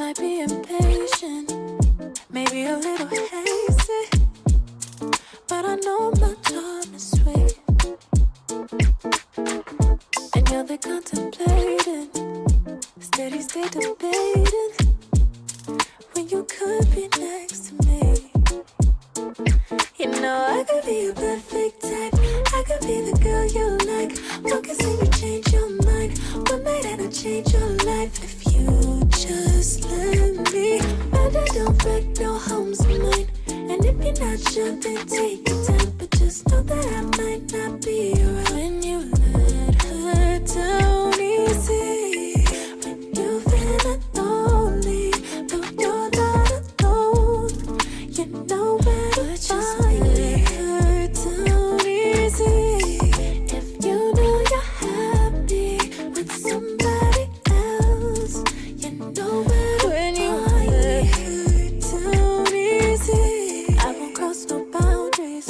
might be impatient, maybe a little hasty, but I know my time is sweet. And you're the contemplating, steady state debating, when you could be next to me. You know I could be a perfect type, I could be the girl you like. Focusing you change your mind, one night and I change your life if you just let me. But I don't break no homes of mine, and if you're not sure then take your time, but just know that I might not be around when you let her down easy. When you feel lonely, though you're not alone, you know where to find me. Let her down easy. If you know you're happy with somebody else, you know where to find me. Let her down easy. I won't cross no boundaries,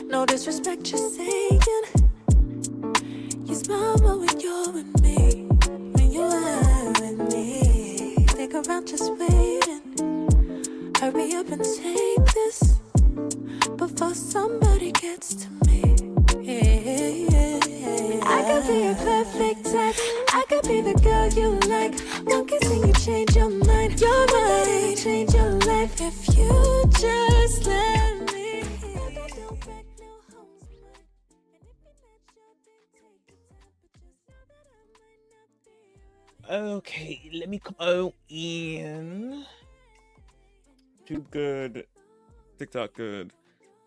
no disrespect, just saying. You smile more when you're with me, when you are with me. Stick around just waiting, hurry up and take this before somebody gets to me. I could be a perfect type, I could be the girl you like. One kiss and you change your mind, your mind, change your life if you just let me. Okay, let me come in. YouTube good, TikTok good,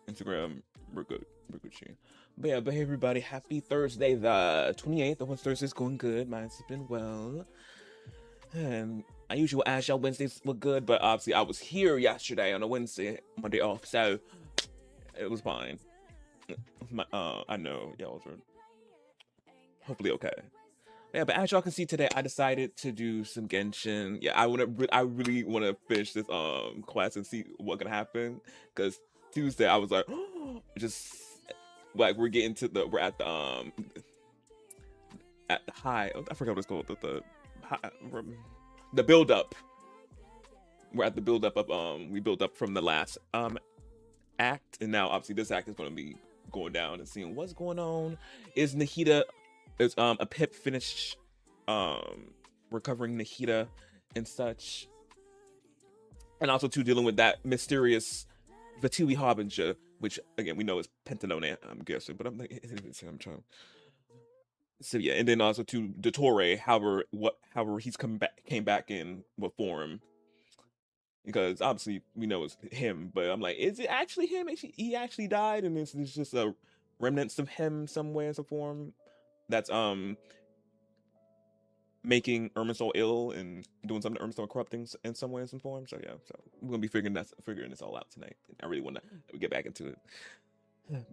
Instagram we're good, Shane. But yeah, but hey everybody, happy Thursday, the 28th. The whole Thursday's going good. Mine's been well. And I usually ask y'all Wednesdays were good, but obviously I was here yesterday on a Wednesday, Monday off, so it was fine. I know y'all were hopefully okay. Yeah, but as y'all can see today, I decided to do some Genshin. Yeah, I really want to finish this quest and see what can happen. Cause Tuesday I was like, just like we're at the high. I forgot what it's called. The build up. We're at the build up of we built up from the last act, and now obviously this act is going to be going down and seeing what's going on. Is Nahida? Is a Pip finish recovering Nahida and such, and also too dealing with that mysterious Vatui Harbinger, which again we know is Pentalone, I'm guessing, but I'm trying. So yeah, and then also to Dottore, however he's came back in what form, because obviously we know it's him, but I'm like, is it actually him? He actually died, and it's just a remnants of him somewhere in some form that's making Irminsul ill and doing something to Irminsul, corrupting in some way, in some form. So yeah, so we're gonna be figuring this all out tonight. I really want to get back into it,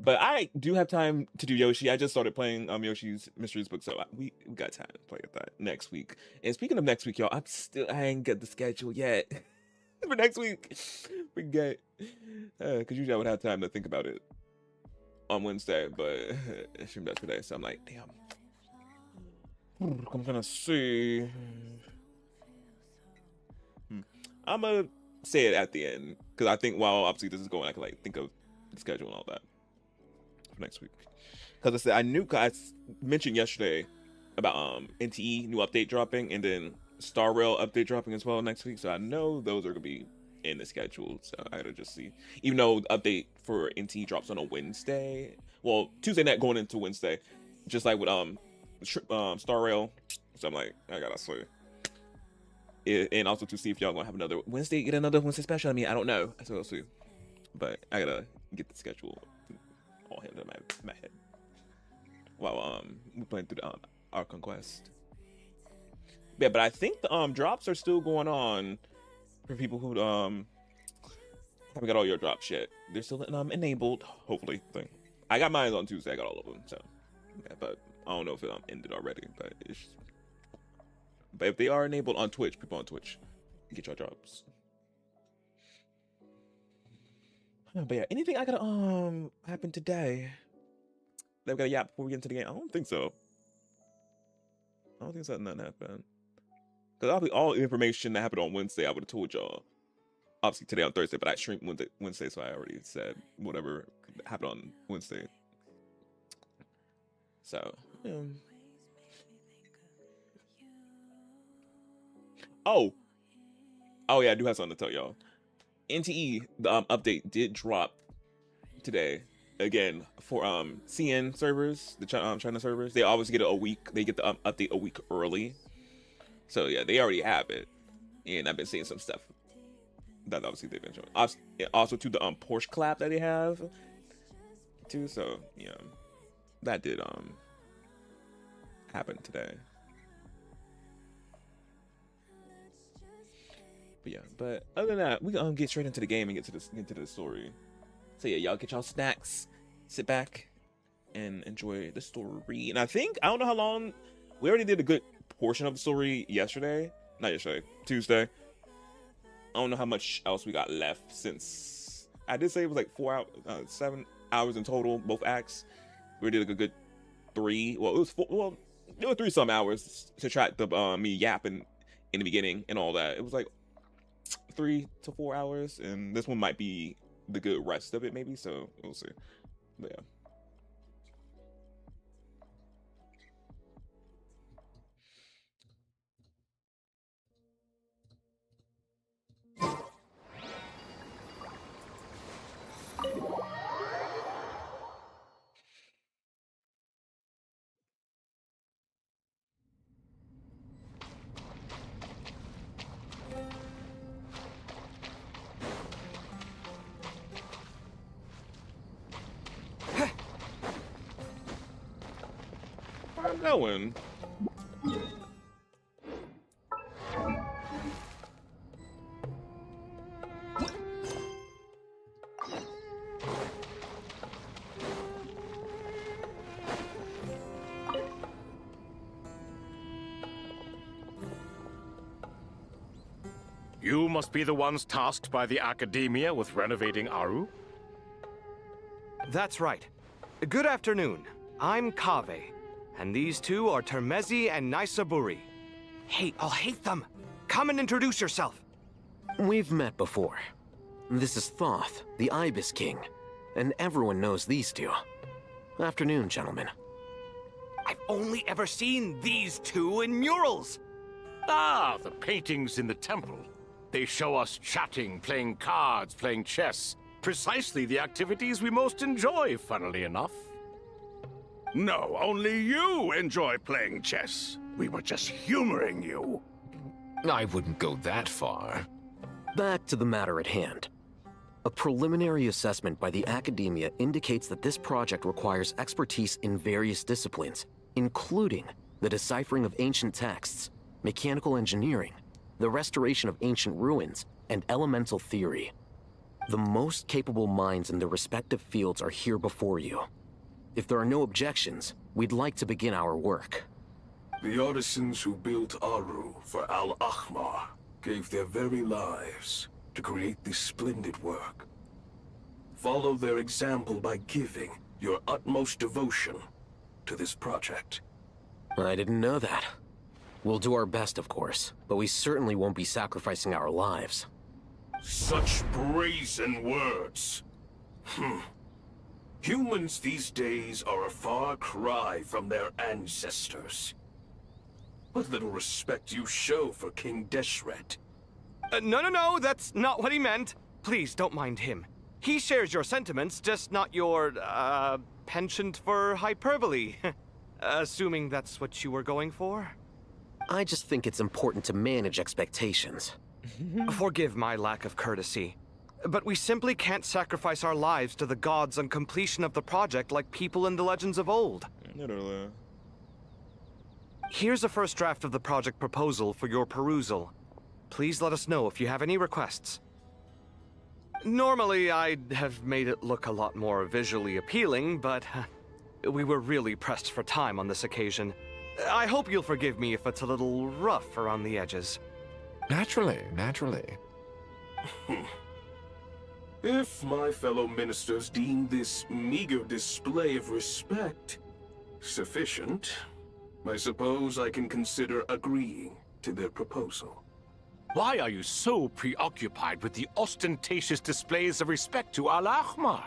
but I do have time to do Yoshi. I just started playing Yoshi's Mysteries book, so we got time to play with that next week. And speaking of next week, y'all, I ain't got the schedule yet for next week. Forget, because usually I would have time to think about it on Wednesday, but it shouldn't be today. So I'm like, damn. I'm gonna see. I'm gonna say it at the end, because I think while obviously this is going, I can like think of the schedule and all that for next week. Because I knew I mentioned yesterday about NTE new update dropping, and then Star Rail update dropping as well next week. So I know those are gonna be in the schedule. So I gotta just see. Even though the update for NTE drops on a Wednesday, well Tuesday night going into Wednesday, just like with Star Rail. So I'm like, I gotta see. And also to see if y'all gonna have another Wednesday special. I mean, I don't know. So we'll see. But I gotta get the schedule all hands on my head while we're playing through the our conquest. Yeah, but I think the drops are still going on for people who haven't got all your drops yet. They're still enabled, hopefully. I got mine on Tuesday. I got all of them. So yeah, but I don't know if it ended already. But if they are enabled on Twitch, people on Twitch, get your drops. But yeah, anything I gotta happen today that we gotta yap before we get into the game? I don't think so. I don't think so. Nothing happened. Because all the information that happened on Wednesday, I would have told y'all. Obviously today on Thursday, but I streamed Wednesday, so I already said whatever happened on Wednesday. So, yeah. Oh yeah, I do have something to tell y'all. NTE, the update did drop today again for CN servers, the China servers. They always get it a week. They get the update a week early. So yeah, they already have it, and I've been seeing some stuff that obviously they've been showing. Also to the Porsche clap that they have too. So yeah, that did happen today. But yeah, but other than that, we gonna get straight into the game and get to the story. So yeah, y'all get y'all snacks, sit back, and enjoy the story. And I don't know how long. We already did a good portion of the story yesterday. Not yesterday, Tuesday. I don't know how much else we got left, since I did say it was like 7 hours in total, both acts. We did like a good 3. Well, it was 4. Well, there were 3 some hours to track the me yapping in the beginning and all that. It was like 3 to 4 hours, and this one might be the good rest of it, maybe. So we'll see. But yeah. I'm going. You must be the ones tasked by the Academia with renovating Aru? That's right. Good afternoon. I'm Kaveh, and these two are Termezi and Naisaburi. Hey, I'll hate them. Come and introduce yourself. We've met before. This is Thoth, the Ibis King, and everyone knows these two. Afternoon, gentlemen. I've only ever seen these two in murals. Ah, the paintings in the temple. They show us chatting, playing cards, playing chess. Precisely the activities we most enjoy, funnily enough. No, only you enjoy playing chess. We were just humoring you. I wouldn't go that far. Back to the matter at hand. A preliminary assessment by the Academia indicates that this project requires expertise in various disciplines, including the deciphering of ancient texts, mechanical engineering, the restoration of ancient ruins, and elemental theory. The most capable minds in their respective fields are here before you. If there are no objections, we'd like to begin our work. The artisans who built Aru for Al-Ahmar gave their very lives to create this splendid work. Follow their example by giving your utmost devotion to this project. I didn't know that. We'll do our best, of course, but we certainly won't be sacrificing our lives. Such brazen words. Humans these days are a far cry from their ancestors. What little respect you show for King Deshret. No, that's not what he meant. Please, don't mind him. He shares your sentiments, just not your, penchant for hyperbole. Assuming that's what you were going for? I just think it's important to manage expectations. Forgive my lack of courtesy, but we simply can't sacrifice our lives to the gods on completion of the project like people in the legends of old. Here's a first draft of the project proposal for your perusal. Please let us know if you have any requests. Normally, I'd have made it look a lot more visually appealing, but we were really pressed for time on this occasion. I hope you'll forgive me if it's a little rough around the edges. Naturally, naturally. If my fellow ministers deem this meager display of respect sufficient, I suppose I can consider agreeing to their proposal. Why are you so preoccupied with the ostentatious displays of respect to Al-Ahmar?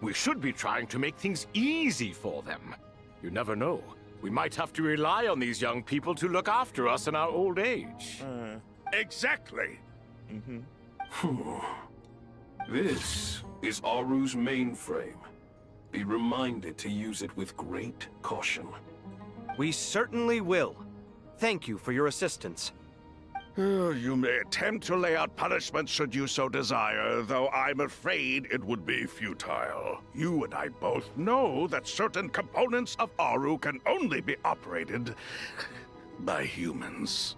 We should be trying to make things easy for them. You never know. We might have to rely on these young people to look after us in our old age. Exactly. This is Aru's mainframe. Be reminded to use it with great caution. We certainly will. Thank you for your assistance. You may attempt to lay out punishments should you so desire, though I'm afraid it would be futile. You and I both know that certain components of Aru can only be operated by humans.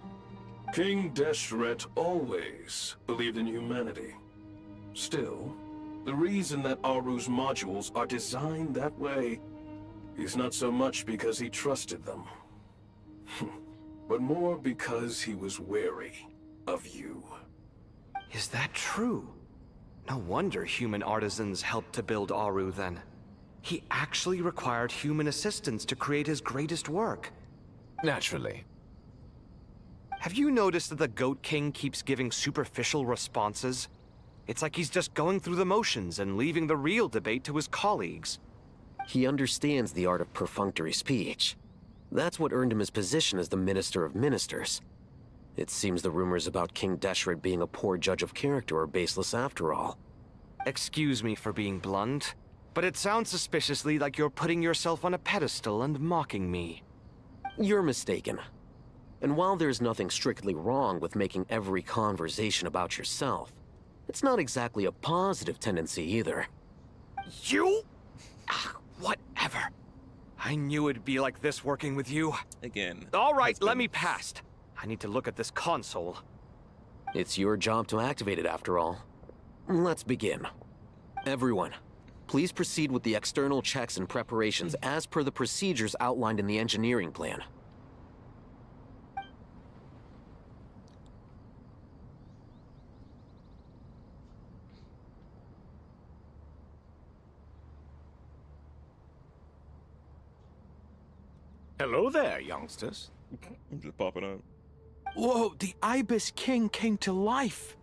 King Deshret always believed in humanity. Still, the reason that Aru's modules are designed that way is not so much because he trusted them, but more because he was wary of you. Is that true? No wonder human artisans helped to build Aru then. He actually required human assistance to create his greatest work. Naturally. Have you noticed that the Goat King keeps giving superficial responses? It's like he's just going through the motions and leaving the real debate to his colleagues. He understands the art of perfunctory speech. That's what earned him his position as the Minister of Ministers. It seems the rumors about King Deshret being a poor judge of character are baseless after all. Excuse me for being blunt, but it sounds suspiciously like you're putting yourself on a pedestal and mocking me. You're mistaken. And while there's nothing strictly wrong with making every conversation about yourself, it's not exactly a positive tendency either. You? Whatever. I knew it'd be like this working with you. Again. All right, husband. let me past. I need to look at this console. It's your job to activate it after all. Let's begin. Everyone, please proceed with the external checks and preparations as per the procedures outlined in the engineering plan. Hello there, youngsters. I'm just popping up. Whoa, the Ibis King came to life.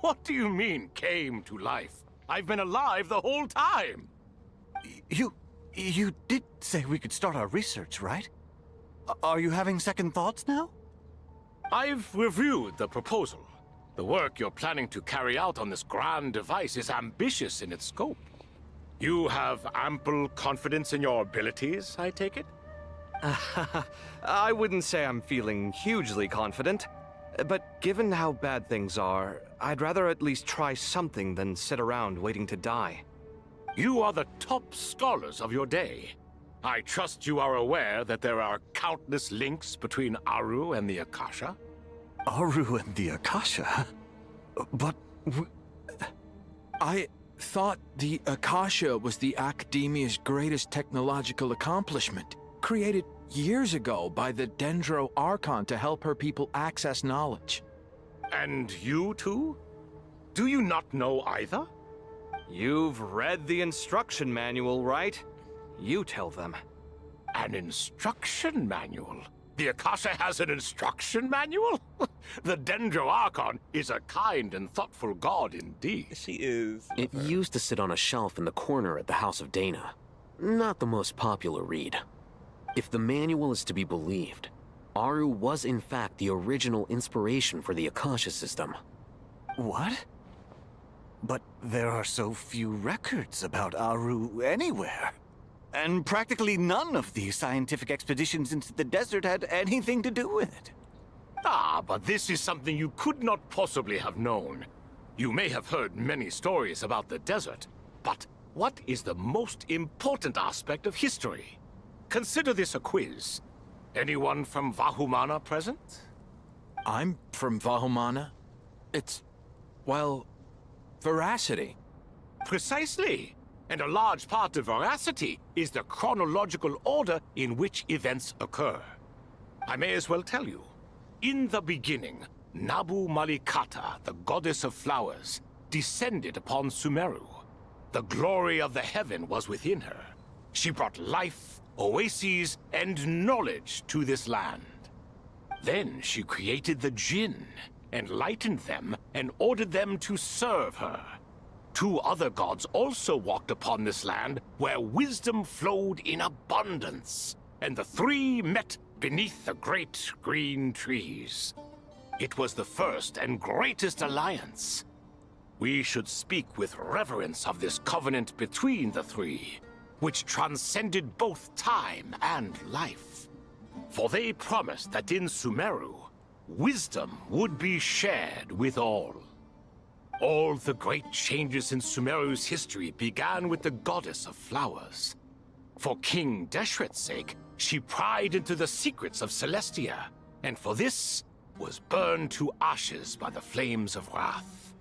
What do you mean, came to life? I've been alive the whole time. You did say we could start our research, right? Are you having second thoughts now? I've reviewed the proposal. The work you're planning to carry out on this grand device is ambitious in its scope. You have ample confidence in your abilities, I take it? I wouldn't say I'm feeling hugely confident, but given how bad things are, I'd rather at least try something than sit around waiting to die. You are the top scholars of your day. I trust you are aware that there are countless links between Aru and the Akasha? Aru and the Akasha? But I thought the Akasha was the Academia's greatest technological accomplishment, created years ago by the Dendro Archon to help her people access knowledge. And you too? Do you not know either? You've read the instruction manual, right? You tell them. An instruction manual? The Akasha has an instruction manual? The Dendro Archon is a kind and thoughtful god indeed. She is. It used to sit on a shelf in the corner at the House of Dana. Not the most popular read. If the manual is to be believed, Aru was in fact the original inspiration for the Akasha system. What? But there are so few records about Aru anywhere. And practically none of the scientific expeditions into the desert had anything to do with it. Ah, but this is something you could not possibly have known. You may have heard many stories about the desert, but what is the most important aspect of history? Consider this a quiz. Anyone from Vahumana present? I'm from Vahumana. It's, well, veracity. Precisely. And a large part of veracity is the chronological order in which events occur. I may as well tell you. In the beginning, Nabu Malikata, the goddess of flowers, descended upon Sumeru. The glory of the heaven was within her. She brought life, oases, and knowledge to this land. Then she created the Jinn, enlightened them, and ordered them to serve her. 2 other gods also walked upon this land where wisdom flowed in abundance, and the 3 met beneath the great green trees. It was the first and greatest alliance. We should speak with reverence of this covenant between the 3, which transcended both time and life. For they promised that in Sumeru, wisdom would be shared with all. All the great changes in Sumeru's history began with the goddess of flowers. For King Deshret's sake, she pried into the secrets of Celestia, and for this was burned to ashes by the flames of wrath.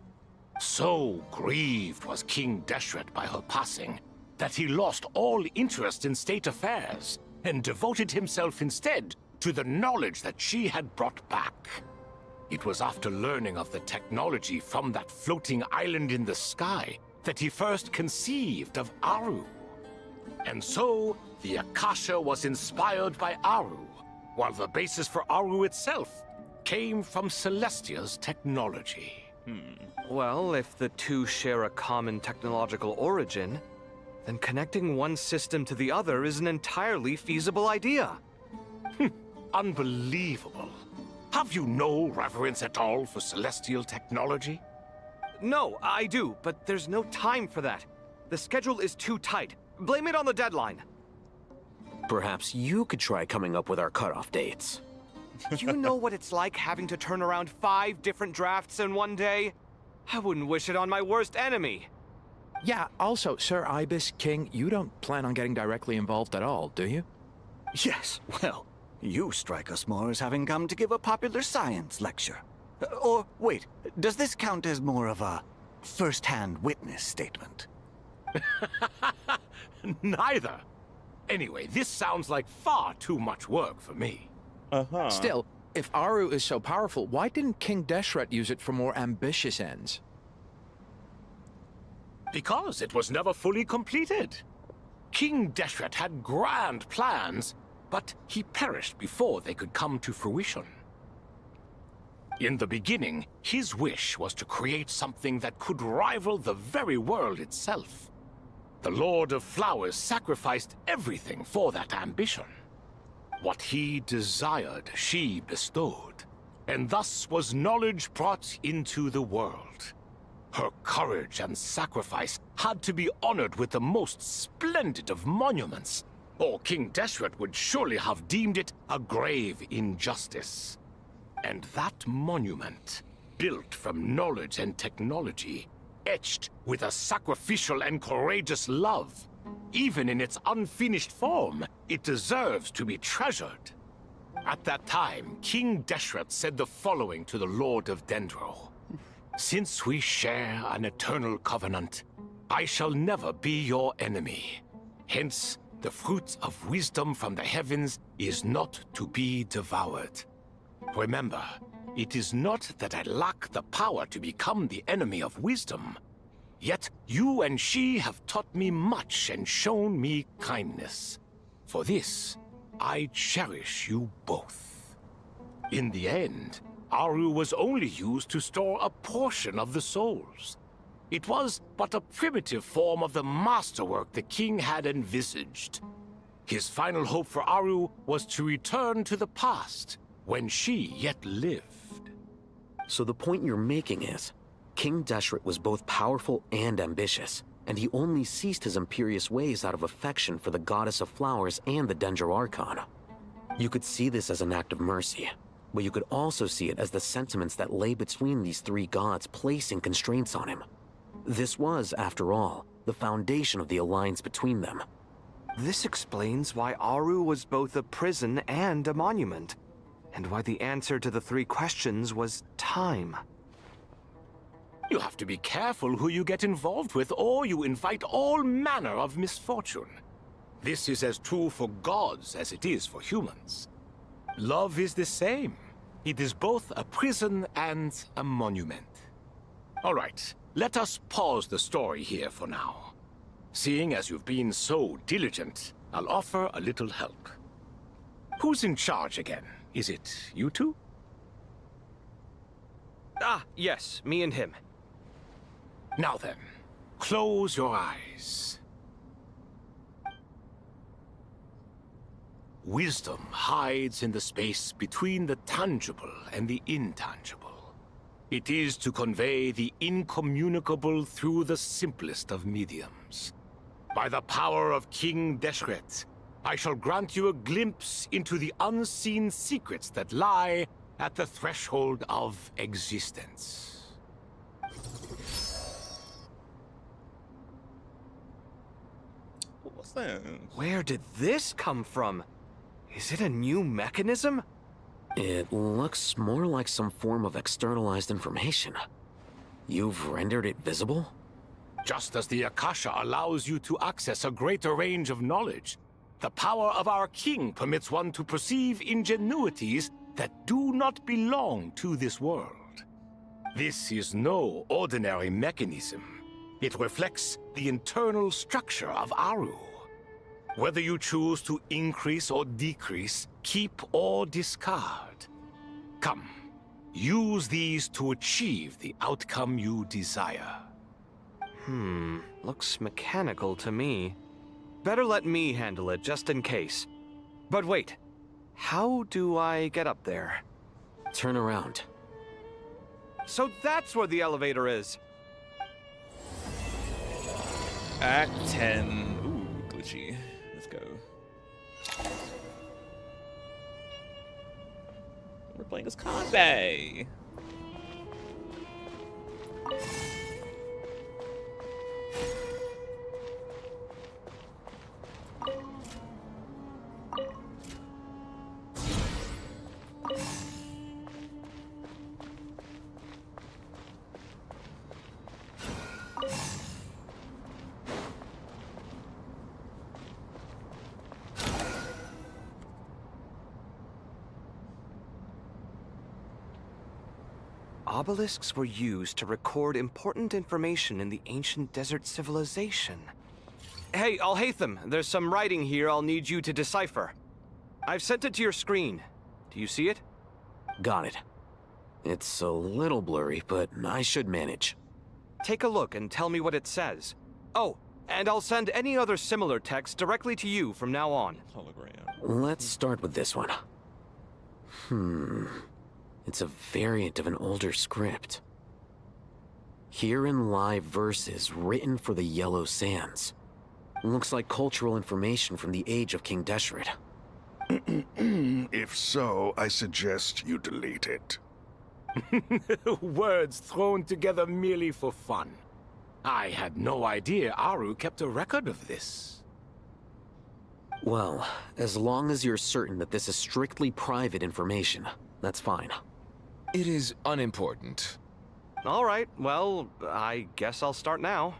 So grieved was King Deshret by her passing that he lost all interest in state affairs and devoted himself instead to the knowledge that she had brought back. It was after learning of the technology from that floating island in the sky that he first conceived of Aru. And so, the Akasha was inspired by Aru, while the basis for Aru itself came from Celestia's technology. Well, if the 2 share a common technological origin, then connecting one system to the other is an entirely feasible idea. Unbelievable. Have you no reverence at all for celestial technology? No, I do, but there's no time for that. The schedule is too tight. Blame it on the deadline. Perhaps you could try coming up with our cutoff dates. You know what it's like having to turn around 5 different drafts in one day? I wouldn't wish it on my worst enemy. Yeah, also, Sir Ibis, King, you don't plan on getting directly involved at all, do you? Yes, well, you strike us more as having come to give a popular science lecture. Or, wait, does this count as more of a first-hand witness statement? Neither. Anyway, this sounds like far too much work for me. Still, if Aru is so powerful, why didn't King Deshret use it for more ambitious ends? Because it was never fully completed. King Deshret had grand plans, but he perished before they could come to fruition. In the beginning, his wish was to create something that could rival the very world itself. The Lord of Flowers sacrificed everything for that ambition. What he desired, she bestowed, and thus was knowledge brought into the world. Her courage and sacrifice had to be honored with the most splendid of monuments, or King Deshret would surely have deemed it a grave injustice. And that monument, built from knowledge and technology, etched with a sacrificial and courageous love, even in its unfinished form, it deserves to be treasured. At that time, King Deshret said the following to the Lord of Dendro. Since we share an eternal covenant, I shall never be your enemy. Hence, the fruit of wisdom from the heavens is not to be devoured. Remember, it is not that I lack the power to become the enemy of wisdom. Yet you and she have taught me much and shown me kindness. For this, I cherish you both. In the end, Aru was only used to store a portion of the souls. It was but a primitive form of the masterwork the king had envisaged. His final hope for Aru was to return to the past, when she yet lived. So the point you're making is, King Deshret was both powerful and ambitious, and he only ceased his imperious ways out of affection for the Goddess of Flowers and the Dendro Archon. You could see this as an act of mercy, but you could also see it as the sentiments that lay between these 3 gods placing constraints on him. This was, after all, the foundation of the alliance between them. This explains why Aru was both a prison and a monument, and why the answer to the 3 questions was time. You have to be careful who you get involved with, or you invite all manner of misfortune. This is as true for gods as it is for humans. Love is the same. It is both a prison and a monument. All right, let us pause the story here for now. Seeing as you've been so diligent, I'll offer a little help. Who's in charge again? Is it you two? Ah, yes, me and him. Now then, close your eyes. Wisdom hides in the space between the tangible and the intangible. It is to convey the incommunicable through the simplest of mediums. By the power of King Deshret, I shall grant you a glimpse into the unseen secrets that lie at the threshold of existence. What's that? Where did this come from? Is it a new mechanism? It looks more like some form of externalized information. You've rendered it visible? Just as the Akasha allows you to access a greater range of knowledge, the power of our king permits one to perceive ingenuities that do not belong to this world. This is no ordinary mechanism. It reflects the internal structure of Aru. Whether you choose to increase or decrease, keep or discard. Come, use these to achieve the outcome you desire. Looks mechanical to me. Better let me handle it, just in case. But wait, how do I get up there? Turn around. So that's where the elevator is. Act 10. Ooh, glitchy. Let's go. We're playing as Kanbei. Obelisks were used to record important information in the ancient desert civilization. Hey, Alhaitham, there's some writing here I'll need you to decipher. I've sent it to your screen. Do you see it? Got it. It's a little blurry, but I should manage. Take a look and tell me what it says. Oh, and I'll send any other similar text directly to you from now on. Hologram. Let's start with this one. It's a variant of an older script. Herein lie verses written for the Yellow Sands. Looks like cultural information from the age of King Deshret. If so, I suggest you delete it. Words thrown together merely for fun. I had no idea Aru kept a record of this. Well, as long as you're certain that this is strictly private information, that's fine. It is unimportant. All right, well, I guess I'll start now.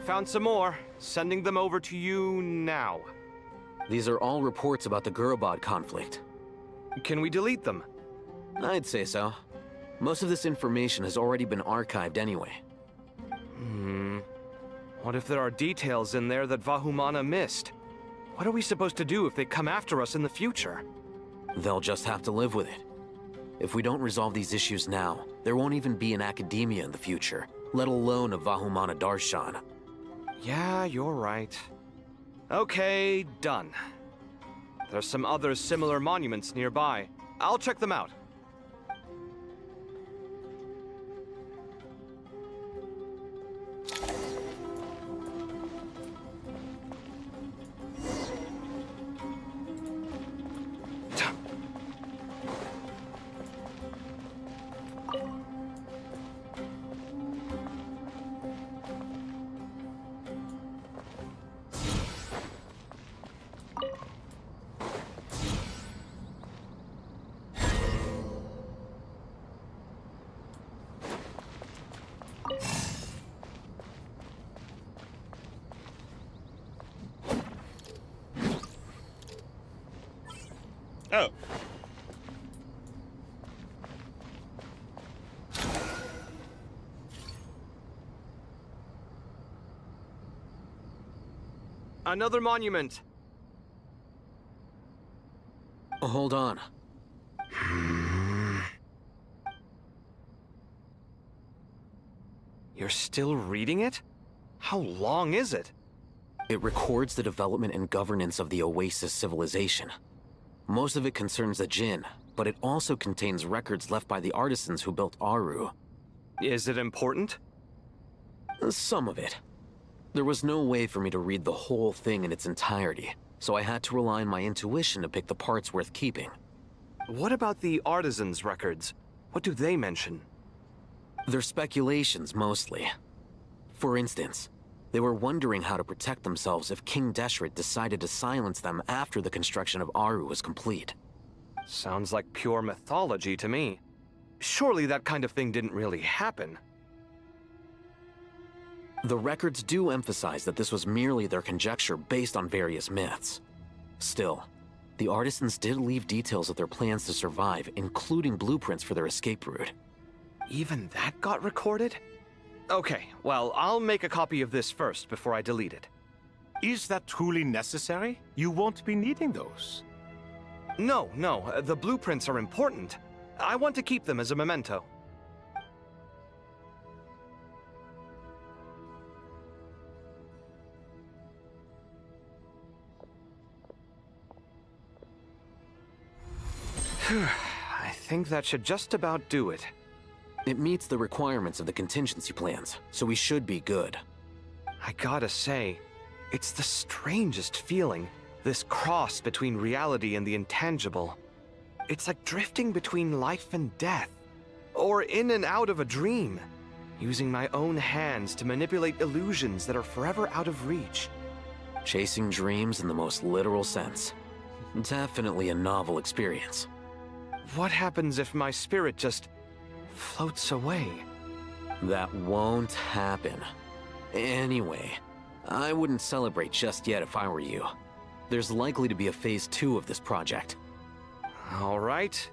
Found some more. Sending them over to you now. These are all reports about the Gurubad conflict. Can we delete them? I'd say so. Most of this information has already been archived anyway. What if there are details in there that Vahumana missed? What are we supposed to do if they come after us in the future? They'll just have to live with it. If we don't resolve these issues now, there won't even be an academia in the future, let alone a Vahumana Darshan. Yeah, you're right. Okay, done. There's some other similar monuments nearby. I'll check them out. Oh. Another monument. Hold on. You're still reading it? How long is it? It records the development and governance of the Oasis civilization. Most of it concerns the Jinn, but it also contains records left by the artisans who built Aru. Is it important? Some of it. There was no way for me to read the whole thing in its entirety, so I had to rely on my intuition to pick the parts worth keeping. What about the artisans' records? What do they mention? They're speculations, mostly. For instance, they were wondering how to protect themselves if King Deshret decided to silence them after the construction of Aru was complete. Sounds like pure mythology to me. Surely that kind of thing didn't really happen. The records do emphasize that this was merely their conjecture based on various myths. Still, the artisans did leave details of their plans to survive, including blueprints for their escape route. Even that got recorded? Okay, well, I'll make a copy of this first before I delete it. Is that truly necessary? You won't be needing those. No, the blueprints are important. I want to keep them as a memento. I think that should just about do it. It meets the requirements of the contingency plans, so we should be good. I gotta say, it's the strangest feeling, this cross between reality and the intangible. It's like drifting between life and death, or in and out of a dream, using my own hands to manipulate illusions that are forever out of reach. Chasing dreams in the most literal sense. Definitely a novel experience. What happens if my spirit just floats away? That won't happen. Anyway, I wouldn't celebrate just yet if I were you. There's likely to be a phase 2 of this project. All right.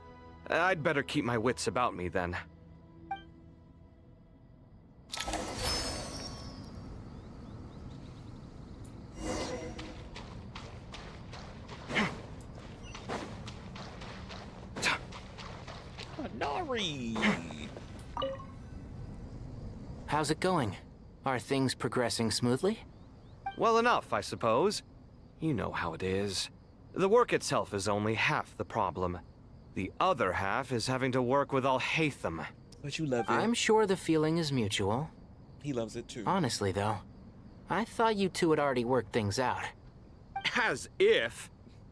I'd better keep my wits about me then. Nari! How's it going? Are things progressing smoothly? Well enough, I suppose. You know how it is. The work itself is only half the problem. The other half is having to work with Al-Haytham. But you love it. I'm sure the feeling is mutual. He loves it too. Honestly, though, I thought you two had already worked things out. As if.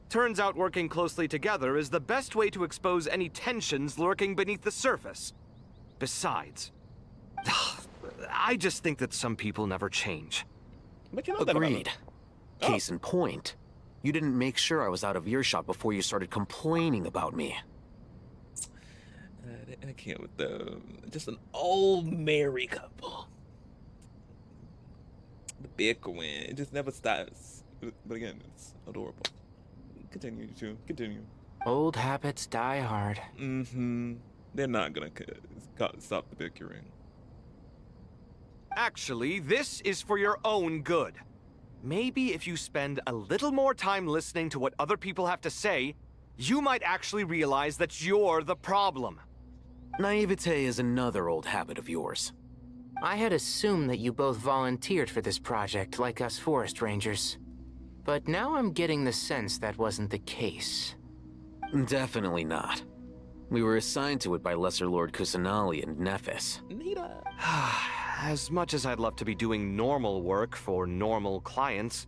Turns out working closely together is the best way to expose any tensions lurking beneath the surface. Besides, I just think that some people never change. But you know that about Agreed. Oh. Case in point, you didn't make sure I was out of earshot before you started complaining about me. I can't with them. Just an old married couple. The bickering, it just never stops. But again, it's adorable. Continue to continue. Old habits die hard. Mm-hmm. They're not gonna stop the bickering. Actually, this is for your own good. Maybe if you spend a little more time listening to what other people have to say, you might actually realize that you're the problem. Naivete is another old habit of yours. I had assumed that you both volunteered for this project like us forest rangers. But now I'm getting the sense that wasn't the case. Definitely not. We were assigned to it by Lesser Lord Kusanali and Nephis. Nita. As much as I'd love to be doing normal work for normal clients,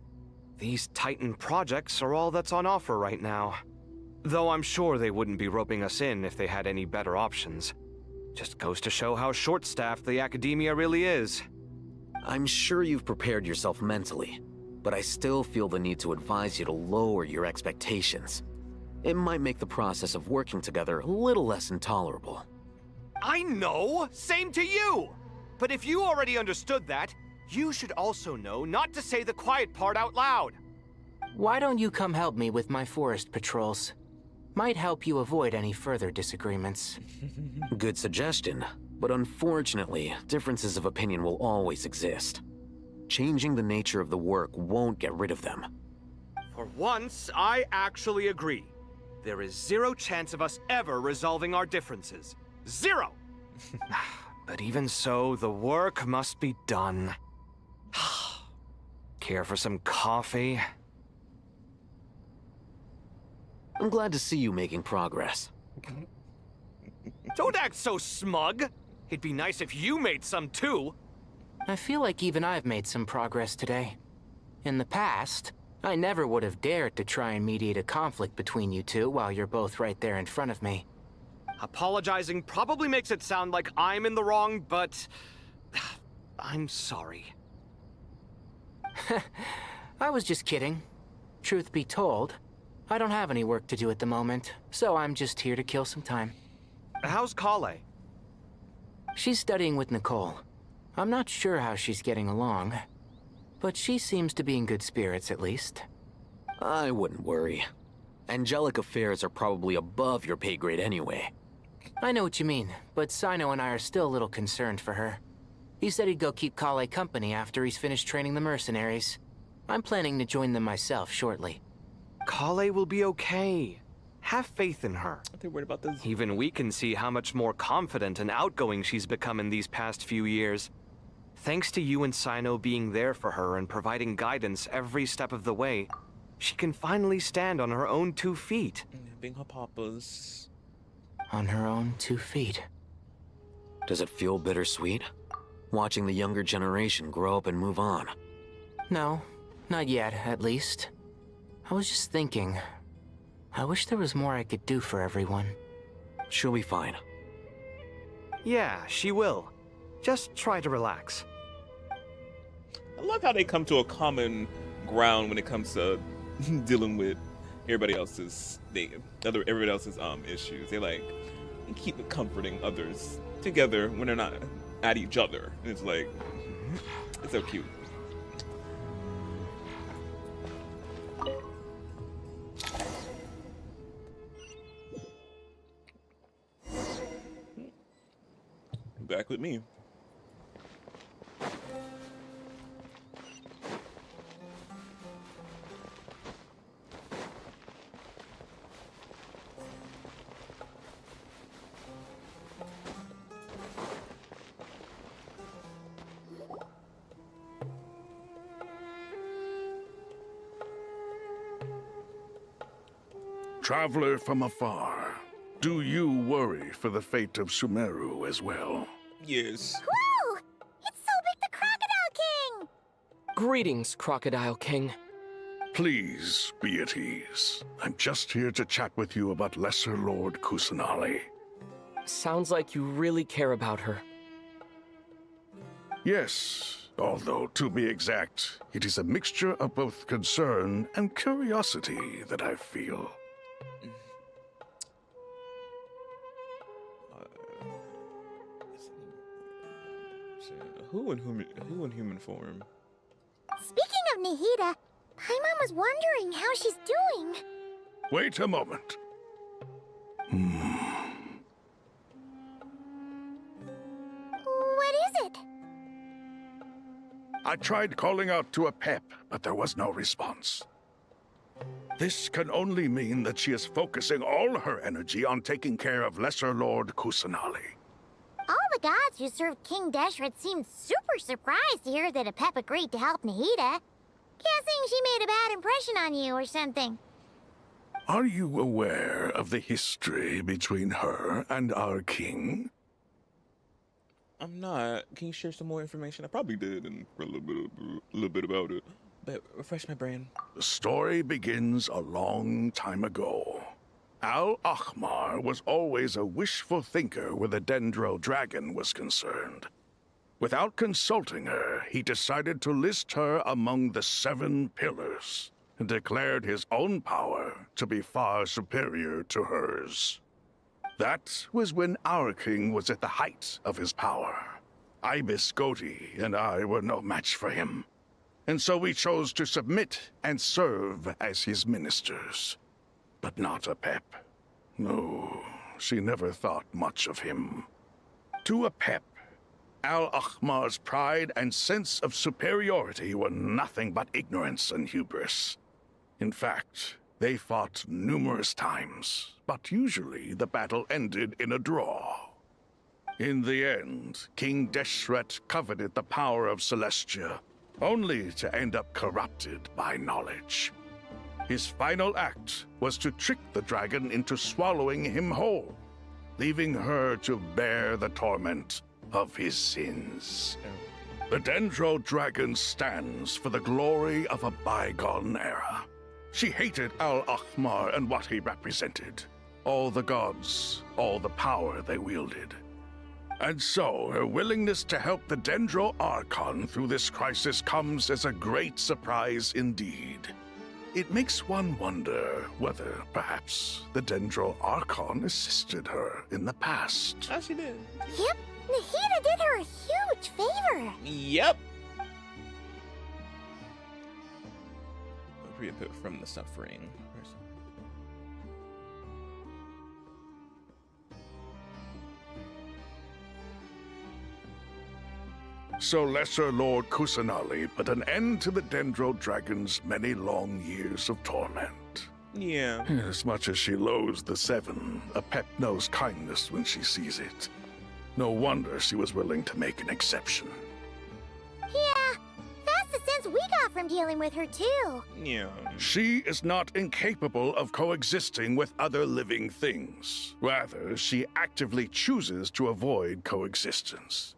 these Titan projects are all that's on offer right now. Though I'm sure they wouldn't be roping us in if they had any better options. Just goes to show how short-staffed the academia really is. I'm sure you've prepared yourself mentally, but I still feel the need to advise you to lower your expectations. It might make the process of working together a little less intolerable. I know! Same to you! But if you already understood that, you should also know not to say the quiet part out loud. Why don't you come help me with my forest patrols? might help you avoid any further disagreements. Good suggestion, but unfortunately, differences of opinion will always exist. Changing the nature of the work won't get rid of them. For once, I actually agree. There is zero chance of us ever resolving our differences. Zero! But even so, the work must be done. Care for some coffee? I'm glad to see you making progress. Don't act so smug! It'd be nice if you made some too! I feel like even I've made some progress today. In the past, I never would have dared to try and mediate a conflict between you two while you're both right there in front of me. Apologizing probably makes it sound like I'm in the wrong, but... I'm sorry. I was just kidding. Truth be told, I don't have any work to do at the moment, so I'm just here to kill some time. How's Kale? She's studying with Nicole. I'm not sure how she's getting along, but she seems to be in good spirits at least. I wouldn't worry. Angelic affairs are probably above your pay grade anyway. I know what you mean, but Sino and I are still a little concerned for her. He said he'd go keep Kale company after he's finished training the mercenaries. I'm planning to join them myself shortly. Kale will be okay. Have faith in her. Aren't they worried about this? Even we can see how much more confident and outgoing she's become in these past few years. Thanks to you and Sino being there for her and providing guidance every step of the way, she can finally stand on her own 2 feet. Being her papa's. On her own 2 feet. Does it feel bittersweet? Watching the younger generation grow up and move on? No, not yet, at least. I was just thinking, I wish there was more I could do for everyone. She'll be fine. Yeah, she will. Just try to relax. I love how they come to a common ground when it comes to dealing with everybody else's issues. They keep comforting others together when they're not at each other. And it's like, it's so cute. Back with me. Traveler from afar, do you worry for the fate of Sumeru as well? Yes. Whoa! It's so big the Crocodile King! Greetings, Crocodile King. Please be at ease. I'm just here to chat with you about Lesser Lord Kusanali. Sounds like you really care about her. Yes, although to be exact, it is a mixture of both concern and curiosity that I feel. Who in human form? Speaking of Nihida, Paimon was wondering how she's doing. Wait a moment. What is it? I tried calling out to a pep, but there was no response. This can only mean that she is focusing all her energy on taking care of Lesser Lord Kusanali. All the gods who served King Deshret seemed super surprised to hear that a pep agreed to help Nihida. Guessing she made a bad impression on you or something. Are you aware of the history between her and our king? I'm not. Can you share some more information? I probably did, and a little bit about it. But refresh my brain. The story begins a long time ago. Al-Ahmar was always a wishful thinker where the Dendro dragon was concerned. Without consulting her, he decided to list her among the 7 pillars, and declared his own power to be far superior to hers. That was when our king was at the height of his power. Ibis Goti and I were no match for him, and so we chose to submit and serve as his ministers. But not a pep. No, she never thought much of him. To a Pep, Al-Ahmar's pride and sense of superiority were nothing but ignorance and hubris. In fact, they fought numerous times, but usually the battle ended in a draw. In the end, King Deshret coveted the power of Celestia, only to end up corrupted by knowledge. His final act was to trick the dragon into swallowing him whole, leaving her to bear the torment of his sins. The Dendro Dragon stands for the glory of a bygone era. She hated Al-Ahmar and what he represented. All the gods, all the power they wielded. And so, her willingness to help the Dendro Archon through this crisis comes as a great surprise indeed. It makes one wonder whether, perhaps, the Dendro Archon assisted her in the past. Oh, she did. Yep, Nahida did her a huge favor. Yep. Free input from the suffering. So Lesser Lord Kusanali put an end to the Dendro Dragon's many long years of torment. Yeah. As much as she loathes the Seven, a Pep knows kindness when she sees it. No wonder she was willing to make an exception. Yeah, that's the sense we got from dealing with her too. Yeah. She is not incapable of coexisting with other living things. Rather, she actively chooses to avoid coexistence.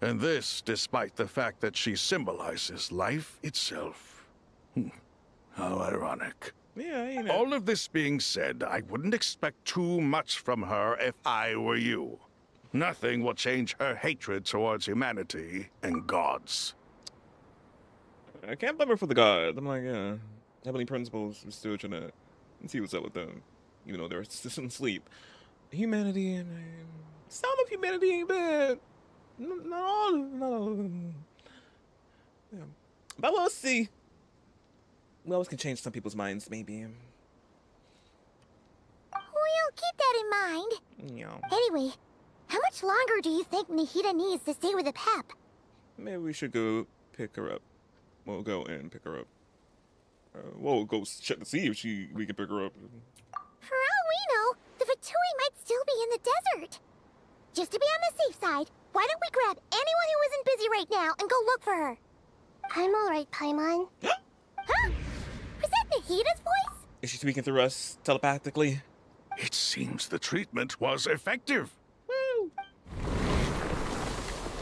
And this, despite the fact that she symbolizes life itself. How ironic. Yeah, you know. All of this being said, I wouldn't expect too much from her if I were you. Nothing will change her hatred towards humanity and gods. I can't blame her for the gods. I'm like, yeah. Heavenly principles, we're still trying to see what's up with them. Even though they're still asleep. Humanity, and some of humanity ain't bad. Not all of them. Yeah. But we'll see. We always can change some people's minds, maybe. We'll keep that in mind. Yeah. Anyway, how much longer do you think Nahida needs to stay with the Pep? Maybe we should go pick her up. We'll go and pick her up. We'll go check to see if we can pick her up. For all we know, the Fatui might still be in the desert. Just to be on the safe side, why don't we grab anyone who isn't busy right now and go look for her? I'm alright, Paimon. Huh? Was that Nahida's voice? Is she speaking through us telepathically? It seems the treatment was effective. Woo!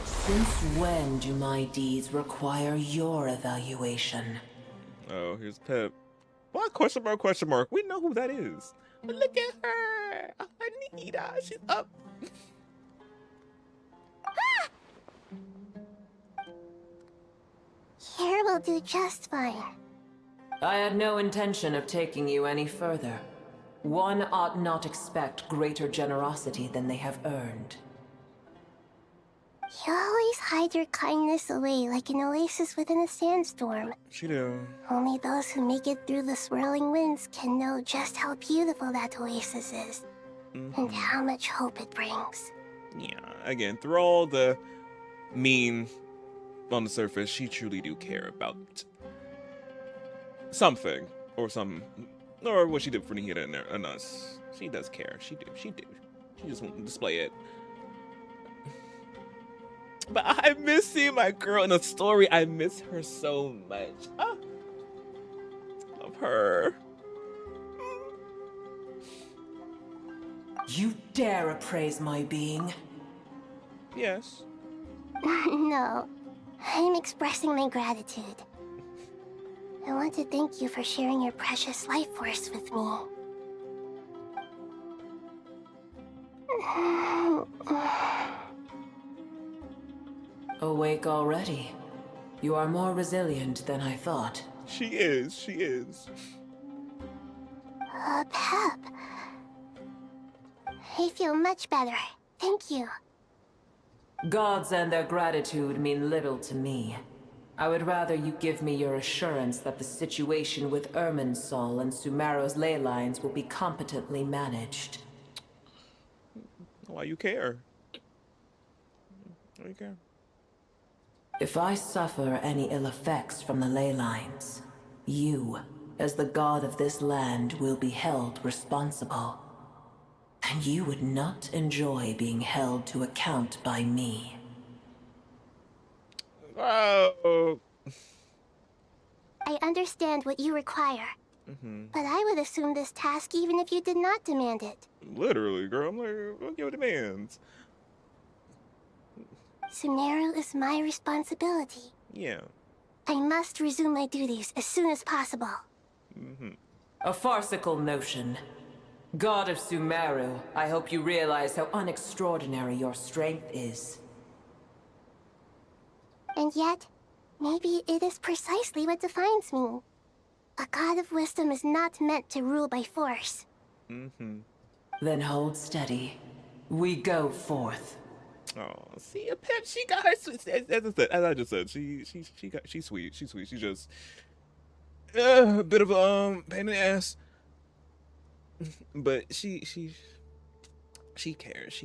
Since when do my deeds require your evaluation? Oh, here's Pep. What? Question mark, question mark. We know who that is. But look at her. Anita, she's up. Here will do just fine. I had no intention of taking you any further. One ought not expect greater generosity than they have earned. You always hide your kindness away like an oasis within a sandstorm. She do. Only those who make it through the swirling winds can know just how beautiful that oasis is. And how much hope it brings. Yeah, again, through all the mean on the surface, she truly do care about something. Or what she did for Nahida and us. She does care. She do. She just won't display it. But I miss seeing my girl in a story. I miss her so much. Ah, love her. You dare appraise my being? Yes. No, I'm expressing my gratitude. I want to thank you for sharing your precious life force with me. Awake already? You are more resilient than I thought. She is. She is. Pep. I feel much better. Thank you. Gods and their gratitude mean little to me. I would rather you give me your assurance that the situation with Irminsul and Sumeru's ley lines will be competently managed. Why you care? Why you care? If I suffer any ill effects from the ley lines, you, as the god of this land, will be held responsible. And you would not enjoy being held to account by me. Oh. I understand what you require. But I would assume this task even if you did not demand it. Literally, girl. I'm like, what your demands? Sumeru is my responsibility. Yeah. I must resume my duties as soon as possible. A farcical notion. God of Sumeru, I hope you realize how unextraordinary your strength is. And yet, maybe it is precisely what defines me. A god of wisdom is not meant to rule by force. Then hold steady. We go forth. Oh, see, a pet. She got her. As I just said, she's sweet. She's sweet. She's just a bit of a pain in the ass, but she cares. She cares.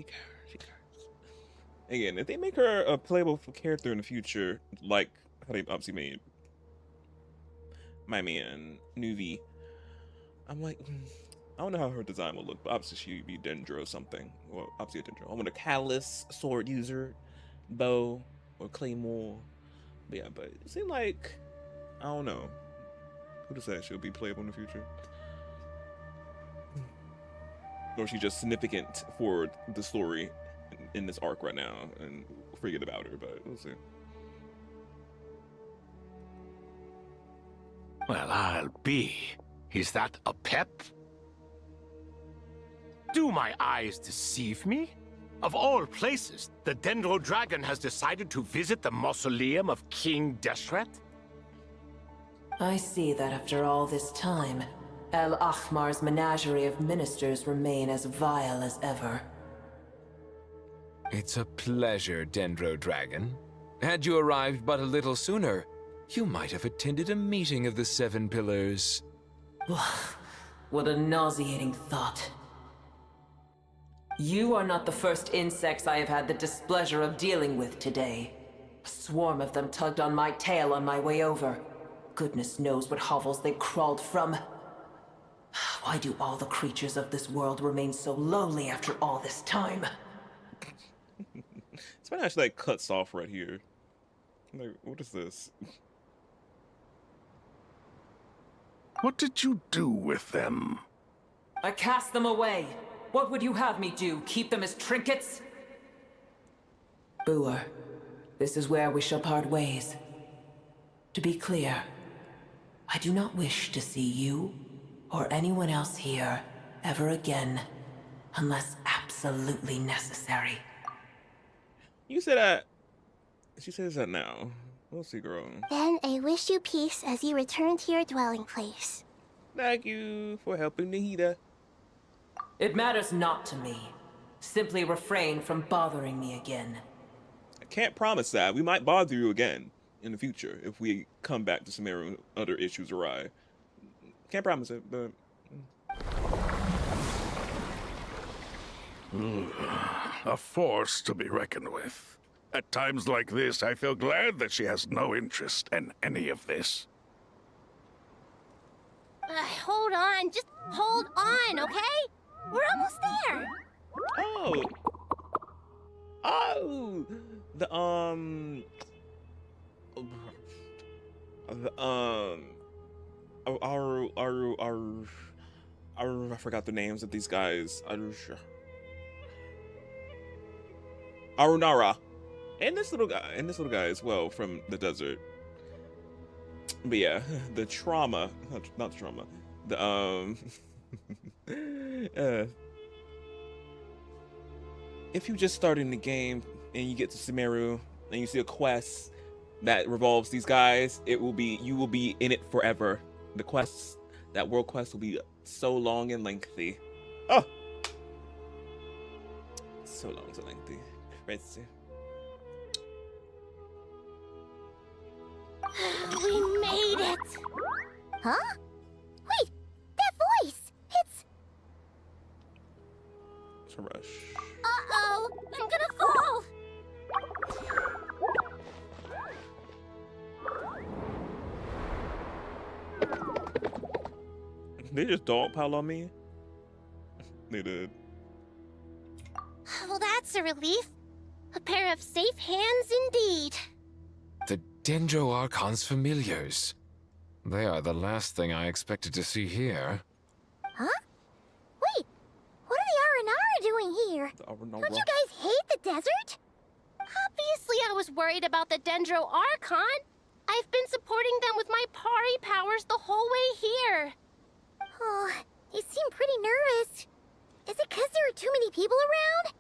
Again, if they make her a playable character in the future, like how they obviously made my man Nuvi, I'm like, I don't know how her design will look, but obviously she'd be Dendro something. Well, obviously a Dendro. I want a Callus sword user, bow, or claymore. But yeah, but it seemed like, I don't know. Who does that? She'll be playable in the future? Or she's just significant for the story in this arc right now, and forget about her, but we'll see. Well, I'll be. Is that a pep? Do my eyes deceive me? Of all places, the Dendro Dragon has decided to visit the mausoleum of King Deshret? I see that after all this time, El Ahmar's menagerie of ministers remain as vile as ever. It's a pleasure, Dendro Dragon. Had you arrived but a little sooner, you might have attended a meeting of the Seven Pillars. What a nauseating thought. You are not the first insects I have had the displeasure of dealing with today. A swarm of them tugged on my tail on my way over. Goodness knows what hovels they crawled from. Why do all the creatures of this world remain so lowly after all this time? It's funny how she like cuts off right here. I'm like, what is this? What did you do with them? I cast them away. What would you have me do? Keep them as trinkets? Boer, this is where we shall part ways. To be clear, I do not wish to see you or anyone else here ever again, unless absolutely necessary. You said that. She says that now. We'll see, girl. Then I wish you peace as you return to your dwelling place. Thank you for helping Nahida. It matters not to me. Simply refrain from bothering me again. I can't promise that. We might bother you again in the future if we come back to Sumeru and other issues arise. Can't promise it, but... A force to be reckoned with. At times like this, I feel glad that she has no interest in any of this. Hold on, just hold on, okay? We're almost there. Oh! Oh! I forgot the names of these guys. Arunara. And this little guy as well from the desert. But yeah, the trauma, not the trauma. If you just start in the game and you get to Sumeru and you see a quest that revolves these guys, you will be in it forever. The quests, that world quest will be so long and lengthy. Oh! So long, so lengthy. Crazy. Huh? Wait, that voice! It's a rush. Uh-oh! I'm gonna fall! They just dog pile on me. They did. Well, that's a relief. A pair of safe hands indeed. The Dendro Archon's familiars. They are the last thing I expected to see here. Huh? Wait, what are the Ornata doing here? Don't you guys hate the desert? Obviously I was worried about the Dendro Archon. I've been supporting them with my Pari powers the whole way here. Oh, they seem pretty nervous. Is it because there are too many people around?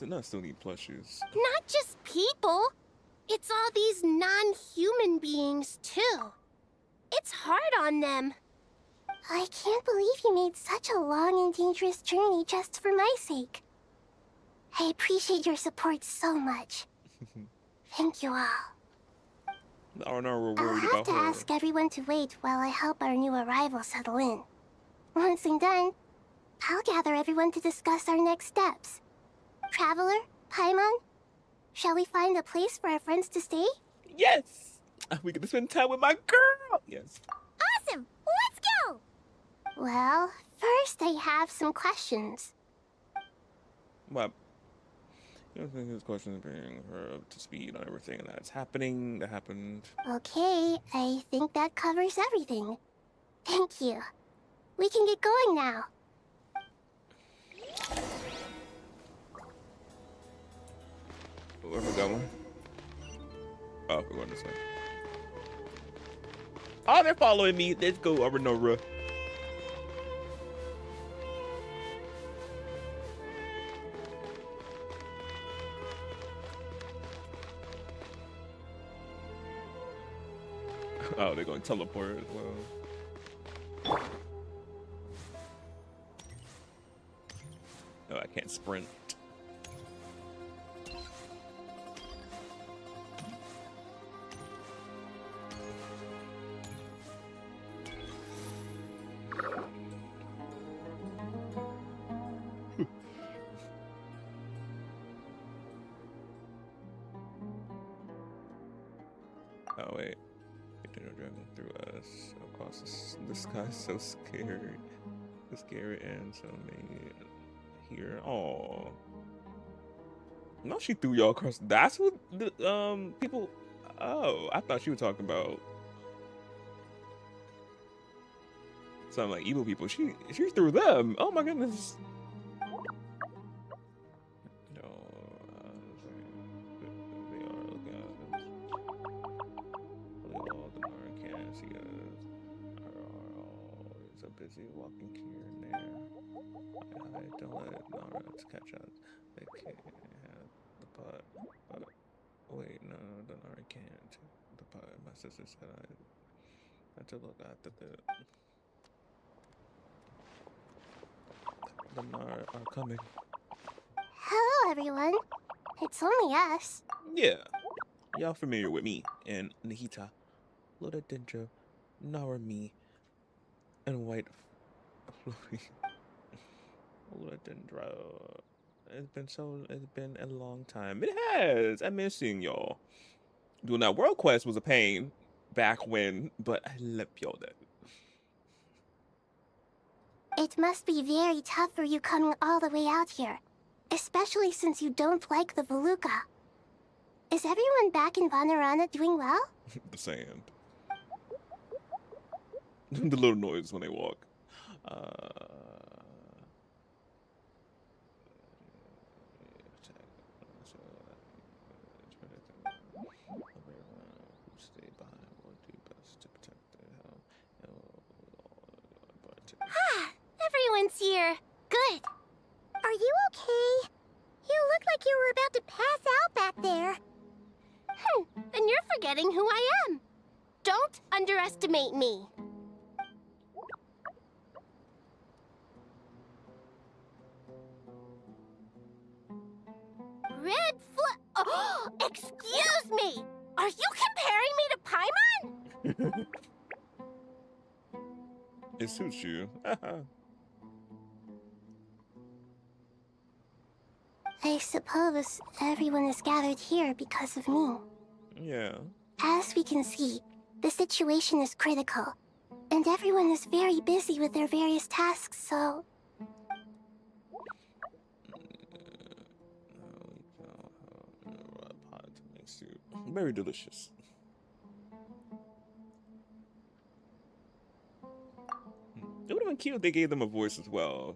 Not still need plushies. Not just people. It's all these non-human beings, too. It's hard on them. I can't believe you made such a long and dangerous journey just for my sake. I appreciate your support so much. Thank you all. The Ornata were I'll worried have about to her. ask everyone to wait while I help our new arrival settle in. Once I'm done, I'll gather everyone to discuss our next steps. Traveler, Paimon, shall we find a place for our friends to stay? Yes! We get to spend time with my girl! Yes. Awesome! Let's go! Well, first I have some questions. What? You don't think his questions bring her up to speed on everything that's happening, that happened? Okay, I think that covers everything. Thank you. We can get going now. Where we going? Oh, we're going this way. Oh, they're following me. Let's go, Ornata. Oh, they're going to teleport as well. No, I can't sprint. Oh wait, they're driving through us across the sky. So scared, so scary, and so many here. Oh, no, she threw y'all across. That's what the people. Oh, I thought she was talking about something like evil people. She threw them. Oh my goodness. Busy walking here and there. I don't let Nara catch up. They can't have the pot. But wait, no, the Nara can't. The pot. My sister said I had to look after the Nara are coming. Hello, everyone. It's only us. Yeah, y'all familiar with me and Nahita, Little Dendro, Nara, me, and White Dendro. It's been a long time. It has. I'm missing y'all. Doing that world quest was a pain back when, but I love y'all that. It must be very tough for you coming all the way out here, especially since you don't like the Veluca. Is everyone back in Vanarana doing well? The sand. The little noise when they walk. Everyone's here. Good. Are you okay? You look like you were about to pass out back there. Then you're forgetting who I am. Don't underestimate me. Red Oh, excuse me! Are you comparing me to Paimon? It suits you. I suppose everyone is gathered here because of me. Yeah. As we can see, the situation is critical, and everyone is very busy with their various tasks, so... Very delicious. It would have been cute if they gave them a voice as well.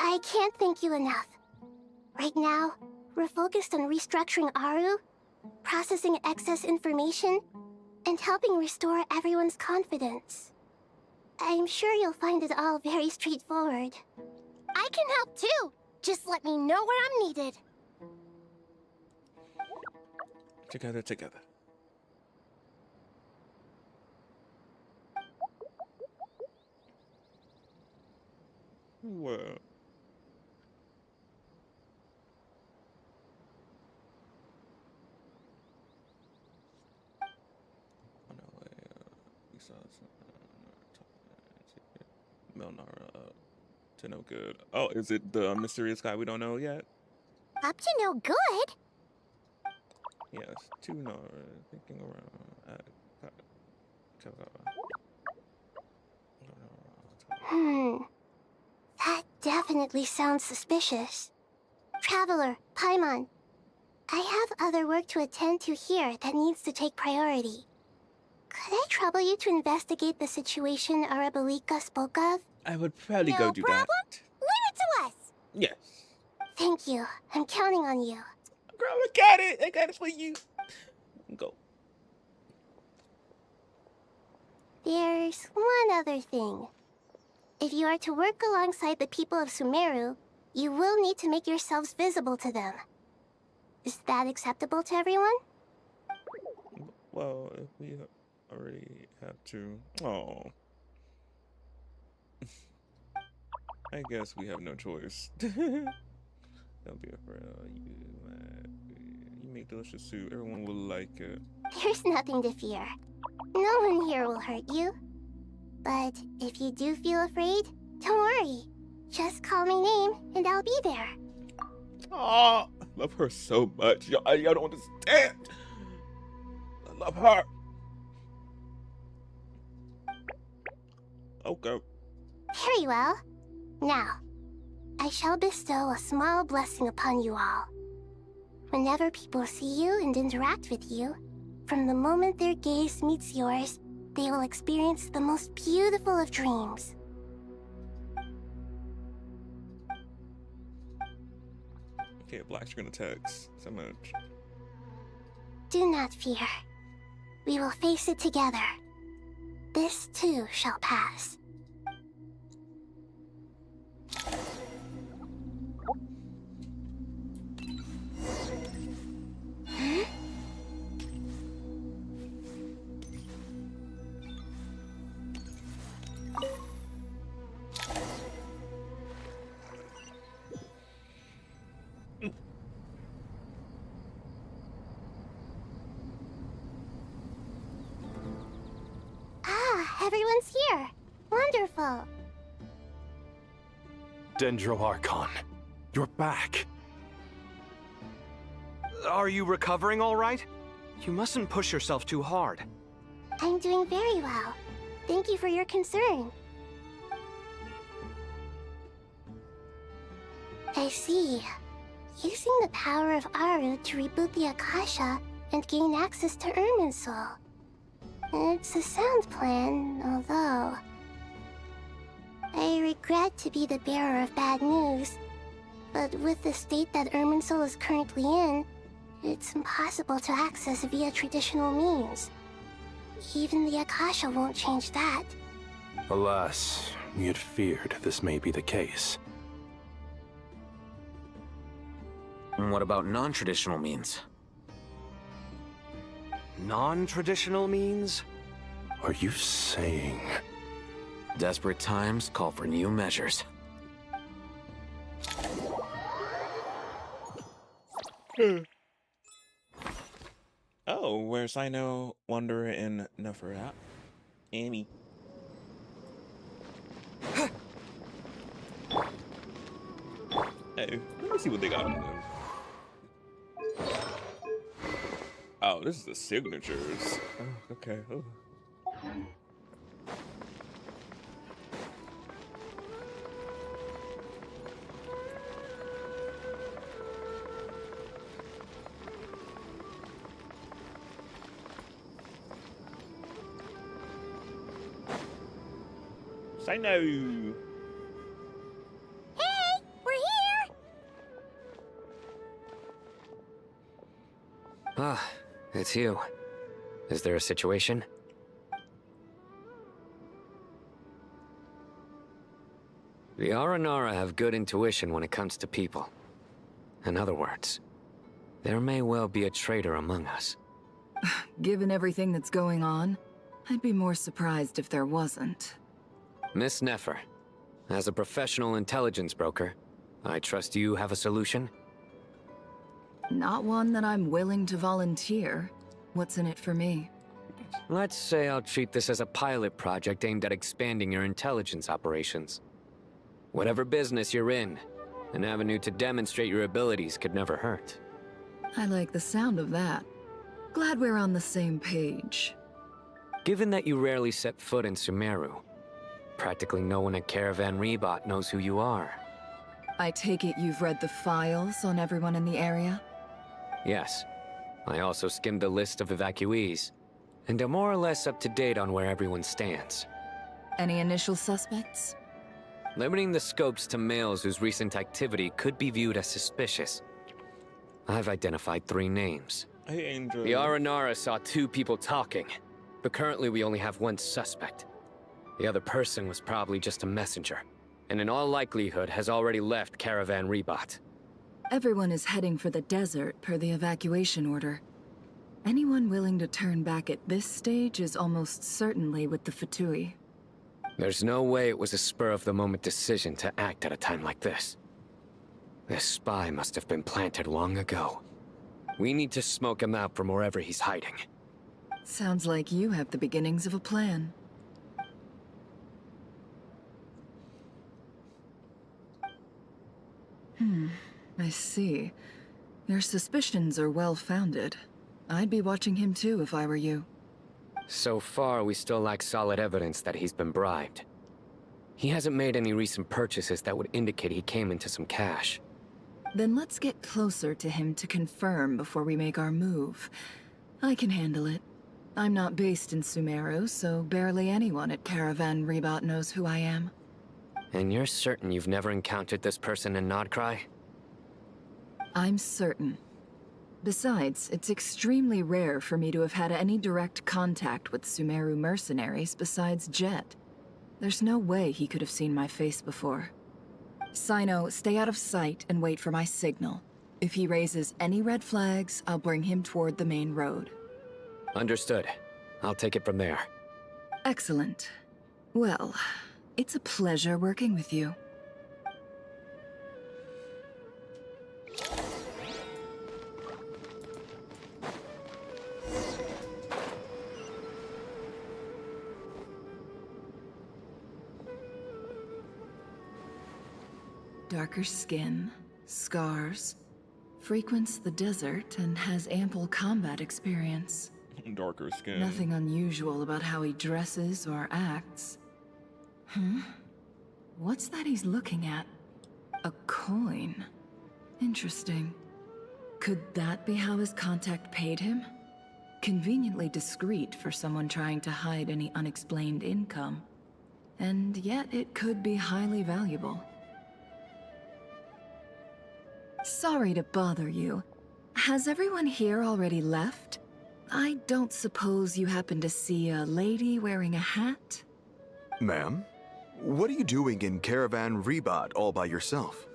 I can't thank you enough. Right now, we're focused on restructuring Aru, processing excess information, and helping restore everyone's confidence. I'm sure you'll find it all very straightforward. I can help too! Just let me know where I'm needed. Together, together. Well. To no good. Oh, is it the mysterious guy we don't know yet? Up to no good? Yes, to no thinking around. That definitely sounds suspicious. Traveler, Paimon, I have other work to attend to here that needs to take priority. Could I trouble you to investigate the situation Arabalika spoke of? I would probably go do problem? that. Leave it to us! Yes. Thank you. I'm counting on you. Girl, I got it. I got it for you. Go. There's one other thing. If you are to work alongside the people of Sumeru, you will need to make yourselves visible to them. Is that acceptable to everyone? Well, if we already have to... Oh. I guess we have no choice. Don't be afraid. You make delicious soup. Everyone will like it. There's nothing to fear. No one here will hurt you. But if you do feel afraid, don't worry. Just call my name and I'll be there. Oh, I love her so much. Y'all don't understand. I love her. Okay. Very well. Now, I shall bestow a small blessing upon you all. Whenever people see you and interact with you, from the moment their gaze meets yours, they will experience the most beautiful of dreams. Okay, Black's gonna text so much. Do not fear. We will face it together. This too shall pass. Everyone's here. Wonderful. Dendroarchon, you're back. Are you recovering all right? You mustn't push yourself too hard. I'm doing very well. Thank you for your concern. I see. Using the power of Aru to reboot the Akasha and gain access to Irminsul. It's a sound plan, although... I regret to be the bearer of bad news, but with the state that Irminsul is currently in, it's impossible to access via traditional means. Even the Akasha won't change that. Alas, we had feared this may be the case. And what about non-traditional means? Non-traditional means? Are you saying... Desperate times call for new measures. Oh, where Sino, Wanderer, and Neferat? Amy. Hey, let me see what they got on this. Oh, this is the signatures. Oh, okay. Oh. Say no. Hey, we're here! Ah, it's you. Is there a situation? The Ornata have good intuition when it comes to people. In other words, there may well be a traitor among us. Given everything that's going on, I'd be more surprised if there wasn't. Miss Nefer, as a professional intelligence broker, I trust you have a solution? Not one that I'm willing to volunteer. What's in it for me? Let's say I'll treat this as a pilot project aimed at expanding your intelligence operations. Whatever business you're in, an avenue to demonstrate your abilities could never hurt. I like the sound of that. Glad we're on the same page. Given that you rarely set foot in Sumeru, practically no one at Caravan Rebot knows who you are. I take it you've read the files on everyone in the area? Yes. I also skimmed the list of evacuees, and am more or less up to date on where everyone stands. Any initial suspects? Limiting the scopes to males whose recent activity could be viewed as suspicious. I've identified 3 names. Hey, Angel. The Ornata saw 2 people talking, but currently we only have 1 suspect. The other person was probably just a messenger, and in all likelihood has already left Caravan Rebot. Everyone is heading for the desert per the evacuation order. Anyone willing to turn back at this stage is almost certainly with the Fatui. There's no way it was a spur-of-the-moment decision to act at a time like this. This spy must have been planted long ago. We need to smoke him out from wherever he's hiding. Sounds like you have the beginnings of a plan. I see. Your suspicions are well-founded. I'd be watching him too if I were you. So far, we still lack solid evidence that he's been bribed. He hasn't made any recent purchases that would indicate he came into some cash. Then let's get closer to him to confirm before we make our move. I can handle it. I'm not based in Sumeru, so barely anyone at Caravan Rebot knows who I am. And you're certain you've never encountered this person in Nodcry? I'm certain. Besides, it's extremely rare for me to have had any direct contact with Sumeru mercenaries besides Jet. There's no way he could have seen my face before. Sino, stay out of sight and wait for my signal. If he raises any red flags, I'll bring him toward the main road. Understood. I'll take it from there. Excellent. Well, it's a pleasure working with you. Darker skin, scars, frequents the desert and has ample combat experience. Darker skin. Nothing unusual about how he dresses or acts. What's that he's looking at? A coin. Interesting. Could that be how his contact paid him? Conveniently discreet for someone trying to hide any unexplained income. And yet it could be highly valuable. Sorry to bother you. Has everyone here already left? I don't suppose you happen to see a lady wearing a hat? Ma'am? What are you doing in Caravan Rebot all by yourself?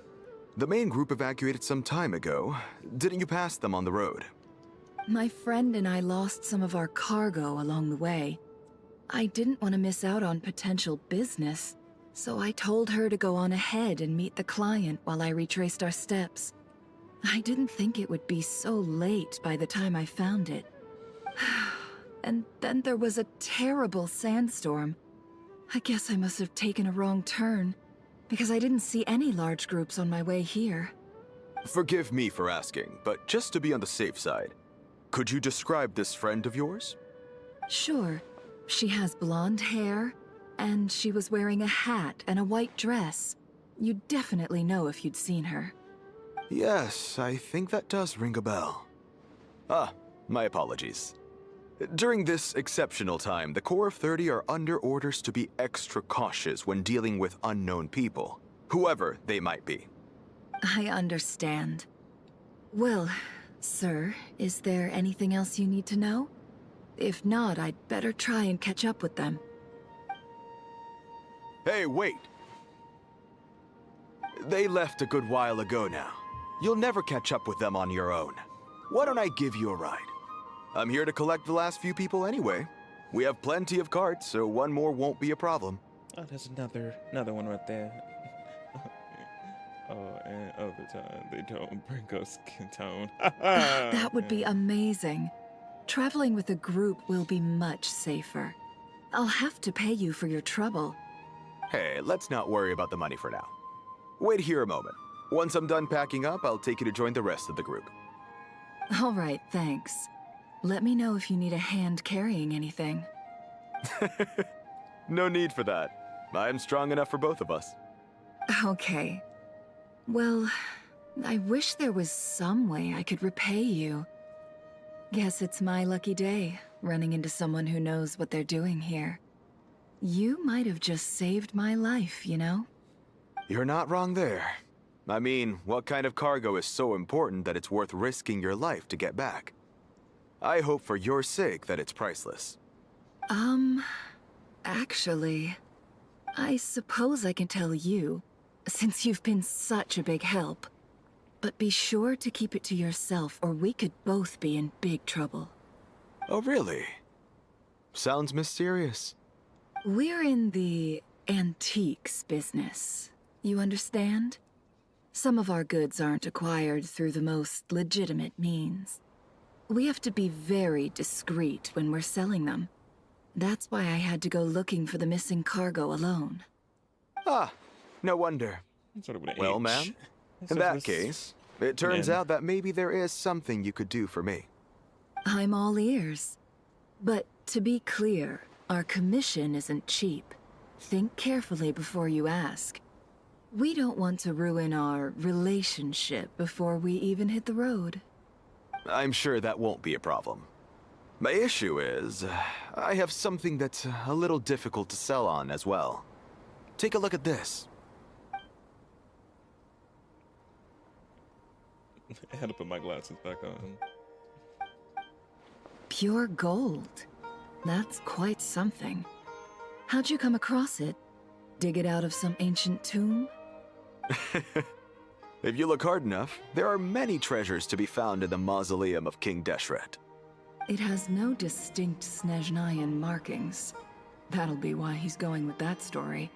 The main group evacuated some time ago. Didn't you pass them on the road? My friend and I lost some of our cargo along the way. I didn't want to miss out on potential business, so I told her to go on ahead and meet the client while I retraced our steps. I didn't think it would be so late by the time I found it. And then there was a terrible sandstorm. I guess I must have taken a wrong turn, because I didn't see any large groups on my way here. Forgive me for asking, but just to be on the safe side, could you describe this friend of yours? Sure. She has blonde hair, and she was wearing a hat and a white dress. You'd definitely know if you'd seen her. Yes, I think that does ring a bell. Ah, my apologies. During this exceptional time, the Core of 30 are under orders to be extra cautious when dealing with unknown people, whoever they might be. I understand. Well, sir, is there anything else you need to know? If not, I'd better try and catch up with them. Hey, wait! They left a good while ago now. You'll never catch up with them on your own. Why don't I give you a ride? I'm here to collect the last few people anyway. We have plenty of carts, so one more won't be a problem. Oh, there's another one right there. Oh, and other time they don't bring us skin tone. That would be amazing. Traveling with a group will be much safer. I'll have to pay you for your trouble. Hey, let's not worry about the money for now. Wait here a moment. Once I'm done packing up, I'll take you to join the rest of the group. All right, thanks. Let me know if you need a hand carrying anything. No need for that. I'm strong enough for both of us. Okay. Well, I wish there was some way I could repay you. Guess it's my lucky day, running into someone who knows what they're doing here. You might have just saved my life, you know? You're not wrong there. I mean, what kind of cargo is so important that it's worth risking your life to get back? I hope for your sake that it's priceless. Actually, I suppose I can tell you, since you've been such a big help. But be sure to keep it to yourself, or we could both be in big trouble. Oh, really? Sounds mysterious. We're in the antiques business. You understand? Some of our goods aren't acquired through the most legitimate means. We have to be very discreet when we're selling them. That's why I had to go looking for the missing cargo alone. Ah, no wonder. Sort of with an Well, H. ma'am, That's in sort of that a case, it turns man. out that maybe there is something you could do for me. I'm all ears. But to be clear, our commission isn't cheap. Think carefully before you ask. We don't want to ruin our relationship before we even hit the road. I'm sure that won't be a problem. My issue is, I have something that's a little difficult to sell on as well. Take a look at this. I had to put my glasses back on. Pure gold. That's quite something. How'd you come across it? Dig it out of some ancient tomb? If you look hard enough, there are many treasures to be found in the mausoleum of King Deshret. It has no distinct Snezhnayan markings. That'll be why he's going with that story.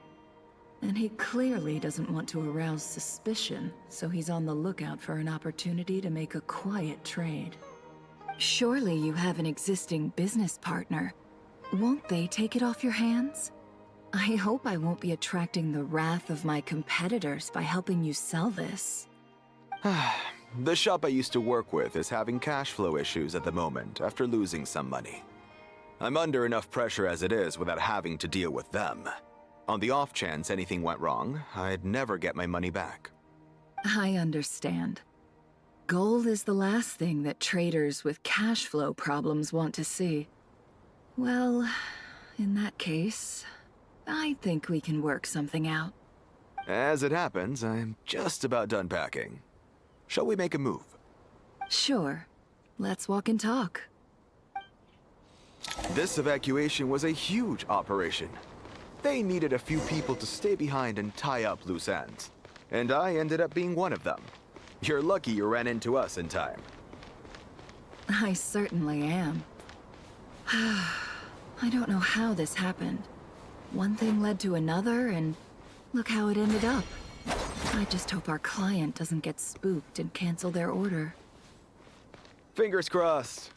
And he clearly doesn't want to arouse suspicion, so he's on the lookout for an opportunity to make a quiet trade. Surely you have an existing business partner. Won't they take it off your hands? I hope I won't be attracting the wrath of my competitors by helping you sell this. The shop I used to work with is having cash flow issues at the moment after losing some money. I'm under enough pressure as it is without having to deal with them. On the off chance anything went wrong, I'd never get my money back. I understand. Gold is the last thing that traders with cash flow problems want to see. Well, in that case, I think we can work something out. As it happens, I'm just about done packing. Shall we make a move? Sure. Let's walk and talk. This evacuation was a huge operation. They needed a few people to stay behind and tie up loose ends. And I ended up being one of them. You're lucky you ran into us in time. I certainly am. I don't know how this happened. One thing led to another, and look how it ended up. I just hope our client doesn't get spooked and cancel their order. Fingers crossed.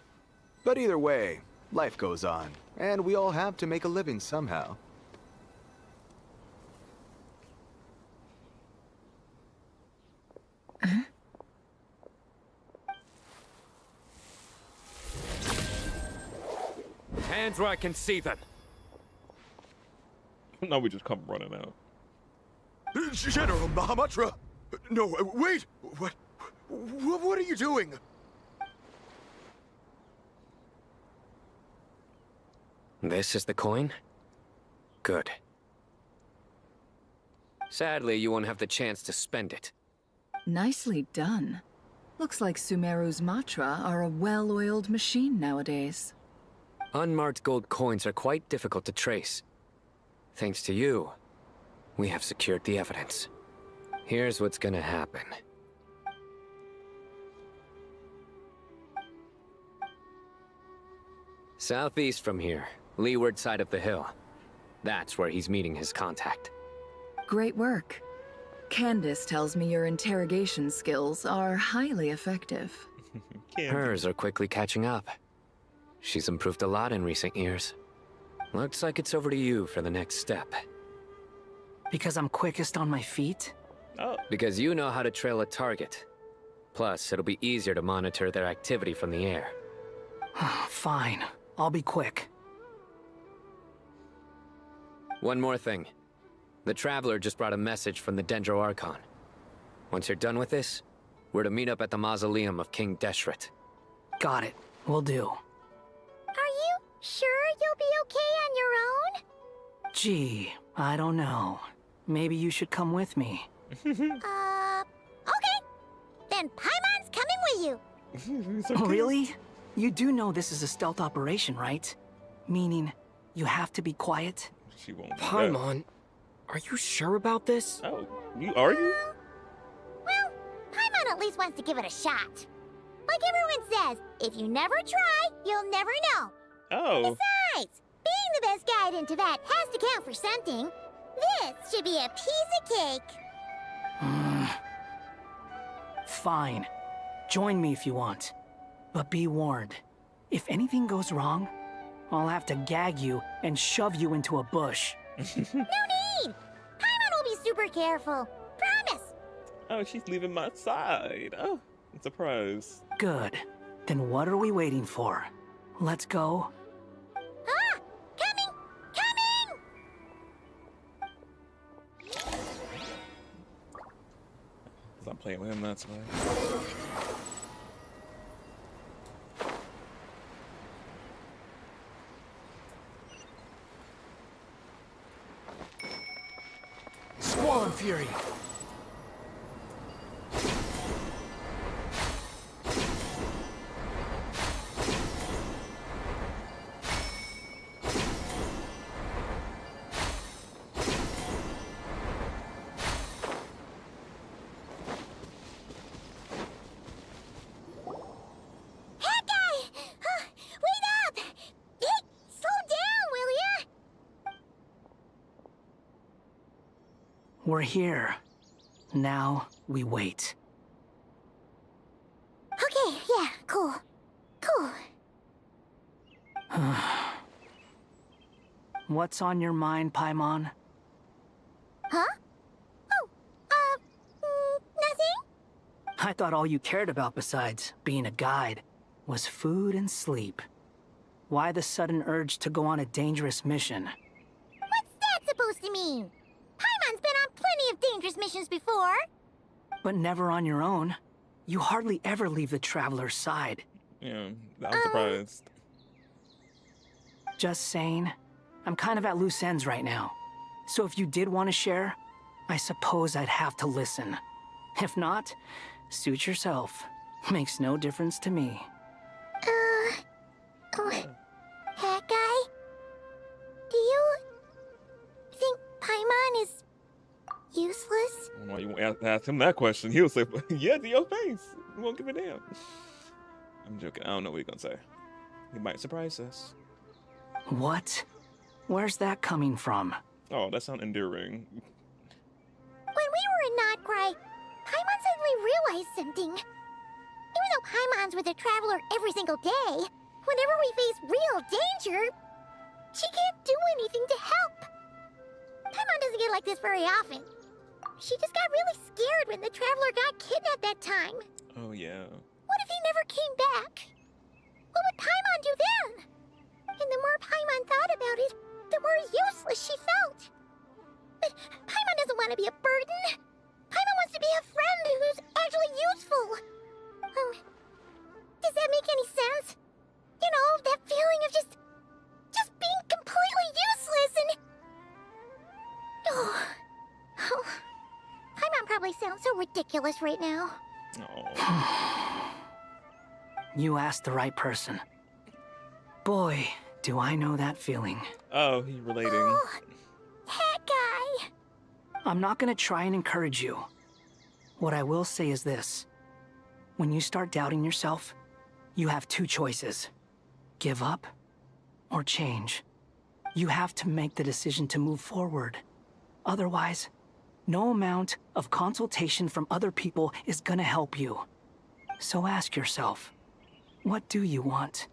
But either way, life goes on, and we all have to make a living somehow. Hands where I can see them. Now we just come running out. General Mahamatra! No, wait! What are you doing? This is the coin? Good. Sadly, you won't have the chance to spend it. Nicely done. Looks like Sumeru's Matra are a well-oiled machine nowadays. Unmarked gold coins are quite difficult to trace. Thanks to you, we have secured the evidence. Here's what's gonna happen. Southeast from here, leeward side of the hill. That's where he's meeting his contact. Great work. Candace tells me your interrogation skills are highly effective. Hers are quickly catching up. She's improved a lot in recent years. Looks like it's over to you for the next step. Because I'm quickest on my feet? Oh. Because you know how to trail a target. Plus, it'll be easier to monitor their activity from the air. Fine. I'll be quick. One more thing. The Traveler just brought a message from the Dendro Archon. Once you're done with this, we're to meet up at the mausoleum of King Deshret. Got it. Will do. Are you sure you'll be okay on your own? Gee, I don't know. Maybe you should come with me. Okay. Then Paimon's coming with you. Really? You do know this is a stealth operation, right? Meaning, you have to be quiet? She won't. Paimon, are you sure about this? Oh, are you? Well, Paimon at least wants to give it a shot. Like everyone says, if you never try, you'll never know. Oh. Besides, being the best guide into that has to count for something. This should be a piece of cake. Fine. Join me if you want. But be warned. If anything goes wrong, I'll have to gag you and shove you into a bush. No need! Paimon will be super careful. Promise! Oh, she's leaving my side. Oh, I'm surprised. Good. Then what are we waiting for? Let's go. Ah! Coming! Coming! I'm playing with him, that's why. Squall and Fury. We're here. Now, we wait. Okay, yeah, cool. Cool. What's on your mind, Paimon? Huh? Oh, nothing? I thought all you cared about besides being a guide was food and sleep. Why the sudden urge to go on a dangerous mission? What's that supposed to mean? Paimon's been on plenty of dangerous missions before. But never on your own. You hardly ever leave the Traveler's side. Yeah, I'm surprised. Just saying. I'm kind of at loose ends right now. So if you did want to share, I suppose I'd have to listen. If not, suit yourself. Makes no difference to me. Hat guy? Do you think Paimon is useless? Well, you won't ask him that question. He'll say, yeah, to your face. He won't give a damn. I'm joking. I don't know what he's gonna say. He might surprise us. What? Where's that coming from? Oh, that sounds endearing. When we were in cry, Paimon suddenly realized something. Even though Paimon's with a traveler every single day, whenever we face real danger, she can't do anything to help. Paimon doesn't get like this very often. She just got really scared when the traveler got kidnapped that time. Oh, yeah. What if he never came back? What would Paimon do then? And the more Paimon thought about it, the more useless she felt. But Paimon doesn't want to be a burden. Paimon wants to be a friend who's actually useful. Does that make any sense? You know, that feeling of just being completely useless and... Oh. Paimon probably sounds so ridiculous right now. You asked the right person. Boy, do I know that feeling. Oh, he's relating. Oh, that guy. I'm not gonna try and encourage you. What I will say is this. When you start doubting yourself, you have two choices. Give up or change. You have to make the decision to move forward. Otherwise, no amount of consultation from other people is gonna help you. So ask yourself, what do you want?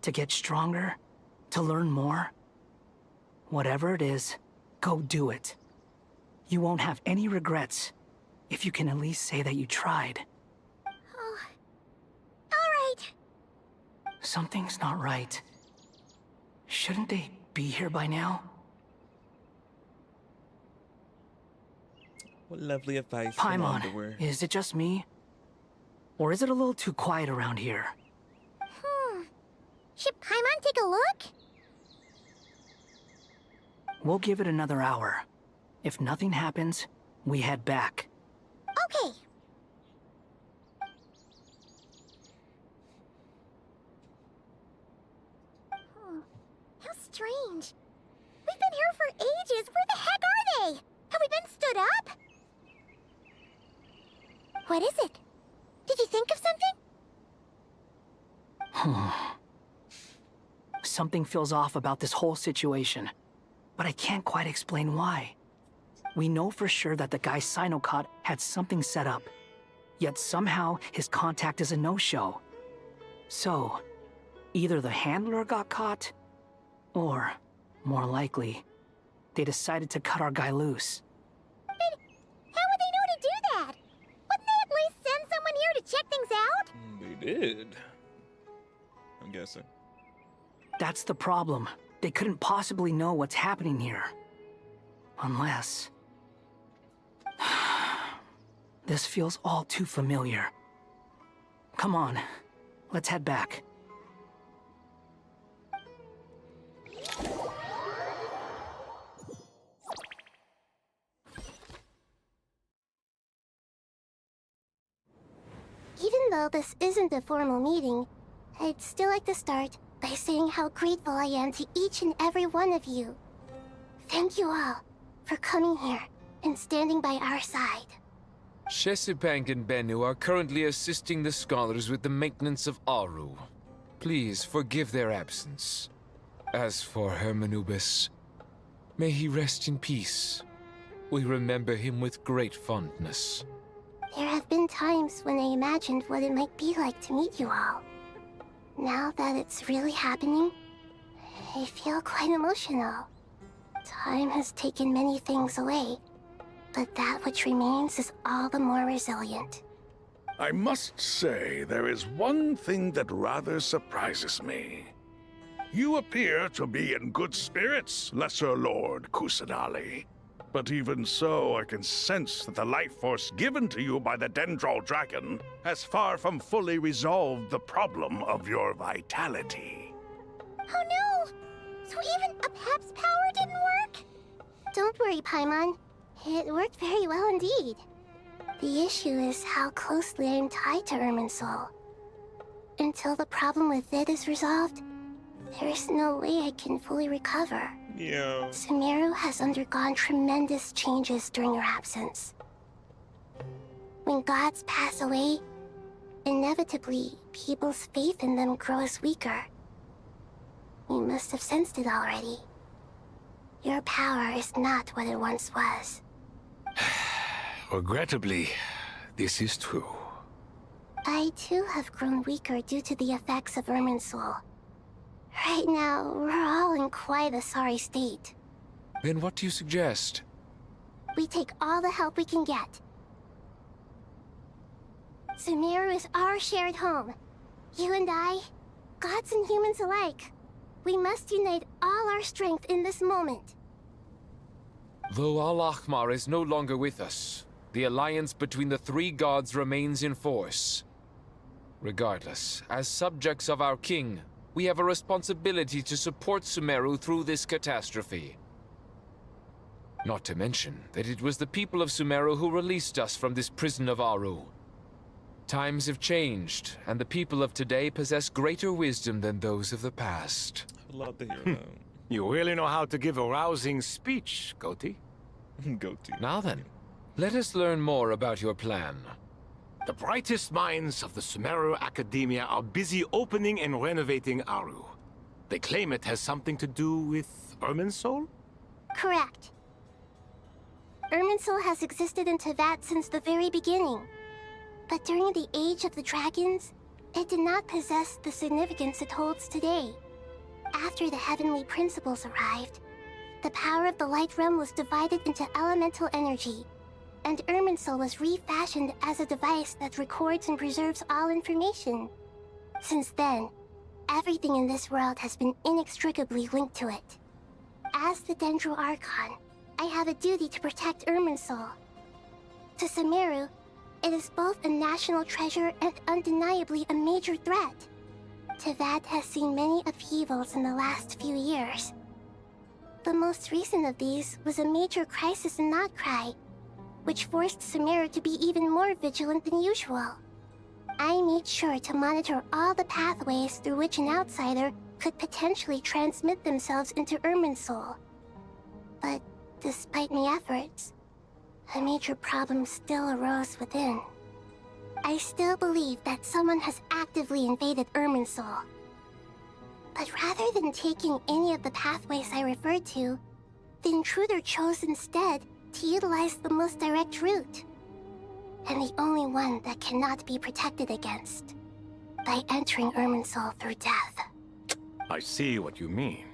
To get stronger? To learn more? Whatever it is, go do it. You won't have any regrets if you can at least say that you tried. Oh. All right. Something's not right. Shouldn't they be here by now? What lovely advice from Paimon, Underwear. is it just me? Or is it a little too quiet around here? Should Paimon take a look? We'll give it another hour. If nothing happens, we head back. Okay. How strange. We've been here for ages. Where the heck are they? Have we been stood up? What is it? Did you think of something? Something feels off about this whole situation, but I can't quite explain why. We know for sure that the guy Sino caught had something set up, yet somehow his contact is a no-show. So, either the handler got caught, or, more likely, they decided to cut our guy loose. But how would they know to do that? Wouldn't they at least send someone here to check things out? They did. I'm guessing. That's the problem. They couldn't possibly know what's happening here. Unless... This feels all too familiar. Come on, let's head back. Even though this isn't a formal meeting, I'd still like to start by saying how grateful I am to each and every one of you. Thank you all for coming here and standing by our side. Shesipank and Bennu are currently assisting the scholars with the maintenance of Aru. Please forgive their absence. As for Hermanubis, may he rest in peace. We remember him with great fondness. There have been times when I imagined what it might be like to meet you all. Now that it's really happening, I feel quite emotional. Time has taken many things away, but that which remains is all the more resilient. I must say, there is one thing that rather surprises me. You appear to be in good spirits, Lesser Lord Kusanali. But even so, I can sense that the life force given to you by the Dendral Dragon has far from fully resolved the problem of your vitality. Oh no! So even Apep's power didn't work? Don't worry, Paimon. It worked very well indeed. The issue is how closely I'm tied to Irminsul. Until the problem with it is resolved, there is no way I can fully recover. Yeah. Sumeru has undergone tremendous changes during your absence. When gods pass away, inevitably, people's faith in them grows weaker. You must have sensed it already. Your power is not what it once was. Regrettably, this is true. I too have grown weaker due to the effects of Irminsul. Right now, we're all in quite a sorry state. Then what do you suggest? We take all the help we can get. Sumeru is our shared home. You and I, gods and humans alike. We must unite all our strength in this moment. Though Al-Ahmar is no longer with us, the alliance between the three gods remains in force. Regardless, as subjects of our king, we have a responsibility to support Sumeru through this catastrophe. Not to mention that it was the people of Sumeru who released us from this prison of Aru. Times have changed, and the people of today possess greater wisdom than those of the past. I'd love to hear that. You really know how to give a rousing speech, Goatee. Goatee. Now then, let us learn more about your plan. The brightest minds of the Sumeru Academia are busy opening and renovating Aru. They claim it has something to do with Irminsul? Correct. Irminsul has existed in Teyvat since the very beginning. But during the Age of the Dragons, it did not possess the significance it holds today. After the heavenly principles arrived, the power of the Light Realm was divided into elemental energy, and Irminsul was refashioned as a device that records and preserves all information. Since then, everything in this world has been inextricably linked to it. As the Dendro Archon, I have a duty to protect Irminsul. To Sumeru, it is both a national treasure and undeniably a major threat. Teyvat has seen many upheavals in the last few years. The most recent of these was a major crisis in Notcry, which forced Sumeru to be even more vigilant than usual. I made sure to monitor all the pathways through which an outsider could potentially transmit themselves into Irminsul. But despite my efforts, a major problem still arose within. I still believe that someone has actively invaded Irminsul. But rather than taking any of the pathways I referred to, the intruder chose instead to utilize the most direct route, and the only one that cannot be protected against, by entering Irminsul through death. I see what you mean.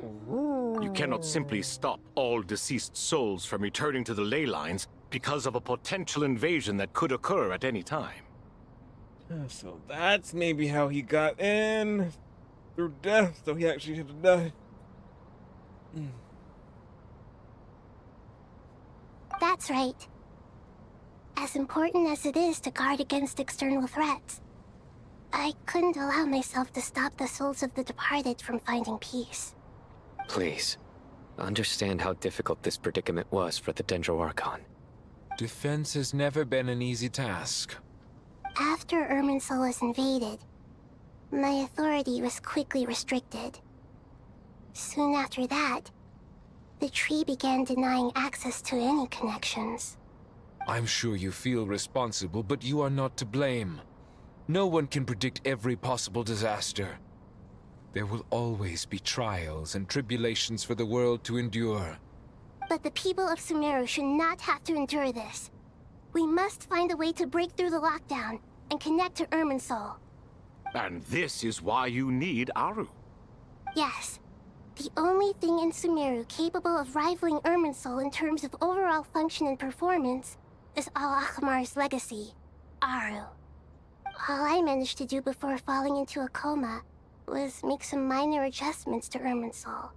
You cannot simply stop all deceased souls from returning to the ley lines because of a potential invasion that could occur at any time. So that's maybe how he got in. Through death, so he actually had to die. That's right. As important as it is to guard against external threats, I couldn't allow myself to stop the souls of the departed from finding peace. Please, understand how difficult this predicament was for the Dendro Archon. Defense has never been an easy task. After Irminsul was invaded, my authority was quickly restricted. Soon after that, the tree began denying access to any connections. I'm sure you feel responsible, but you are not to blame. No one can predict every possible disaster. There will always be trials and tribulations for the world to endure. But the people of Sumeru should not have to endure this. We must find a way to break through the lockdown and connect to Irminsul. And this is why you need Aru. Yes. The only thing in Sumeru capable of rivaling Irminsul in terms of overall function and performance is Al-Ahmar's legacy, Aru. All I managed to do before falling into a coma was make some minor adjustments to Irminsul.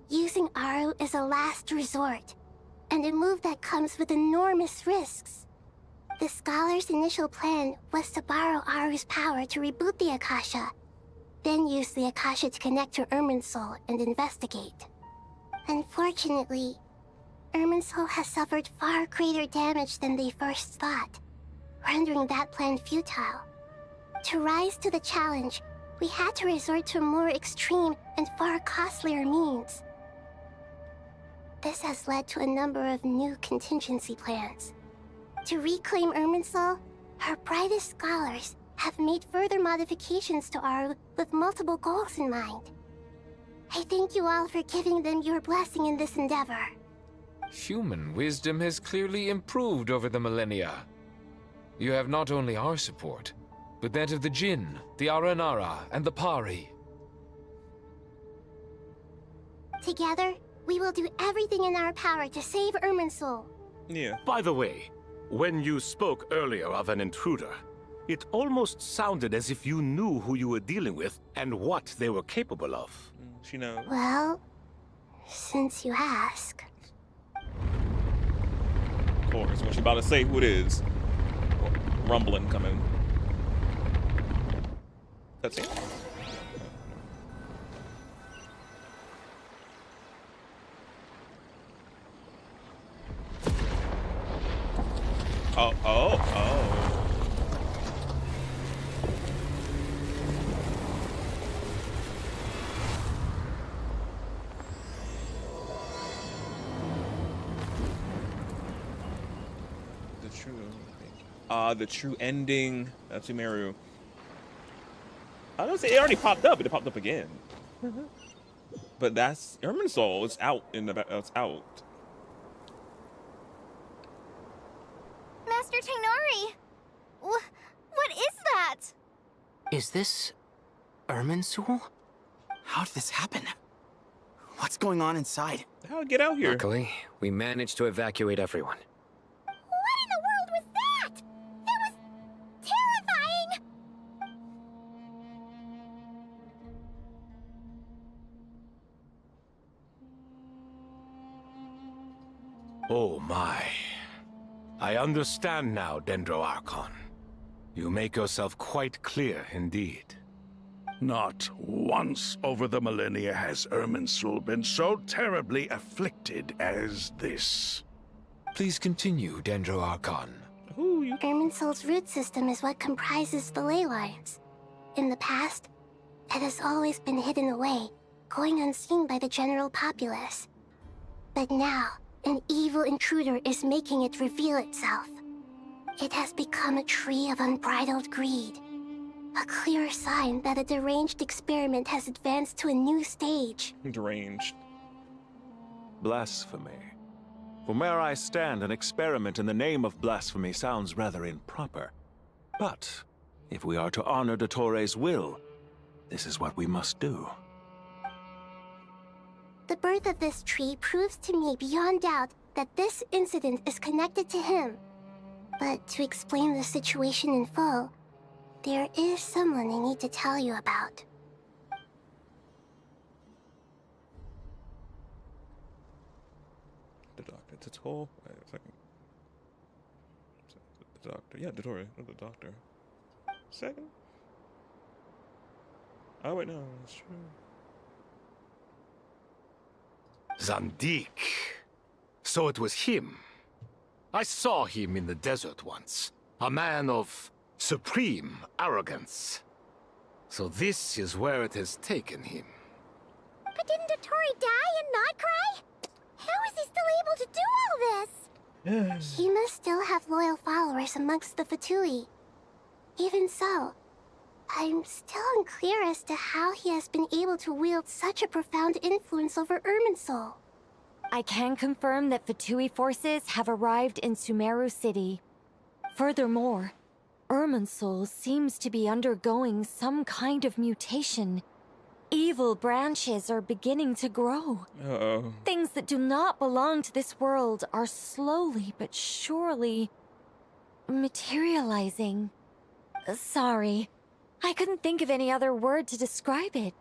Using Aru is a last resort, and a move that comes with enormous risks. The Scholar's initial plan was to borrow Aru's power to reboot the Akasha, then use the Akasha to connect to Irminsul and investigate. Unfortunately, Irminsul has suffered far greater damage than they first thought, rendering that plan futile. To rise to the challenge, we had to resort to a more extreme and far costlier means. This has led to a number of new contingency plans. To reclaim Irminsul, our brightest scholars have made further modifications to Aru with multiple goals in mind. I thank you all for giving them your blessing in this endeavor. Human wisdom has clearly improved over the millennia. You have not only our support, but that of the Jinn, the Aranara, and the Pari. Together, we will do everything in our power to save Irminsul. Yeah. By the way, when you spoke earlier of an intruder, it almost sounded as if you knew who you were dealing with and what they were capable of. She knows. Well, since you ask. Of course, when she's about to say who it is. Rumbling coming. That's it. Oh. The true ending of Sumeru. I don't say it already popped up, but it popped up again. But that's Irminsul. It's out in the back. It's out. Master Tainari! What is that? Is this Irminsul? How did this happen? What's going on inside? How get out here? Luckily, we managed to evacuate everyone. What in the world was that? That was terrifying! Oh my. I understand now, Dendroarchon. You make yourself quite clear indeed. Not once over the millennia has Irminsul been so terribly afflicted as this. Please continue, Dendroarchon. Irminsul's root system is what comprises the ley lines. In the past, it has always been hidden away, going unseen by the general populace. But now, an evil intruder is making it reveal itself. It has become a tree of unbridled greed. A clear sign that a deranged experiment has advanced to a new stage. Deranged. Blasphemy. From where I stand, an experiment in the name of blasphemy sounds rather improper. But if we are to honor Dottore will, this is what we must do. The birth of this tree proves to me beyond doubt that this incident is connected to him. But to explain the situation in full, there is someone I need to tell you about. The doctor. Dottore. Wait a second. The doctor. Yeah, Dottore. The doctor. Second. Oh wait, no, that's true. Zandik. So it was him. I saw him in the desert once. A man of supreme arrogance. So this is where it has taken him. But didn't Dottore die and not cry? How is he still able to do all this? He must still have loyal followers amongst the Fatui. Even so, I'm still unclear as to how he has been able to wield such a profound influence over Irminsul. I can confirm that Fatui forces have arrived in Sumeru City. Furthermore, Irminsul seems to be undergoing some kind of mutation. Evil branches are beginning to grow. Uh-oh. Things that do not belong to this world are slowly but surely materializing. Sorry, I couldn't think of any other word to describe it.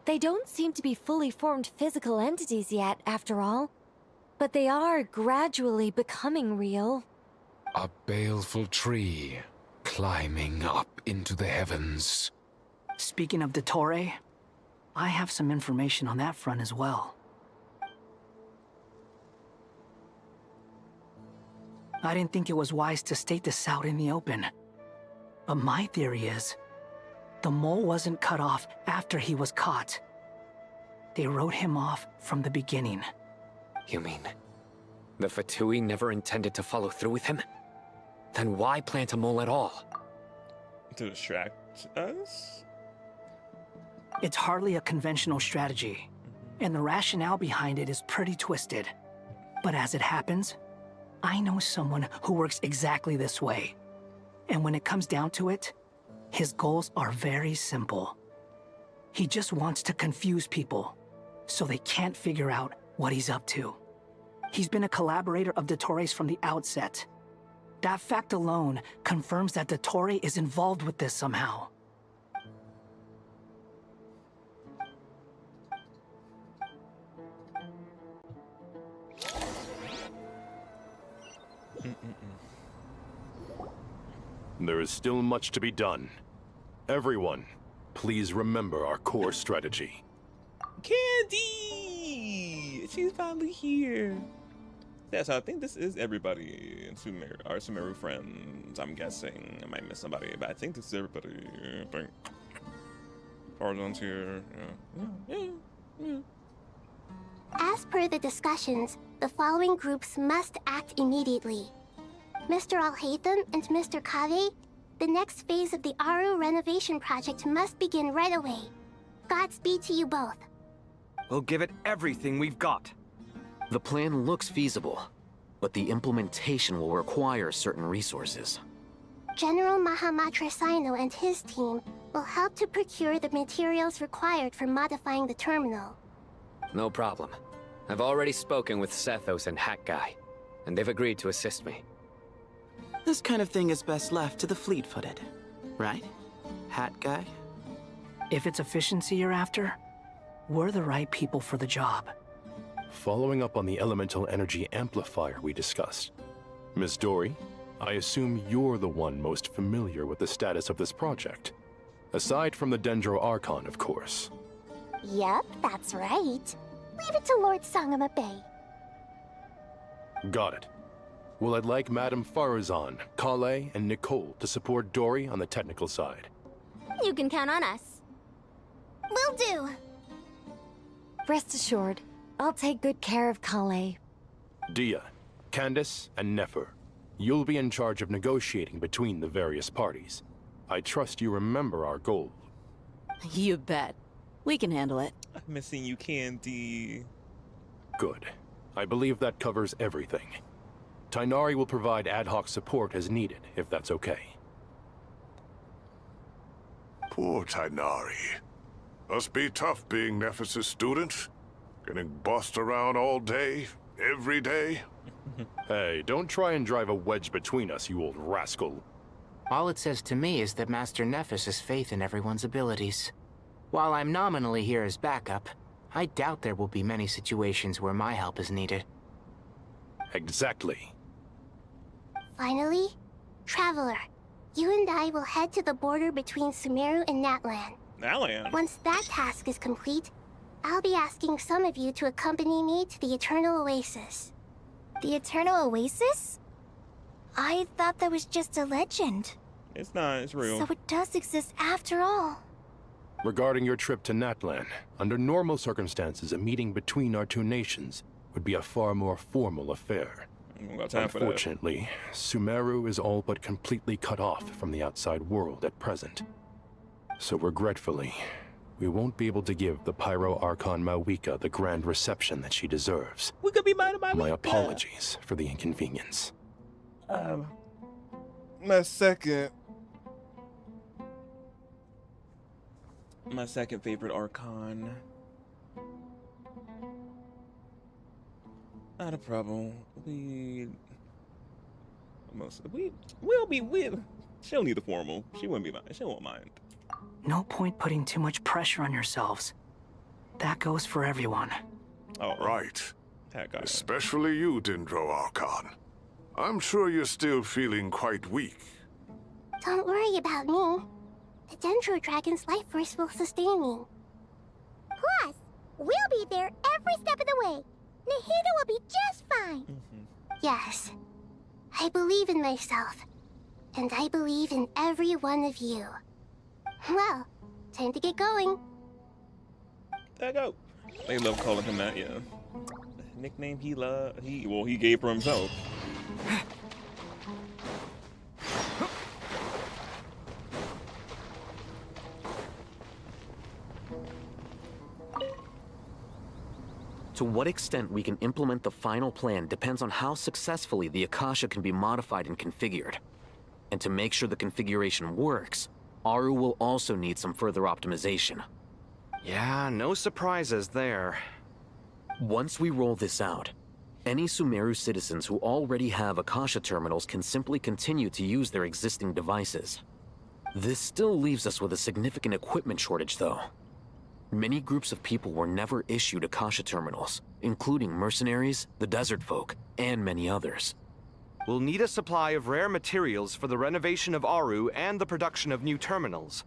They don't seem to be fully formed physical entities yet, after all. But they are gradually becoming real. A baleful tree, climbing up into the heavens. Speaking of Dottore, I have some information on that front as well. I didn't think it was wise to state this out in the open. But my theory is, the mole wasn't cut off after he was caught. They wrote him off from the beginning. You mean, the Fatui never intended to follow through with him? Then why plant a mole at all? To distract us? It's hardly a conventional strategy, and the rationale behind it is pretty twisted. But as it happens, I know someone who works exactly this way. And when it comes down to it, his goals are very simple. He just wants to confuse people, so they can't figure out what he's up to. He's been a collaborator of Dottores from the outset. That fact alone confirms that Dottore is involved with this somehow. There is still much to be done. Everyone, please remember our core strategy. Candy! She's finally here. Yeah, so I think this is everybody in Sumeru, our Sumeru friends, I'm guessing. I might miss somebody, but I think this is everybody. I think Farzan's here. Yeah. As per the discussions, the following groups must act immediately. Mr. Al-Haytham and Mr. Kave, the next phase of the Aru renovation project must begin right away. Godspeed to you both. We'll give it everything we've got. The plan looks feasible, but the implementation will require certain resources. General Mahamatra Sino and his team will help to procure the materials required for modifying the terminal. No problem. I've already spoken with Sethos and Hat Guy, and they've agreed to assist me. This kind of thing is best left to the fleet-footed, right? Hat Guy? If it's efficiency you're after, we're the right people for the job. Following up on the elemental energy amplifier we discussed, Ms. Dory, I assume you're the one most familiar with the status of this project. Aside from the Dendro Archon, of course. Yep, that's right. Leave it to Lord Sangama Bay. Got it. Well, I'd like Madame Farazan, Kale, and Nicole to support Dory on the technical side. You can count on us. Will do. Rest assured, I'll take good care of Kale. Dia, Candace, and Nefer, you'll be in charge of negotiating between the various parties. I trust you remember our goal. You bet. We can handle it. I'm missing you, Candy. Good. I believe that covers everything. Tainari will provide ad hoc support as needed, if that's okay. Poor Tainari. Must be tough being Nephis' student. Getting bossed around all day, every day. Hey, don't try and drive a wedge between us, you old rascal. All it says to me is that Master Nephis has faith in everyone's abilities. While I'm nominally here as backup, I doubt there will be many situations where my help is needed. Exactly. Finally, Traveler, you and I will head to the border between Sumeru and Natlan. Natlan? Once that task is complete, I'll be asking some of you to accompany me to the Eternal Oasis. The Eternal Oasis? I thought that was just a legend. It's not, it's real. So it does exist after all. Regarding your trip to Natlan, under normal circumstances, a meeting between our two nations would be a far more formal affair. Unfortunately, Sumeru is all but completely cut off from the outside world at present. So regretfully, we won't be able to give the Pyro Archon Mawika the grand reception that she deserves. We could be Mawika. My apologies for the inconvenience. My second favorite Archon. Not a problem. She'll need the formal. She won't mind. No point putting too much pressure on yourselves. That goes for everyone. Oh, right. Especially you, Dendro Archon. I'm sure you're still feeling quite weak. Don't worry about me. The Dendro Dragon's life force will sustain me. Plus, we'll be there every step of the way. Nahida will be just fine. Yes, I believe in myself. And I believe in every one of you. Well, time to get going. There go. They love calling him that, yeah. Nickname he gave for himself. To what extent we can implement the final plan depends on how successfully the Akasha can be modified and configured. And to make sure the configuration works, Aru will also need some further optimization. Yeah, no surprises there. Once we roll this out, any Sumeru citizens who already have Akasha terminals can simply continue to use their existing devices. This still leaves us with a significant equipment shortage, though. Many groups of people were never issued Akasha terminals, including mercenaries, the desert folk, and many others. We'll need a supply of rare materials for the renovation of Aru and the production of new terminals.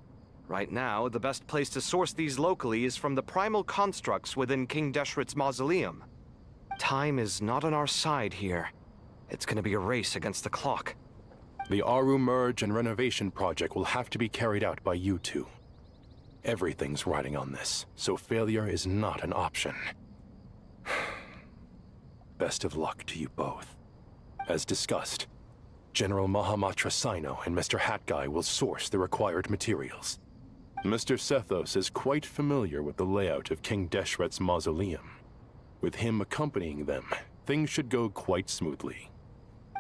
Right now, the best place to source these locally is from the primal constructs within King Deshret's mausoleum. Time is not on our side here. It's gonna be a race against the clock. The Aru merge and renovation project will have to be carried out by you two. Everything's riding on this, so failure is not an option. Best of luck to you both. As discussed, General Mahamatra Sino and Mr. Hat Guy will source the required materials. Mr. Sethos is quite familiar with the layout of King Deshret's mausoleum. With him accompanying them, things should go quite smoothly.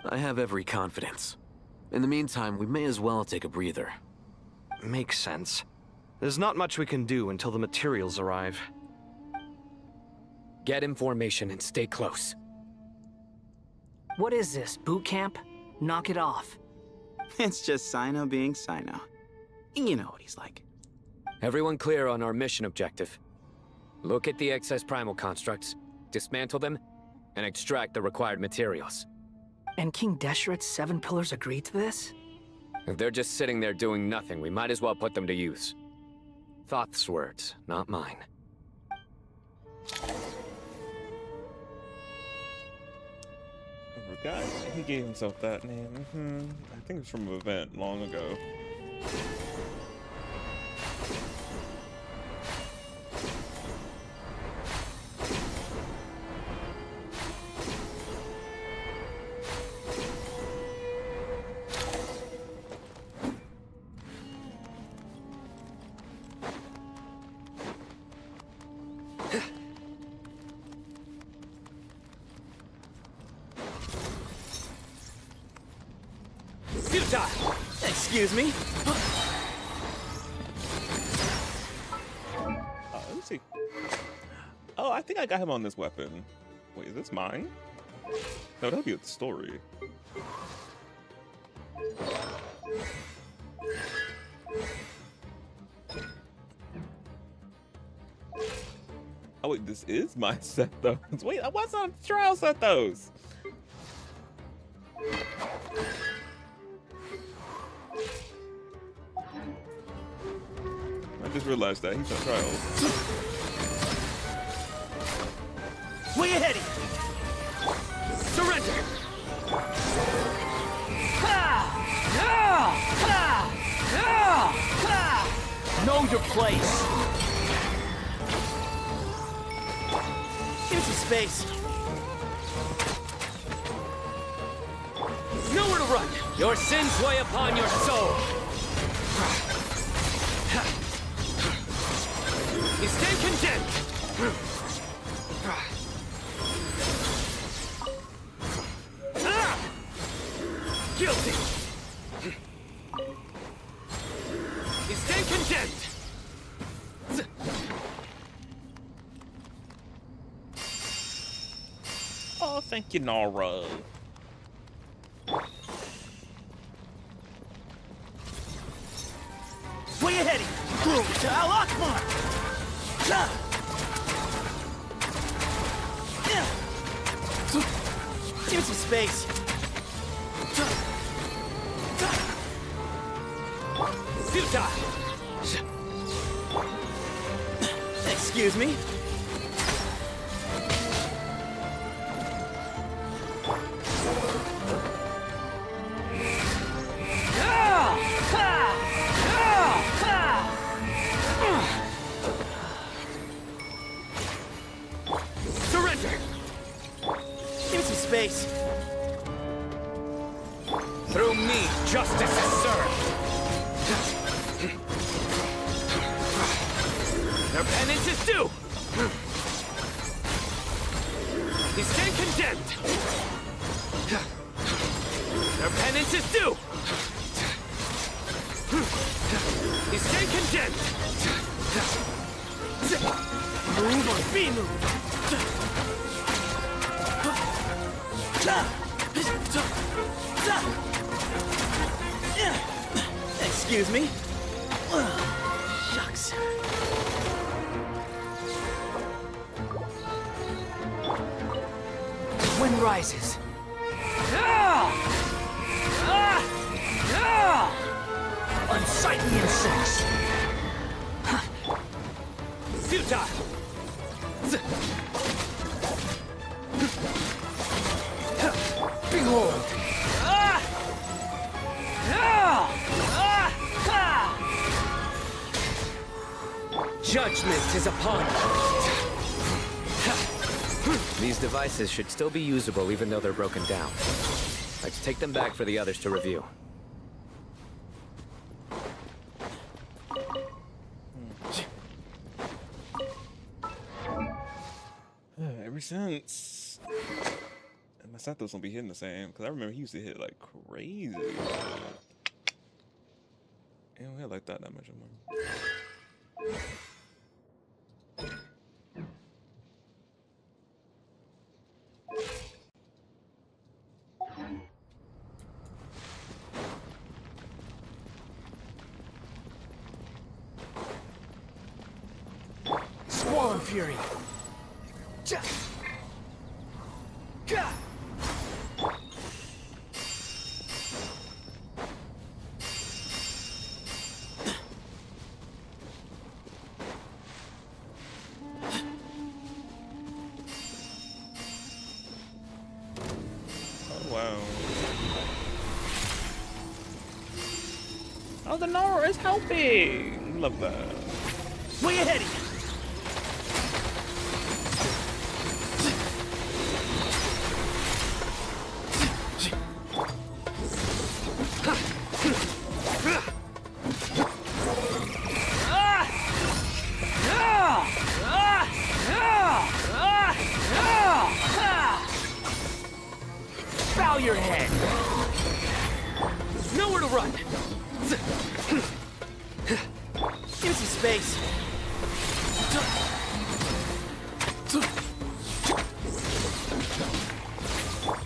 I have every confidence. In the meantime, we may as well take a breather. Makes sense. There's not much we can do until the materials arrive. Get information and stay close. What is this, boot camp? Knock it off. It's just Sino being Sino. You know what he's like. Everyone clear on our mission objective. Look at the excess primal constructs, dismantle them, and extract the required materials. And King Deshret's 7 pillars agreed to this? If they're just sitting there doing nothing, we might as well put them to use. Thoth's words, not mine. I forgot he gave himself that name. I think it's from an event long ago. Excuse me? Let me see. Oh, I think I got him on this weapon. Wait, is this mine? No, that'll be a story. Oh wait, this is my set though. Wait, what's on trial set those? I just realized that he's on trials. Way ahead! Surrender! Know your place! Give me some space! Nowhere to run! Your sins weigh upon your soul! You stay condemned! Guilty! You stay condemned! Oh, thank you, Nora. Way ahead! To Al Akbar! Give me some space. Excuse me? Surrender! Give me some space. Through me, justice is served. Their penance is due! They stand condemned. Their penance is due. They stand condemned. Move or be moved. Excuse me. Shucks. Wind rises. Unsightly insects. Futile. Behold. Judgment is upon you. These devices should still be usable even though they're broken down. Let's take them back for the others to review. Ever since, and my Satos won't be hitting the same because I remember he used to hit like crazy. He don't hit like that much anymore. Swarm Fury. Oh wow. Oh, the Nora is helping. Love that. Way ahead of you. Bow your head. Nowhere to run. Give me some space.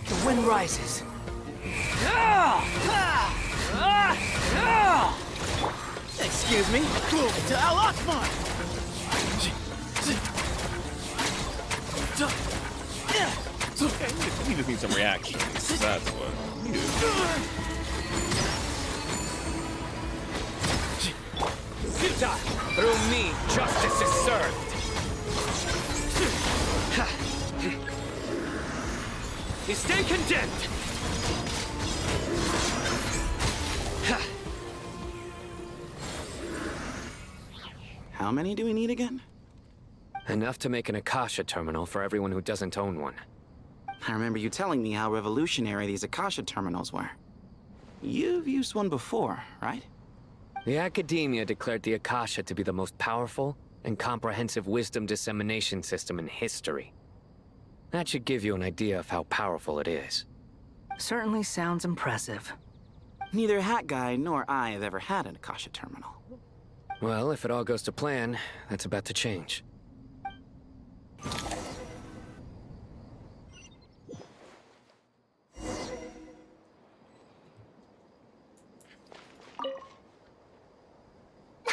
The wind rises. Excuse me. To Al Akbar. He just needs some reactions. That's what he do. Futile. Through me, justice is served. You stand condemned. How many do we need again? Enough to make an Akasha terminal for everyone who doesn't own one. I remember you telling me how revolutionary these Akasha terminals were. You've used one before, right? The Academia declared the Akasha to be the most powerful and comprehensive wisdom dissemination system in history. That should give you an idea of how powerful it is. Certainly sounds impressive. Neither Hat Guy nor I have ever had an Akasha terminal. Well, if it all goes to plan, that's about to change.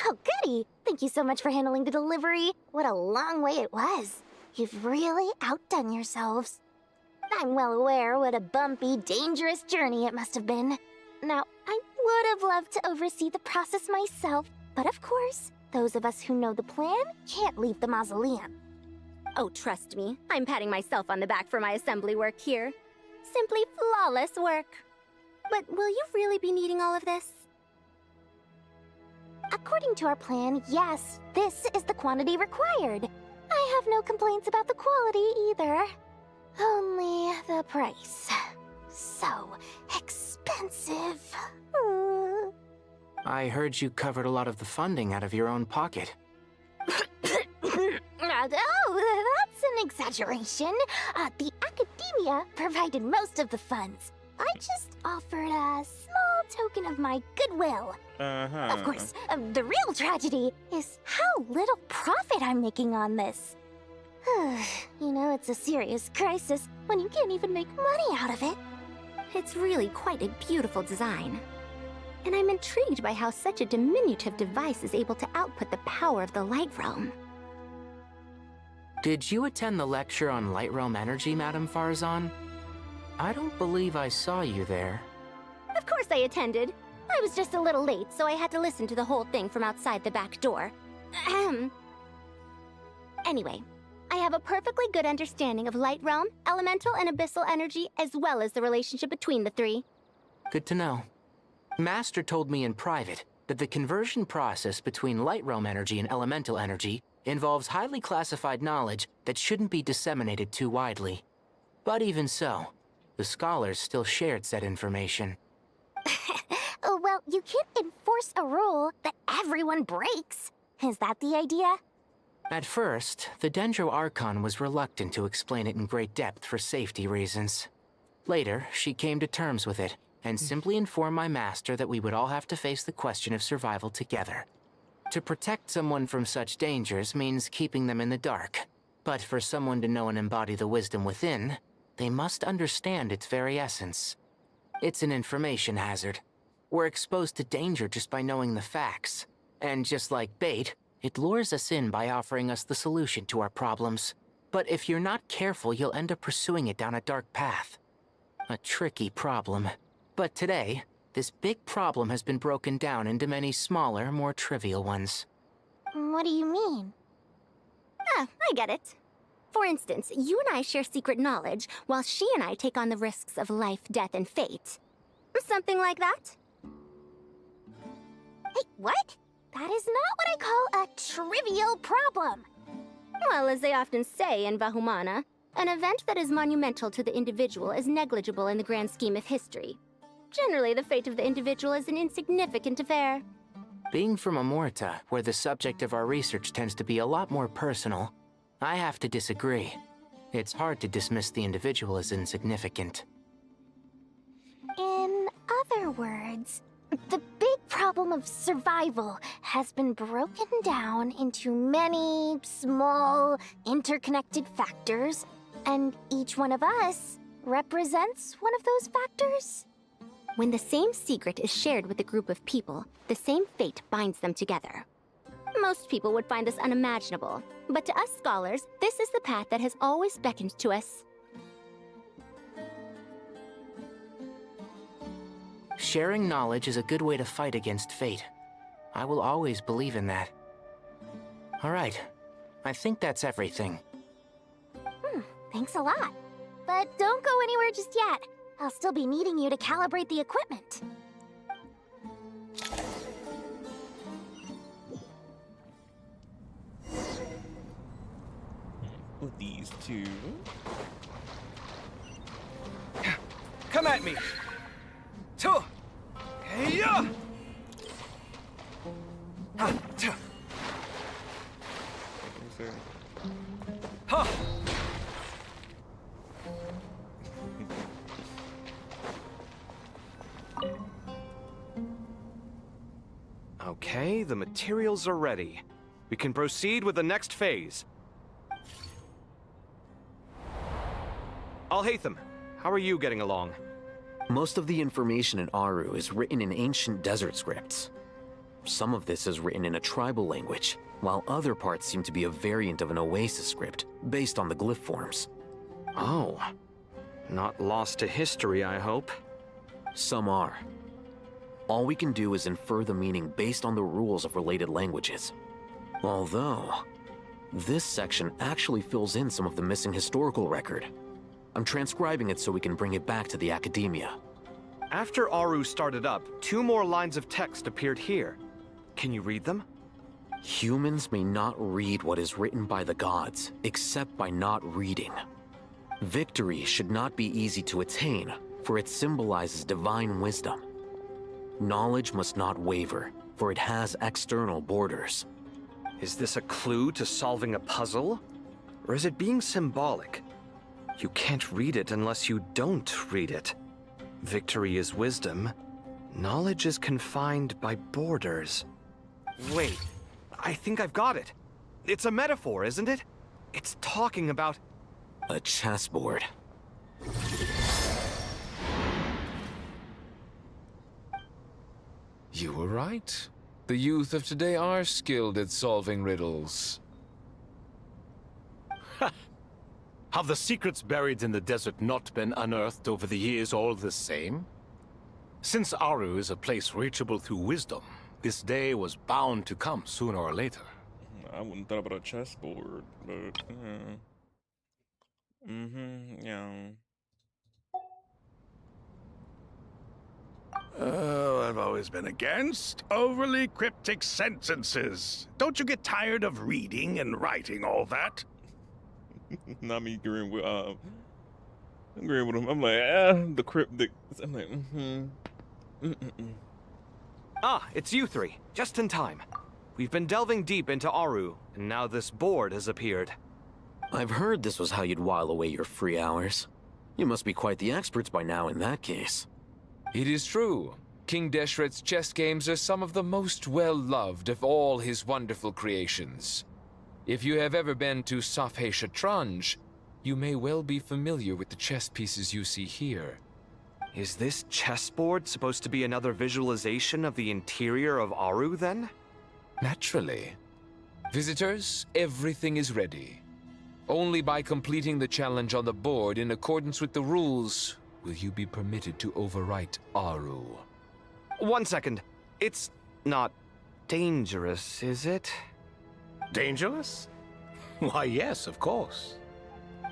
Oh, goody! Thank you so much for handling the delivery. What a long way it was. You've really outdone yourselves. I'm well aware what a bumpy, dangerous journey it must have been. Now, I would have loved to oversee the process myself, but of course, those of us who know the plan can't leave the mausoleum. Oh, trust me, I'm patting myself on the back for my assembly work here. Simply flawless work. But will you really be needing all of this? According to our plan, yes, this is the quantity required. I have no complaints about the quality either. Only the price. So expensive. I heard you covered a lot of the funding out of your own pocket. Oh, that's an exaggeration. The academia provided most of the funds. I just offered a small token of my goodwill. Of course, the real tragedy is how little profit I'm making on this. You know, it's a serious crisis when you can't even make money out of it. It's really quite a beautiful design. And I'm intrigued by how such a diminutive device is able to output the power of the Light Realm. Did you attend the lecture on Light Realm energy, Madame Farzan? I don't believe I saw you there. Of course I attended. I was just a little late, so I had to listen to the whole thing from outside the back door. Ahem. Anyway, I have a perfectly good understanding of Light Realm, elemental and abyssal energy, as well as the relationship between the three. Good to know. Master told me in private that the conversion process between Light Realm energy and elemental energy involves highly classified knowledge that shouldn't be disseminated too widely. But even so, the scholars still shared said information. Oh, well, you can't enforce a rule that everyone breaks. Is that the idea? At first, the Dendro Archon was reluctant to explain it in great depth for safety reasons. Later, she came to terms with it, and simply informed my master that we would all have to face the question of survival together. To protect someone from such dangers means keeping them in the dark. But for someone to know and embody the wisdom within, they must understand its very essence. It's an information hazard. We're exposed to danger just by knowing the facts. And just like bait, it lures us in by offering us the solution to our problems. But if you're not careful, you'll end up pursuing it down a dark path. A tricky problem. But today, this big problem has been broken down into many smaller, more trivial ones. What do you mean? Ah, I get it. For instance, you and I share secret knowledge, while she and I take on the risks of life, death, and fate. Something like that? Hey, what? That is not what I call a trivial problem. Well, as they often say in Vahumana, an event that is monumental to the individual is negligible in the grand scheme of history. Generally, the fate of the individual is an insignificant affair. Being from Amorta, where the subject of our research tends to be a lot more personal, I have to disagree. It's hard to dismiss the individual as insignificant. In other words, the big problem of survival has been broken down into many small, interconnected factors, and each one of us represents one of those factors. When the same secret is shared with a group of people, the same fate binds them together. Most people would find this unimaginable, but to us scholars, this is the path that has always beckoned to us. Sharing knowledge is a good way to fight against fate. I will always believe in that. All right, I think that's everything. Thanks a lot. But don't go anywhere just yet. I'll still be needing you to calibrate the equipment. With these two. Come at me! Hey-ya! Huh! Okay, the materials are ready. We can proceed with the next phase. Alhaitham, how are you getting along? Most of the information in Aru is written in ancient desert scripts. Some of this is written in a tribal language, while other parts seem to be a variant of an Oasis script, based on the glyph forms. Oh. Not lost to history, I hope. Some are. All we can do is infer the meaning based on the rules of related languages. Although, this section actually fills in some of the missing historical record. I'm transcribing it so we can bring it back to the academia. After Aru started up, 2 more lines of text appeared here. Can you read them? Humans may not read what is written by the gods, except by not reading. Victory should not be easy to attain, for it symbolizes divine wisdom. Knowledge must not waver, for it has external borders. Is this a clue to solving a puzzle? Or is it being symbolic? You can't read it unless you don't read it. Victory is wisdom. Knowledge is confined by borders. Wait, I think I've got it. It's a metaphor, isn't it? It's talking about... A chessboard. You were right. The youth of today are skilled at solving riddles. Have the secrets buried in the desert not been unearthed over the years all the same? Since Aru is a place reachable through wisdom, this day was bound to come sooner or later. I wouldn't thought about a chessboard, but yeah. Oh, I've always been against overly cryptic sentences. Don't you get tired of reading and writing all that? Not me agreeing with him. I'm like, the cryptic. I'm like, Ah, it's you three. Just in time. We've been delving deep into Aru, and now this board has appeared. I've heard this was how you'd while away your free hours. You must be quite the experts by now in that case. It is true. King Deshret's chess games are some of the most well-loved of all his wonderful creations. If you have ever been to Safhe Shatranj, you may well be familiar with the chess pieces you see here. Is this chessboard supposed to be another visualization of the interior of Aru, then? Naturally. Visitors, everything is ready. Only by completing the challenge on the board in accordance with the rules will you be permitted to overwrite Aru. 1 second. It's not dangerous, is it? Dangerous? Why, yes, of course.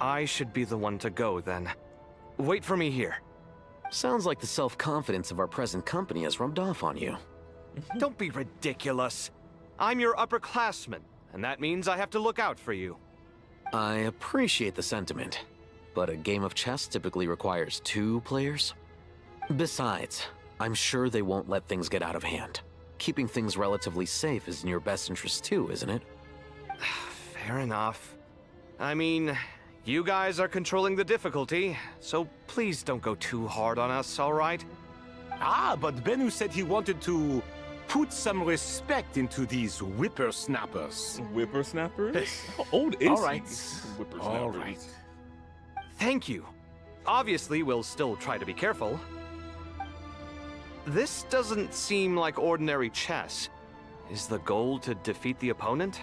I should be the one to go, then. Wait for me here. Sounds like the self-confidence of our present company has rubbed off on you. Don't be ridiculous. I'm your upperclassman, and that means I have to look out for you. I appreciate the sentiment, but a game of chess typically requires 2 players. Besides, I'm sure they won't let things get out of hand. Keeping things relatively safe is in your best interest too, isn't it? Fair enough. I mean, you guys are controlling the difficulty, so please don't go too hard on us, all right? Ah, but Bennu said he wanted to put some respect into these whippersnappers. Whippersnappers? How old is all right. Whippersnappers? All right. Thank you. Obviously, we'll still try to be careful. This doesn't seem like ordinary chess. Is the goal to defeat the opponent?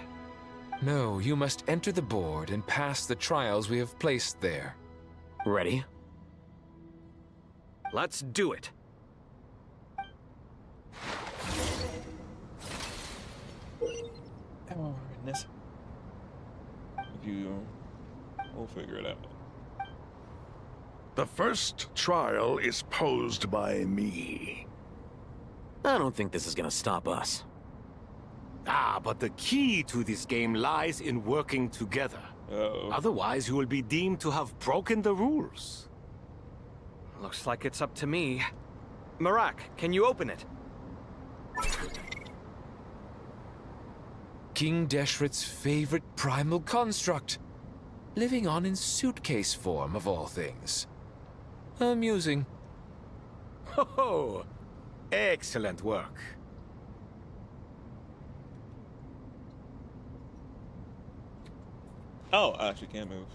No, you must enter the board and pass the trials we have placed there. Ready? Let's do it. Oh, goodness. We'll figure it out. The first trial is posed by me. I don't think this is gonna stop us. Ah, but the key to this game lies in working together. Otherwise, you will be deemed to have broken the rules. Looks like it's up to me. Marak, can you open it? King Deshret's favorite primal construct. Living on in suitcase form, of all things. Amusing. Ho-ho! Excellent work. Oh, I actually can't move.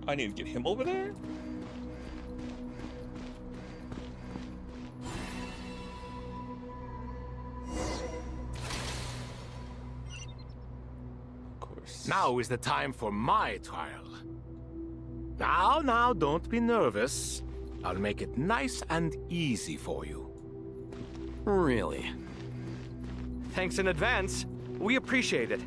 I need to get him over there? Of course. Now is the time for my trial. Now, don't be nervous. I'll make it nice and easy for you. Really? Thanks in advance. We appreciate it.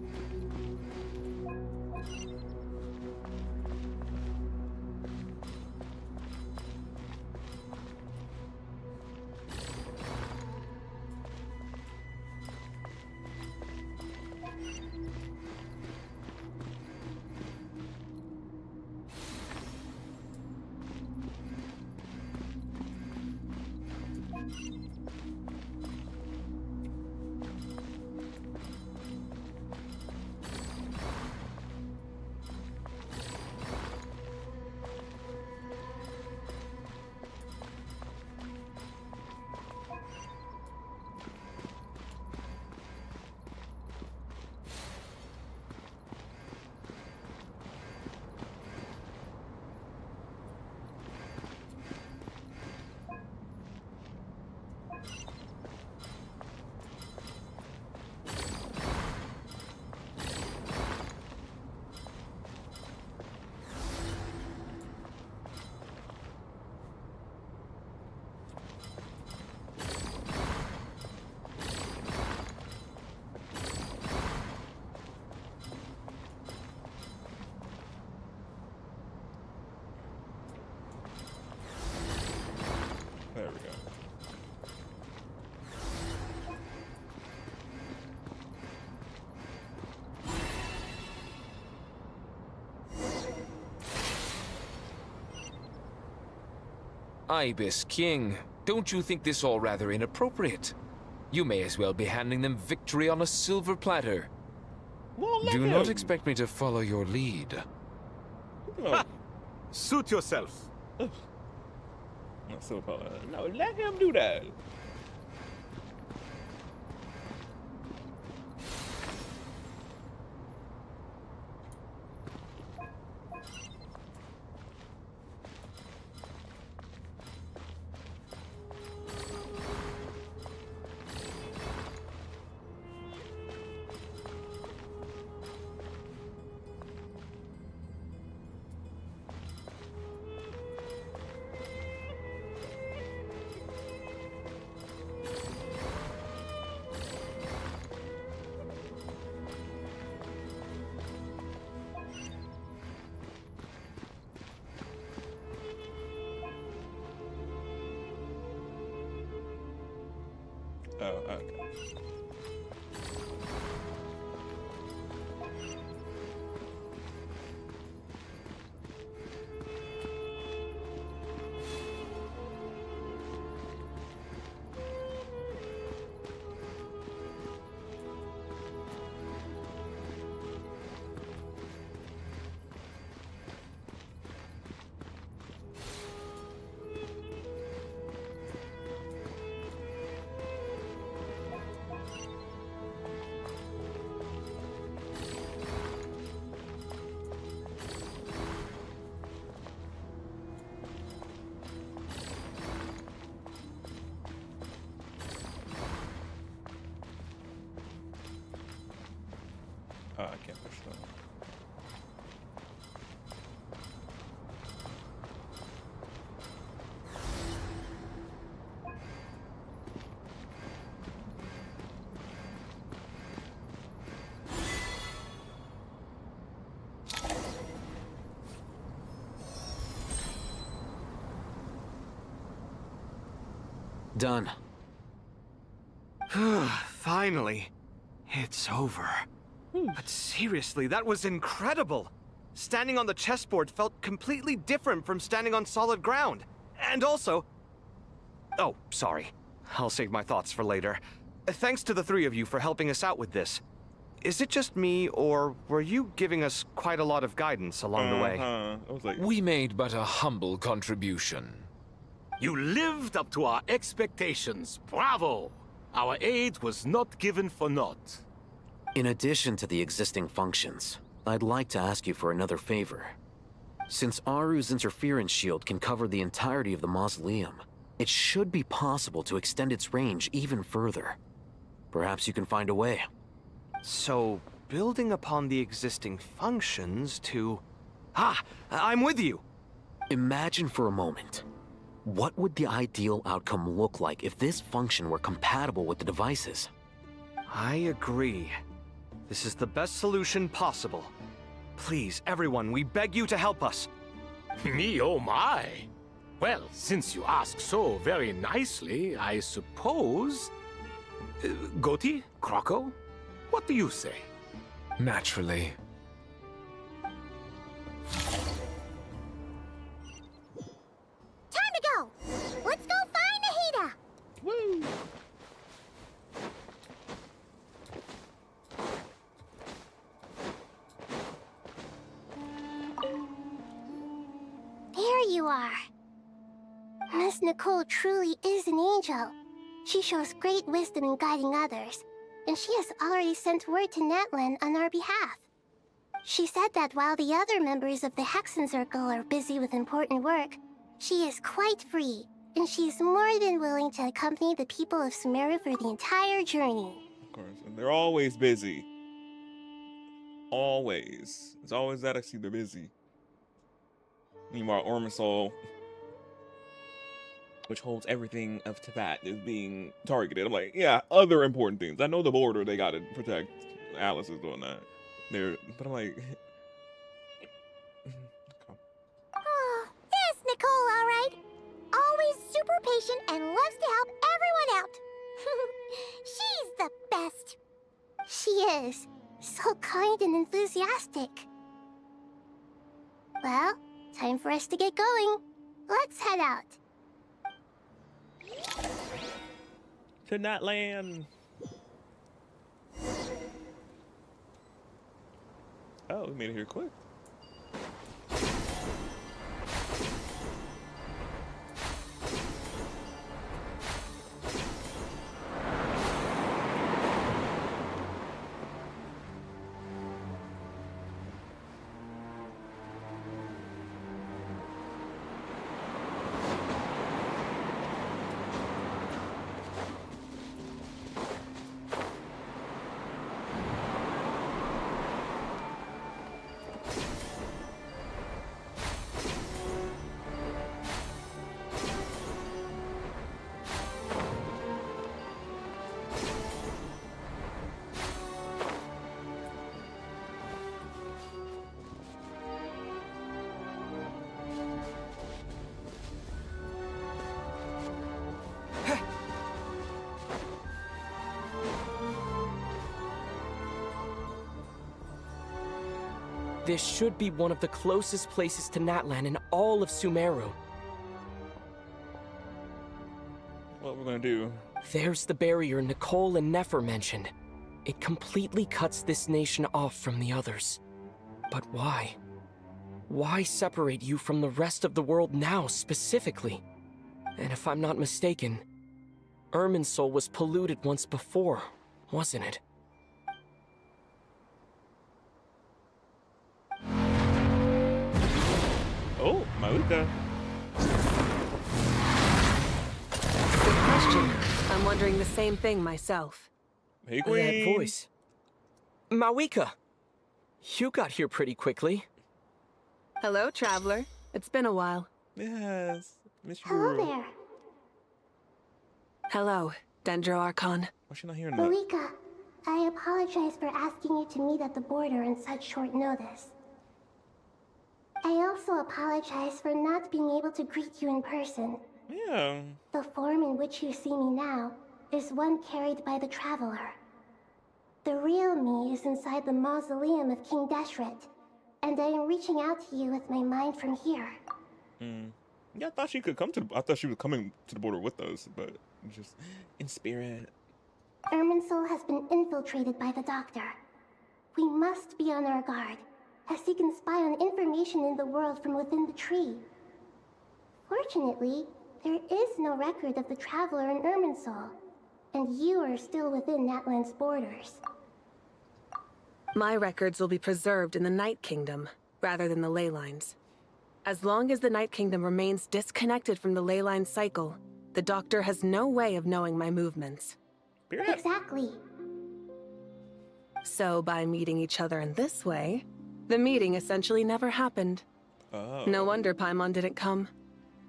There we go. Ibis King, don't you think this all rather inappropriate? You may as well be handing them victory on a silver platter. Well, Do not expect me to follow your lead. No. Suit yourself. Not so no, let him do that. Oh, okay. Oh, I can't push that. Done. Finally. It's over. But seriously, that was incredible. Standing on the chessboard felt completely different from standing on solid ground. And also... Oh, sorry. I'll save my thoughts for later. Thanks to the three of you for helping us out with this. Is it just me, or were you giving us quite a lot of guidance along the way? I was like... We made but a humble contribution. You lived up to our expectations. Bravo! Our aid was not given for naught. In addition to the existing functions, I'd like to ask you for another favor. Since Aru's interference shield can cover the entirety of the mausoleum, it should be possible to extend its range even further. Perhaps you can find a way. So, building upon the existing functions to... Ah! I'm with you! Imagine for a moment. What would the ideal outcome look like if this function were compatible with the devices? I agree. This is the best solution possible. Please, everyone, we beg you to help us. Me, oh my. Well, since you ask so very nicely, I suppose... Goti? Kroko? What do you say? Naturally. Time to go! Let's go find Nahida! Woo! There you are. Miss Nicole truly is an angel. She shows great wisdom in guiding others, and she has already sent word to Natlan on our behalf. She said that while the other members of the Hexen Circle are busy with important work, she is quite free, and she is more than willing to accompany the people of Sumeru for the entire journey. Of course, and they're always busy. Always. It's always that I see they're busy. Meanwhile, Ormisol, which holds everything of Tibet, is being targeted. I'm like, yeah, other important things. I know the border, they gotta protect. Alice is doing that. But I'm like... Oh, there's Nicole, all right. Always super patient and loves to help everyone out. She's the best. She is. So kind and enthusiastic. Well, time for us to get going. Let's head out. To Natlan. Oh, we made it here quick. This should be one of the closest places to Natlan in all of Sumeru. What we're gonna do? There's the barrier Nicole and Nefer mentioned. It completely cuts this nation off from the others. But why? Why separate you from the rest of the world now, specifically? And if I'm not mistaken, Irminsul was polluted once before, wasn't it? Oh, Maluka. Good question. I'm wondering the same thing myself. Hey, Queen. That voice. Mawika! You got here pretty quickly. Hello, traveler. It's been a while. Yes. Hello there. Hello, Dendro Archon. Why's she not hearing that? Malika, I apologize for asking you to meet at the border on such short notice. I also apologize for not being able to greet you in person. Yeah. The form in which you see me now is one carried by the Traveler. The real me is inside the mausoleum of King Deshret, and I am reaching out to you with my mind from here. Yeah, I thought she could come to I thought she was coming to the border with us, but just in spirit. Irminsul has been infiltrated by the Doctor. We must be on our guard, as he can spy on information in the world from within the tree. Fortunately, there is no record of the Traveler in Irminsul, and you are still within Natlan's borders. My records will be preserved in the Night Kingdom, rather than the ley lines. As long as the Night Kingdom remains disconnected from the ley line cycle, the Doctor has no way of knowing my movements. Exactly. So by meeting each other in this way, the meeting essentially never happened. Oh. No wonder Paimon didn't come.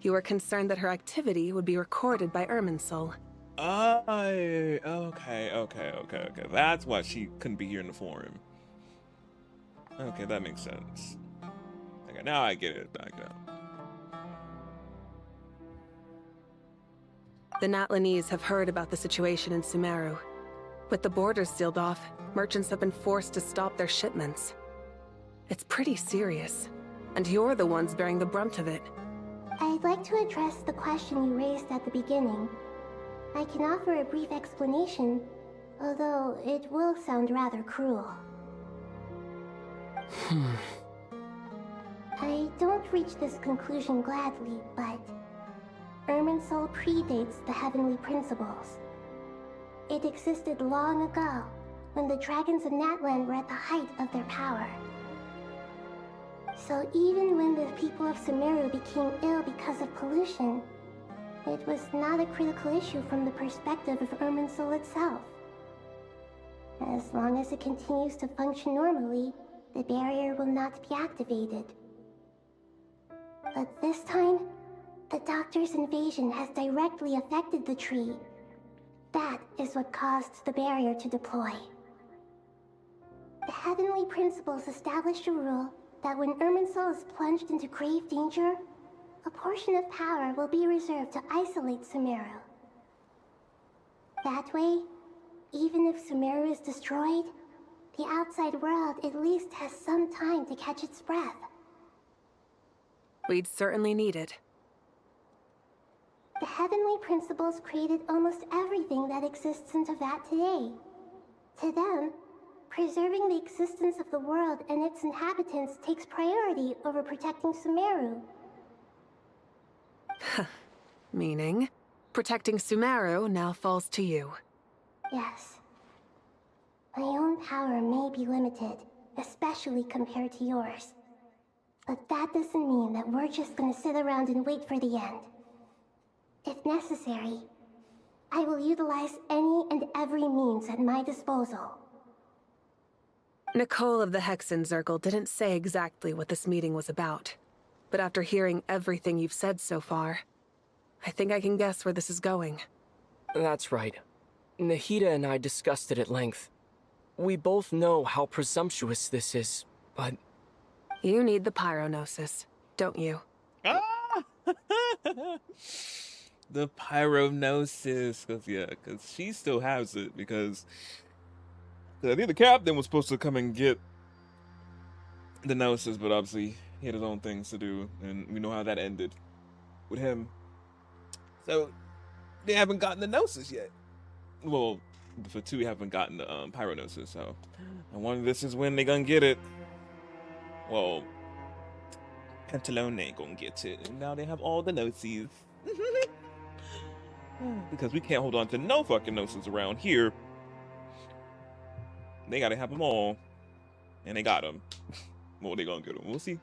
You were concerned that her activity would be recorded by Irminsul. Okay. That's why she couldn't be here in the forum. Okay, that makes sense. Okay, now I get it. The Natlanese have heard about the situation in Sumeru. With the borders sealed off, merchants have been forced to stop their shipments. It's pretty serious, and you're the ones bearing the brunt of it. I'd like to address the question you raised at the beginning. I can offer a brief explanation, although it will sound rather cruel. I don't reach this conclusion gladly, but Irminsul predates the Heavenly Principles. It existed long ago, when the dragons of Natlan were at the height of their power. So even when the people of Sumeru became ill because of pollution, it was not a critical issue from the perspective of Irminsul itself. As long as it continues to function normally, the barrier will not be activated. But this time, the Doctor's invasion has directly affected the tree. That is what caused the barrier to deploy. The Heavenly Principles established a rule that when Irminsul is plunged into grave danger, a portion of power will be reserved to isolate Sumeru. That way, even if Sumeru is destroyed, the outside world at least has some time to catch its breath. We'd certainly need it. The Heavenly Principles created almost everything that exists in Teyvat today. To them, preserving the existence of the world and its inhabitants takes priority over protecting Sumeru. Meaning, protecting Sumeru now falls to you. Yes. My own power may be limited, especially compared to yours. But that doesn't mean that we're just gonna sit around and wait for the end. If necessary, I will utilize any and every means at my disposal. Nicole of the Hexen Circle didn't say exactly what this meeting was about. But after hearing everything you've said so far, I think I can guess where this is going. That's right. Nahida and I discussed it at length. We both know how presumptuous this is, but... You need the Pyronosis, don't you? The Pyronosis, because she still has it, because I think the captain was supposed to come and get the Gnosis, but obviously he had his own things to do, and we know how that ended with him. So they haven't gotten the Gnosis yet. Well, for two, we haven't gotten the Pyronosis, so I wonder this is when they gonna get it. Well, Pantalone ain't gonna get it, and now they have all the Gnosis. Because we can't hold on to no fucking Gnosis around here. They gotta have them all, and they got them. Well, they gonna get them. We'll see.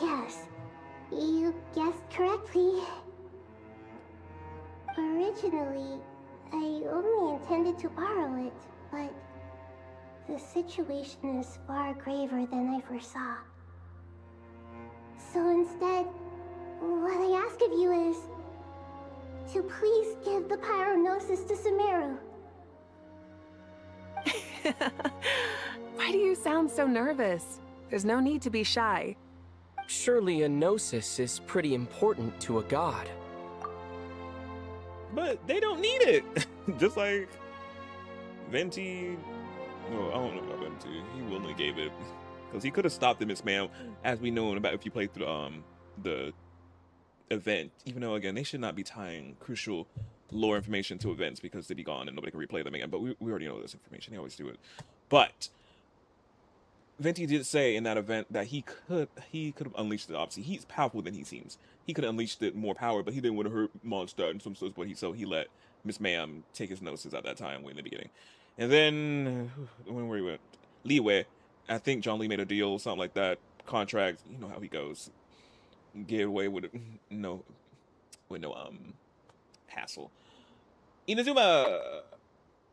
Yes, you guessed correctly. Originally, I only intended to borrow it, but the situation is far graver than I foresaw. So instead, what I ask of you is to please give the Pyronosis to Sumeru. Why do you sound so nervous? There's no need to be shy. Surely a Gnosis is pretty important to a god. But they don't need it. Just like Venti. Well, I don't know about Venti. He willingly gave it. Because he could have stopped the Miss Ma'am, as we know about if you play through the event. Even though, again, they should not be tying crucial lore information to events because they'd be gone and nobody can replay them again. But we already know this information. They always do it. But Venti did say in that event that he could have unleashed it. Obviously, he's powerful than he seems. He could have unleashed it more power, but he didn't want to hurt Mondstadt and some stuff. But he let Miss Ma'am take his Gnosis at that time in the beginning. And then when we went Leeway, I think John Lee made a deal, something like that, contract. You know how he goes. Get away with no hassle. Inazuma,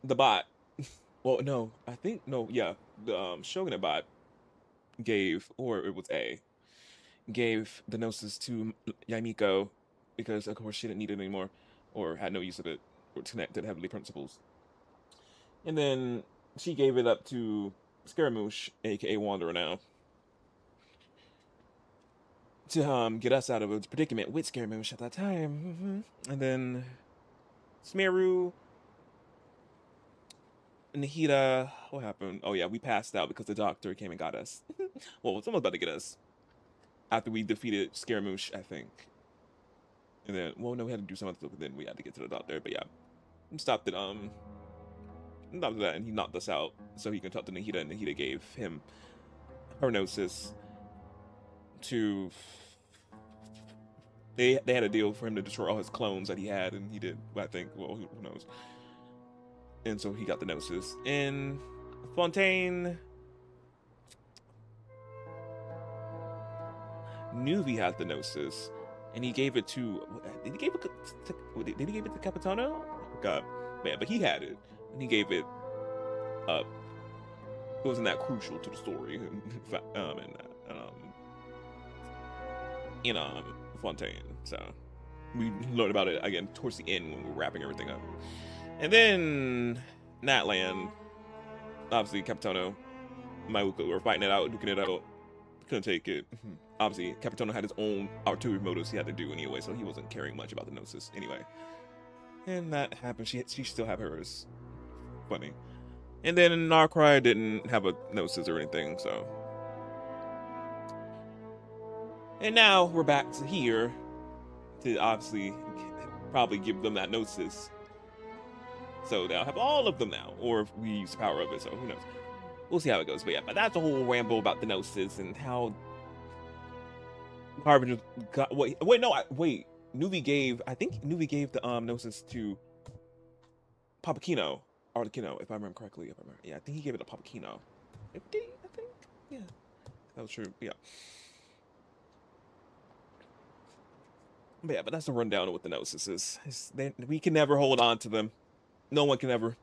the bot. Well, no, I think no, yeah, the Shogunate bot gave, or it was A. gave the Gnosis to Yamiko because, of course, she didn't need it anymore or had no use of it or connected heavily principles. And then she gave it up to Scaramouche, aka Wanderer now, to get us out of a predicament with Scaramouche at that time. And then Smeru, Nahida, what happened? Oh yeah, we passed out because the doctor came and got us. Well, someone's about to get us after we defeated Scaramouche, I think. And then, well, no, we had to do some other stuff, but then we had to get to the doctor. But yeah, stopped it. Stopped that, and he knocked us out so he could talk to Nahida, and Nahida gave him her Gnosis to. They had a deal for him to destroy all his clones that he had, and he did. I think. Well, who knows? And so he got the Gnosis. And Fontaine, Nuvi had the Gnosis, and he gave it to. Did he give it to Capitano? God, man, but he had it, and he gave it up. It wasn't that crucial to the story, in Fontaine. So we learned about it again towards the end when we were wrapping everything up. And then Natlan, obviously Capitano, Mauka were fighting it out, duking it out. Couldn't take it. Obviously, Capitano had his own artillery motives he had to do anyway, so he wasn't caring much about the Gnosis anyway. And that happened. She still had hers. Funny. And then Narcry didn't have a Gnosis or anything, so. And now we're back to here to obviously probably give them that Gnosis. So they'll have all of them now, or if we use the power of it, so who knows. We'll see how it goes. But yeah, but that's a whole ramble about the Gnosis and how Harbinger got. Wait, Nuvi gave. I think Nuvi gave the Gnosis to Papakino, Arlecchino, if I remember correctly. Yeah, I think he gave it to Papakino. Did he? I think. Yeah, that was true. Yeah. But yeah, but that's a rundown of what the Gnosis is. We can never hold on to them. No one can ever.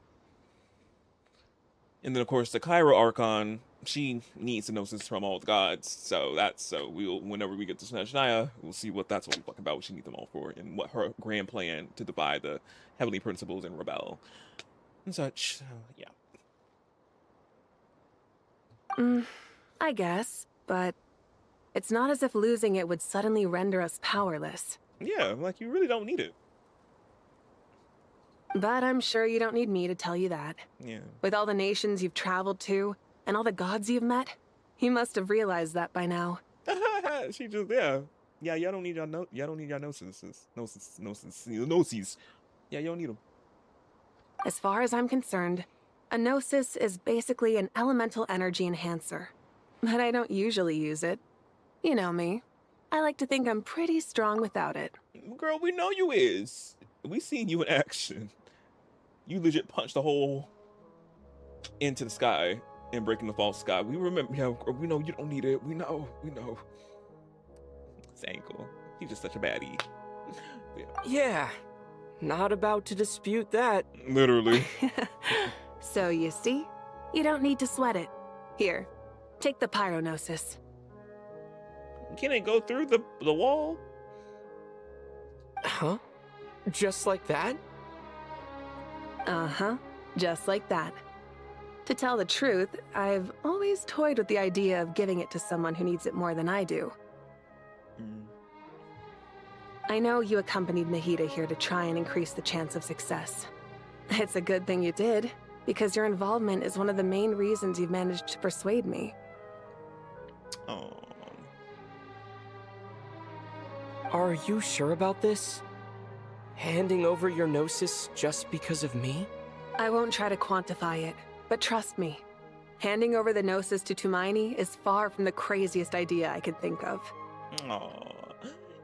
And then, of course, the Cairo Archon, she needs the Gnosis from all the gods. So we'll, whenever we get to Snezhnaya, we'll see what that's what we talk about, what she needs them all for, and what her grand plan to defy the heavenly principles and rebel and such. So, yeah. I guess, but it's not as if losing it would suddenly render us powerless. Yeah, like you really don't need it. But I'm sure you don't need me to tell you that. Yeah. With all the nations you've traveled to, and all the gods you've met, you must have realized that by now. She just, yeah. Yeah, y'all don't need y'all Gnosis. Gnosis. Yeah, you don't need them. As far as I'm concerned, a Gnosis is basically an elemental energy enhancer. But I don't usually use it. You know me. I like to think I'm pretty strong without it. Girl, we know you is. We seen you in action. You legit punched the hole into the sky and breaking the false sky. We remember, yeah, we know you don't need it. We know. It's ankle. He's just such a baddie. Yeah, not about to dispute that. Literally. So you see, you don't need to sweat it. Here, take the Pyronosis. Can it go through the wall? Huh? Just like that? Uh-huh, just like that. To tell the truth, I've always toyed with the idea of giving it to someone who needs it more than I do. I know you accompanied Nahida here to try and increase the chance of success. It's a good thing you did, because your involvement is one of the main reasons you've managed to persuade me. Oh. Are you sure about this? Handing over your Gnosis just because of me? I won't try to quantify it, but trust me. Handing over the Gnosis to Tumaini is far from the craziest idea I could think of. Aww.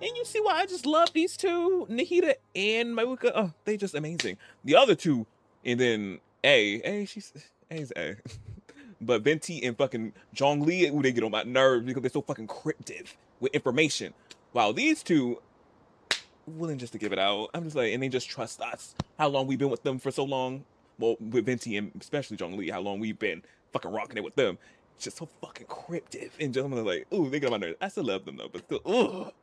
And you see why I just love these two? Nahida and Mauka. Oh, they just amazing. The other two, and then A's A. But Venti and fucking Zhongli, ooh, they get on my nerves because they're so fucking cryptic with information. While these two, willing just to give it out. I'm just like, and they just trust us. How long we've been with them for so long. Well, with Venti and especially Zhongli, how long we've been fucking rocking it with them. just so fucking cryptic. And just like, ooh, they get on my nerves. I still love them though, but still, ugh.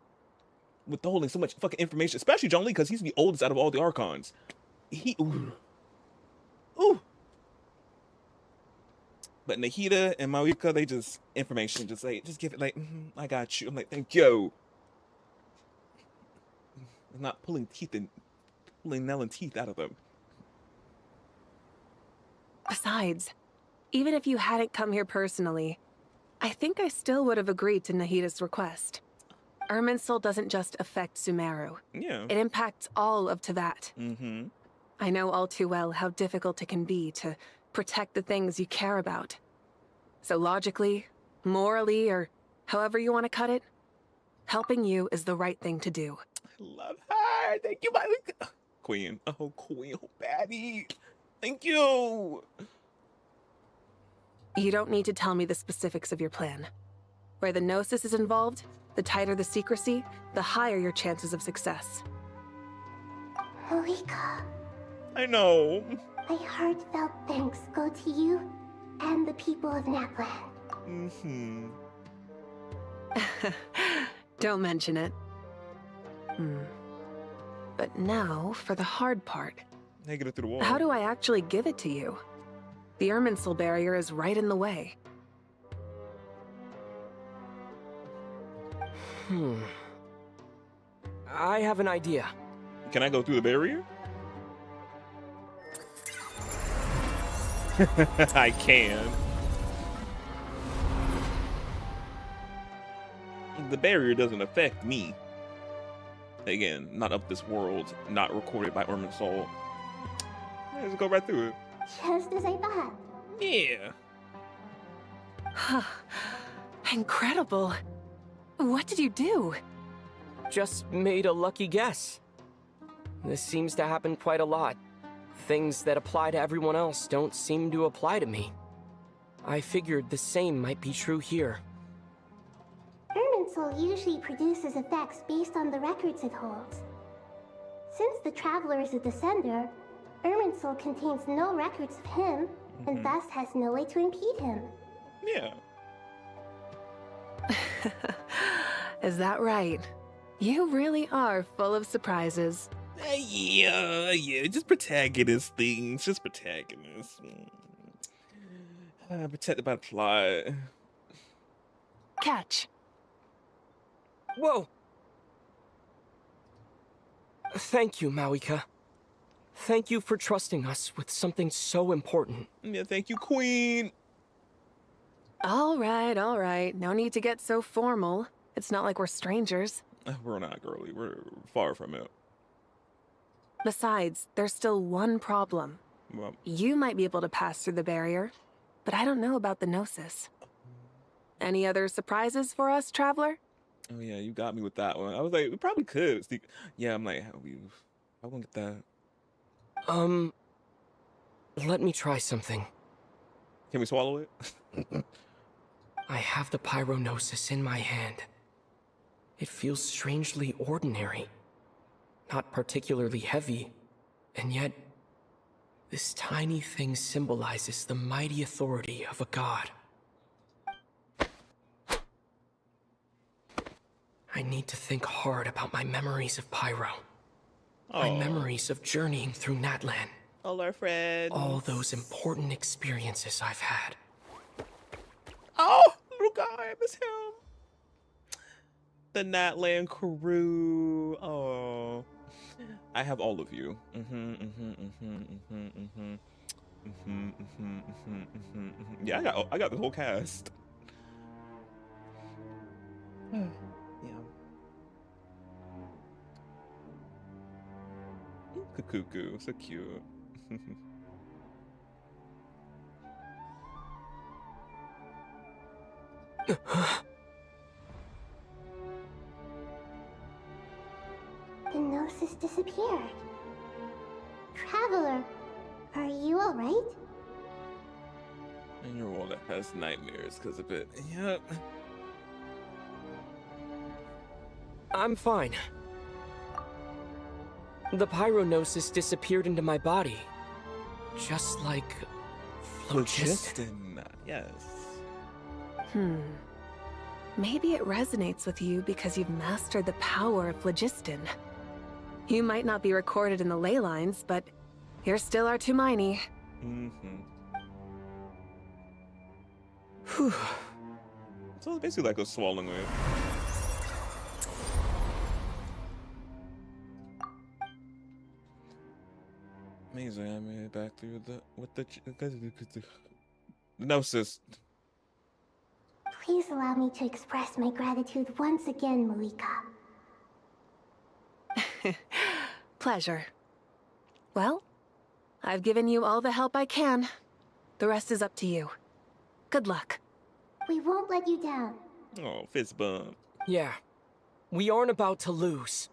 Withholding so much fucking information, especially John Lee, because he's the oldest out of all the Archons. Ooh. But Nahida and Mawika, they just information, just give it like, I got you. I'm like, thank you. I'm not pulling nail and teeth out of them. Besides, even if you hadn't come here personally, I think I still would have agreed to Nahida's request. Irminsul doesn't just affect Sumeru. Yeah. It impacts all of Teyvat. Mm-hmm. I know all too well how difficult it can be to protect the things you care about. So logically, morally, or however you want to cut it, helping you is the right thing to do. I love her. Thank you, my queen. Oh, queen, oh, baddie. Thank you. You don't need to tell me the specifics of your plan. Where the Gnosis is involved, the tighter the secrecy, the higher your chances of success. Mawika. I know. My heartfelt thanks go to you and the people of Natland. Mm-hmm. Don't mention it. But now for the hard part. Get it through the wall. How do I actually give it to you? The Irminsul barrier is right in the way. I have an idea. Can I go through the barrier? I can. The barrier doesn't affect me. Again, not of this world, not recorded by Irminsul. Let's go right through it. Just as I thought. Yeah. Incredible. What did you do? Just made a lucky guess. This seems to happen quite a lot. Things that apply to everyone else don't seem to apply to me. I figured the same might be true here. Irminsul usually produces effects based on the records it holds. Since the Traveler is a descender, Irminsul contains no records of him, and thus has no way to impede him. Yeah. Is that right? You really are full of surprises. Yeah, just protagonist things, just protagonists. Protected by the plot. Catch. Whoa! Thank you, Mawika. Thank you for trusting us with something so important. Yeah, thank you, Queen. All right. No need to get so formal. It's not like we're strangers. We're not, girly. We're far from it. Besides, there's still one problem. Well, you might be able to pass through the barrier, but I don't know about the Gnosis. Any other surprises for us, Traveler? Oh yeah, you got me with that one. I was like, we probably could. Yeah, I'm like, I won't get that. Let me try something. Can we swallow it? I have the Pyrognosis in my hand. It feels strangely ordinary. Not particularly heavy, and yet this tiny thing symbolizes the mighty authority of a god. I need to think hard about my memories of Pyro. My memories of journeying through Natland. All our friends. All those important experiences I've had. Oh, little guy, I miss him. The Natland crew. Oh, I have all of you. Yeah, I got the whole cast. Yeah. Cuckoo, so cute. The Gnosis disappeared. Traveler, are you alright? And you're one that has nightmares because of it. Yep. I'm fine. The Pyrognosis disappeared into my body. Just like Phlogiston. Yes. Maybe it resonates with you because you've mastered the power of phlogiston. You might not be recorded in the ley lines, but you're still our Tumaini. Whew. So it's basically like a swallowing wave. Amazing, I made it back through the Gnosis. Please allow me to express my gratitude once again, Malika. Pleasure. Well, I've given you all the help I can. The rest is up to you. Good luck. We won't let you down. Oh, fist bump. Yeah. We aren't about to lose.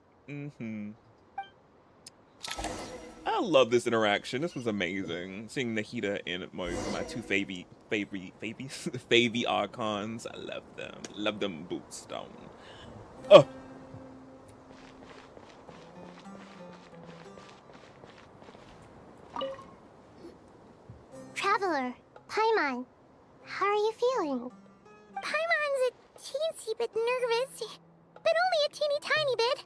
I love this interaction. This was amazing. Seeing Nahida and my two favy archons. I love them. Love them boots down. Oh. Traveler, Paimon, how are you feeling? Paimon's a teensy bit nervous, but only a teeny tiny bit.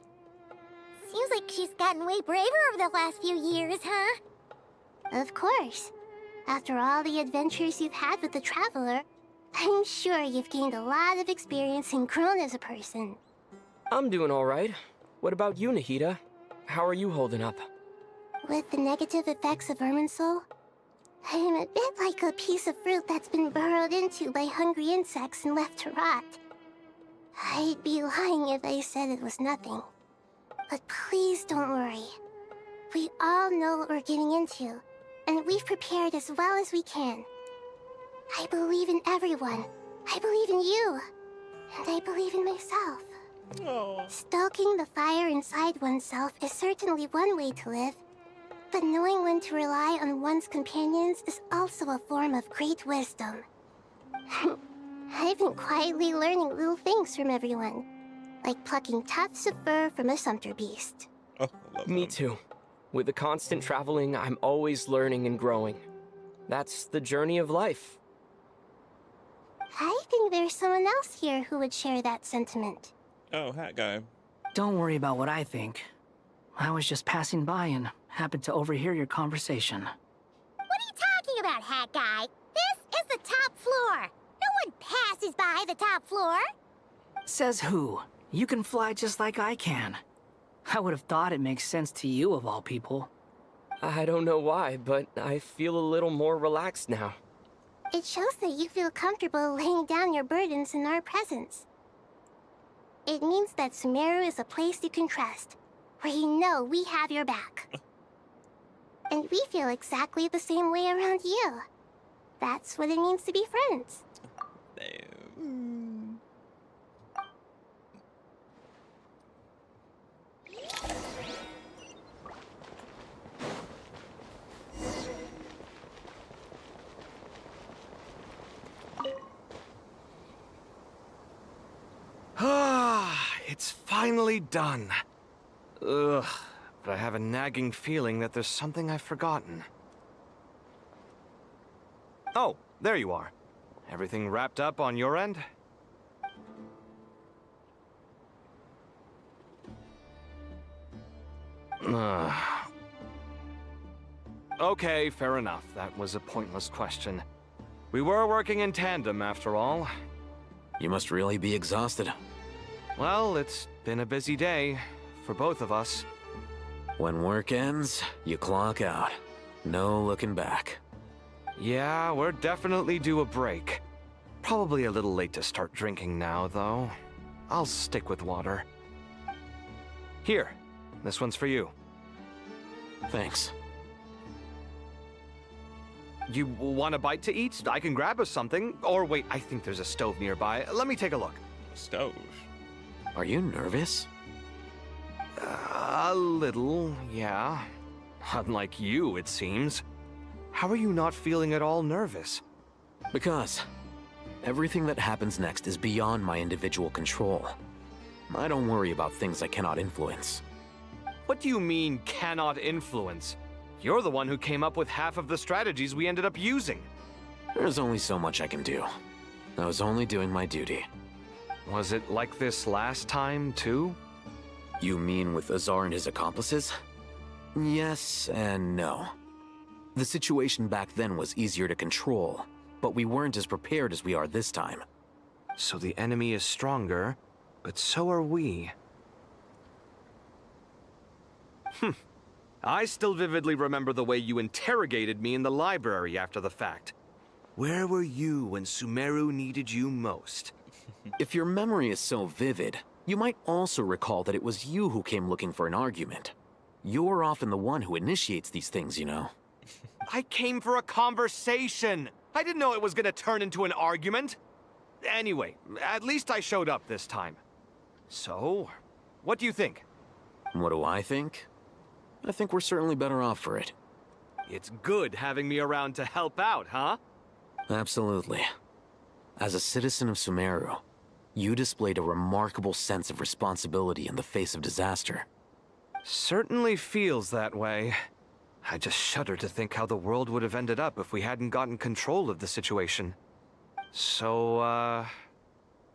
Seems like she's gotten way braver over the last few years, huh? Of course. After all the adventures you've had with the Traveler, I'm sure you've gained a lot of experience and grown as a person. I'm doing all right. What about you, Nahida? How are you holding up? With the negative effects of Irminsul, I'm a bit like a piece of fruit that's been burrowed into by hungry insects and left to rot. I'd be lying if I said it was nothing. But please don't worry. We all know what we're getting into, and we've prepared as well as we can. I believe in everyone. I believe in you. And I believe in myself. Oh. Stoking the fire inside oneself is certainly one way to live, but knowing when to rely on one's companions is also a form of great wisdom. I've been quietly learning little things from everyone, like plucking tufts of fur from a sumpter beast. Oh, Me too. With the constant traveling, I'm always learning and growing. That's the journey of life. I think there's someone else here who would share that sentiment. Oh, hat guy. Don't worry about what I think. I was just passing by and happened to overhear your conversation. What are you talking about, hat guy? This is the top floor. No one passes by the top floor. Says who? You can fly just like I can. I would have thought it makes sense to you of all people. I don't know why, but I feel a little more relaxed now. It shows that you feel comfortable laying down your burdens in our presence. It means that Sumeru is a place you can trust, where you know we have your back. And we feel exactly the same way around you. That's what it means to be friends. It's finally done. Ugh, but I have a nagging feeling that there's something I've forgotten. Oh, there you are. Everything wrapped up on your end? Okay, fair enough. That was a pointless question. We were working in tandem, after all. You must really be exhausted. Well, it's been a busy day for both of us. When work ends, you clock out. No looking back. Yeah, we're definitely due a break. Probably a little late to start drinking now, though. I'll stick with water. Here, this one's for you. Thanks. You want a bite to eat? I can grab us something. Or wait, I think there's a stove nearby. Let me take a look. Stove? Are you nervous? A little, yeah. Unlike you, it seems. How are you not feeling at all nervous? Because everything that happens next is beyond my individual control. I don't worry about things I cannot influence. What do you mean, cannot influence? You're the one who came up with half of the strategies we ended up using. There's only so much I can do. I was only doing my duty. Was it like this last time, too? You mean with Azar and his accomplices? Yes and no. The situation back then was easier to control, but we weren't as prepared as we are this time. So the enemy is stronger, but so are we. I still vividly remember the way you interrogated me in the library after the fact. Where were you when Sumeru needed you most? If your memory is so vivid, you might also recall that it was you who came looking for an argument. You're often the one who initiates these things, you know. I came for a conversation! I didn't know it was gonna turn into an argument! Anyway, at least I showed up this time. So, what do you think? What do I think? I think we're certainly better off for it. It's good having me around to help out, huh? Absolutely. As a citizen of Sumeru, you displayed a remarkable sense of responsibility in the face of disaster. Certainly feels that way. I just shudder to think how the world would have ended up if we hadn't gotten control of the situation. So,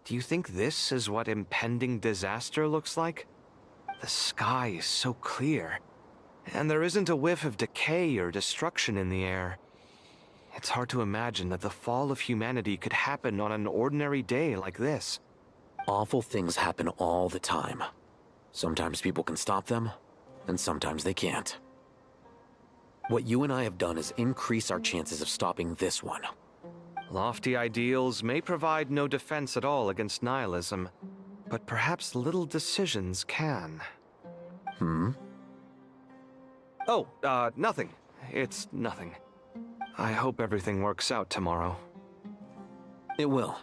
do you think this is what impending disaster looks like? The sky is so clear, and there isn't a whiff of decay or destruction in the air. It's hard to imagine that the fall of humanity could happen on an ordinary day like this. Awful things happen all the time. Sometimes people can stop them, and sometimes they can't. What you and I have done is increase our chances of stopping this one. Lofty ideals may provide no defense at all against nihilism, but perhaps little decisions can. Oh, nothing. It's nothing. I hope everything works out tomorrow. It will.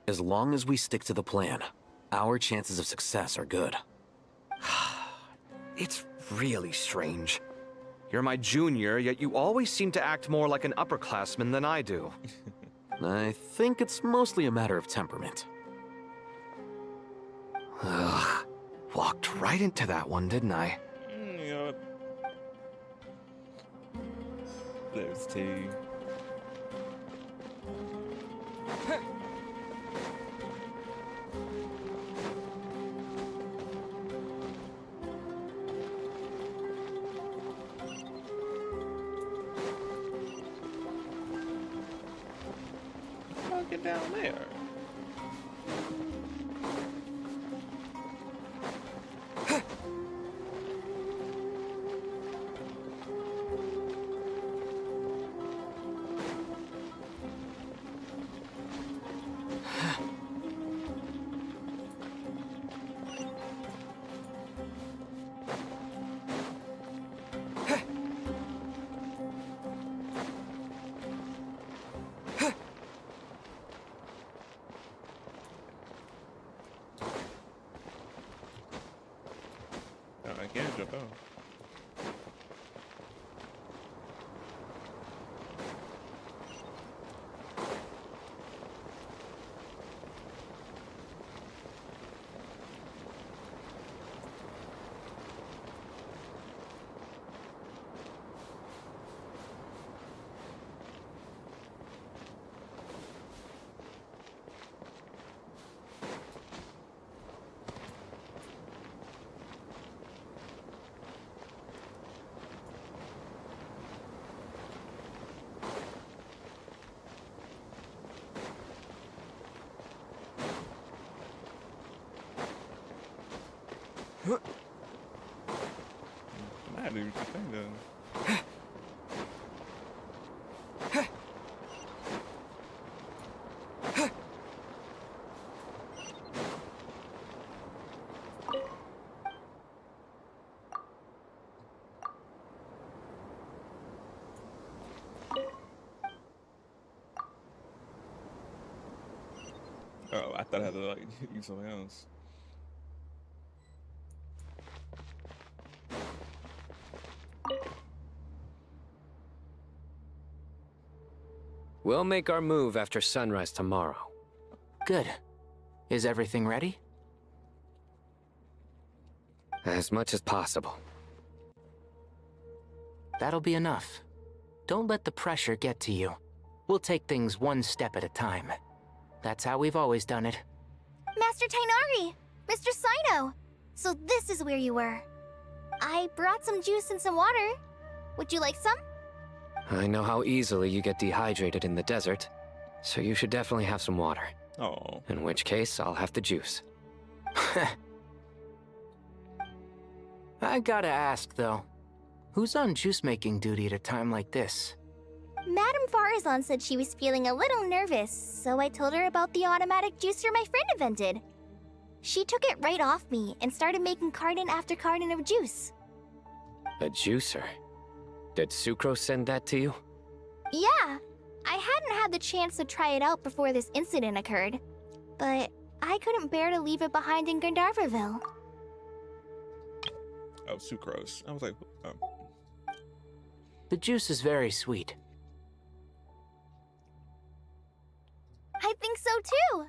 As long as we stick to the plan, our chances of success are good. It's really strange. You're my junior, yet you always seem to act more like an upperclassman than I do. I think it's mostly a matter of temperament. Ugh. Walked right into that one, didn't I? Yep. There's tea. Get down there. I can't jump out. I didn't even think that. Oh, I thought I had to like use something else. We'll make our move after sunrise tomorrow. Good. Is everything ready? As much as possible. That'll be enough. Don't let the pressure get to you. We'll take things one step at a time. That's how we've always done it. Master Tainari! Mr. Sino! So this is where you were. I brought some juice and some water. Would you like some? I know how easily you get dehydrated in the desert, so you should definitely have some water. Oh. In which case, I'll have the juice. I gotta ask, though. Who's on juice-making duty at a time like this? Madame Farazan said she was feeling a little nervous, so I told her about the automatic juicer my friend invented. She took it right off me and started making carton after carton of juice. A juicer? Did Sucrose send that to you? Yeah, I hadn't had the chance to try it out before this incident occurred, but I couldn't bear to leave it behind in Gandharvaville. Oh, Sucrose. I was like, The juice is very sweet. I think so too.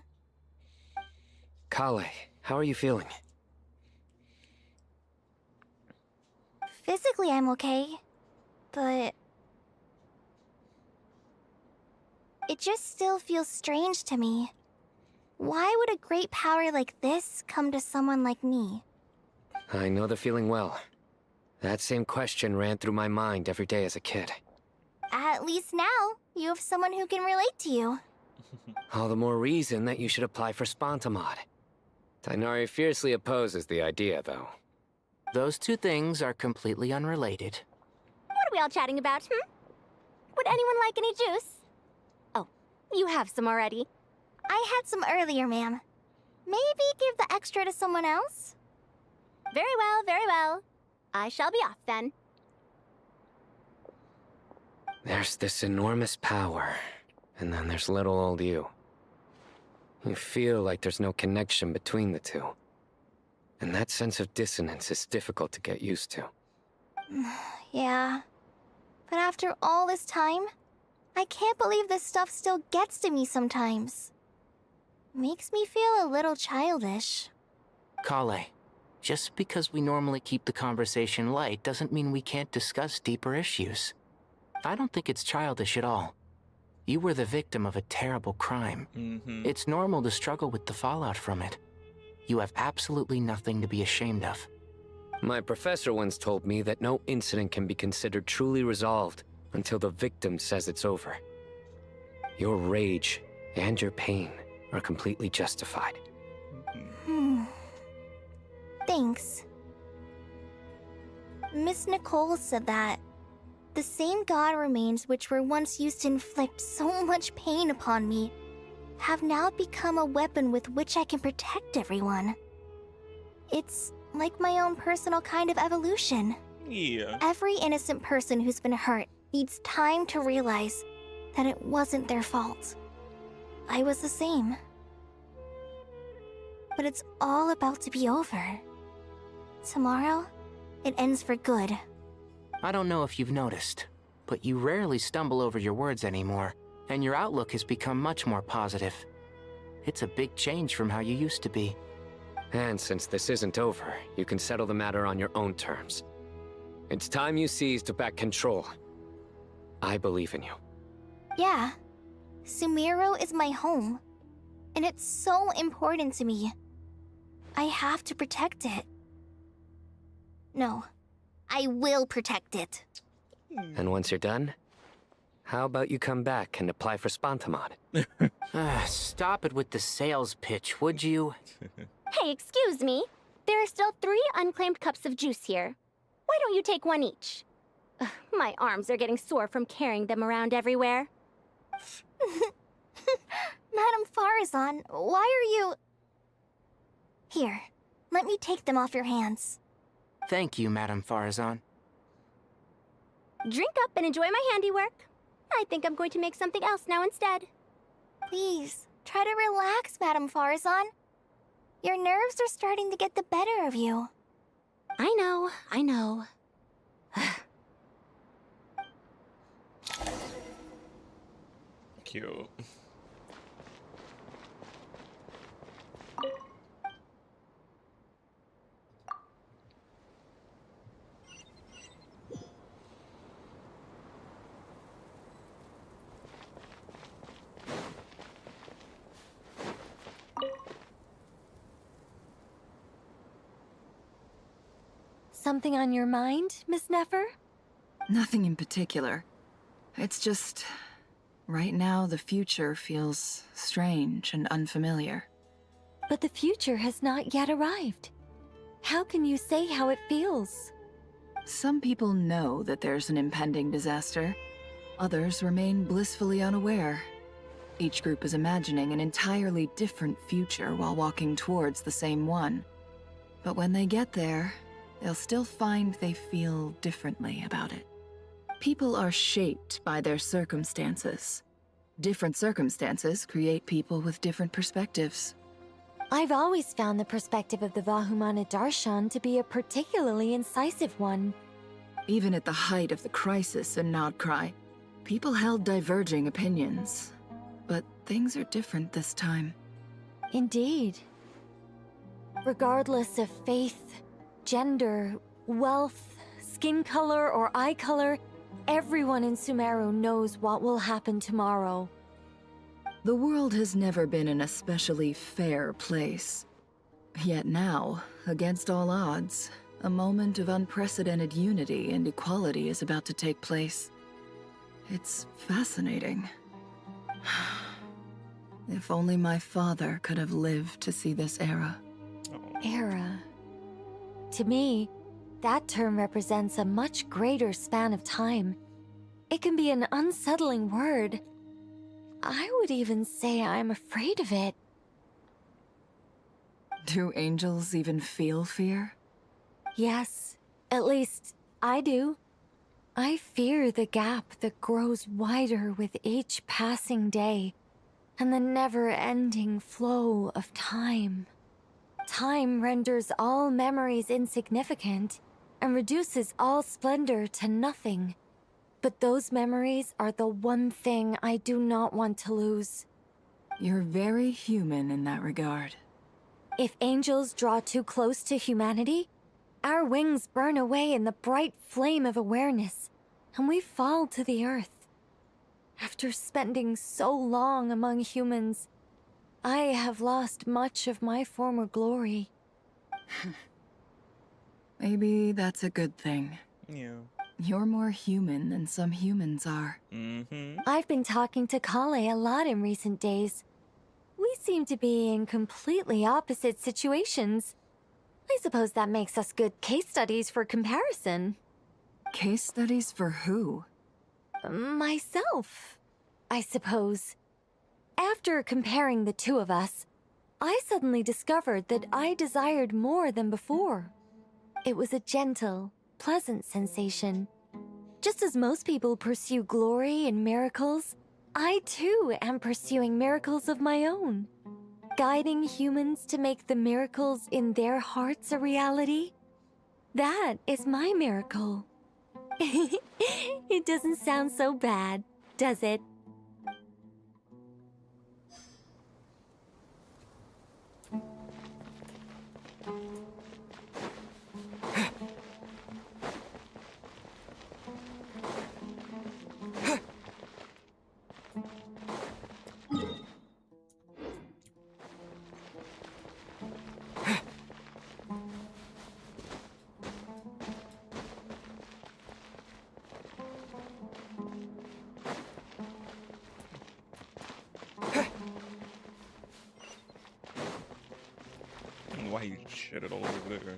Kale, how are you feeling? Physically, I'm okay, but it just still feels strange to me. Why would a great power like this come to someone like me? I know the feeling well. That same question ran through my mind every day as a kid. At least now, you have someone who can relate to you. All the more reason that you should apply for Spontamod. Tainari fiercely opposes the idea, though. Those two things are completely unrelated. What are we all chatting about, Would anyone like any juice? Oh, you have some already. I had some earlier, ma'am. Maybe give the extra to someone else? Very well, very well. I shall be off then. There's this enormous power, and then there's little old you. You feel like there's no connection between the two. And that sense of dissonance is difficult to get used to. Yeah. But after all this time, I can't believe this stuff still gets to me sometimes. Makes me feel a little childish. Kale, just because we normally keep the conversation light doesn't mean we can't discuss deeper issues. I don't think it's childish at all. You were the victim of a terrible crime. It's normal to struggle with the fallout from it. You have absolutely nothing to be ashamed of. My professor once told me that no incident can be considered truly resolved until the victim says it's over. Your rage and your pain are completely justified. Thanks. Miss Nicole said that the same god remains which were once used to inflict so much pain upon me have now become a weapon with which I can protect everyone. It's like my own personal kind of evolution. Yeah. Every innocent person who's been hurt needs time to realize that it wasn't their fault. I was the same. But it's all about to be over. Tomorrow, it ends for good. I don't know if you've noticed, but you rarely stumble over your words anymore, and your outlook has become much more positive. It's a big change from how you used to be. And since this isn't over, you can settle the matter on your own terms. It's time you seized back control. I believe in you. Yeah. Sumeru is my home. And it's so important to me. I have to protect it. No. I will protect it. And once you're done, how about you come back and apply for Spontamod? Stop it with the sales pitch, would you? Hey, excuse me. There are still 3 unclaimed cups of juice here. Why don't you take one each? Ugh, my arms are getting sore from carrying them around everywhere. Madame Farazan, why are you... Here, let me take them off your hands. Thank you, Madame Farazan. Drink up and enjoy my handiwork. I think I'm going to make something else now instead. Please, try to relax, Madame Farazan. Your nerves are starting to get the better of you. I know, I know. Cute. something on your mind, Miss Nefer? Nothing in particular. It's just... right now, the future feels strange and unfamiliar. But the future has not yet arrived. How can you say how it feels? Some people know that there's an impending disaster. Others remain blissfully unaware. Each group is imagining an entirely different future while walking towards the same one. But when they get there, they'll still find they feel differently about it. People are shaped by their circumstances. Different circumstances create people with different perspectives. I've always found the perspective of the Vahumana Darshan to be a particularly incisive one. Even at the height of the crisis in Nodcry, people held diverging opinions. But things are different this time. Indeed. Regardless of faith, gender, wealth, skin color, or eye color, everyone in Sumeru knows what will happen tomorrow. The world has never been an especially fair place. Yet now, against all odds, a moment of unprecedented unity and equality is about to take place. It's fascinating. If only my father could have lived to see this era. Era. To me, that term represents a much greater span of time. It can be an unsettling word. I would even say I'm afraid of it. Do angels even feel fear? Yes, at least I do. I fear the gap that grows wider with each passing day, and the never-ending flow of time. Time renders all memories insignificant, and reduces all splendor to nothing. But those memories are the one thing I do not want to lose. You're very human in that regard. If angels draw too close to humanity, our wings burn away in the bright flame of awareness, and we fall to the earth. After spending so long among humans, I have lost much of my former glory. Maybe that's a good thing. Yeah. You're more human than some humans are. I've been talking to Kale a lot in recent days. We seem to be in completely opposite situations. I suppose that makes us good case studies for comparison. Case studies for who? Myself, I suppose. After comparing the two of us, I suddenly discovered that I desired more than before. It was a gentle, pleasant sensation. Just as most people pursue glory and miracles, I too am pursuing miracles of my own. Guiding humans to make the miracles in their hearts a reality. That is my miracle. It doesn't sound so bad, does it? Why you shit it all over there?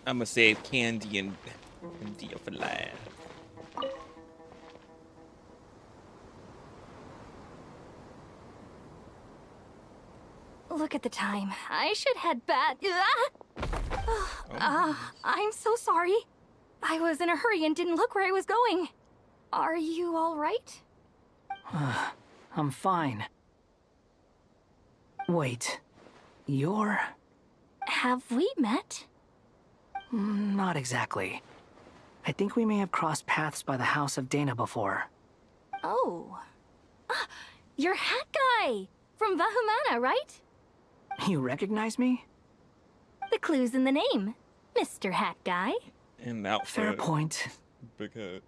I'ma save Candy and Dia for last. Look at the time. I should head back. I'm so sorry. I was in a hurry and didn't look where I was going. Are you all right? I'm fine. Wait. You're... Have we met? Not exactly. I think we may have crossed paths by the house of Dana before. Oh. You're Hat Guy! From Vahumana, right? You recognize me? The clue's in the name, Mr. Hat Guy. And outfit. Fair point. Big head.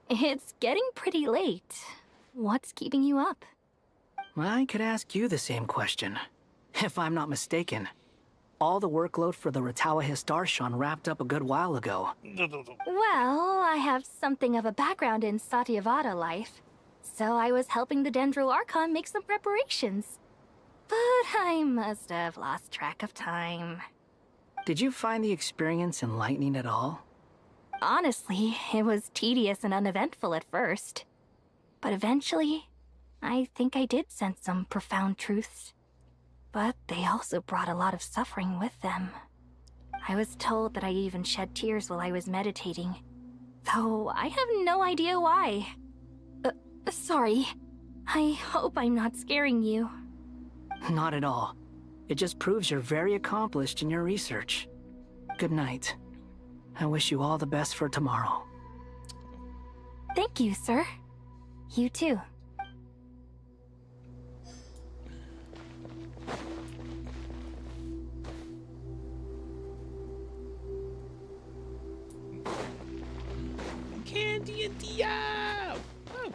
It's getting pretty late. What's keeping you up? I could ask you the same question. If I'm not mistaken, all the workload for the Ratawa Hisdarshan wrapped up a good while ago. Well, I have something of a background in Satyavada life, so I was helping the Dendro Archon make some preparations. But I must have lost track of time. Did you find the experience enlightening at all? Honestly, it was tedious and uneventful at first. But eventually, I think I did sense some profound truths. But they also brought a lot of suffering with them. I was told that I even shed tears while I was meditating, though I have no idea why. Sorry. I hope I'm not scaring you. Not at all. It just proves you're very accomplished in your research. Good night. I wish you all the best for tomorrow. Thank you, sir. You too. Candy and Dia! Oh.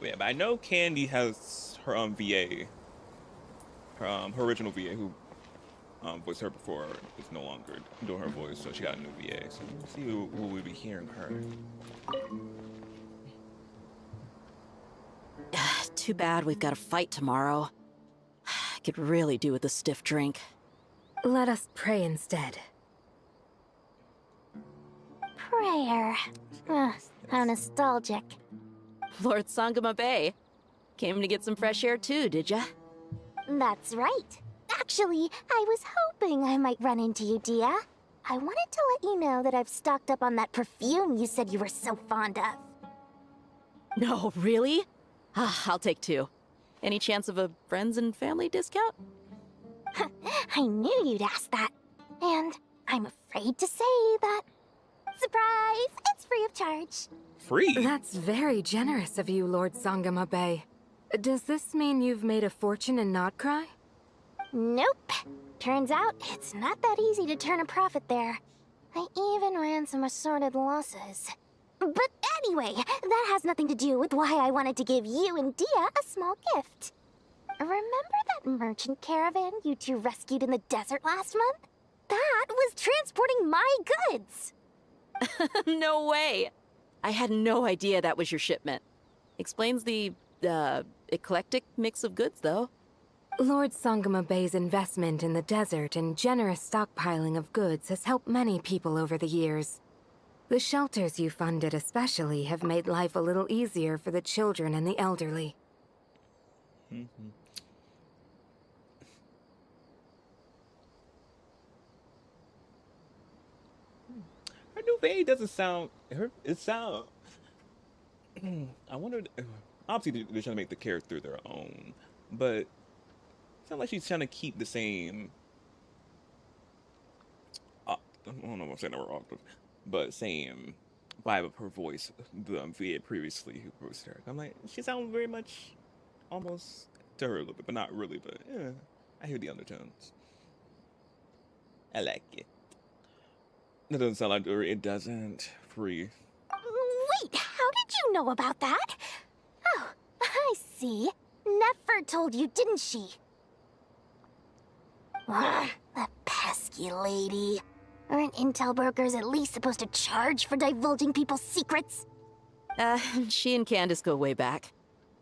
Yeah, but I know Candy has her VA. Her original VA, who voiced her before, is no longer doing her voice, so she got a new VA. So we'll see who we'll be hearing her. Too bad we've got a fight tomorrow. I could really do with a stiff drink. Let us pray instead. Prayer. How nostalgic. Lord Sangama Bay. Came to get some fresh air too, did ya? That's right. Actually, I was hoping I might run into you, Dia. I wanted to let you know that I've stocked up on that perfume you said you were so fond of. No, really? I'll take 2. Any chance of a friends and family discount? I knew you'd ask that. And I'm afraid to say that... Surprise! It's free of charge. Free? That's very generous of you, Lord Sangama Bay. Does this mean you've made a fortune in Notcry? Nope. Turns out it's not that easy to turn a profit there. I even ran some assorted losses. But anyway, that has nothing to do with why I wanted to give you and Dia a small gift. Remember that merchant caravan you two rescued in the desert last month? That was transporting my goods! No way! I had no idea that was your shipment. Explains the, eclectic mix of goods, though. Lord Sangama Bay's investment in the desert and generous stockpiling of goods has helped many people over the years. The shelters you funded especially have made life a little easier for the children and the elderly. Her new VA doesn't sound... It sounds... I wonder... Obviously, they're trying to make the character their own, but it sounds like she's trying to keep the same... I don't know if I'm saying that wrong, but same vibe of her voice, the VA previously who voiced her. I'm like, she sounds very much almost to her a little bit, but not really, but yeah, I hear the undertones. I like it. It doesn't sound like it doesn't. Free. Wait, how did you know about that? Oh, I see. Nefer told you, didn't she? Ugh, that pesky lady. Aren't intel brokers at least supposed to charge for divulging people's secrets? She and Candace go way back.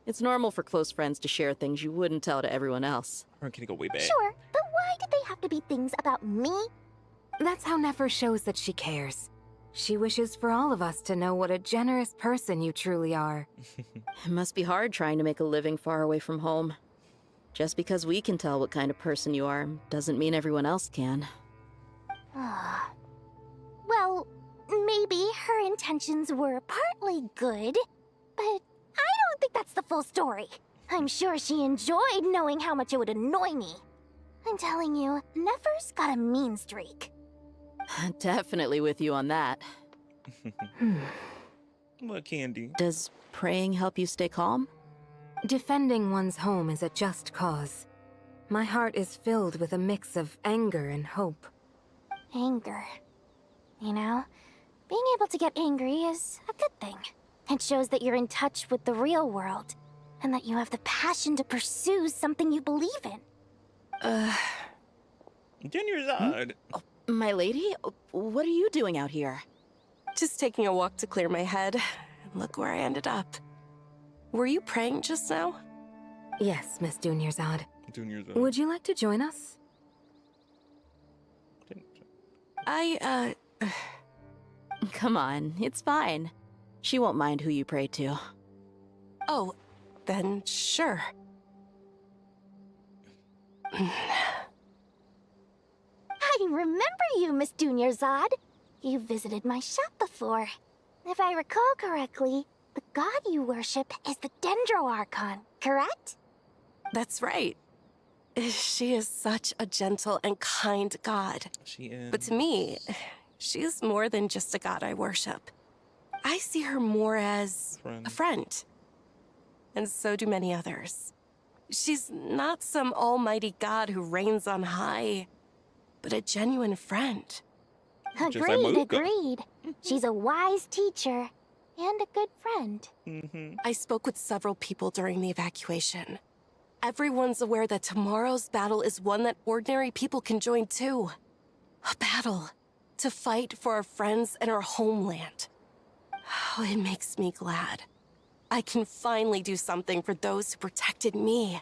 It's normal for close friends to share things you wouldn't tell to everyone else. Her and Kitty go way back. Sure, but why did they have to be things about me? That's how Nefer shows that she cares. She wishes for all of us to know what a generous person you truly are. It must be hard trying to make a living far away from home. Just because we can tell what kind of person you are doesn't mean everyone else can. Well, maybe her intentions were partly good, but I don't think that's the full story. I'm sure she enjoyed knowing how much it would annoy me. I'm telling you, Nefer's got a mean streak. Definitely with you on that. What, Candy? Does praying help you stay calm? Defending one's home is a just cause. My heart is filled with a mix of anger and hope. Anger. You know, being able to get angry is a good thing. It shows that you're in touch with the real world, and that you have the passion to pursue something you believe in. 10 years old. My lady, what are you doing out here? Just taking a walk to clear my head. Look where I ended up. Were you praying just now? Yes, Miss Dunyarzad. Dunyarzad. Would you like to join us? Come on, it's fine. She won't mind who you pray to. Oh, then sure. I remember you, Miss Dunyarzad. You visited my shop before. If I recall correctly, the god you worship is the Dendroarchon, correct? That's right. She is such a gentle and kind god. She is. But to me, she is more than just a god I worship. I see her more as a friend. And so do many others. She's not some almighty god who reigns on high, but a genuine friend. Agreed, agreed. She's a wise teacher and a good friend. I spoke with several people during the evacuation. Everyone's aware that tomorrow's battle is one that ordinary people can join too. A battle to fight for our friends and our homeland. Oh, it makes me glad. I can finally do something for those who protected me.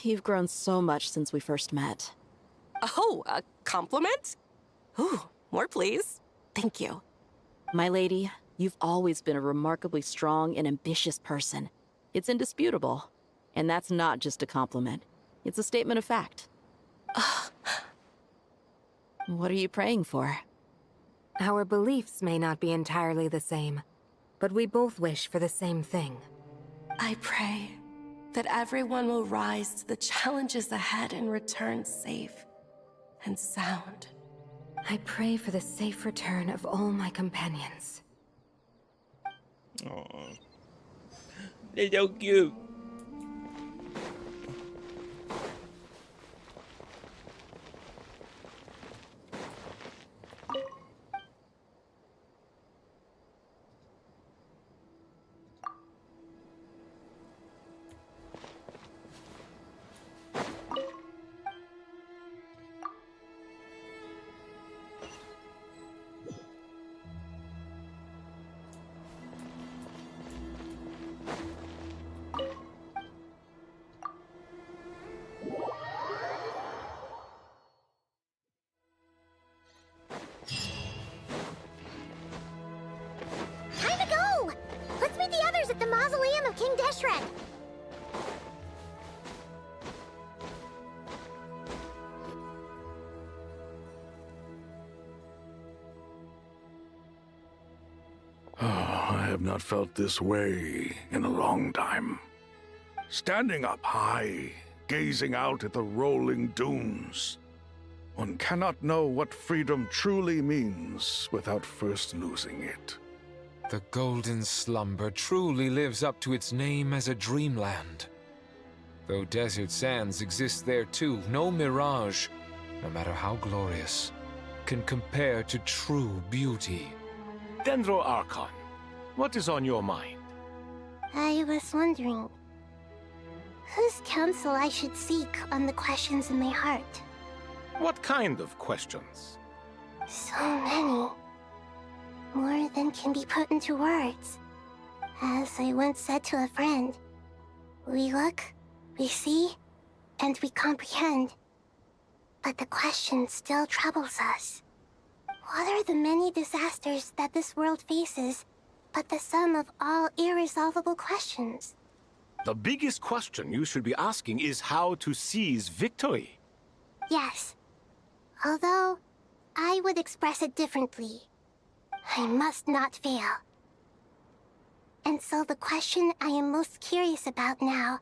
You've grown so much since we first met. Oh, a compliment? Ooh, more please. Thank you. My lady, you've always been a remarkably strong and ambitious person. It's indisputable. And that's not just a compliment. It's a statement of fact. What are you praying for? Our beliefs may not be entirely the same, but we both wish for the same thing. I pray that everyone will rise to the challenges ahead and return safe and sound. I pray for the safe return of all my companions. Aww. They're so cute. Time to go! Let's meet the others at the mausoleum of King Deshret. I have not felt this way in a long time. Standing up high, gazing out at the rolling dunes. One cannot know what freedom truly means without first losing it. The golden slumber truly lives up to its name as a dreamland. Though desert sands exist there too, no mirage, no matter how glorious, can compare to true beauty. Dendroarchon, what is on your mind? I was wondering whose counsel I should seek on the questions in my heart. What kind of questions? So many. More than can be put into words. As I once said to a friend, we look, we see, and we comprehend. But the question still troubles us. What are the many disasters that this world faces, but the sum of all irresolvable questions? The biggest question you should be asking is how to seize victory. Yes. Although, I would express it differently. I must not fail. And so the question I am most curious about now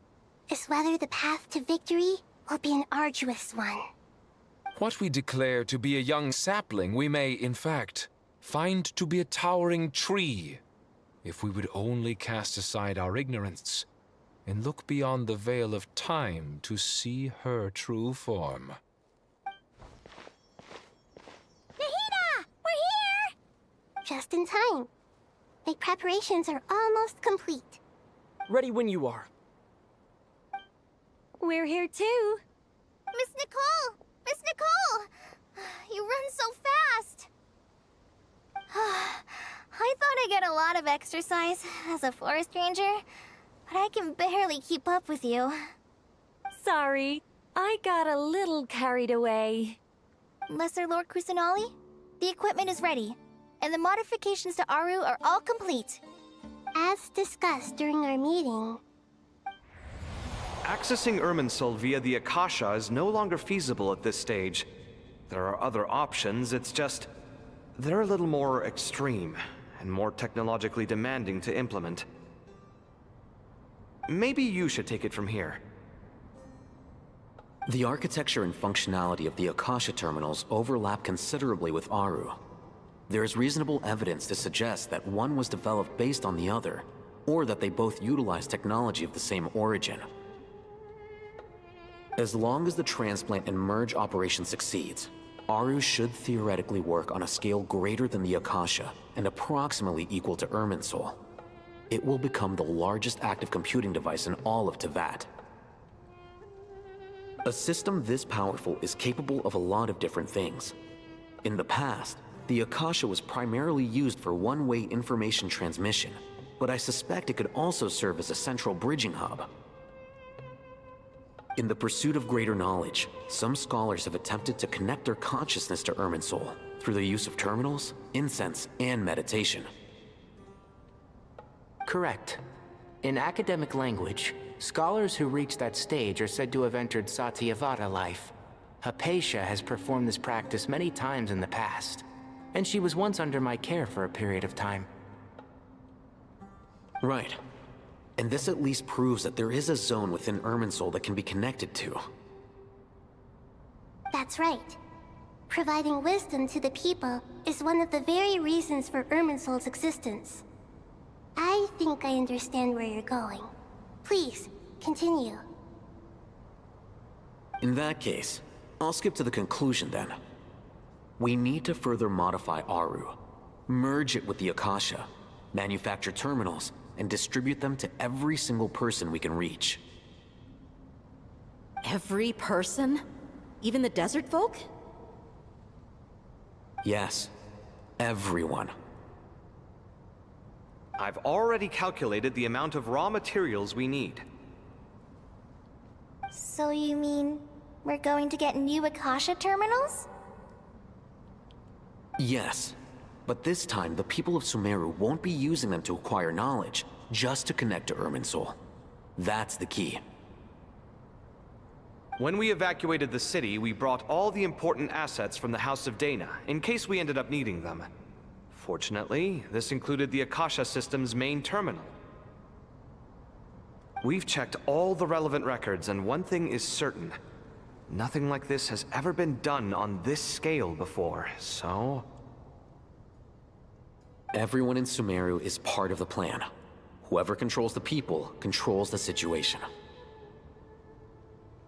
is whether the path to victory will be an arduous one. What we declare to be a young sapling, we may, in fact, find to be a towering tree. if we would only cast aside our ignorance and look beyond the veil of time to see her true form. Nahida! We're here! Just in time. My preparations are almost complete. Ready when you are. We're here too. Miss Nicole! Miss Nicole! You run so fast! I thought I'd get a lot of exercise as a forest ranger, but I can barely keep up with you. Sorry, I got a little carried away. Lesser Lord Kusanali, the equipment is ready, and the modifications to Aru are all complete. As discussed during our meeting. Accessing Irminsul via the Akasha is no longer feasible at this stage. There are other options, it's just... they're a little more extreme, and more technologically demanding to implement. Maybe you should take it from here. The architecture and functionality of the Akasha terminals overlap considerably with Aru. There is reasonable evidence to suggest that one was developed based on the other, or that they both utilize technology of the same origin. As long as the transplant and merge operation succeeds, Aru should theoretically work on a scale greater than the Akasha and approximately equal to Irminsul. It will become the largest active computing device in all of Teyvat. A system this powerful is capable of a lot of different things. In the past, the Akasha was primarily used for one-way information transmission, but I suspect it could also serve as a central bridging hub. In the pursuit of greater knowledge, some scholars have attempted to connect their consciousness to Irminsul through the use of terminals, incense, and meditation. Correct. In academic language, scholars who reach that stage are said to have entered Satyavada life. Hypatia has performed this practice many times in the past, and she was once under my care for a period of time. Right. And this at least proves that there is a zone within Irminsul that can be connected to. That's right. Providing wisdom to the people is one of the very reasons for Irminsul's existence. I think I understand where you're going. Please, continue. In that case, I'll skip to the conclusion then. We need to further modify Aru, merge it with the Akasha, manufacture terminals, and distribute them to every single person we can reach. Every person? Even the desert folk? Yes, everyone. I've already calculated the amount of raw materials we need. So you mean we're going to get new Akasha terminals? Yes, but this time the people of Sumeru won't be using them to acquire knowledge, just to connect to Irminsul. That's the key. When we evacuated the city, we brought all the important assets from the House of Dana, in case we ended up needing them. Fortunately, this included the Akasha system's main terminal. We've checked all the relevant records, and one thing is certain. Nothing like this has ever been done on this scale before, so... Everyone in Sumeru is part of the plan. Whoever controls the people controls the situation.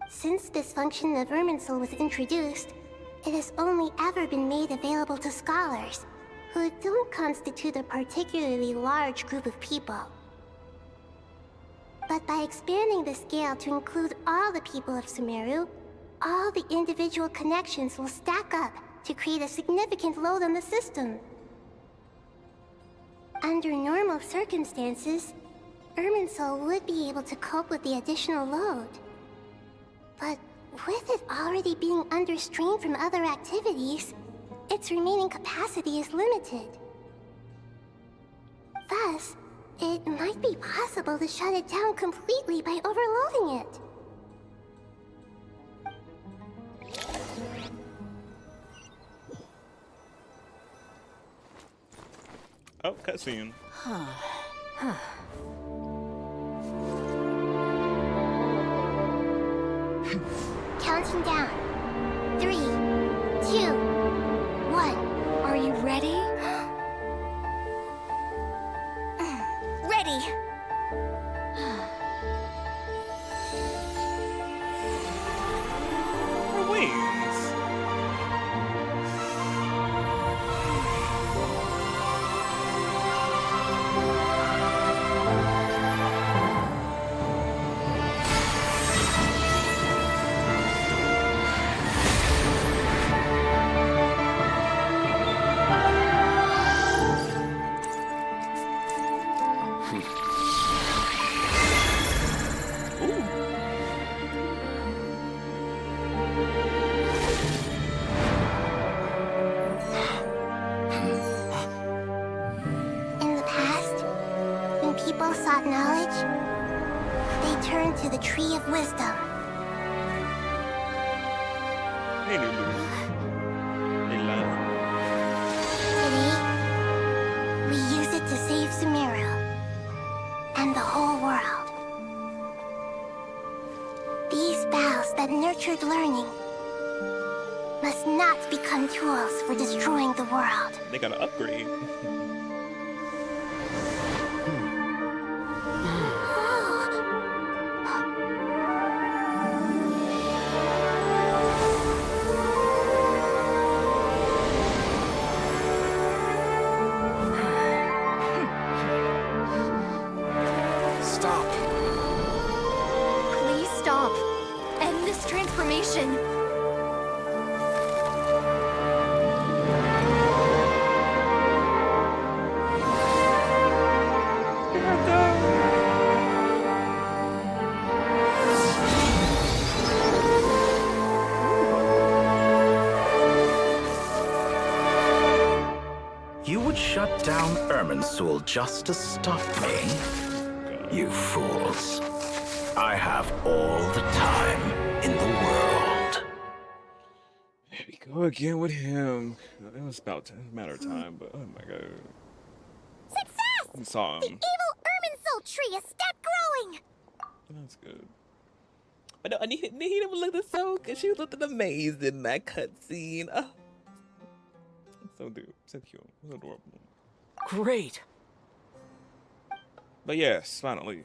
Since this function of Irminsul was introduced, it has only ever been made available to scholars, who don't constitute a particularly large group of people. But by expanding the scale to include all the people of Sumeru, all the individual connections will stack up to create a significant load on the system. Under normal circumstances, Irminsul would be able to cope with the additional load. But with it already being under strain from other activities, its remaining capacity is limited. Thus, it might be possible to shut it down completely by overloading it. Oh, cutscene. Counting down. 3, 2, 1. Are you ready? In the past, when people sought knowledge, they turned to the Tree of Wisdom. Hey, Lulu. Hey, love. Today, we use it to save Sumeru and the whole world. These boughs that nurtured learning must not become tools for destroying the world. They gotta upgrade. Stop. Please stop. End this transformation. You would shut down Irminsul just to stop me? You fools. I have all the time in the world. Here we go again with him. It was about a matter of time, but oh my god. Success! I saw him. The evil Irminsul tree has stopped growing! That's good. But no, he never looked so good. She looked amazing in that cutscene. Oh. So cute. So adorable. Great. But yes, finally.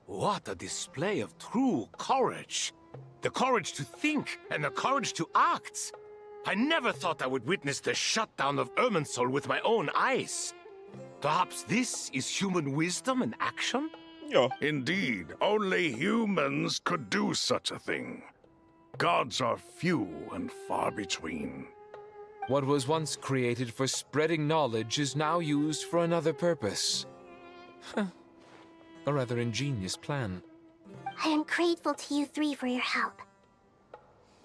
What a display of true courage. The courage to think and the courage to act. I never thought I would witness the shutdown of Irminsul with my own eyes. Perhaps this is human wisdom in action? Yeah. Indeed, only humans could do such a thing. Gods are few and far between. What was once created for spreading knowledge is now used for another purpose. A rather ingenious plan. I am grateful to you three for your help.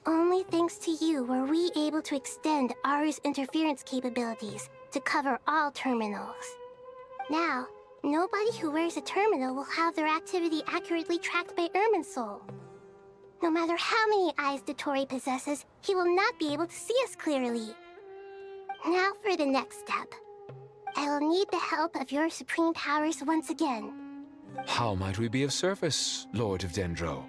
Only thanks to you were we able to extend Aru's interference capabilities to cover all terminals. Now, nobody who wears a terminal will have their activity accurately tracked by Irminsul. No matter how many eyes Dottore possesses, he will not be able to see us clearly. Now for the next step. I will need the help of your supreme powers once again. How might we be of service, Lord of Dendro?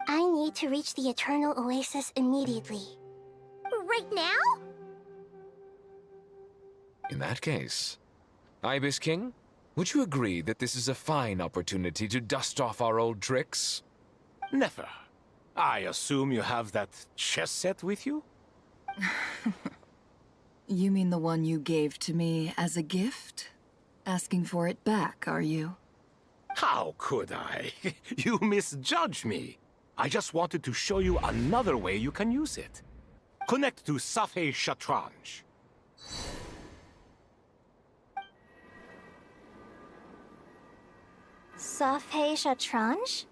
I need to reach the Eternal Oasis immediately. Right now? In that case, Ibis King, would you agree that this is a fine opportunity to dust off our old tricks? Never. I assume you have that chess set with you? You mean the one you gave to me as a gift? Asking for it back, are you? How could I? You misjudge me. I just wanted to show you another way you can use it. Connect to Safei Shatranj. Safei Shatranj?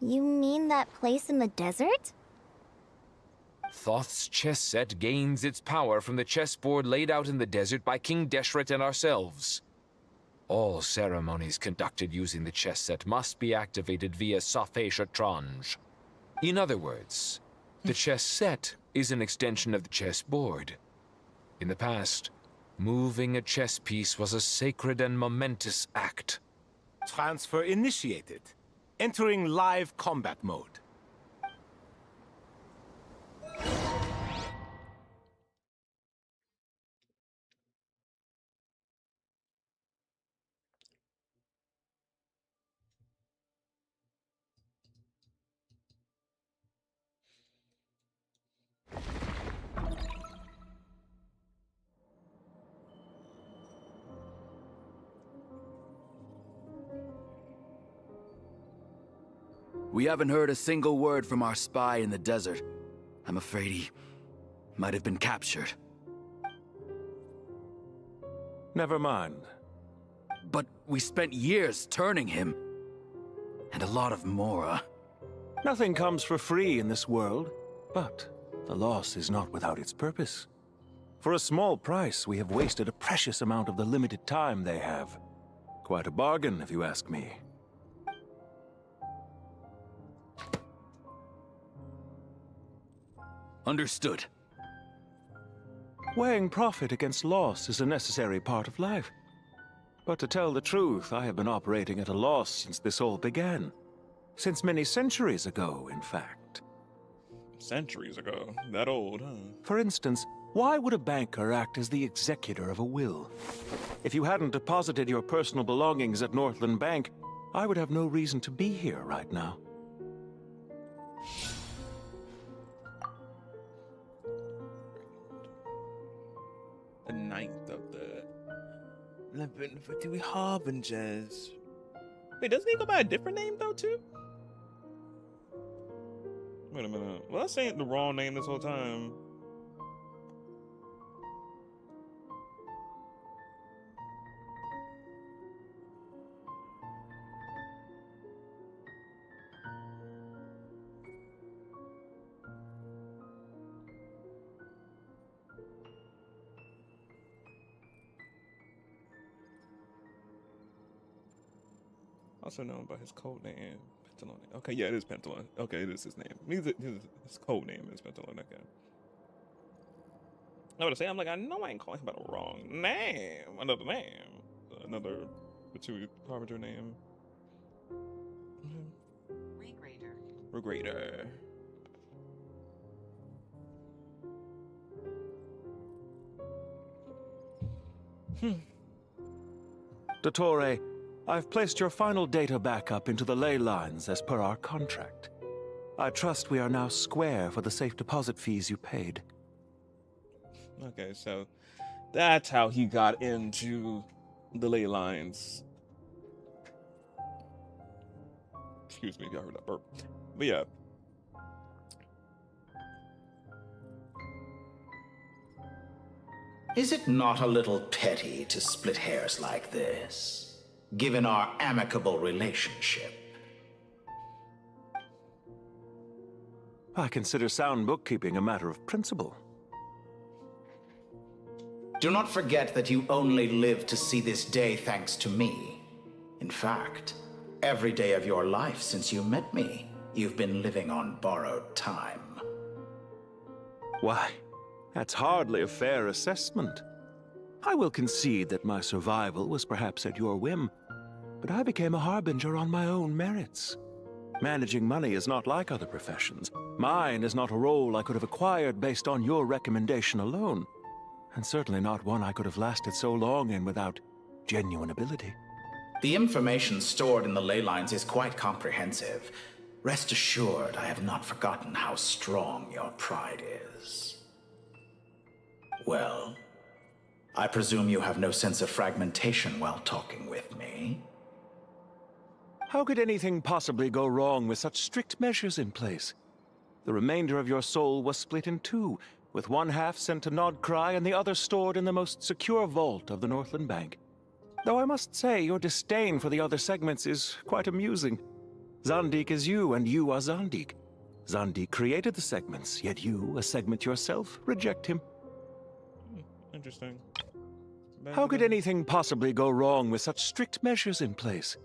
You mean that place in the desert? Thoth's chess set gains its power from the chessboard laid out in the desert by King Deshret and ourselves. All ceremonies conducted using the chess set must be activated via Safei Shatranj. In other words, the chess set is an extension of the chessboard. In the past, moving a chess piece was a sacred and momentous act. Transfer initiated. Entering live combat mode. We haven't heard a single word from our spy in the desert. I'm afraid he might have been captured. Never mind. But we spent years turning him. And a lot of Mora. Nothing comes for free in this world, but the loss is not without its purpose. For a small price, we have wasted a precious amount of the limited time they have. Quite a bargain, if you ask me. Understood. Weighing profit against loss is a necessary part of life. But to tell the truth, I have been operating at a loss since this all began. Since many centuries ago, in fact. Centuries ago? That old, huh? For instance, why would a banker act as the executor of a will? If you hadn't deposited your personal belongings at Northland Bank, I would have no reason to be here right now. The 9th of the 11 for two Harbingers. Wait, doesn't he go by a different name though too? Wait a minute. Was I saying the wrong name this whole time? Also known by his code name, Pentalon. Okay, yeah, it is Pentalon. Okay, it is his name. His code name is Pentalon. Okay. I would say, I'm like, I know I ain't calling him by the wrong name. Another name. Another Fatui Harbinger name. Regrader. Dottore, I've placed your final data backup into the ley lines as per our contract. I trust we are now square for the safe deposit fees you paid. Okay, so that's how he got into the ley lines. Excuse me if y'all heard that burp. But yeah. Is it not a little petty to split hairs like this, given our amicable relationship? I consider sound bookkeeping a matter of principle. Do not forget that you only live to see this day thanks to me. In fact, every day of your life since you met me, you've been living on borrowed time. Why, that's hardly a fair assessment. I will concede that my survival was perhaps at your whim, but I became a harbinger on my own merits. Managing money is not like other professions. Mine is not a role I could have acquired based on your recommendation alone, and certainly not one I could have lasted so long in without genuine ability. The information stored in the ley lines is quite comprehensive. Rest assured, I have not forgotten how strong your pride is. Well, I presume you have no sense of fragmentation while talking with me. How could anything possibly go wrong with such strict measures in place? The remainder of your soul was split in two, with one half sent to Nodcry and the other stored in the most secure vault of the Northland Bank. Though I must say, your disdain for the other segments is quite amusing. Zandik is you, and you are Zandik. Zandik created the segments, yet you, a segment yourself, reject him. Interesting. How could anything possibly go wrong with such strict measures in place?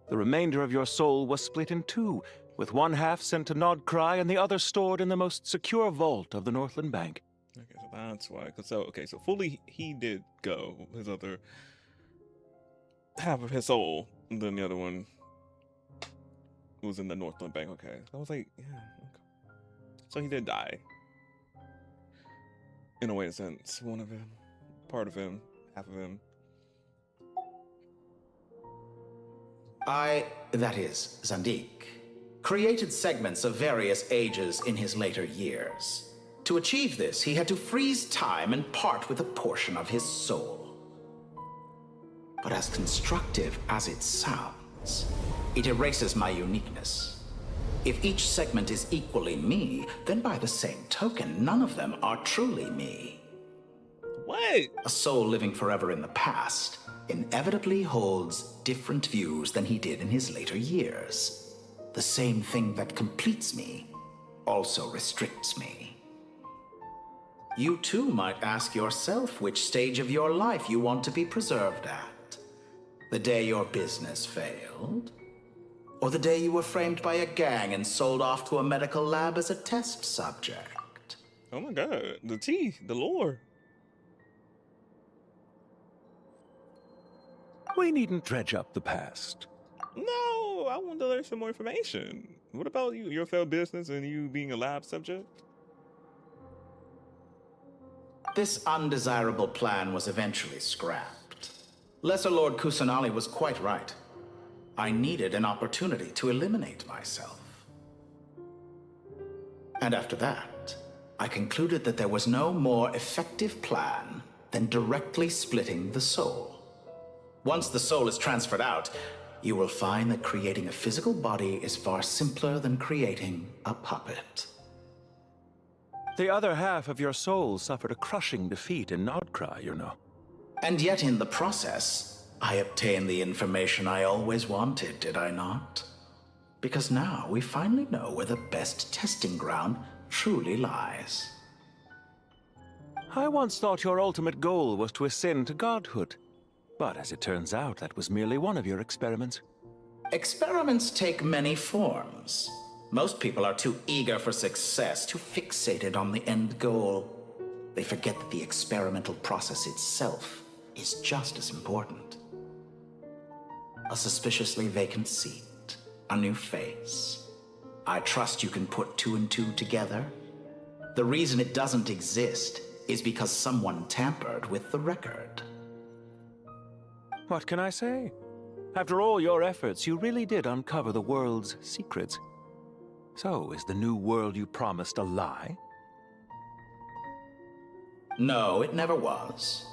The remainder of your soul was split in two, with one half sent to Nodcry and the other stored in the most secure vault of the Northland Bank. Okay, so that's why. So fully he did go. His other half of his soul, and then the other one was in the Northland Bank. Okay, I was like, yeah. Okay. So he did die. In a way, in a sense, one of him, part of him, half of him. That is, Zandik, created segments of various ages in his later years. To achieve this, he had to freeze time and part with a portion of his soul. But as constructive as it sounds, it erases my uniqueness. If each segment is equally me, then by the same token, none of them are truly me. What? A soul living forever in the past inevitably holds different views than he did in his later years. The same thing that completes me also restricts me. You too might ask yourself which stage of your life you want to be preserved at. The day your business failed? Or the day you were framed by a gang and sold off to a medical lab as a test subject? Oh my god, the tea, the lore. We needn't dredge up the past. No, I want to learn some more information. What about you, your failed business and you being a lab subject? This undesirable plan was eventually scrapped. Lesser Lord Kusanali was quite right. I needed an opportunity to eliminate myself. And after that, I concluded that there was no more effective plan than directly splitting the soul. Once the soul is transferred out, you will find that creating a physical body is far simpler than creating a puppet. The other half of your soul suffered a crushing defeat in Nodcry, you know. And yet in the process, I obtained the information I always wanted, did I not? Because now we finally know where the best testing ground truly lies. I once thought your ultimate goal was to ascend to godhood. But as it turns out, that was merely one of your experiments. Experiments take many forms. Most people are too eager for success, too fixated on the end goal. They forget that the experimental process itself is just as important. A suspiciously vacant seat, a new face. I trust you can put two and two together. The reason it doesn't exist is because someone tampered with the record. What can I say? After all your efforts, you really did uncover the world's secrets. So, is the new world you promised a lie? No, it never was.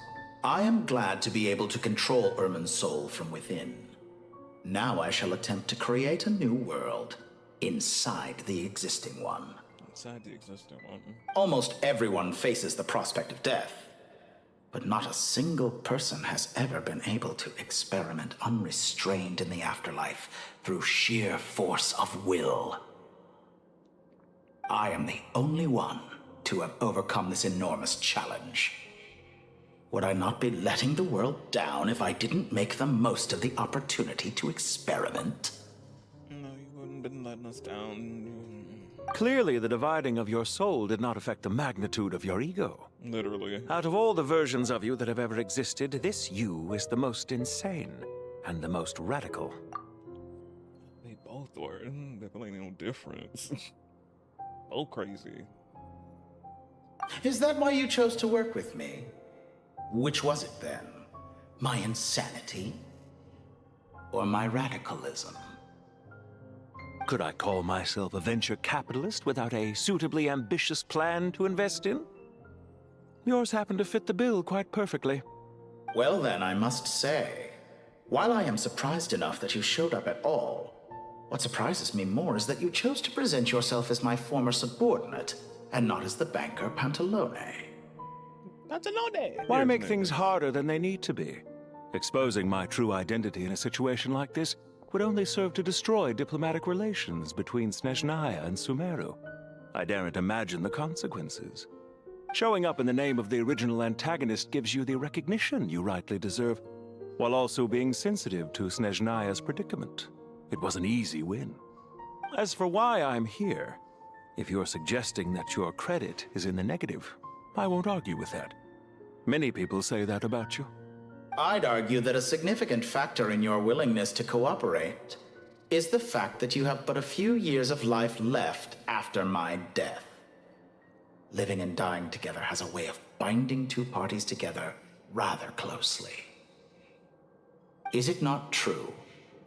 I am glad to be able to control Irmin's soul from within. Now I shall attempt to create a new world inside the existing one. Inside the existing one. Almost everyone faces the prospect of death. But not a single person has ever been able to experiment unrestrained in the afterlife through sheer force of will. I am the only one to have overcome this enormous challenge. Would I not be letting the world down if I didn't make the most of the opportunity to experiment? No, you wouldn't have been letting us down. Clearly, the dividing of your soul did not affect the magnitude of your ego. Literally. Out of all the versions of you that have ever existed, this you is the most insane and the most radical. They both were. There really ain't no difference. Both crazy. Is that why you chose to work with me? Which was it then? My insanity? Or my radicalism? Could I call myself a venture capitalist without a suitably ambitious plan to invest in? Yours happened to fit the bill quite perfectly. Well then, I must say, while I am surprised enough that you showed up at all, what surprises me more is that you chose to present yourself as my former subordinate, and not as the banker Pantalone. Pantalone! Why make things harder than they need to be? Exposing my true identity in a situation like this would only serve to destroy diplomatic relations between Snezhnaya and Sumeru. I daren't imagine the consequences. Showing up in the name of the original antagonist gives you the recognition you rightly deserve, while also being sensitive to Snezhnaya's predicament. It was an easy win. As for why I'm here, if you're suggesting that your credit is in the negative, I won't argue with that. Many people say that about you. I'd argue that a significant factor in your willingness to cooperate is the fact that you have but a few years of life left after my death. Living and dying together has a way of binding two parties together rather closely. Is it not true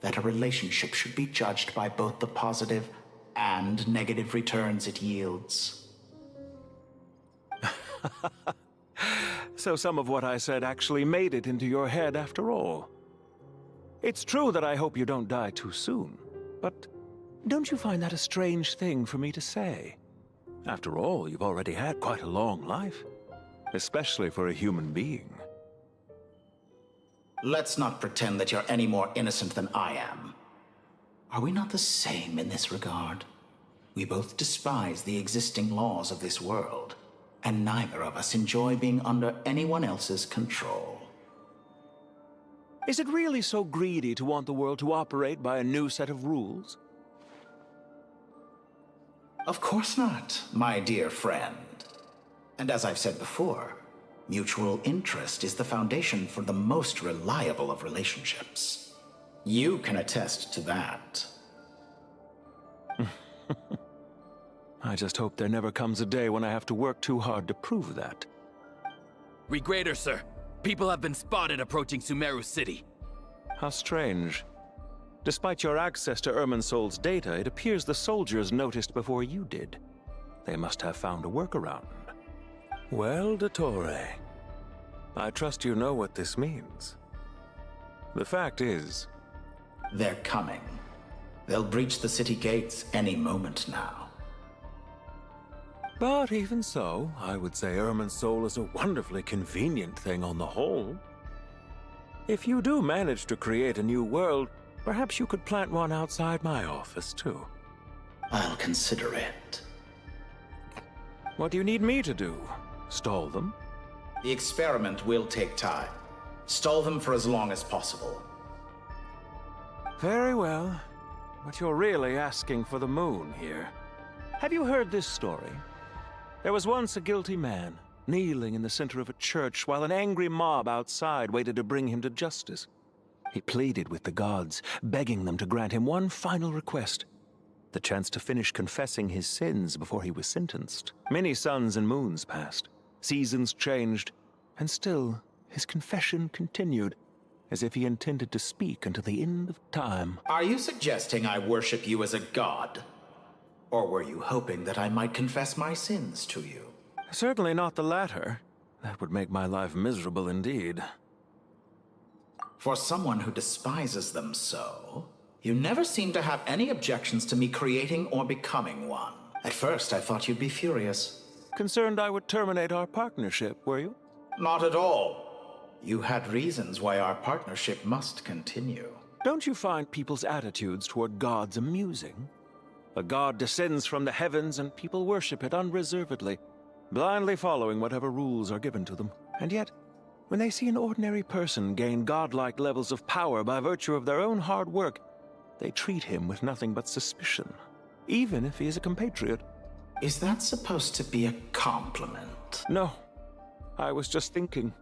that a relationship should be judged by both the positive and negative returns it yields? So some of what I said actually made it into your head after all. It's true that I hope you don't die too soon, but don't you find that a strange thing for me to say? After all, you've already had quite a long life. especially for a human being. Let's not pretend that you're any more innocent than I am. Are we not the same in this regard? We both despise the existing laws of this world, and neither of us enjoy being under anyone else's control. Is it really so greedy to want the world to operate by a new set of rules? Of course not, my dear friend. And as I've said before, mutual interest is the foundation for the most reliable of relationships. You can attest to that. I just hope there never comes a day when I have to work too hard to prove that. Regrader, sir. People have been spotted approaching Sumeru City. How strange. Despite your access to Irminsol's data, it appears the soldiers noticed before you did. They must have found a workaround. Well, Dottore, I trust you know what this means. The fact is... They're coming. They'll breach the city gates any moment now. But even so, I would say Irminsol is a wonderfully convenient thing on the whole. If you do manage to create a new world, perhaps you could plant one outside my office, too. I'll consider it. What do you need me to do? Stall them? The experiment will take time. Stall them for as long as possible. Very well. But you're really asking for the moon here. Have you heard this story? There was once a guilty man, kneeling in the center of a church while an angry mob outside waited to bring him to justice. He pleaded with the gods, begging them to grant him one final request: the chance to finish confessing his sins before he was sentenced. Many suns and moons passed, seasons changed, and still his confession continued, as if he intended to speak until the end of time. Are you suggesting I worship you as a god? Or were you hoping that I might confess my sins to you? Certainly not the latter. That would make my life miserable indeed. For someone who despises them so, you never seem to have any objections to me creating or becoming one. At first, I thought you'd be furious. Concerned I would terminate our partnership, were you? Not at all. You had reasons why our partnership must continue. Don't you find people's attitudes toward gods amusing? A god descends from the heavens and people worship it unreservedly, blindly following whatever rules are given to them. And yet, when they see an ordinary person gain godlike levels of power by virtue of their own hard work, they treat him with nothing but suspicion, even if he is a compatriot. Is that supposed to be a compliment? No. I was just thinking.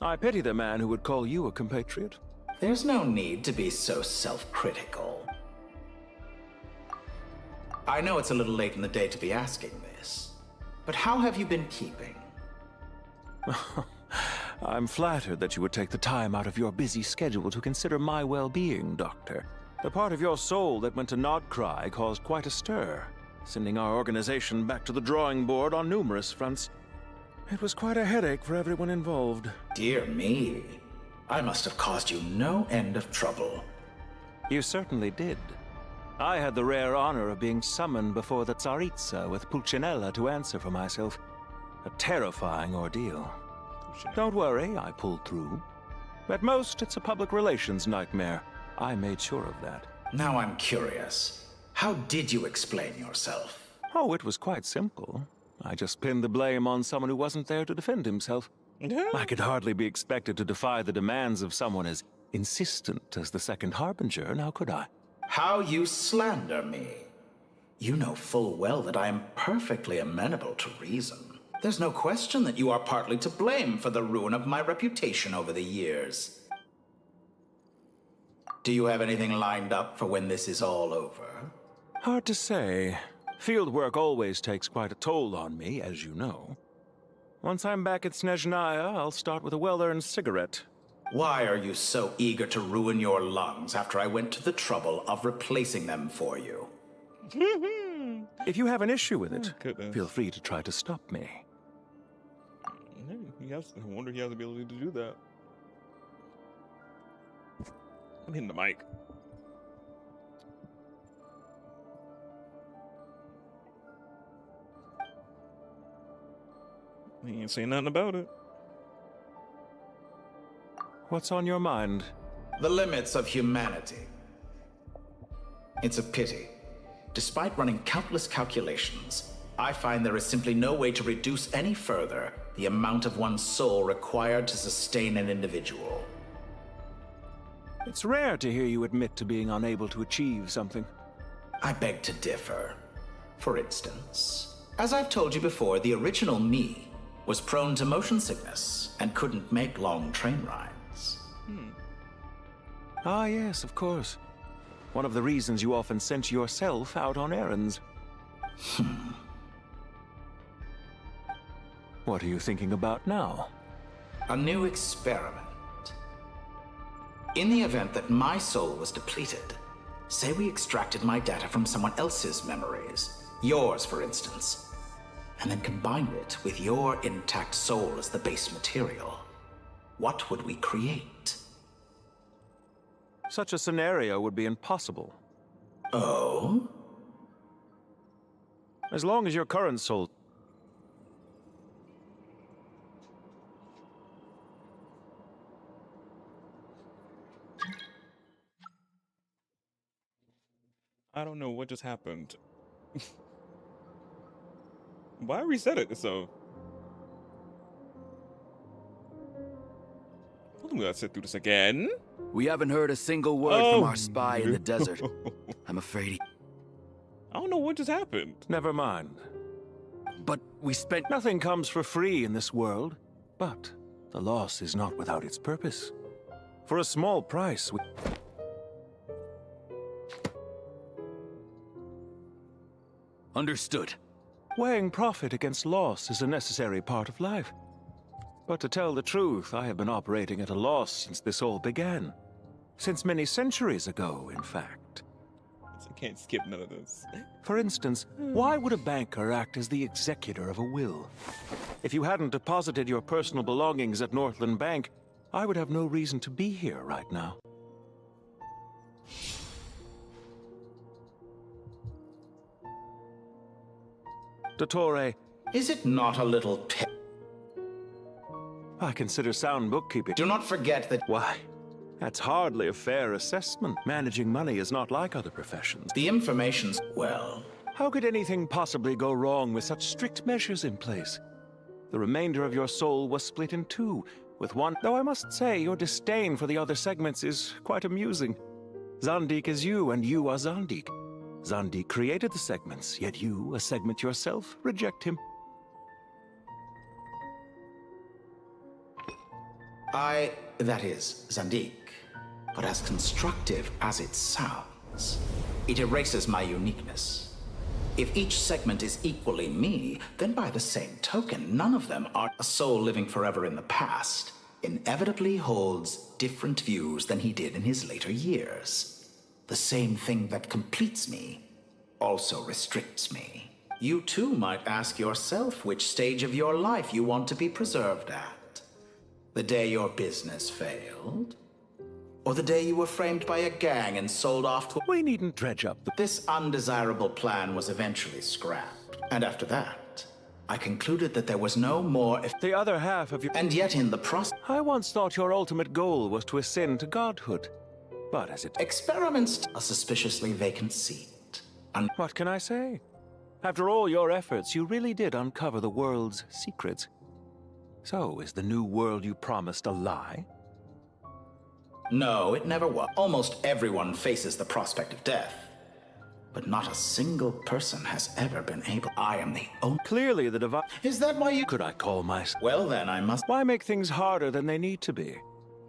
I pity the man who would call you a compatriot. There's no need to be so self-critical. I know it's a little late in the day to be asking this, but how have you been keeping? I'm flattered that you would take the time out of your busy schedule to consider my well-being, Doctor. The part of your soul that went to Nodcry caused quite a stir, sending our organization back to the drawing board on numerous fronts. It was quite a headache for everyone involved. Dear me, I must have caused you no end of trouble. You certainly did. I had the rare honor of being summoned before the Tsaritsa with Pulcinella to answer for myself. A terrifying ordeal. Don't worry, I pulled through. At most, it's a public relations nightmare. I made sure of that. Now I'm curious. How did you explain yourself? Oh, it was quite simple. I just pinned the blame on someone who wasn't there to defend himself. I could hardly be expected to defy the demands of someone as insistent as the Second Harbinger, now could I? How you slander me. You know full well that I am perfectly amenable to reason. There's no question that you are partly to blame for the ruin of my reputation over the years. Do you have anything lined up for when this is all over? Hard to say. Field work always takes quite a toll on me, as you know. Once I'm back at Snezhnaya, I'll start with a well-earned cigarette. Why are you so eager to ruin your lungs after I went to the trouble of replacing them for you? If you have an issue with it, feel free to try to stop me. I wonder if he has the ability to do that. I'm hitting the mic. He ain't saying nothing about it. What's on your mind? The limits of humanity. It's a pity. Despite running countless calculations, I find there is simply no way to reduce any further the amount of one's soul required to sustain an individual. It's rare to hear you admit to being unable to achieve something. I beg to differ. For instance, as I've told you before, the original me was prone to motion sickness and couldn't make long train rides. Ah, yes, of course. One of the reasons you often sent yourself out on errands. What are you thinking about now? A new experiment. In the event that my soul was depleted, say we extracted my data from someone else's memories, yours for instance, and then combined it with your intact soul as the base material, what would we create? Such a scenario would be impossible. Oh? As long as your current soul... I don't know what just happened. Why reset it so? We gotta sit through this again. We haven't heard a single word from our spy in the desert. I'm afraid I don't know what just happened. Never mind. But we spent... Nothing comes for free in this world. But the loss is not without its purpose. For a small price... Understood. Weighing profit against loss is a necessary part of life. But to tell the truth, I have been operating at a loss since this all began. Since many centuries ago, in fact. I can't skip none of this. For instance, why would a banker act as the executor of a will? If you hadn't deposited your personal belongings at Northland Bank, I would have no reason to be here right now. Dottore, is it not a little I consider sound bookkeeping. Do not forget that... Why? That's hardly a fair assessment. Managing money is not like other professions. The information's... well... How could anything possibly go wrong with such strict measures in place? The remainder of your soul was split in two, with one... Though I must say, your disdain for the other segments is quite amusing. Zandik is you, and you are Zandik. Zandik created the segments, yet you, a segment yourself, reject him. That is, Zandik. But as constructive as it sounds, it erases my uniqueness. If each segment is equally me, then by the same token, none of them are a soul living forever in the past, inevitably holds different views than he did in his later years. The same thing that completes me also restricts me. You too might ask yourself which stage of your life you want to be preserved at. The day your business failed? Or the day you were framed by a gang and sold off to... We needn't dredge up the... This undesirable plan was eventually scrapped. And after that, I concluded that there was no more... The other half of your... And yet in the process... I once thought your ultimate goal was to ascend to godhood. But as it... Experiments... A suspiciously vacant seat. What can I say? After all your efforts, you really did uncover the world's secrets. So, is the new world you promised a lie? No, it never was. Almost everyone faces the prospect of death. But not a single person has ever been able... I am the only... Clearly the divine... Is that why you... Could I call myself... Well then, I must... Why make things harder than they need to be?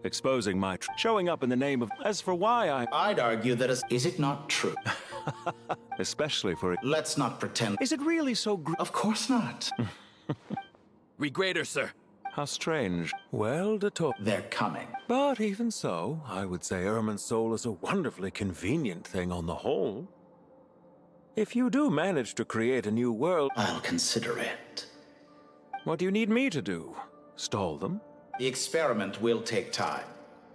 Exposing my... Showing up in the name of... As for why I'd argue that is it not true? Especially for... Let's not pretend... Is it really so... Of course not. Regrader, sir. How strange. Well, Dottore... They're coming. But even so, I would say Ermin's soul is a wonderfully convenient thing on the whole. If you do manage to create a new world... I'll consider it. What do you need me to do? Stall them? The experiment will take time.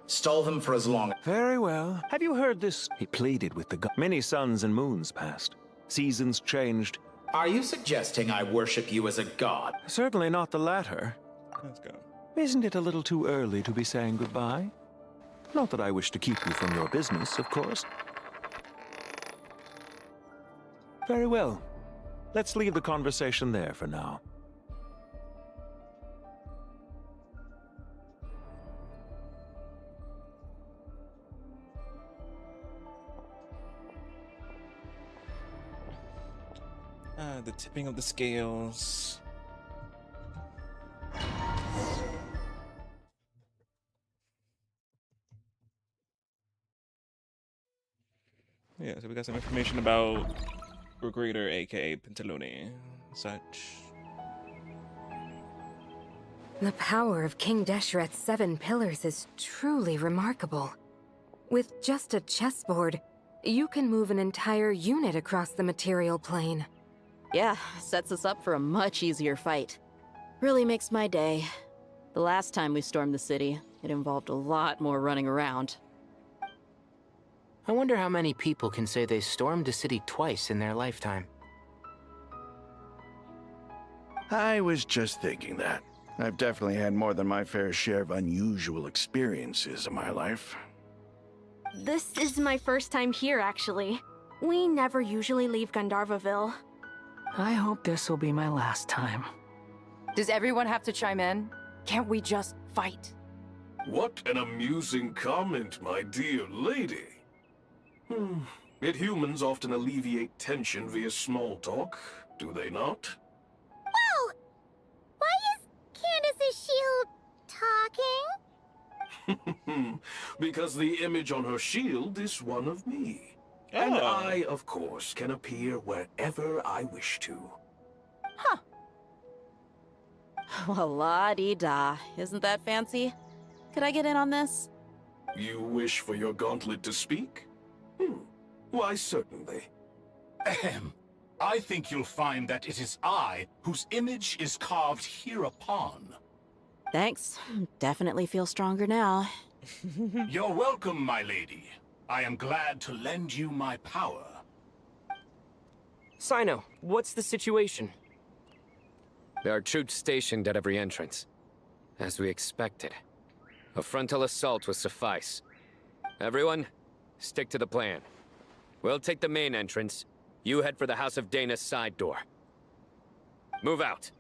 Stall them for as long... Very well. Have you heard this? He pleaded with the god. Many suns and moons passed. Seasons changed. Are you suggesting I worship you as a god? Certainly not the latter. Let's go. Isn't it a little too early to be saying goodbye? Not that I wish to keep you from your business, of course. Very well. Let's leave the conversation there for now. The tipping of the scales. Yeah, so we got some information about Regrader, aka Pentalone, such. The power of King Deshret's 7 pillars is truly remarkable. With just a chessboard, you can move an entire unit across the material plane. Yeah, sets us up for a much easier fight. Really makes my day. The last time we stormed the city, it involved a lot more running around. I wonder how many people can say they stormed a city twice in their lifetime. I was just thinking that. I've definitely had more than my fair share of unusual experiences in my life. This is my first time here, actually. We never usually leave Gandharvaville. I hope this will be my last time. Does everyone have to chime in? Can't we just fight? What an amusing comment, my dear lady. Yet humans often alleviate tension via small talk, do they not? Whoa! Why is Candace's shield talking? Because the image on her shield is one of me. And I, of course, can appear wherever I wish to. Huh. Well, la-dee-da. Isn't that fancy? Could I get in on this? You wish for your gauntlet to speak? Why, certainly. Ahem. I think you'll find that it is I whose image is carved hereupon. Thanks. Definitely feel stronger now. You're welcome, my lady. I am glad to lend you my power. Sino, what's the situation? There are troops stationed at every entrance. As we expected. A frontal assault will suffice. Everyone, stick to the plan. We'll take the main entrance. You head for the House of Dana's side door. Move out.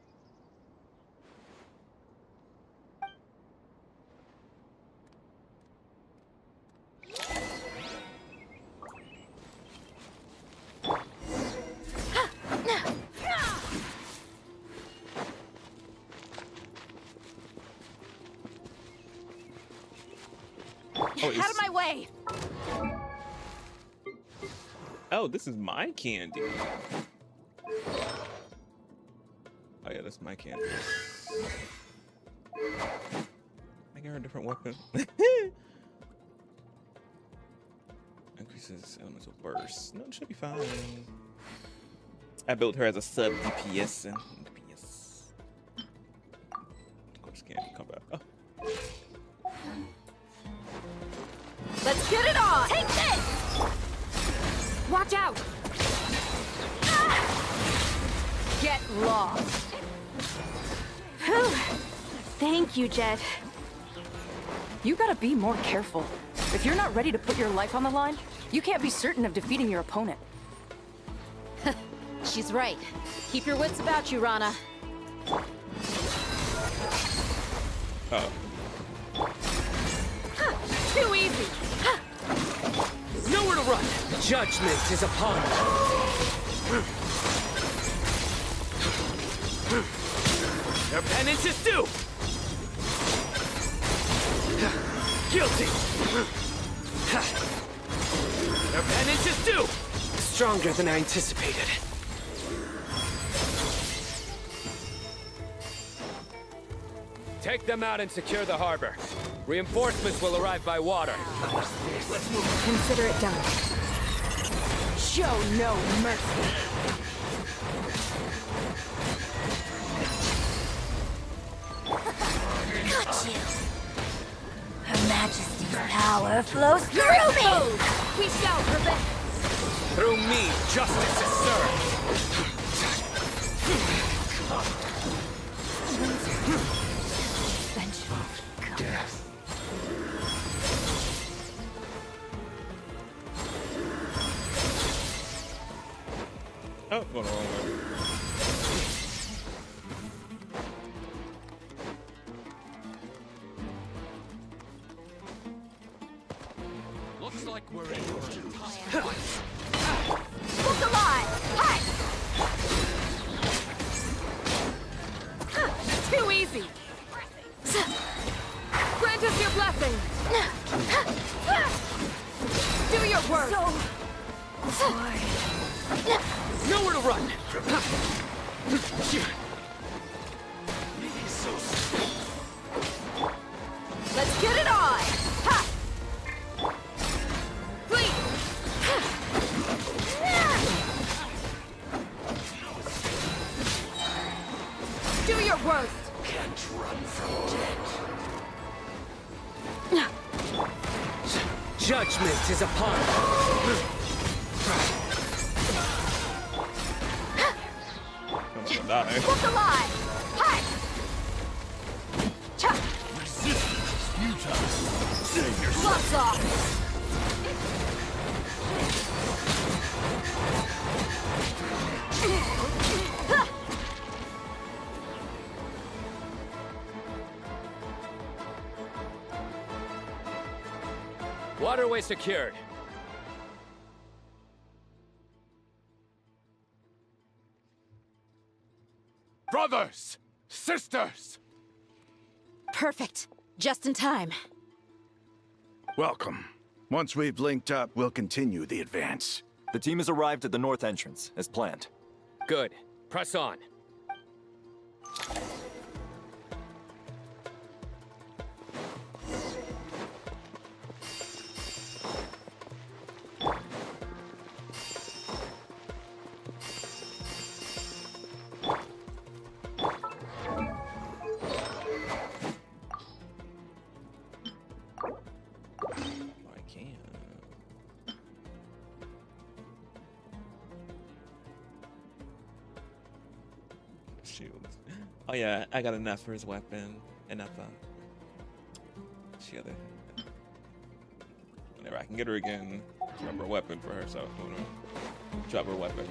Out of my way! Oh, this is my candy. Oh yeah, that's my candy. Making her a different weapon. Increases elemental burst. No, it should be fine. I built her as a sub DPS and DPS. Of course, candy combat. Oh. Let's get it on! Take this! Watch out! Get lost! Whew. Thank you, Jet. You gotta be more careful. If you're not ready to put your life on the line, you can't be certain of defeating your opponent. She's right. Keep your wits about you, Rana. Oh. Too easy! Nowhere to run! Judgment is upon us. Your penance is due! Guilty! Your penance is due! Stronger than I anticipated. Take them out and secure the harbor. Reinforcements will arrive by water. Consider it done. Show no mercy. Got you! Her Majesty's power flows through me! We shall prevent. Through me, justice is served. Death. Oh, going the wrong way. Looks like we're in for a tough fight. Look alive! Hi! Too easy! Grant us your blessing! Do your work! Nowhere to run! Let's get it on! Ha! Flee! Do your worst! Can't run from death. Judgment is upon us. Look alive! Hi! Cha! Resistance is futile. Save yourself. Gloves off! Waterway secured. Brothers! Sisters! Perfect. Just in time. Welcome. Once we've linked up, we'll continue the advance. The team has arrived at the north entrance, as planned. Good. Press on. Shields. Oh yeah, I got enough for his weapon. Enough shield. Whenever I can get her again, drop her weapon for her, so I'm gonna drop her weapon.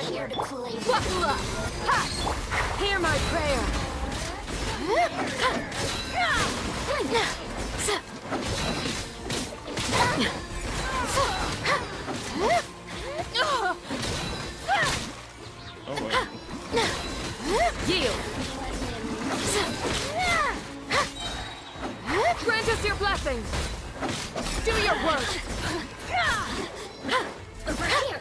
Here to play. Buckle up! Ha! Hear my prayer! Yield! Grant us your blessings! Do your work! Over here!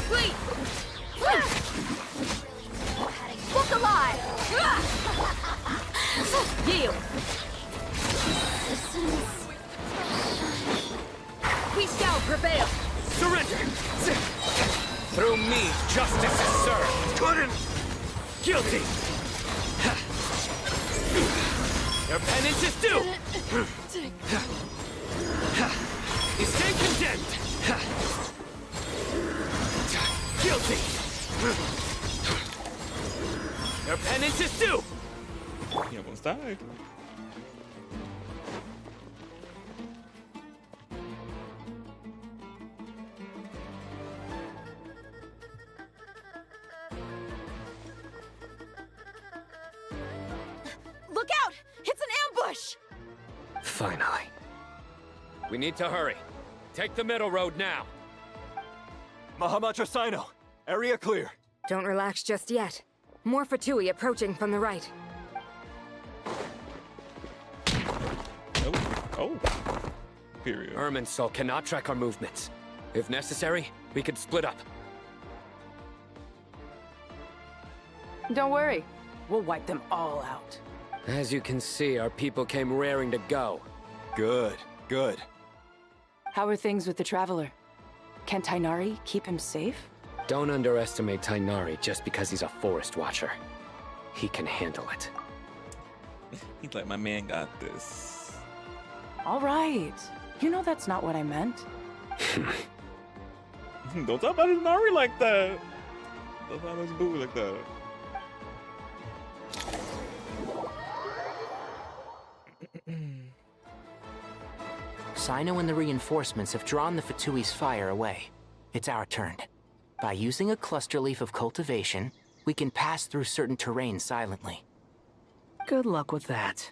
Flee! Look alive! Yield! We shall prevail! Surrender! Through me, justice is served! Couldn't! Guilty! Your penance is due! You stand condemned! Guilty! Your penance is due! He almost died. Look out! It's an ambush! Finally. We need to hurry. Take the middle road now. Mahamatrasino, area clear. Don't relax just yet. More Fatui approaching from the right. Oh. Period. Irminsul cannot track our movements. If necessary, we could split up. Don't worry. We'll wipe them all out. As you can see, our people came raring to go. Good, good. How are things with the Traveler? Can Tainari keep him safe? Don't underestimate Tainari just because he's a forest watcher. He can handle it. He's like, my man got this. All right. You know that's not what I meant. Don't talk about his Nari like that. Don't talk about his boo like that. Sino and the reinforcements have drawn the Fatui's fire away. It's our turn. By using a cluster leaf of cultivation, we can pass through certain terrain silently. Good luck with that.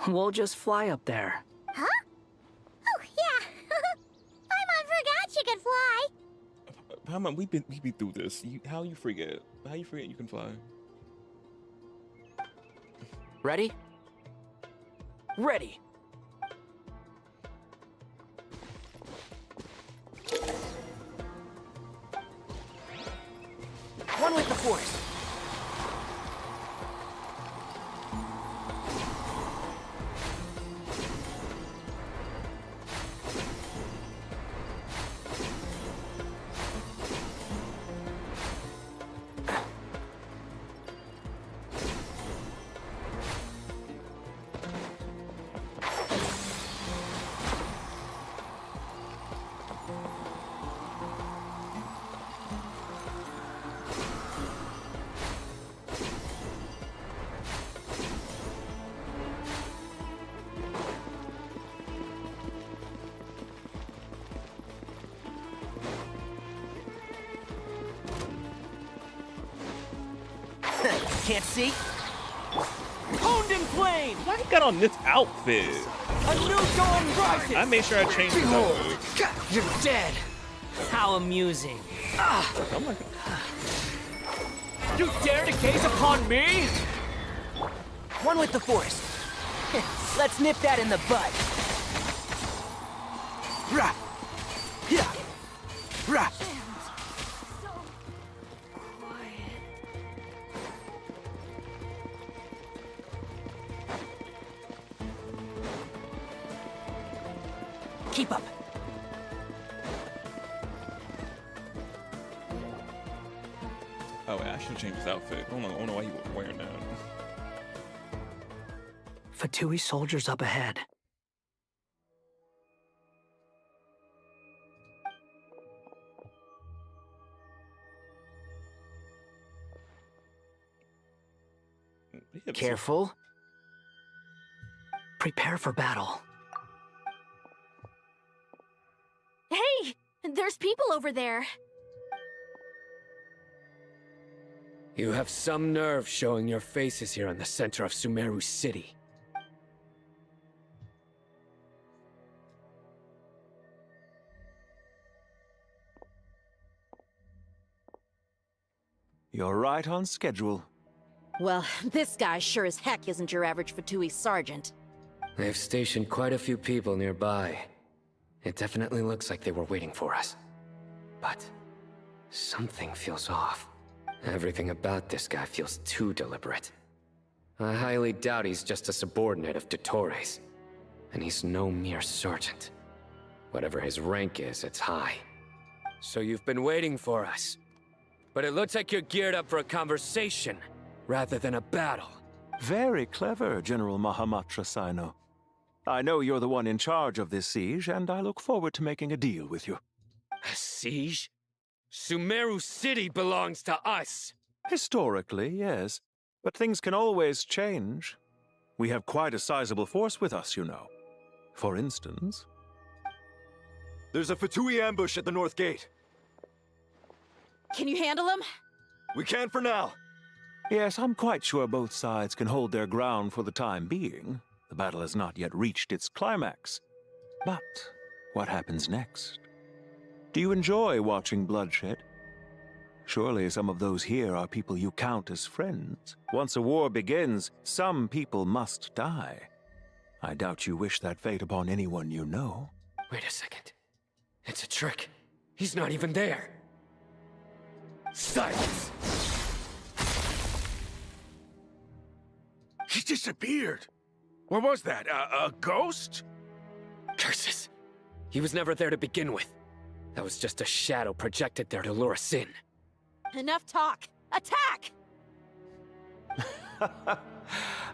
We'll just fly up there. Huh? Oh, yeah. Paimon forgot she could fly. Paimon, we been through this. How you forget? How you forget you can fly? Ready? Ready. One with the force. Can't see? Honed in flame! Why he got on this outfit? A new dawn rises! I made sure I changed his outfit. You're dead! How amusing. Oh my God. You dare to gaze upon me? One with the force. Let's nip that in the bud. Rah! Yeah! Rah! Keep up. Oh, wait, I should change his outfit. I don't know why he was wearing that. Fatui soldiers up ahead. Careful. Prepare for battle. Hey! There's people over there. You have some nerve showing your faces here in the center of Sumeru City. You're right on schedule. Well, this guy sure as heck isn't your average Fatui sergeant. They've stationed quite a few people nearby. It definitely looks like they were waiting for us. But something feels off. Everything about this guy feels too deliberate. I highly doubt he's just a subordinate of Dottores. And he's no mere sergeant. Whatever his rank is, it's high. So you've been waiting for us. But it looks like you're geared up for a conversation, rather than a battle. Very clever, General Mahamatra Sino. I know you're the one in charge of this siege, and I look forward to making a deal with you. A siege? Sumeru City belongs to us! Historically, yes. But things can always change. We have quite a sizable force with us, you know. For instance... There's a Fatui ambush at the north gate. Can you handle him? We can for now. Yes, I'm quite sure both sides can hold their ground for the time being. The battle has not yet reached its climax. But what happens next? Do you enjoy watching bloodshed? Surely some of those here are people you count as friends. Once a war begins, some people must die. I doubt you wish that fate upon anyone you know. Wait a second. It's a trick. He's not even there. Silence! He disappeared. What was that? A ghost? Curses. He was never there to begin with. That was just a shadow projected there to lure us in. Enough talk! Attack!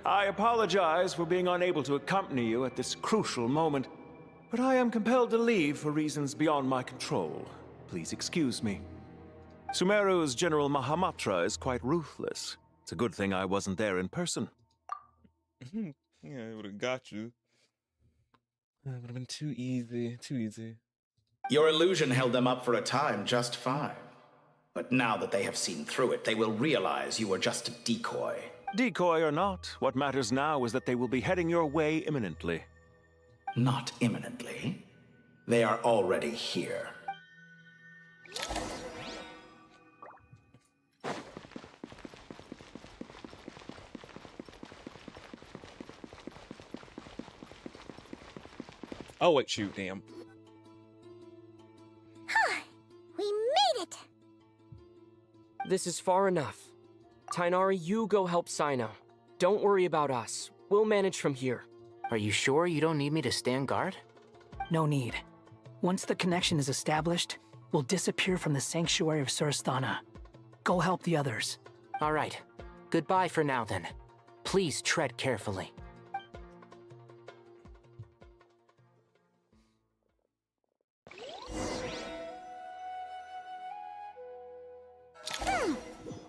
I apologize for being unable to accompany you at this crucial moment, but I am compelled to leave for reasons beyond my control. Please excuse me. Sumeru's General Mahamatra is quite ruthless. It's a good thing I wasn't there in person. Yeah, it would have got you. That would have been too easy, too easy. Your illusion held them up for a time just fine. But now that they have seen through it, they will realize you were just a decoy. Decoy or not, what matters now is that they will be heading your way imminently. Not imminently. They are already here. Oh, wait, shoot, damn. We made it! This is far enough. Tainari, you go help Sino. Don't worry about us. We'll manage from here. Are you sure you don't need me to stand guard? No need. Once the connection is established, we'll disappear from the sanctuary of Surasthana. Go help the others. All right. Goodbye for now, then. Please tread carefully.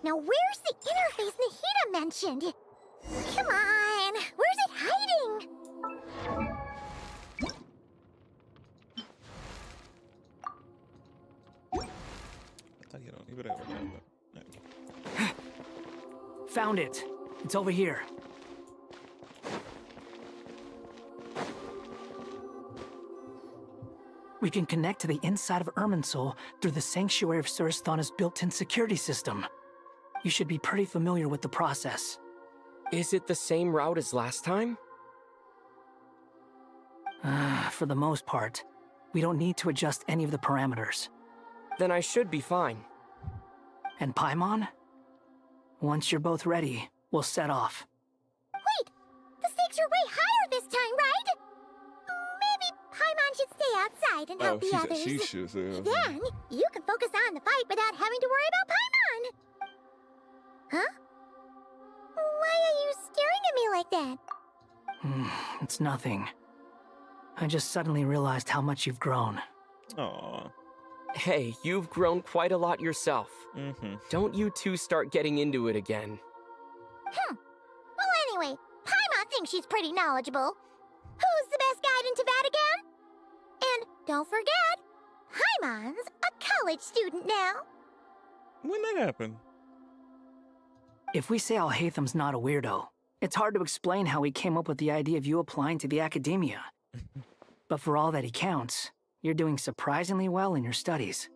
Now where's the interface Nahida mentioned? Come on, where's it hiding? You better have that. Found it. It's over here. We can connect to the inside of Irminsul through the Sanctuary of Surasthana's built-in security system. You should be pretty familiar with the process. Is it the same route as last time? For the most part. We don't need to adjust any of the parameters. Then I should be fine. And Paimon? Once you're both ready, we'll set off. Wait! The stakes are way higher this time, right? Maybe Paimon should stay outside and help the others. She should. Then, you can focus on the fight without having to worry about Paimon. Huh? Why are you staring at me like that? It's nothing. I just suddenly realized how much you've grown. Aww. Hey, you've grown quite a lot yourself. Don't you two start getting into it again. Well, anyway, Paimon thinks she's pretty knowledgeable. Who's the best guide in Tavatigan? And don't forget, Paimon's a college student now. When that happened? If we say Alhatham's not a weirdo, it's hard to explain how he came up with the idea of you applying to the academia. But for all that he counts, you're doing surprisingly well in your studies.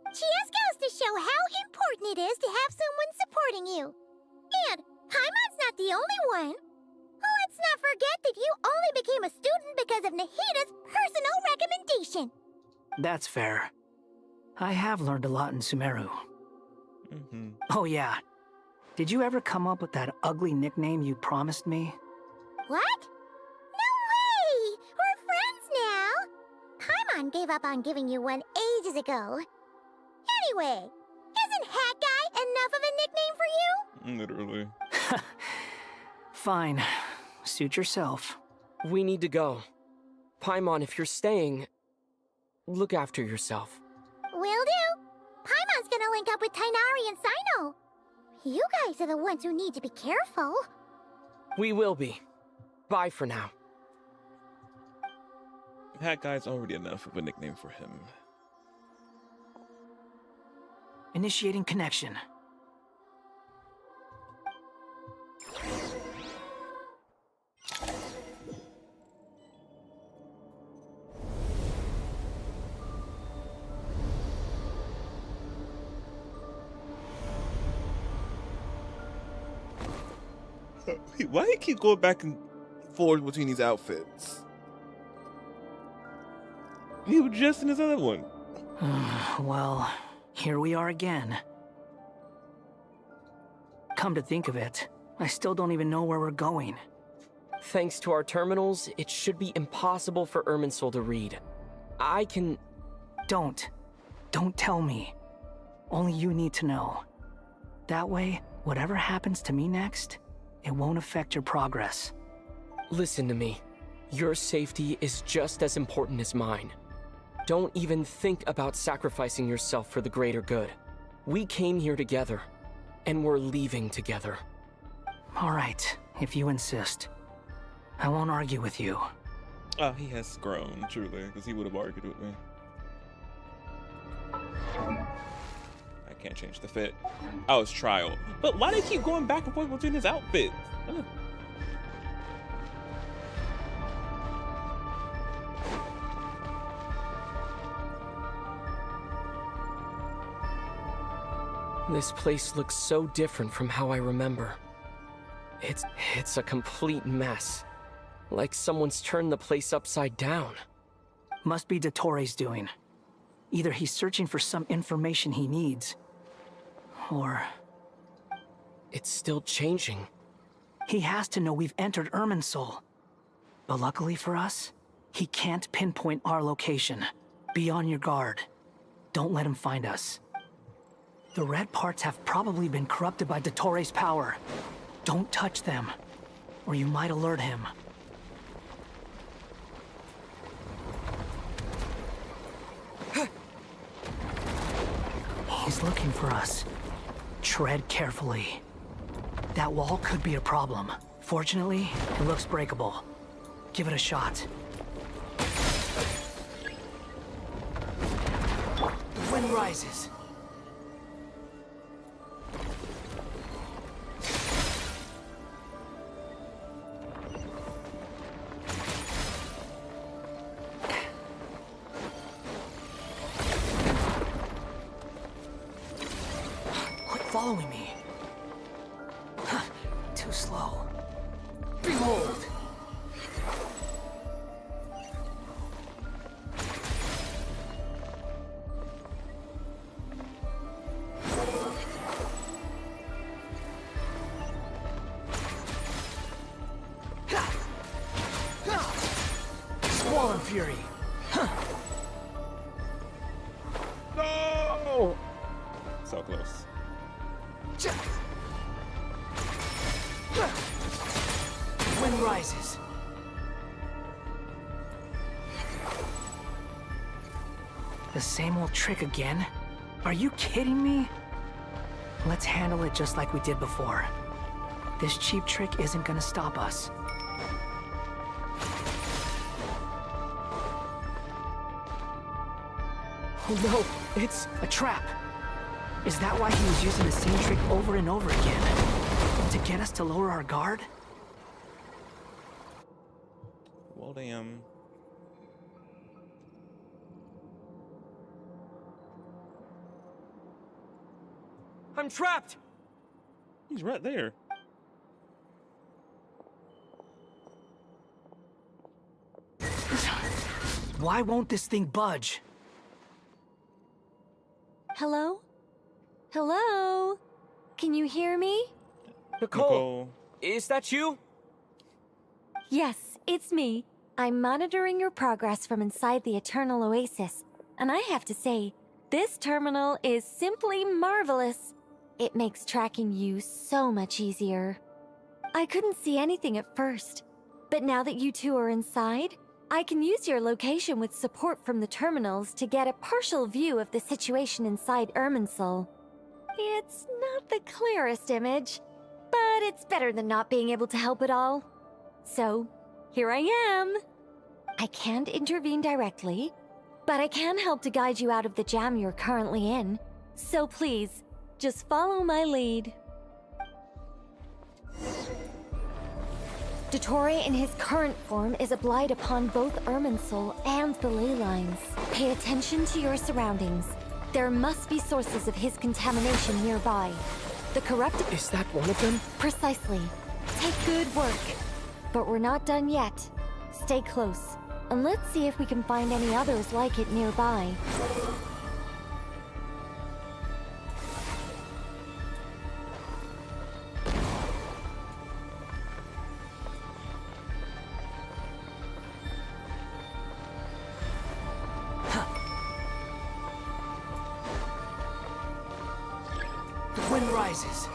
Just goes to show how important it is to have someone supporting you. And Paimon's not the only one. Let's not forget that you only became a student because of Nahida's personal recommendation. That's fair. I have learned a lot in Sumeru. Oh yeah. Did you ever come up with that ugly nickname you promised me? What? No way! We're friends now! Paimon gave up on giving you one ages ago. Anyway, isn't Hat Guy enough of a nickname for you? Literally. Fine. Suit yourself. We need to go. Paimon, if you're staying, look after yourself. Will do. Paimon's gonna link up with Tainari and Sino. You guys are the ones who need to be careful. We will be. Bye for now. Hat Guy's already enough of a nickname for him. Initiating connection. Why do you keep going back and forth between these outfits? He was just in his other one. Well, here we are again. Come to think of it, I still don't even know where we're going. Thanks to our terminals, it should be impossible for Irminsul to read. I can... Don't. Don't tell me. Only you need to know. That way, whatever happens to me next, it won't affect your progress. Listen to me. Your safety is just as important as mine. Don't even think about sacrificing yourself for the greater good. We came here together, and we're leaving together. All right, if you insist. I won't argue with you. Oh, he has grown, truly, because he would have argued with me. I can't change the fit. Oh, it's trial. But why do they keep going back and forth between his outfits? This place looks so different from how I remember. It's a complete mess. Like someone's turned the place upside down. Must be Dottore doing. Either he's searching for some information he needs, or... It's still changing. He has to know we've entered Irminsul. But luckily for us, he can't pinpoint our location. Be on your guard. Don't let him find us. The red parts have probably been corrupted by Dottore's power. Don't touch them, or you might alert him. He's looking for us. Tread carefully. That wall could be a problem. Fortunately, it looks breakable. Give it a shot. The wind rises. Following me. Too slow. Behold! Squall and fury. No! So close. Wind rises. The same old trick again? Are you kidding me? Let's handle it just like we did before. This cheap trick isn't gonna stop us. Oh no, it's a trap. Is that why he was using the same trick over and over again? To get us to lower our guard? Well, damn. I'm trapped! He's right there. Why won't this thing budge? Hello? Hello? Can you hear me? Nicole, is that you? Yes, it's me. I'm monitoring your progress from inside the Eternal Oasis. And I have to say, this terminal is simply marvelous. It makes tracking you so much easier. I couldn't see anything at first, but now that you two are inside, I can use your location with support from the terminals to get a partial view of the situation inside Irminsul. It's not the clearest image, but it's better than not being able to help at all. So, here I am. I can't intervene directly, but I can help to guide you out of the jam you're currently in. So please, just follow my lead. Dottore in his current form is a blight upon both Irminsul and the ley lines. Pay attention to your surroundings. There must be sources of his contamination nearby. The corrupted... Is that one of them? Precisely. Take good work. But we're not done yet. Stay close, and let's see if we can find any others like it nearby. sun rises.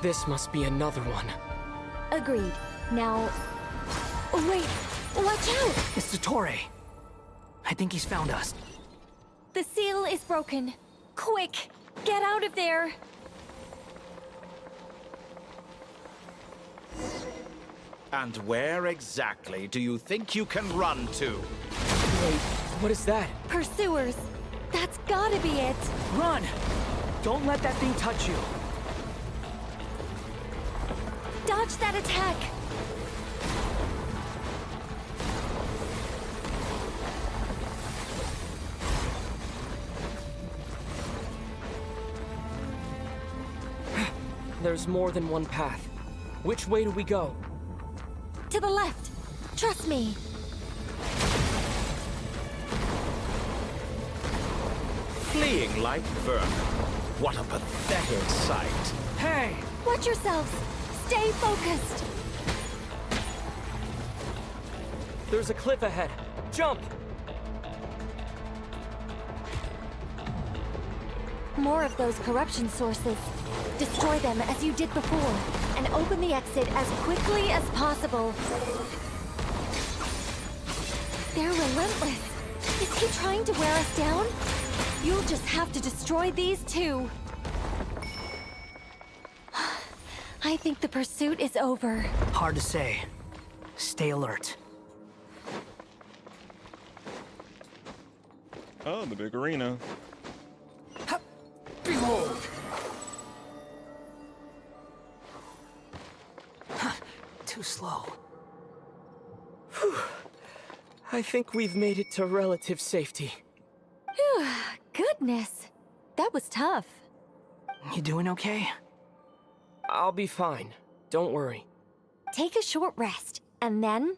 This must be another one. Agreed. Now... Wait! Watch out! It's Torre. I think he's found us. The seal is broken. Quick! Get out of there! And where exactly do you think you can run to? Wait, what is that? Pursuers! That's gotta be it! Run! Don't let that thing touch you. Dodge that attack! There's more than one path. Which way do we go? To the left! Trust me! Fleeing like vermin. What a pathetic sight. Hey! Watch yourselves! Stay focused! There's a cliff ahead. Jump! More of those corruption sources. Destroy them as you did before, and open the exit as quickly as possible. They're relentless. Is he trying to wear us down? You'll just have to destroy these too. I think the pursuit is over. Hard to say. Stay alert. Oh, the big arena. Behold! Too slow. Whew. I think we've made it to relative safety. Phew, goodness. That was tough. You doing okay? I'll be fine. Don't worry. Take a short rest, and then...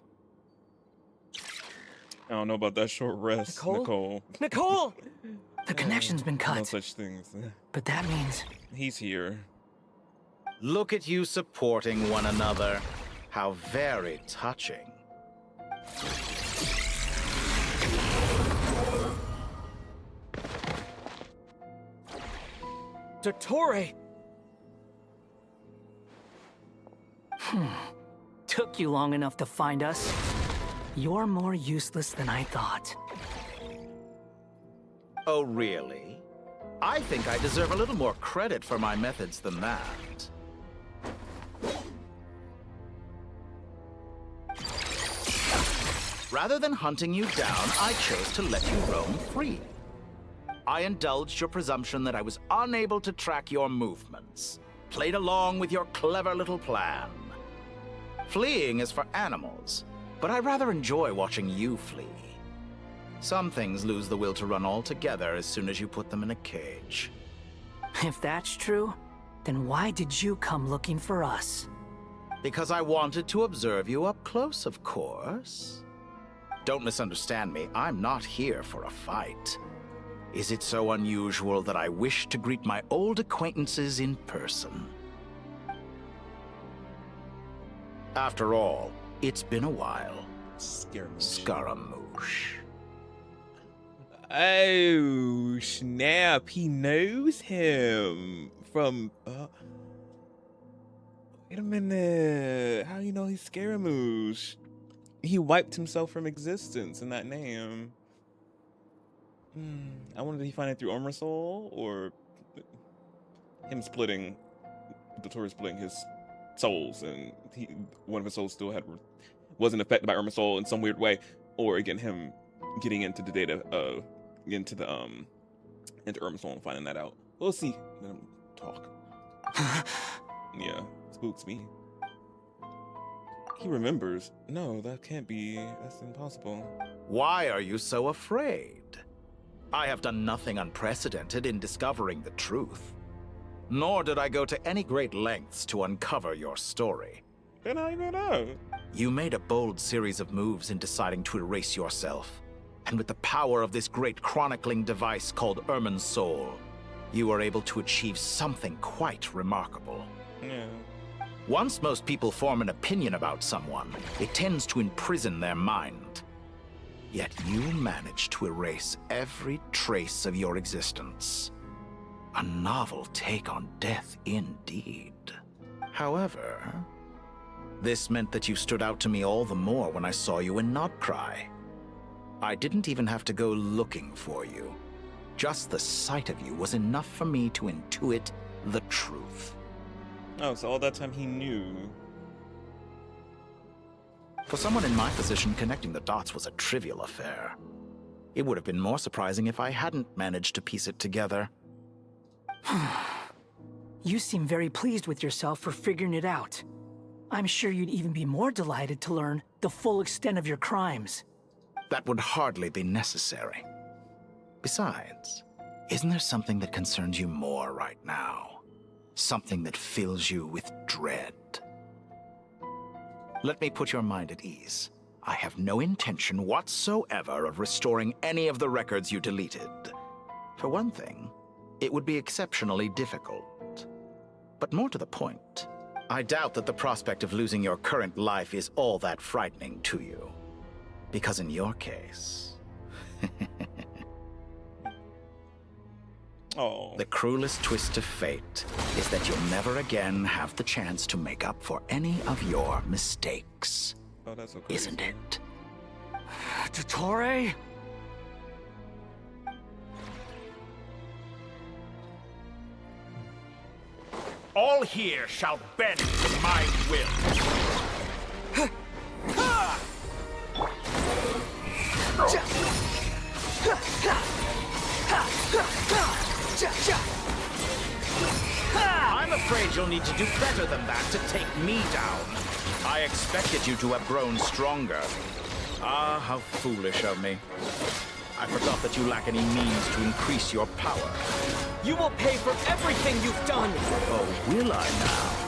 I don't know about that short rest, Nicole. Nicole! The connection's been cut. No such things. But that means... He's here. Look at you supporting one another. How very touching. Torre! Took you long enough to find us. You're more useless than I thought. Oh, really? I think I deserve a little more credit for my methods than that. Rather than hunting you down, I chose to let you roam free. I indulged your presumption that I was unable to track your movements, played along with your clever little plan. Fleeing is for animals, but I rather enjoy watching you flee. Some things lose the will to run altogether as soon as you put them in a cage. If that's true, then why did you come looking for us? Because I wanted to observe you up close, of course. Don't misunderstand me, I'm not here for a fight. Is it so unusual that I wish to greet my old acquaintances in person? After all, it's been a while. Scaramouche. Oh, snap. He knows him from... wait a minute. How do you know he's Scaramouche? He wiped himself from existence in that name. I wonder, did he find it through Armor Soul, or him splitting, the Torah splitting his souls, and one of his souls still wasn't affected by Armor Soul in some weird way, or again him getting into the data, into Armor Soul and finding that out. We'll see. Let him talk. Yeah, spooks me. He remembers. No, that can't be. That's impossible. Why are you so afraid? I have done nothing unprecedented in discovering the truth. Nor did I go to any great lengths to uncover your story. Then I don't know. You made a bold series of moves in deciding to erase yourself. And with the power of this great chronicling device called Erman's Soul, you were able to achieve something quite remarkable. Yeah. Once most people form an opinion about someone, it tends to imprison their mind. Yet you managed to erase every trace of your existence. A novel take on death indeed. However, this meant that you stood out to me all the more when I saw you in Nodcry. I didn't even have to go looking for you. Just the sight of you was enough for me to intuit the truth. Oh, so all that time he knew. For someone in my position, connecting the dots was a trivial affair. It would have been more surprising if I hadn't managed to piece it together. You seem very pleased with yourself for figuring it out. I'm sure you'd even be more delighted to learn the full extent of your crimes. That would hardly be necessary. Besides, isn't there something that concerns you more right now? Something that fills you with dread? Let me put your mind at ease. I have no intention whatsoever of restoring any of the records you deleted. For one thing, it would be exceptionally difficult. But more to the point, I doubt that the prospect of losing your current life is all that frightening to you. Because in your case... Oh. The cruelest twist of fate is that you'll never again have the chance to make up for any of your mistakes. Oh, that's okay. Isn't it? Dottore? All here shall bend to my will. I'm afraid you'll need to do better than that to take me down. I expected you to have grown stronger. Ah, how foolish of me. I forgot that you lack any means to increase your power. You will pay for everything you've done! Oh, will I now?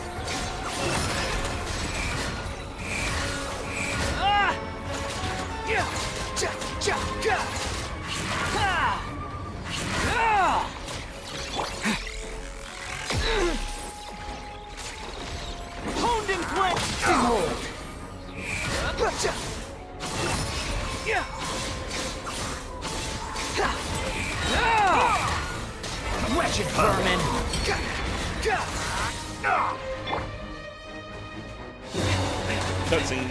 Honed and clenched! Wretched vermin! Cutscene.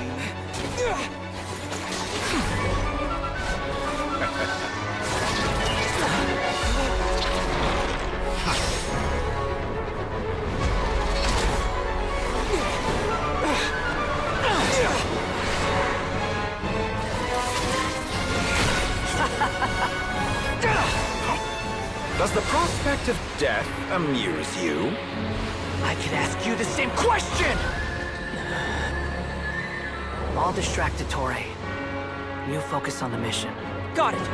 Does the prospect of death amuse you? I could ask you the same question! I'll distract Dottore. You focus on the mission. Got it!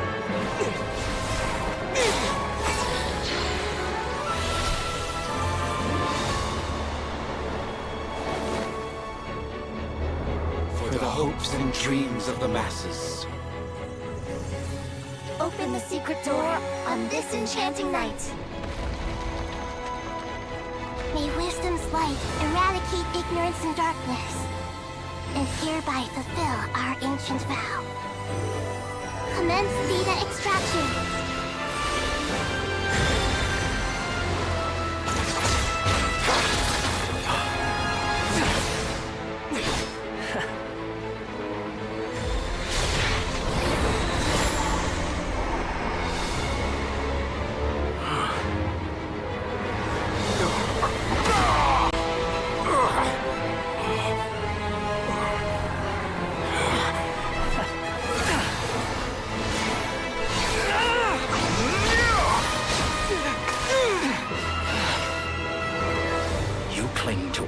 For the hopes and dreams of the masses. Open the secret door on this enchanting night. May wisdom's light eradicate ignorance and darkness, and hereby fulfill our ancient vow. Commence data extraction.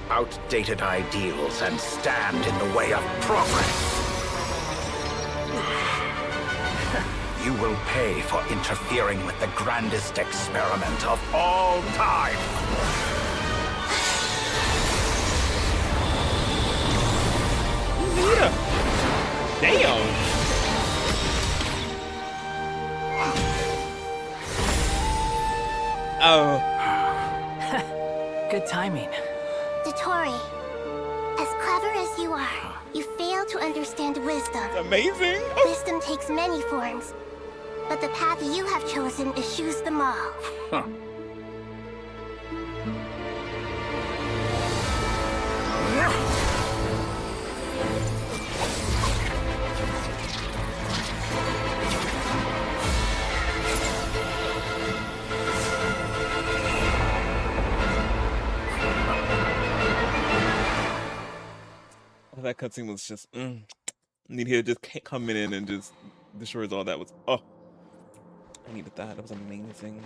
Outdated ideals and stand in the way of progress. You will pay for interfering with the grandest experiment of all time. Damn. Oh. Good timing. Dottore, as clever as you are, you fail to understand wisdom. Amazing. Wisdom takes many forms, but the path you have chosen eschews them all. That cutscene was just need here just coming in and just destroys all that. Was I needed that. That was amazing.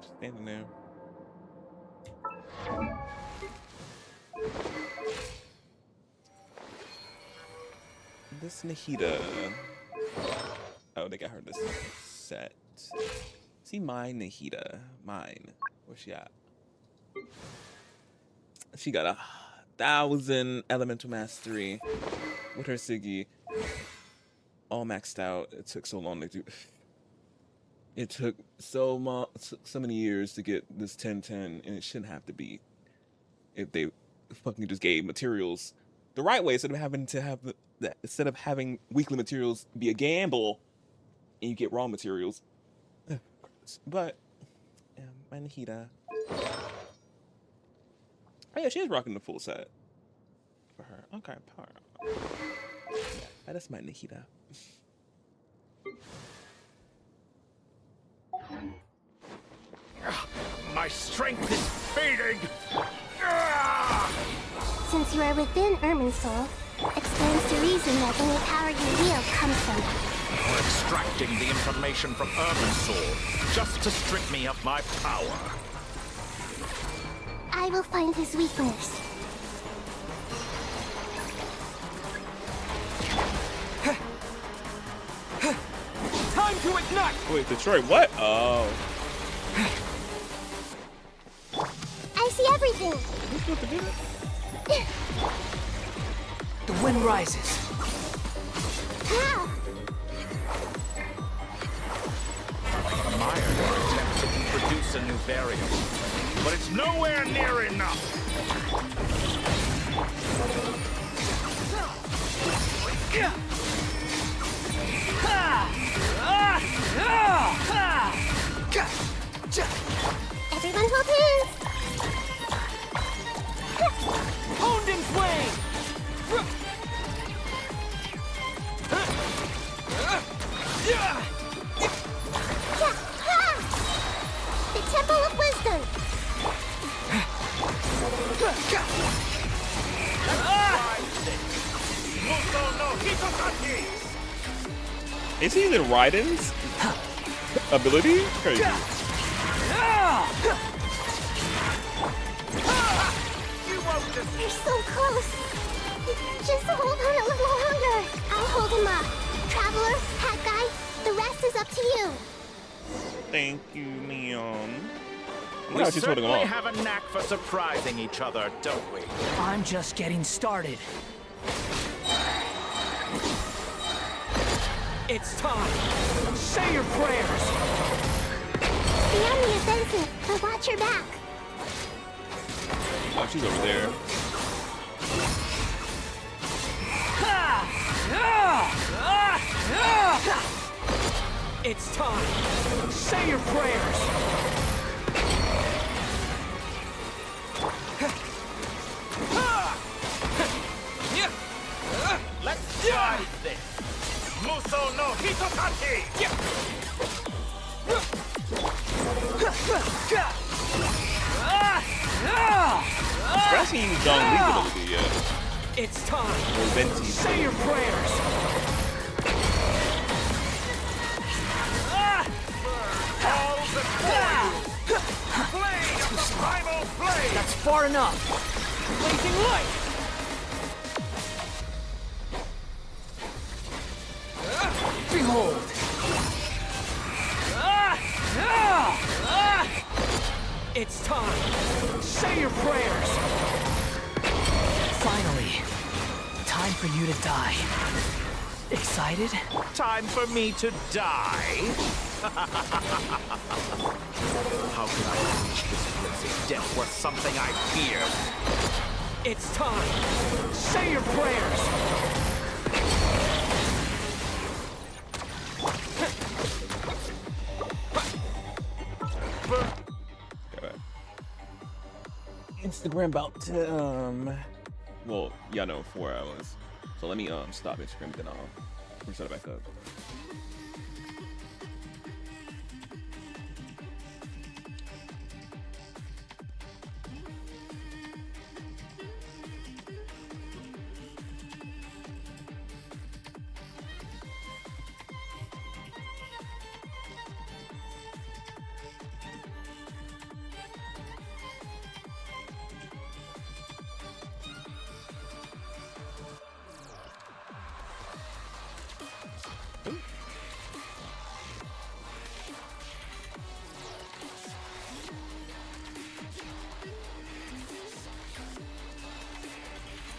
Standing there. This Nahida. Oh, they got her this set. See mine, Nahida. Mine. Where's she at? She got 1,000 elemental mastery with her Siggy. All maxed out. It took so long to do. It took so many years to get this 1010, and it shouldn't have to be. If they fucking just gave materials the right way, instead of having to have instead of having weekly materials be a gamble, and you get raw materials. But yeah, Manhita. Oh yeah, she is rocking the full set for her. Okay, power. Yeah, that's my Nahida. My strength is fading. Since you are within Irminsul, it stands to reason that any power you wield comes from it. You're extracting the information from Irminsul just to strip me of my power. I will find his weakness. Time to ignite! Wait, Detroit, what? Oh. I see everything. Who's supposed to do that? The wind rises. How? Myers attempted to produce a new variant, but it's nowhere near enough. Everyone hold hands. Honed in flame! The Temple of Wisdom. Is he even Raiden's ability? Crazy. You're so close. Just hold on a little longer. I'll hold him up. Traveler, Hat Guy, the rest is up to you. Thank you, Neon. We certainly have a knack for surprising each other, don't we? I'm just getting started. It's time. Say your prayers. The enemy is offensive, but watch your back. Oh, she's over there. It's time. Say your prayers. Let's try this. Muso no Hitotaki! Grassy used John Lee's ability yet. It's time. Or Venti. Say your prayers. That's far enough. Blazing light. Behold. It's time. Say your prayers. Finally. Time for you to die. Excited? Time for me to die? How could I reach this blazing death worth something I feared? It's time. Say your prayers. Instagram about to well, y'all know 4 hours. So let me stop Instagram, then I'll reset it back up.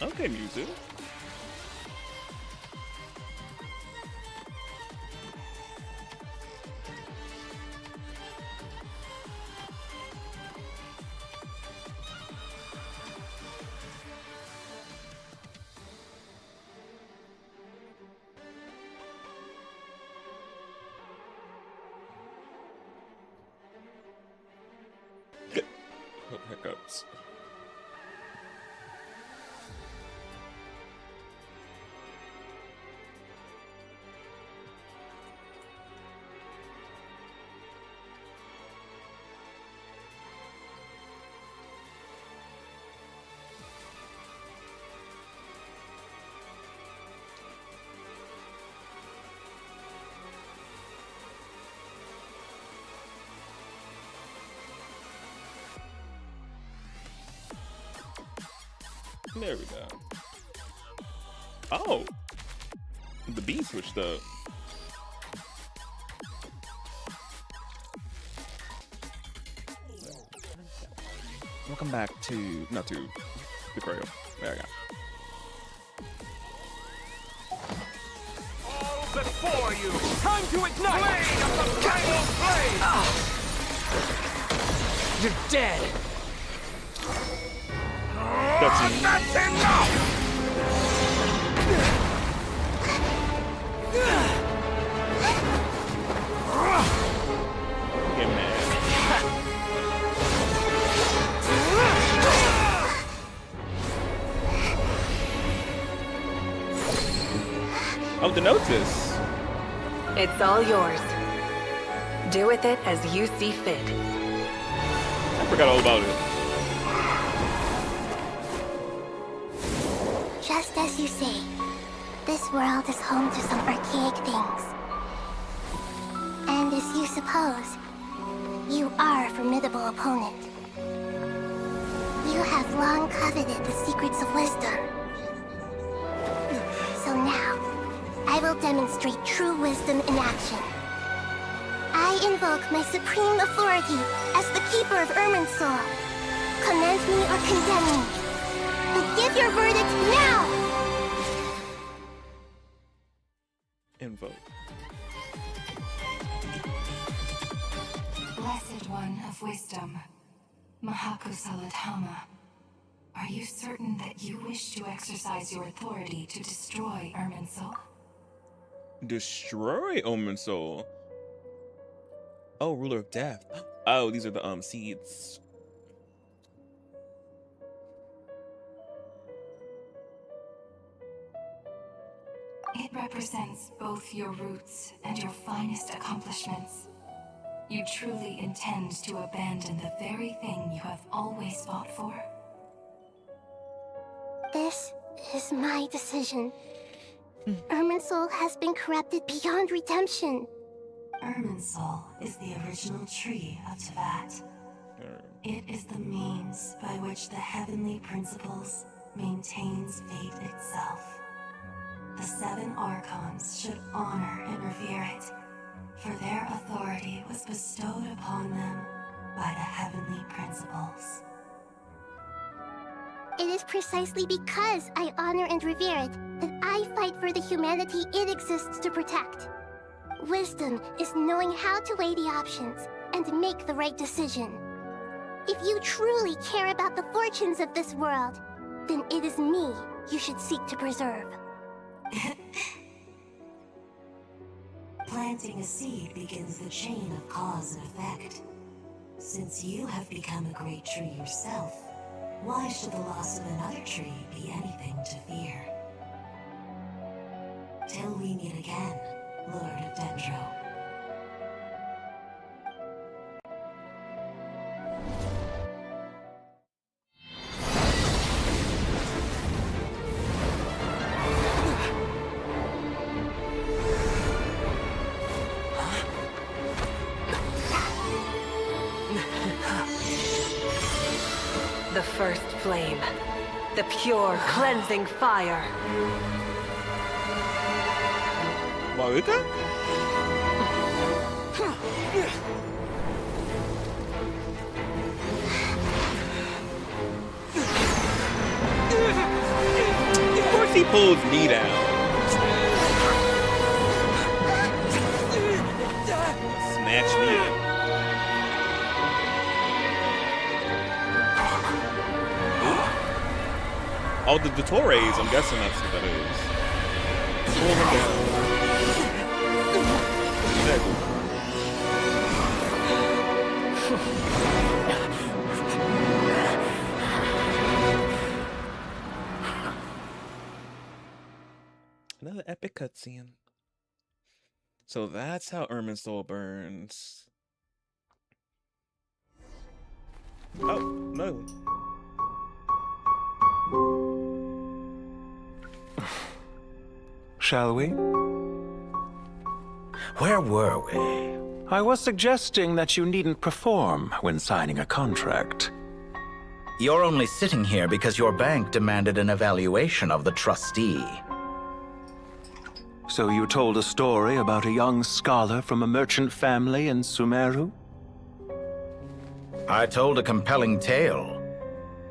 Okay, music. Hiccups. There we go. Oh, the beat switched up. Welcome back to, not to, the Crayo. There I go. All before you! Time to ignite! Blade of the primal flame! You're dead! That's enough! Get mad. Oh, the notice. It's all yours. Do with it as you see fit. I forgot all about it. Just as you say, this world is home to some archaic things. And as you suppose, you are a formidable opponent. You have long coveted the secrets of wisdom. So now, I will demonstrate true wisdom in action. I invoke my supreme authority as the keeper of Irminsul. Commend me or condemn me. But give your verdict now! Invoke. Blessed One of Wisdom, MarcusShards, are you certain that you wish to exercise your authority to destroy Irminsul? Destroy Irminsul. Oh, ruler of death. Oh, these are the seeds. It represents both your roots and your finest accomplishments. You truly intend to abandon the very thing you have always fought for? This is my decision. Irminsul has been corrupted beyond redemption. Irminsul is the original tree of Tevat. It is the means by which the heavenly principles maintains fate itself. The 7 Archons should honor and revere it, for their authority was bestowed upon them by the heavenly principles. It is precisely because I honor and revere it that I fight for the humanity it exists to protect. Wisdom is knowing how to weigh the options and make the right decision. If you truly care about the fortunes of this world, then it is me you should seek to preserve. Planting a seed begins the chain of cause and effect. Since you have become a great tree yourself, why should the loss of another tree be anything to fear? Till we meet again, Lord of Dendro. The first flame. The pure, cleansing fire. Marika? pull his knee down. Snatch me up. Oh, the Dottores, I'm guessing that's what that is. Pull him down. Exactly. Another epic cutscene. So that's how Ermin's soul burns. Oh, no. Shall we? Where were we? I was suggesting that you needn't perform when signing a contract. You're only sitting here because your bank demanded an evaluation of the trustee. So you told a story about a young scholar from a merchant family in Sumeru? I told a compelling tale,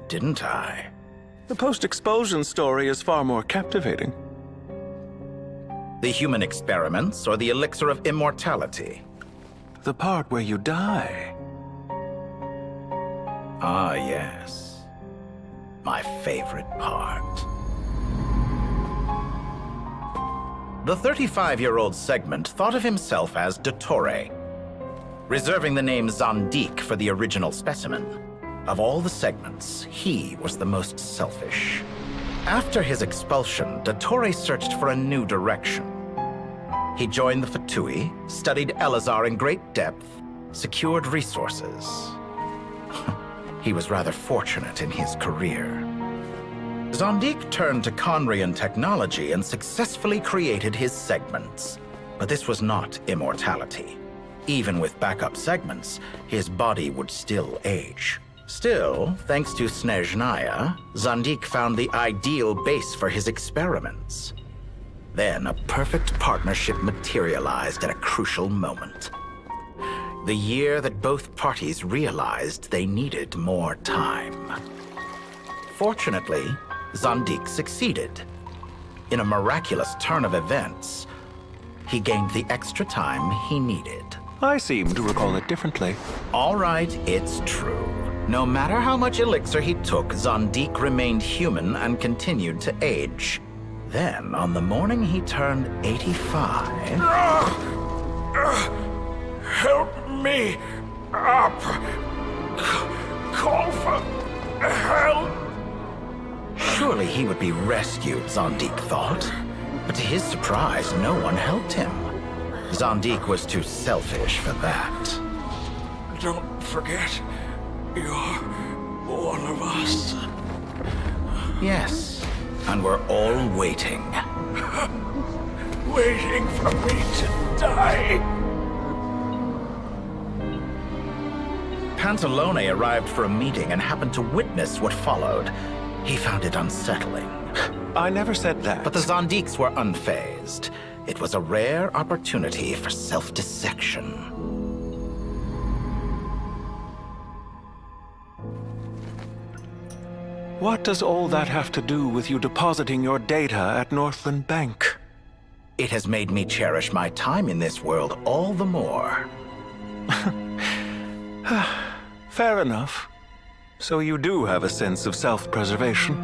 didn't I? The post-expulsion story is far more captivating. The human experiments or the elixir of immortality? The part where you die. Ah, yes. My favorite part. The 35-year-old Segment thought of himself as Dottore, reserving the name Zandik for the original specimen. Of all the Segments, he was the most selfish. After his expulsion, Dottore searched for a new direction. He joined the Fatui, studied Elazar in great depth, secured resources. He was rather fortunate in his career. Zandik turned to Conrian technology and successfully created his segments. But this was not immortality. Even with backup segments, his body would still age. Still, thanks to Snezhnaya, Zandik found the ideal base for his experiments. Then a perfect partnership materialized at a crucial moment. The year that both parties realized they needed more time. Fortunately, Zandik succeeded. In a miraculous turn of events, he gained the extra time he needed. I seem to recall it differently. All right, it's true. No matter how much elixir he took, Zandik remained human and continued to age. Then, on the morning he turned 85... Help me up! Call for help! Surely he would be rescued, Zandik thought. But to his surprise, no one helped him. Zandik was too selfish for that. Don't forget, you're one of us. Yes, and we're all waiting. Waiting for me to die. Pantalone arrived for a meeting and happened to witness what followed. He found it unsettling. I never said that. But the Zandiks were unfazed. It was a rare opportunity for self-dissection. What does all that have to do with you depositing your data at Northland Bank? It has made me cherish my time in this world all the more. Fair enough. So you do have a sense of self-preservation.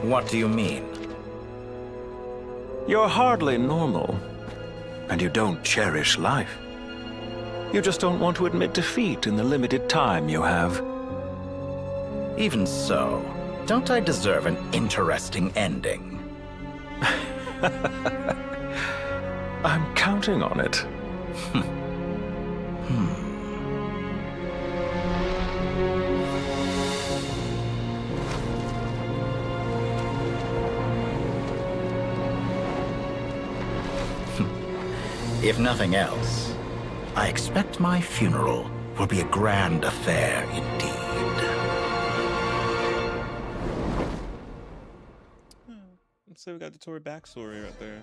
What do you mean? You're hardly normal, and you don't cherish life. You just don't want to admit defeat in the limited time you have. Even so, don't I deserve an interesting ending? I'm counting on it. If nothing else, I expect my funeral will be a grand affair indeed. So we got the Dottore backstory right there.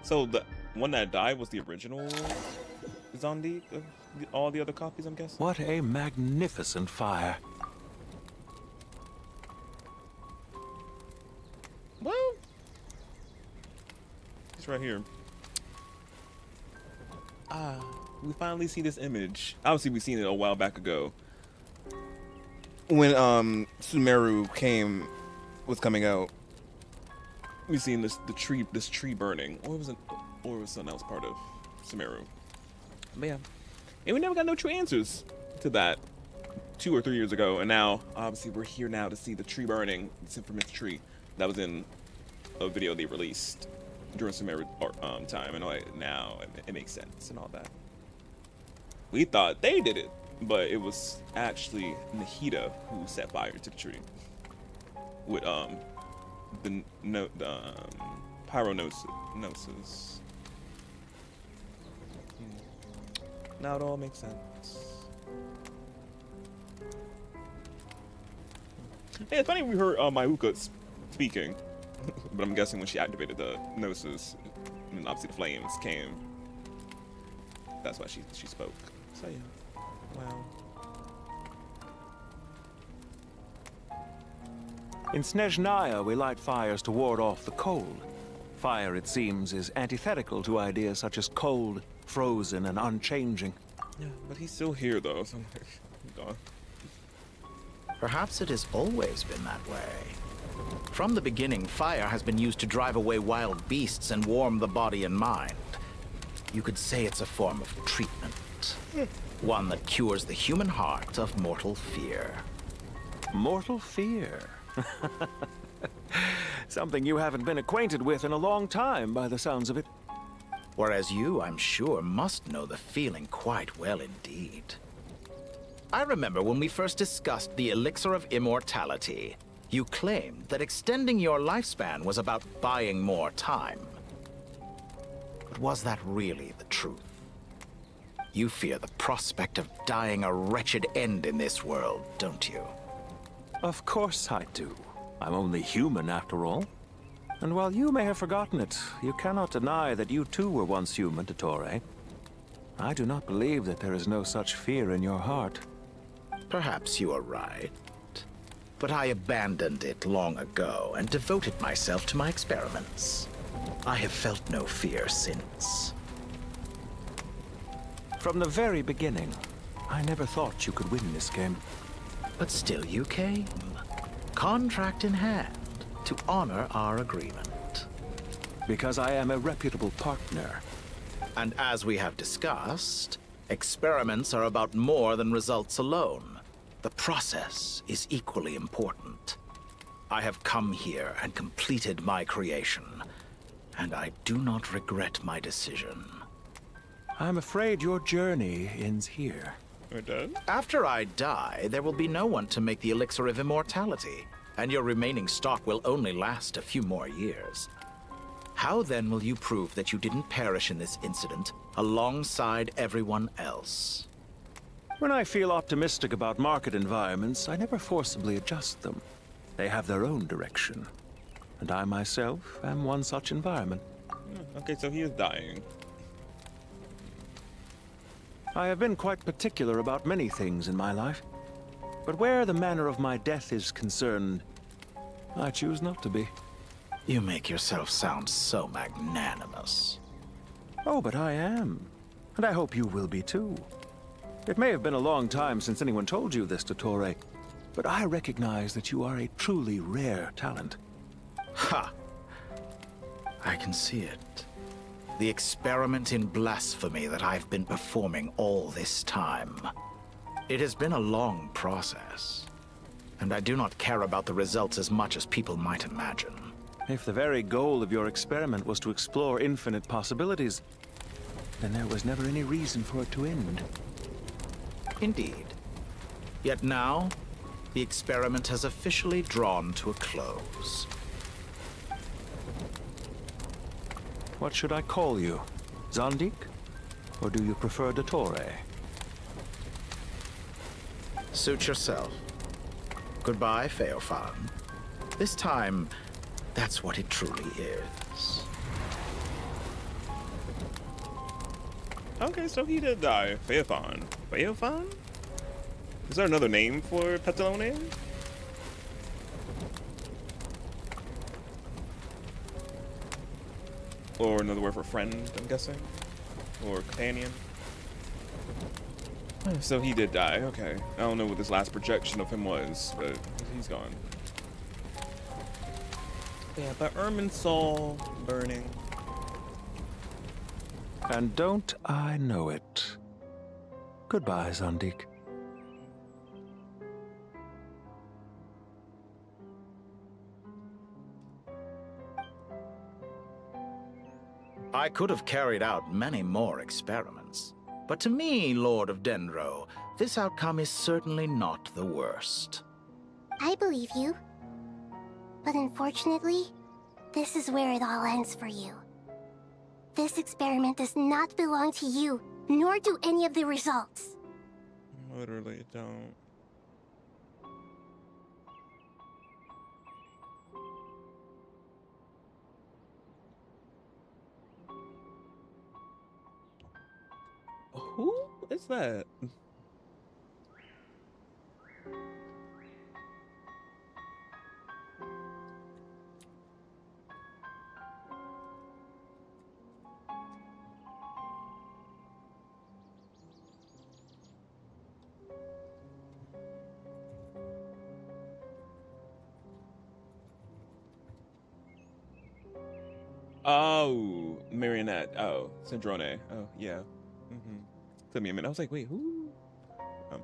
So the one that died was the original Zandik of all the other copies, I'm guessing? What a magnificent fire. Well, it's right here. We finally see this image. Obviously, we've seen it a while back ago. When Sumeru was coming out. We've seen this tree burning. Or was something else part of Sumeru. But yeah. And we never got no true answers to that 2 or 3 years ago. And now, obviously, we're here now to see the tree burning, this infamous tree that was in a video they released during Sumeru time. And like, now it makes sense and all that. We thought they did it, but it was actually Nahida who set fire to the tree with the pyronosis. Now it all makes sense. Hey, it's funny we heard Mayuka speaking, but I'm guessing when she activated the gnosis, and obviously the flames came. That's why she spoke. So yeah, wow. In Snezhnaya, we light fires to ward off the cold. Fire, it seems, is antithetical to ideas such as cold, frozen, and unchanging. Yeah, but he's still here, though, so gone. Perhaps it has always been that way. From the beginning, fire has been used to drive away wild beasts and warm the body and mind. You could say it's a form of treatment. One that cures the human heart of mortal fear. Mortal fear? Something you haven't been acquainted with in a long time, by the sounds of it. Whereas you, I'm sure, must know the feeling quite well indeed. I remember when we first discussed the elixir of immortality, you claimed that extending your lifespan was about buying more time. But was that really the truth? You fear the prospect of dying a wretched end in this world, don't you? Of course I do. I'm only human, after all. And while you may have forgotten it, you cannot deny that you too were once human, Dottore. I do not believe that there is no such fear in your heart. Perhaps you are right. But I abandoned it long ago and devoted myself to my experiments. I have felt no fear since. From the very beginning, I never thought you could win this game. But still you came. Contract in hand, to honor our agreement. Because I am a reputable partner. And as we have discussed, experiments are about more than results alone. The process is equally important. I have come here and completed my creation, and I do not regret my decision. I'm afraid your journey ends here. It does? After I die, there will be no one to make the elixir of immortality, and your remaining stock will only last a few more years. How then will you prove that you didn't perish in this incident alongside everyone else? When I feel optimistic about market environments, I never forcibly adjust them. They have their own direction. And I myself am one such environment. Okay, so he is dying. I have been quite particular about many things in my life. But where the manner of my death is concerned, I choose not to be. You make yourself sound so magnanimous. Oh, but I am. And I hope you will be too. It may have been a long time since anyone told you this, Dottore, but I recognize that you are a truly rare talent. Ha! I can see it. The experiment in blasphemy that I've been performing all this time. It has been a long process, and I do not care about the results as much as people might imagine. If the very goal of your experiment was to explore infinite possibilities, then there was never any reason for it to end. Indeed. Yet now, the experiment has officially drawn to a close. What should I call you? Zandik? Or do you prefer Dottore? Suit yourself. Goodbye, Feofan. This time, that's what it truly is. Okay, so he did die. Phaethon. Phaethon? Is there another name for Petalone? Or another word for friend, I'm guessing? Or companion? So he did die, okay. I don't know what this last projection of him was, but he's gone. Yeah, but Ermin's soul burning. And don't I know it? Goodbye, Zandik. I could have carried out many more experiments. But to me, Lord of Dendro, this outcome is certainly not the worst. I believe you. But unfortunately, this is where it all ends for you. This experiment does not belong to you, nor do any of the results. Literally don't. Who is that? Oh, Marionette. Oh, Syndrome. Oh, yeah. Took me a minute. I was like, wait, who? The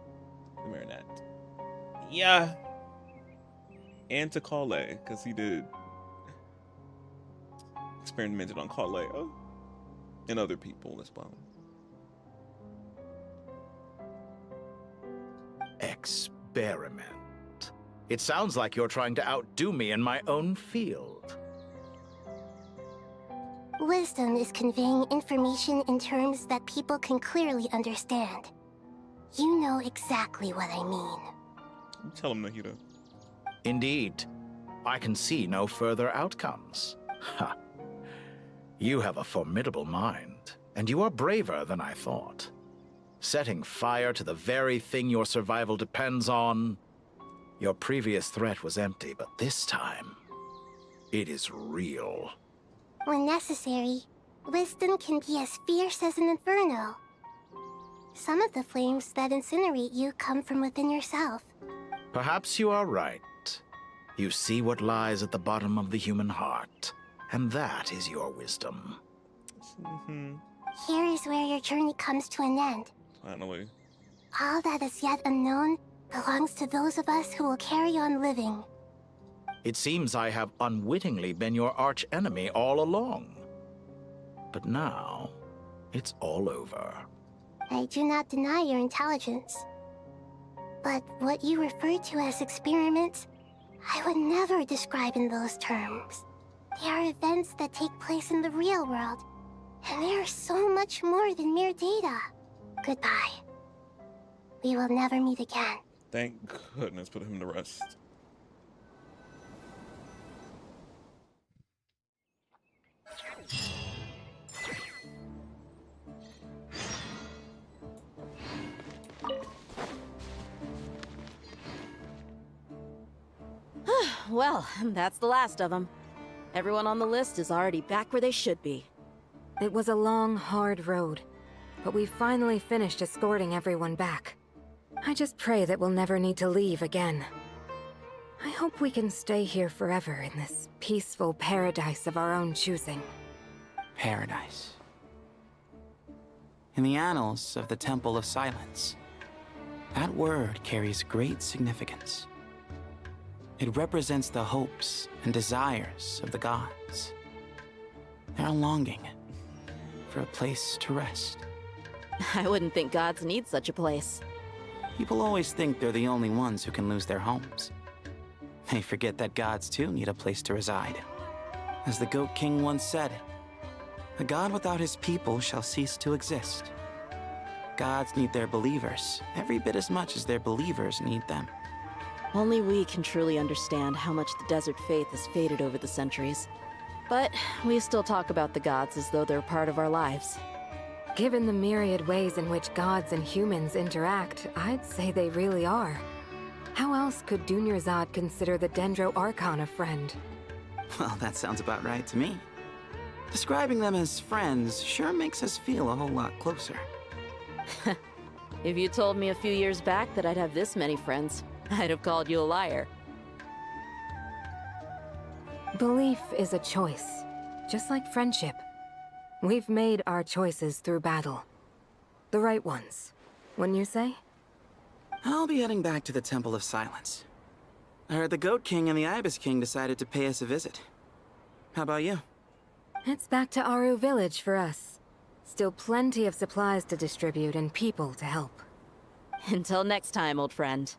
Marionette. Yeah. And to Kale, because he did experimented on Kale and other people as well. Experiment. It sounds like you're trying to outdo me in my own field. Wisdom is conveying information in terms that people can clearly understand. You know exactly what I mean. Tell him, Nahida. Indeed. I can see no further outcomes. Ha. You have a formidable mind, and you are braver than I thought. Setting fire to the very thing your survival depends on. Your previous threat was empty, but this time, it is real. When necessary, wisdom can be as fierce as an inferno. Some of the flames that incinerate you come from within yourself. Perhaps you are right. You see what lies at the bottom of the human heart, and that is your wisdom. Here is where your journey comes to an end. Finally. All that is yet unknown belongs to those of us who will carry on living. It seems I have unwittingly been your arch-enemy all along. But now, it's all over. I do not deny your intelligence. But what you refer to as experiments, I would never describe in those terms. They are events that take place in the real world, and they are so much more than mere data. Goodbye. We will never meet again. Thank goodness, put him to rest. Well, that's the last of them. Everyone on the list is already back where they should be. It was a long, hard road, but we finally finished escorting everyone back. I just pray that we'll never need to leave again. I hope we can stay here forever in this peaceful paradise of our own choosing. Paradise. In the annals of the Temple of Silence, that word carries great significance. It represents the hopes and desires of the gods. Their longing for a place to rest. I wouldn't think gods need such a place. People always think they're the only ones who can lose their homes. They forget that gods too need a place to reside. As the Goat King once said, "A god without his people shall cease to exist." Gods need their believers every bit as much as their believers need them. Only we can truly understand how much the desert faith has faded over the centuries. But we still talk about the gods as though they're part of our lives. Given the myriad ways in which gods and humans interact, I'd say they really are. How else could Dunyarzad consider the Dendro Archon a friend? Well, that sounds about right to me. Describing them as friends sure makes us feel a whole lot closer. If you told me a few years back that I'd have this many friends, I'd have called you a liar. Belief is a choice, just like friendship. We've made our choices through battle. The right ones, wouldn't you say? I'll be heading back to the Temple of Silence. I heard the Goat King and the Ibis King decided to pay us a visit. How about you? It's back to Aru Village for us. Still plenty of supplies to distribute and people to help. Until next time, old friend.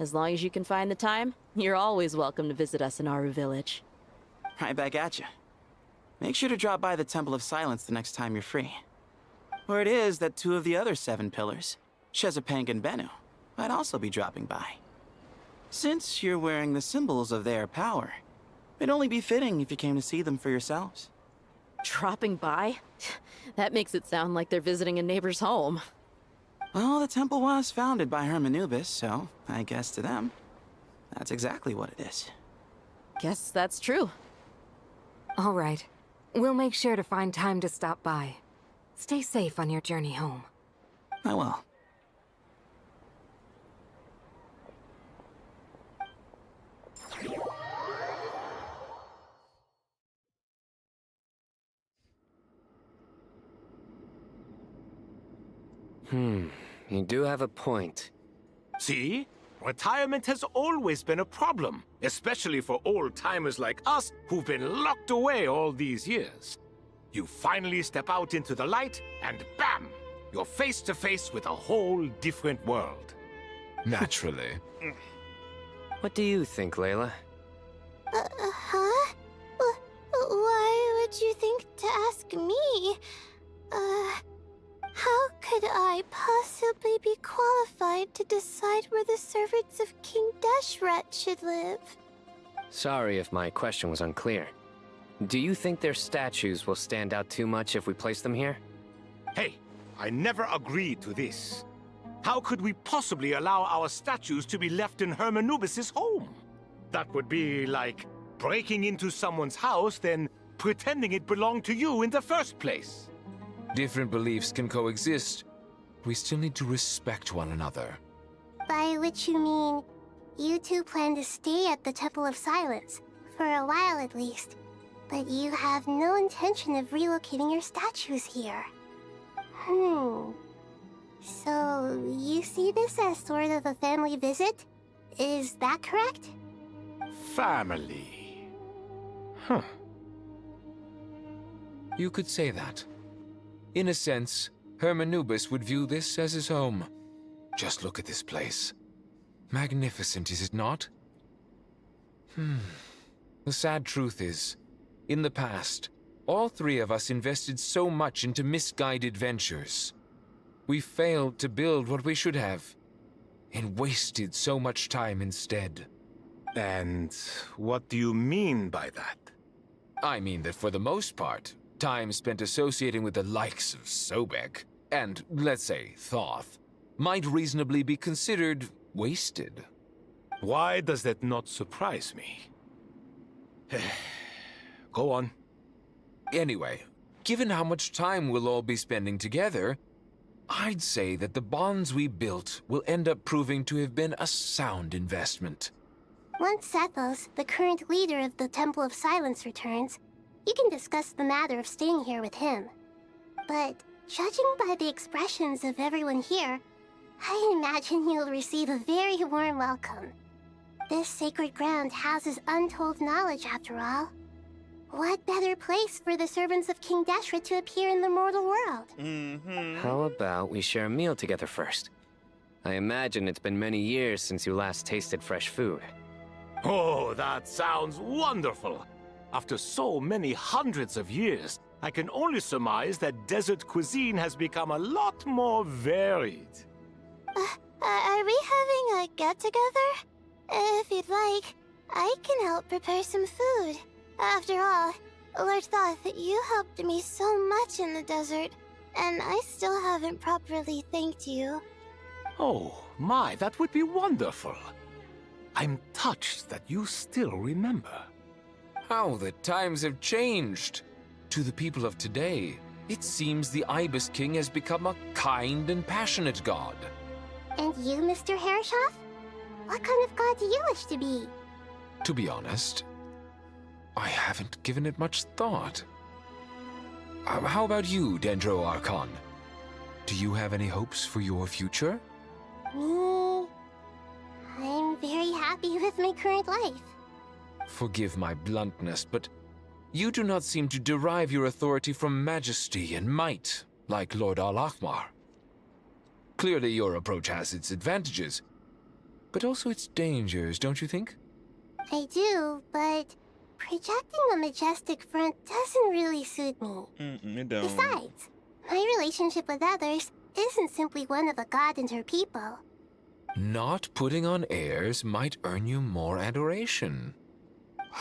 As long as you can find the time, you're always welcome to visit us in Aru Village. Right back at you. Make sure to drop by the Temple of Silence the next time you're free. Word is that 2 of the other 7 pillars, Shezapang and Bennu, might also be dropping by. Since you're wearing the symbols of their power, it'd only be fitting if you came to see them for yourselves. Dropping by? That makes it sound like they're visiting a neighbor's home. Well, the temple was founded by Hermanubis, so I guess to them, that's exactly what it is. Guess that's true. All right. We'll make sure to find time to stop by. Stay safe on your journey home. I will. You do have a point. See? Retirement has always been a problem, especially for old-timers like us who've been locked away all these years. You finally step out into the light, and bam! You're face to face with a whole different world. Naturally. What do you think, Layla? Huh? Why would you think to ask me? How could I possibly be qualified to decide where the servants of King Deshret should live? Sorry if my question was unclear. Do you think their statues will stand out too much if we place them here? Hey, I never agreed to this. How could we possibly allow our statues to be left in Hermanubis' home? That would be like breaking into someone's house, then pretending it belonged to you in the first place. Different beliefs can coexist. We still need to respect one another. By which you mean, you two plan to stay at the Temple of Silence, for a while at least. But you have no intention of relocating your statues here. So, you see this as sort of a family visit? Is that correct? Family. Huh. You could say that. In a sense, Hermanubis would view this as his home. Just look at this place. Magnificent, is it not? The sad truth is, in the past, all 3 of us invested so much into misguided ventures. We failed to build what we should have, and wasted so much time instead. And what do you mean by that? I mean that for the most part, time spent associating with the likes of Sobek, and, let's say, Thoth, might reasonably be considered wasted. Why does that not surprise me? Go on. Anyway, given how much time we'll all be spending together, I'd say that the bonds we built will end up proving to have been a sound investment. Once Sethos, the current leader of the Temple of Silence, returns, you can discuss the matter of staying here with him. But judging by the expressions of everyone here, I imagine you'll receive a very warm welcome. This sacred ground houses untold knowledge, after all. What better place for the servants of King Deshret to appear in the mortal world? How about we share a meal together first? I imagine it's been many years since you last tasted fresh food. Oh, that sounds wonderful! After so many hundreds of years, I can only surmise that desert cuisine has become a lot more varied. Are we having a get-together? If you'd like, I can help prepare some food. After all, Lord Thoth, you helped me so much in the desert. And I still haven't properly thanked you. Oh, my, that would be wonderful. I'm touched that you still remember. How the times have changed. To the people of today, it seems the Ibis King has become a kind and passionate god. And you, Mr. Herreshoff? What kind of god do you wish to be? To be honest, I haven't given it much thought. How about you, Dendro Archon? Do you have any hopes for your future? Me? I'm very happy with my current life. Forgive my bluntness, but you do not seem to derive your authority from majesty and might, like Lord Al-Akhmar. Clearly your approach has its advantages, but also its dangers, don't you think? I do, but projecting a majestic front doesn't really suit me. It don't. Besides, my relationship with others isn't simply one of a god and her people. Not putting on airs might earn you more adoration.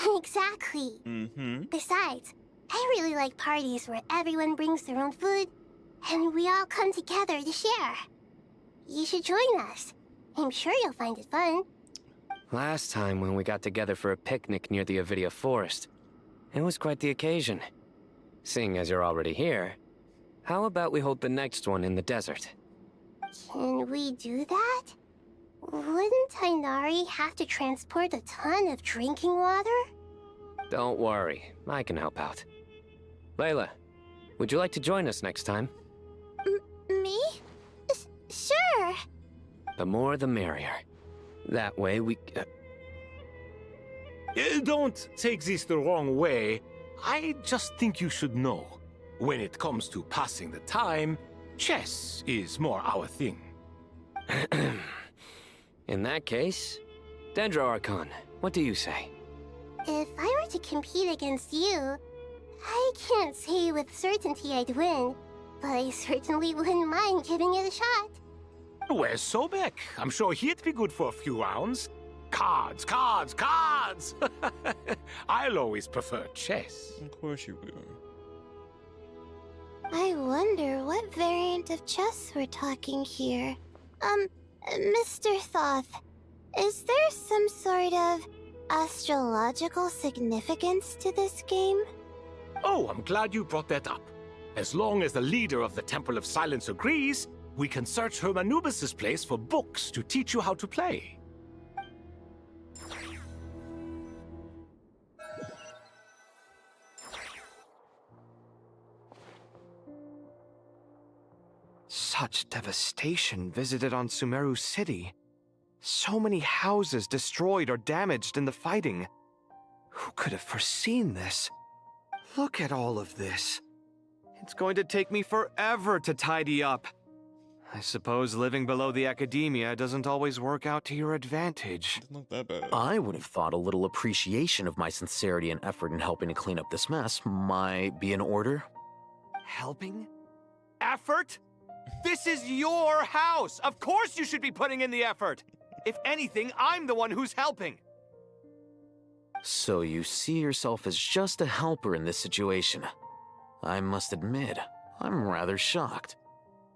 Exactly. Mm-hmm. Besides, I really like parties where everyone brings their own food, and we all come together to share. You should join us. I'm sure you'll find it fun. Last time when we got together for a picnic near the Avidia Forest, it was quite the occasion. Seeing as you're already here, how about we hold the next one in the desert? Can we do that? Wouldn't Tainari have to transport a ton of drinking water? Don't worry, I can help out. Layla, would you like to join us next time? Me? Sure. The more the merrier. That way we... Don't take this the wrong way. I just think you should know. When it comes to passing the time, chess is more our thing. In that case, Dendro Archon, what do you say? If I were to compete against you, I can't say with certainty I'd win, but I certainly wouldn't mind giving it a shot. Where's Sobek? I'm sure he'd be good for a few rounds. Cards, cards, cards! I'll always prefer chess. Of course you will. I wonder what variant of chess we're talking here. Mr. Thoth, is there some sort of astrological significance to this game? Oh, I'm glad you brought that up. As long as the leader of the Temple of Silence agrees, we can search Hermanubis' place for books to teach you how to play. Such devastation visited on Sumeru City. So many houses destroyed or damaged in the fighting. Who could have foreseen this? Look at all of this. It's going to take me forever to tidy up. I suppose living below the academia doesn't always work out to your advantage. It's not that bad. I would have thought a little appreciation of my sincerity and effort in helping to clean up this mess might be in order. Helping? Effort? This is your house! Of course you should be putting in the effort! If anything, I'm the one who's helping. So you see yourself as just a helper in this situation. I must admit, I'm rather shocked.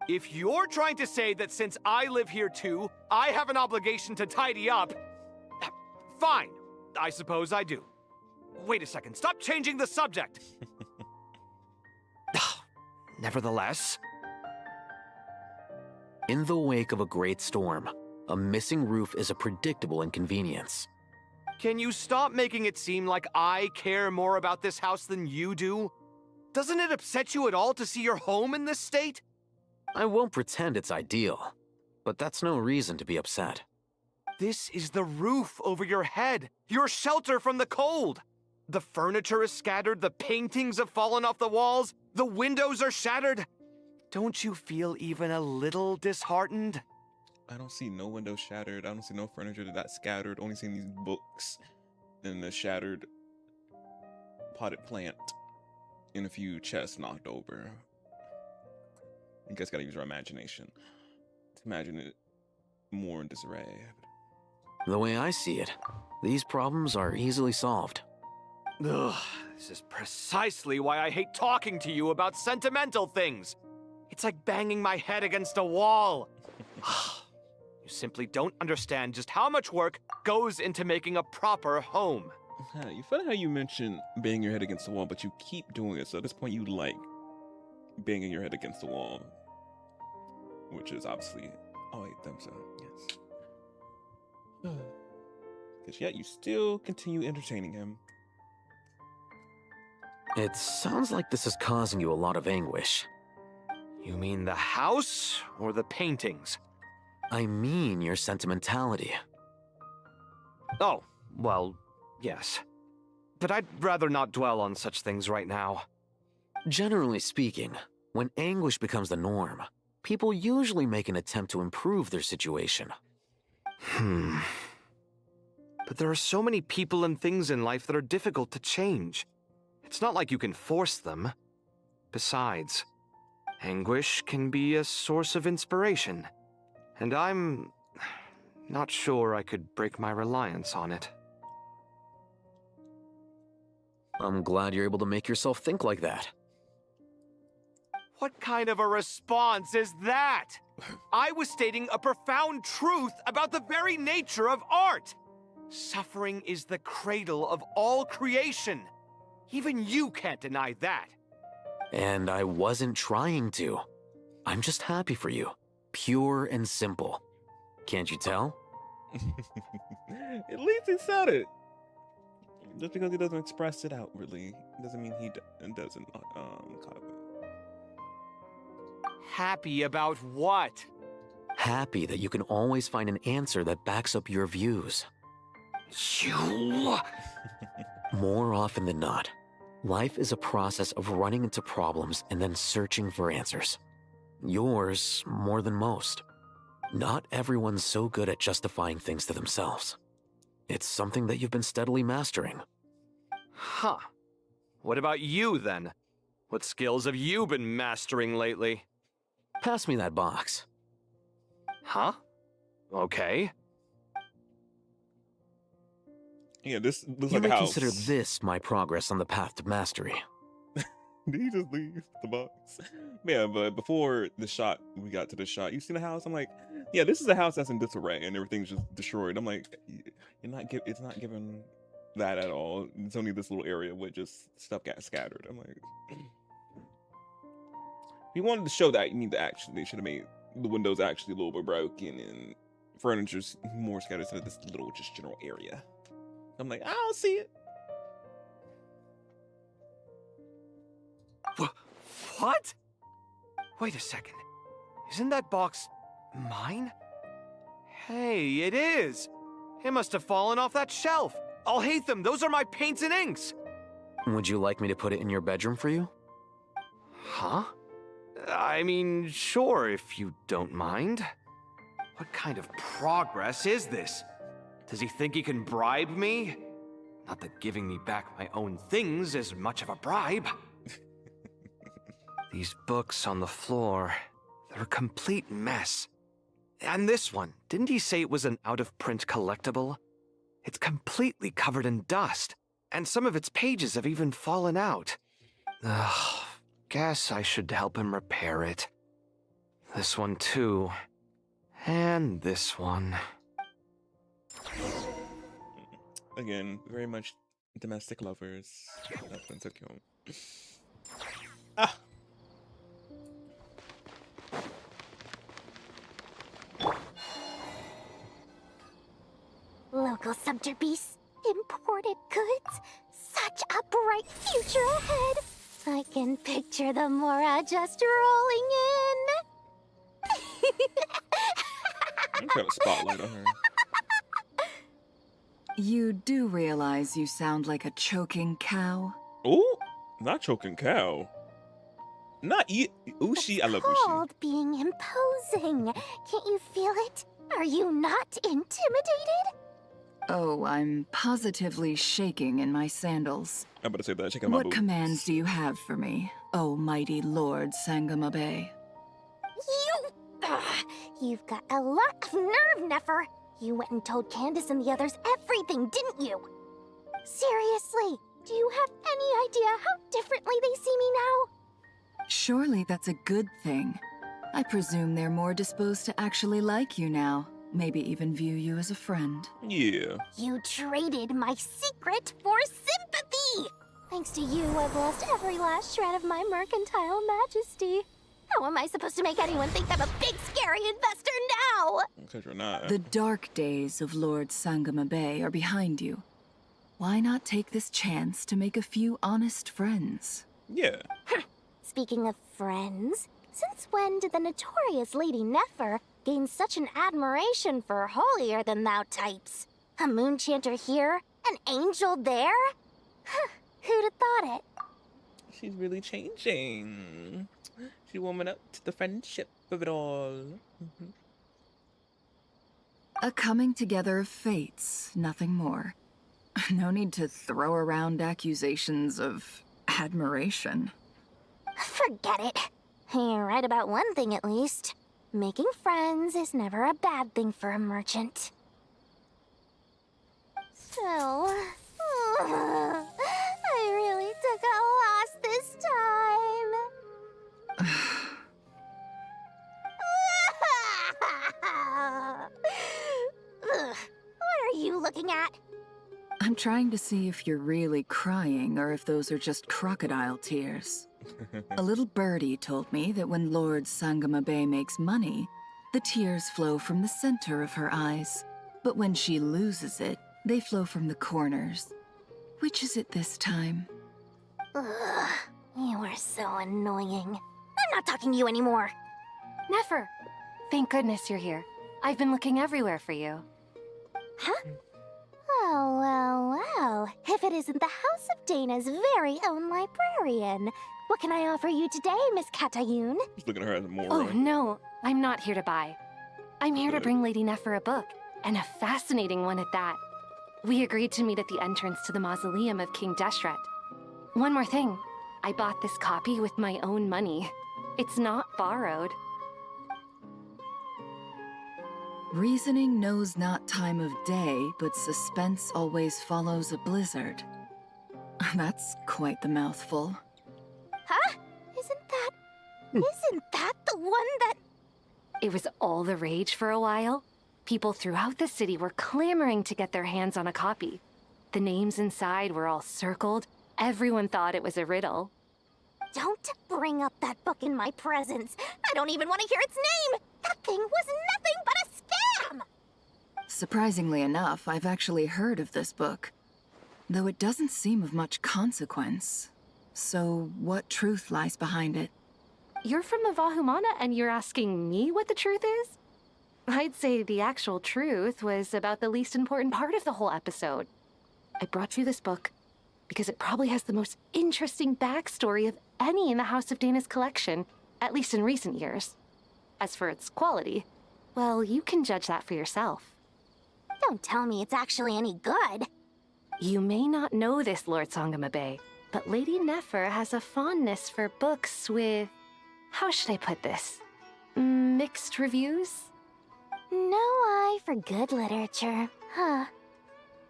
If you're trying to say that since I live here too, I have an obligation to tidy up, fine. I suppose I do. Wait a second, stop changing the subject! Nevertheless... In the wake of a great storm, a missing roof is a predictable inconvenience. Can you stop making it seem like I care more about this house than you do? Doesn't it upset you at all to see your home in this state? I won't pretend it's ideal, but that's no reason to be upset. This is the roof over your head, your shelter from the cold. The furniture is scattered, the paintings have fallen off the walls, the windows are shattered. Don't you feel even a little disheartened? I don't see no windows shattered. I don't see no furniture that's scattered. Only seeing these books and the shattered potted plant and a few chests knocked over. You guys gotta use your imagination to imagine it more in disarray. The way I see it, these problems are easily solved. Ugh, this is precisely why I hate talking to you about sentimental things. It's like banging my head against a wall. You simply don't understand just how much work goes into making a proper home. You funny how you mentioned banging your head against the wall, but you keep doing it. So at this point, you like banging your head against the wall, which is obviously. Oh wait, thumbs up. Yes. Because yet you still continue entertaining him. It sounds like this is causing you a lot of anguish. You mean the house or the paintings? I mean your sentimentality. Oh, well, yes. But I'd rather not dwell on such things right now. Generally speaking, when anguish becomes the norm, people usually make an attempt to improve their situation. But there are so many people and things in life that are difficult to change. It's not like you can force them. Besides, anguish can be a source of inspiration, and I'm not sure I could break my reliance on it. I'm glad you're able to make yourself think like that. What kind of a response is that? I was stating a profound truth about the very nature of art. Suffering is the cradle of all creation. Even you can't deny that. And I wasn't trying to. I'm just happy for you. Pure and simple. Can't you tell? At least he said it. Just because he doesn't express it outwardly doesn't mean he doesn't cop it. Happy about what? Happy that you can always find an answer that backs up your views. You... More often than not, life is a process of running into problems and then searching for answers. Yours more than most. Not everyone's so good at justifying things to themselves. It's something that you've been steadily mastering. Huh. What about you, then? What skills have you been mastering lately? Pass me that box. Huh? Okay. Yeah, this looks You like a may house. consider this my progress on the path to mastery. Did he just leave the box? Yeah, but before the shot, we got to the shot. You seen the house? I'm like, yeah, this is a house that's in disarray and everything's just destroyed. I'm like, it's not given that at all. It's only this little area where just stuff got scattered. I'm like, if you wanted to show that, you need to actually, they should have made the windows actually a little bit broken and furniture's more scattered instead of this little just general area. I'm like, I don't see it. What? Wait a second. Isn't that box mine? Hey, it is. It must have fallen off that shelf. I'll hate them. Those are my paints and inks. Would you like me to put it in your bedroom for you? Huh? I mean, sure, if you don't mind. What kind of progress is this? Does he think he can bribe me? Not that giving me back my own things is much of a bribe. These books on the floor, they're a complete mess. And this one, didn't he say it was an out-of-print collectible? It's completely covered in dust, and some of its pages have even fallen out. Ugh, guess I should help him repair it. This one too. And this one. Again, very much domestic lovers. That's been so cute. Ah! Local subject beasts, imported goods, such a bright future ahead. I can picture the Mora just rolling in. I'm trying to spotlight on her. You do realize you sound like a choking cow? Ooh, not choking cow. Not Ushi. I love Ushi. Called being imposing. Can't you feel it? Are you not intimidated? Oh, I'm positively shaking in my sandals. I'm about to say that. Check out my What boots. commands do you have for me, oh mighty Lord Sangamabe? You've got a lot of nerve, Nefer. You went and told Candace and the others everything, didn't you? Seriously, do you have any idea how differently they see me now? Surely that's a good thing. I presume they're more disposed to actually like you now. Maybe even view you as a friend. Yeah. You traded my secret for sympathy! Thanks to you, I've lost every last shred of my mercantile majesty. How am I supposed to make anyone think I'm a big, scary investor now? Because you're not. The dark days of Lord Sangama Bay are behind you. Why not take this chance to make a few honest friends? Yeah. Speaking of friends, since when did the notorious Lady Nefer gain such an admiration for holier-than-thou types? A moonchanter here, an angel there? Who'd have thought it? She's really changing. She's warming up to the friendship of it all. A coming together of fates, nothing more. No need to throw around accusations of admiration. Forget it. You're right about one thing at least. Making friends is never a bad thing for a merchant. So... I really took a loss this time. What are you looking at? I'm trying to see if you're really crying or if those are just crocodile tears. A little birdie told me that when Lord Sangama Bay makes money, the tears flow from the center of her eyes. But when she loses it, they flow from the corners. Which is it this time? Ugh, you are so annoying. I'm not talking to you anymore. Nefer, thank goodness you're here. I've been looking everywhere for you. Huh? Oh, well. If it isn't the House of Dana's very own librarian. What can I offer you today, Miss Katayun? Just looking at her as a moron. Oh, no. I'm not here to buy. I'm here to bring Lady Nefer a book, and a fascinating one at that. We agreed to meet at the entrance to the mausoleum of King Deshret. One more thing. I bought this copy with my own money. It's not borrowed. Reasoning knows not time of day, but suspense always follows a blizzard. That's quite the mouthful. Huh? Isn't that the one that... It was all the rage for a while. People throughout the city were clamoring to get their hands on a copy. The names inside were all circled. Everyone thought it was a riddle. Don't bring up that book in my presence. I don't even want to hear its name. That thing was nothing but a scam. Surprisingly enough, I've actually heard of this book, though it doesn't seem of much consequence. So, what truth lies behind it? You're from the Vahumana and you're asking me what the truth is? I'd say the actual truth was about the least important part of the whole episode. I brought you this book because it probably has the most interesting backstory of any in the House of Dana's collection, at least in recent years. As for its quality, well, you can judge that for yourself. Don't tell me it's actually any good. You may not know this, Lord Sangama Bay, but Lady Nefer has a fondness for books with... how should I put this? Mixed reviews? No eye for good literature, huh?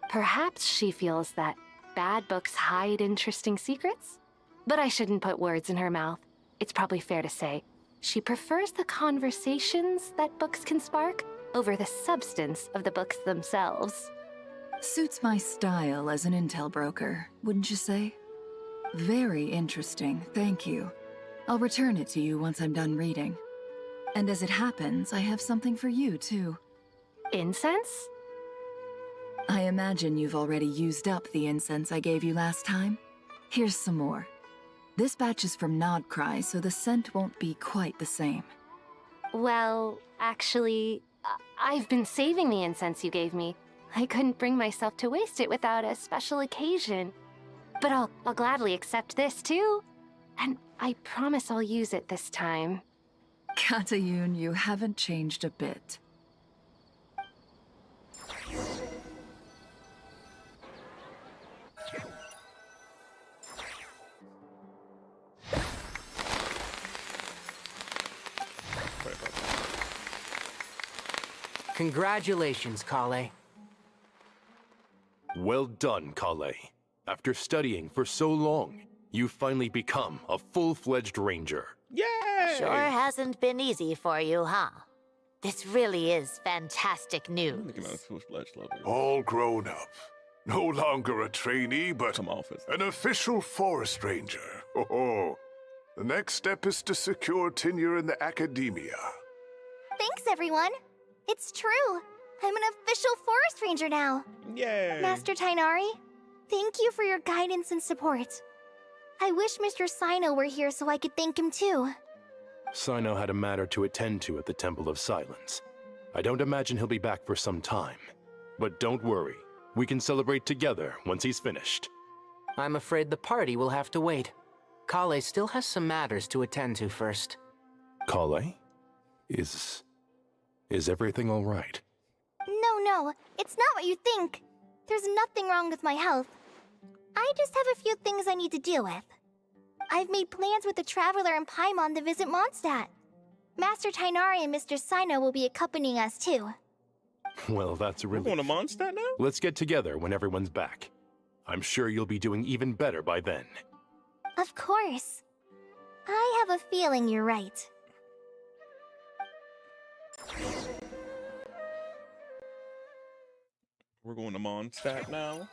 Perhaps she feels that bad books hide interesting secrets? But I shouldn't put words in her mouth. It's probably fair to say she prefers the conversations that books can spark over the substance of the books themselves. Suits my style as an intel broker, wouldn't you say? Very interesting, thank you. I'll return it to you once I'm done reading. And as it happens, I have something for you, too. Incense? I imagine you've already used up the incense I gave you last time. Here's some more. This batch is from Nodcry, so the scent won't be quite the same. Well, actually, I've been saving the incense you gave me. I couldn't bring myself to waste it without a special occasion. But I'll gladly accept this, too. And I promise I'll use it this time. Katayun, you haven't changed a bit. Congratulations, Kale. Well done, Kale. After studying for so long, you've finally become a full-fledged ranger. Yay! Sure hasn't been easy for you, huh? This really is fantastic news. All grown up. No longer a trainee, but an official forest ranger. Oh, the next step is to secure tenure in the academia. Thanks, everyone. It's true. I'm an official forest ranger now. Yay! Master Tainari, thank you for your guidance and support. I wish Mr. Sino were here so I could thank him too. Sino had a matter to attend to at the Temple of Silence. I don't imagine he'll be back for some time. But don't worry, we can celebrate together once he's finished. I'm afraid the party will have to wait. Kale still has some matters to attend to first. Kale? Is everything all right? No, it's not what you think. There's nothing wrong with my health. I just have a few things I need to deal with. I've made plans with the Traveler and Paimon to visit Mondstadt. Master Tainari and Mr. Sino will be accompanying us too. Well, that's a relief. We're going to Mondstadt now? Let's get together when everyone's back. I'm sure you'll be doing even better by then. Of course. I have a feeling you're right. We're going to Mondstadt now?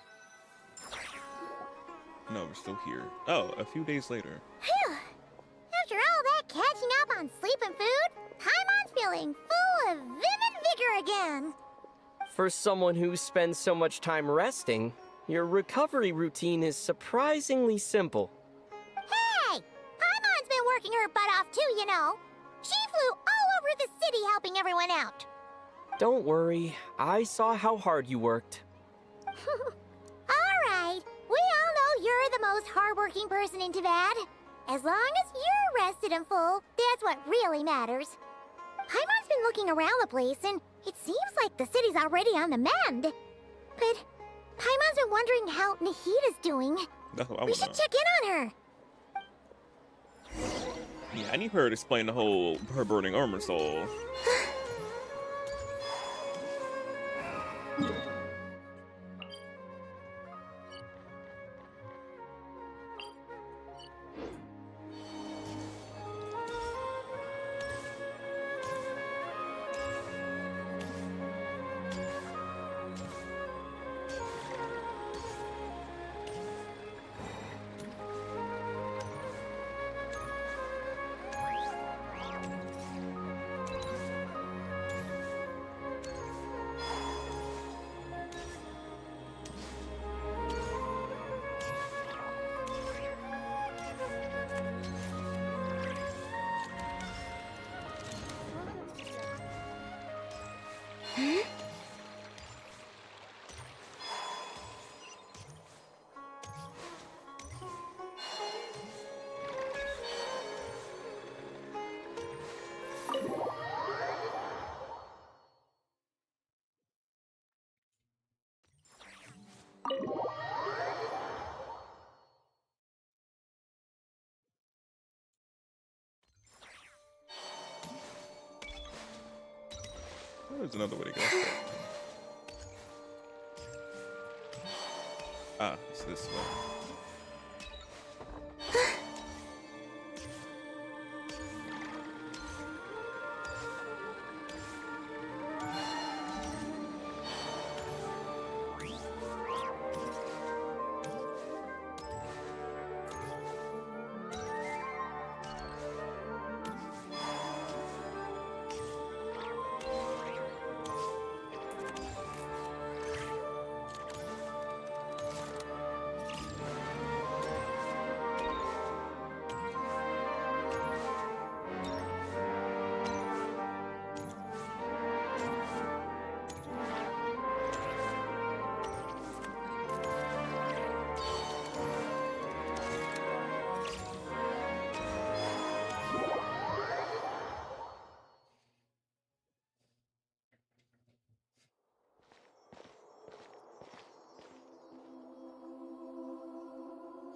No, we're still here. Oh, a few days later. Phew! After all that catching up on sleep and food, Paimon's feeling full of vim and vigor again. For someone who spends so much time resting, your recovery routine is surprisingly simple. Hey! Paimon's been working her butt off too, you know. She flew all over the city helping everyone out. Don't worry, I saw how hard you worked. Alright, we all know you're the most hardworking person in Tavad. As long as you're rested and full, that's what really matters. Paimon's been looking around the place, and it seems like the city's already on the mend. But Paimon's been wondering how Nahida's doing. That's what I We want to should know. check in on her. Yeah, I need her to explain the whole her burning armor soul. There's another way to go. Ah, it's this way.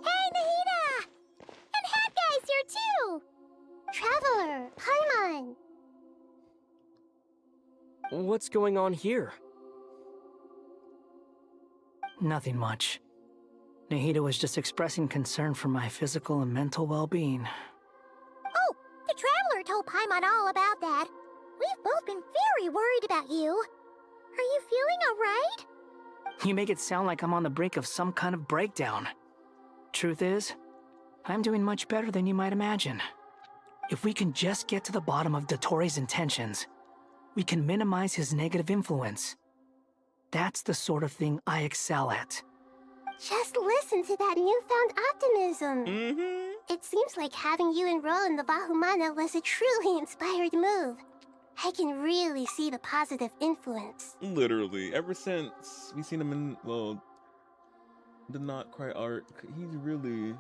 Hey, Nahida! And Hat Guy's here too! Traveler, Paimon! What's going on here? Nothing much. Nahida was just expressing concern for my physical and mental well-being. Oh, Modular told Paimon all about that. We've both been very worried about you. Are you feeling alright? You make it sound like I'm on the brink of some kind of breakdown. Truth is, I'm doing much better than you might imagine. If we can just get to the bottom of Dottoro's intentions, we can minimize his negative influence. That's the sort of thing I excel at. Just listen to that newfound optimism. It seems like having you enroll in the Vahumana was a truly inspired move. I can really see the positive influence. Literally, ever since we seen him in, well, the Not Cry arc, he's really,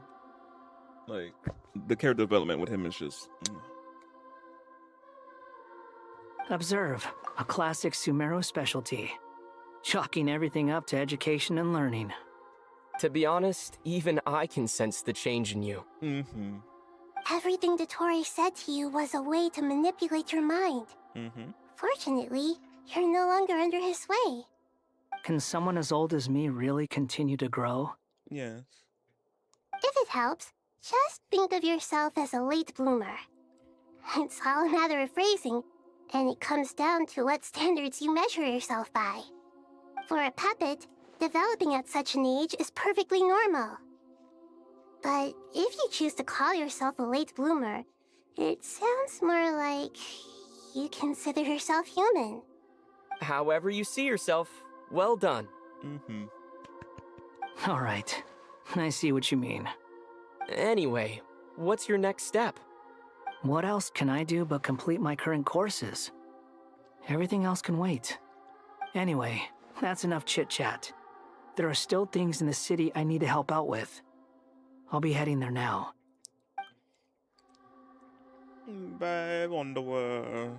like, the character development with him is just... Observe, a classic Sumeru specialty. Chalking everything up to education and learning. To be honest, even I can sense the change in you. Everything Dottore said to you was a way to manipulate your mind. Fortunately, you're no longer under his sway. Can someone as old as me really continue to grow? Yes. If it helps, just think of yourself as a late bloomer. It's all a matter of phrasing, and it comes down to what standards you measure yourself by. For a puppet, developing at such an age is perfectly normal. But if you choose to call yourself a late bloomer, it sounds more like you consider yourself human. However you see yourself, well done. All right, I see what you mean. Anyway, what's your next step? What else can I do but complete my current courses? Everything else can wait. Anyway, that's enough chit-chat. There are still things in the city I need to help out with. I'll be heading there now. Bye, Wonderworld.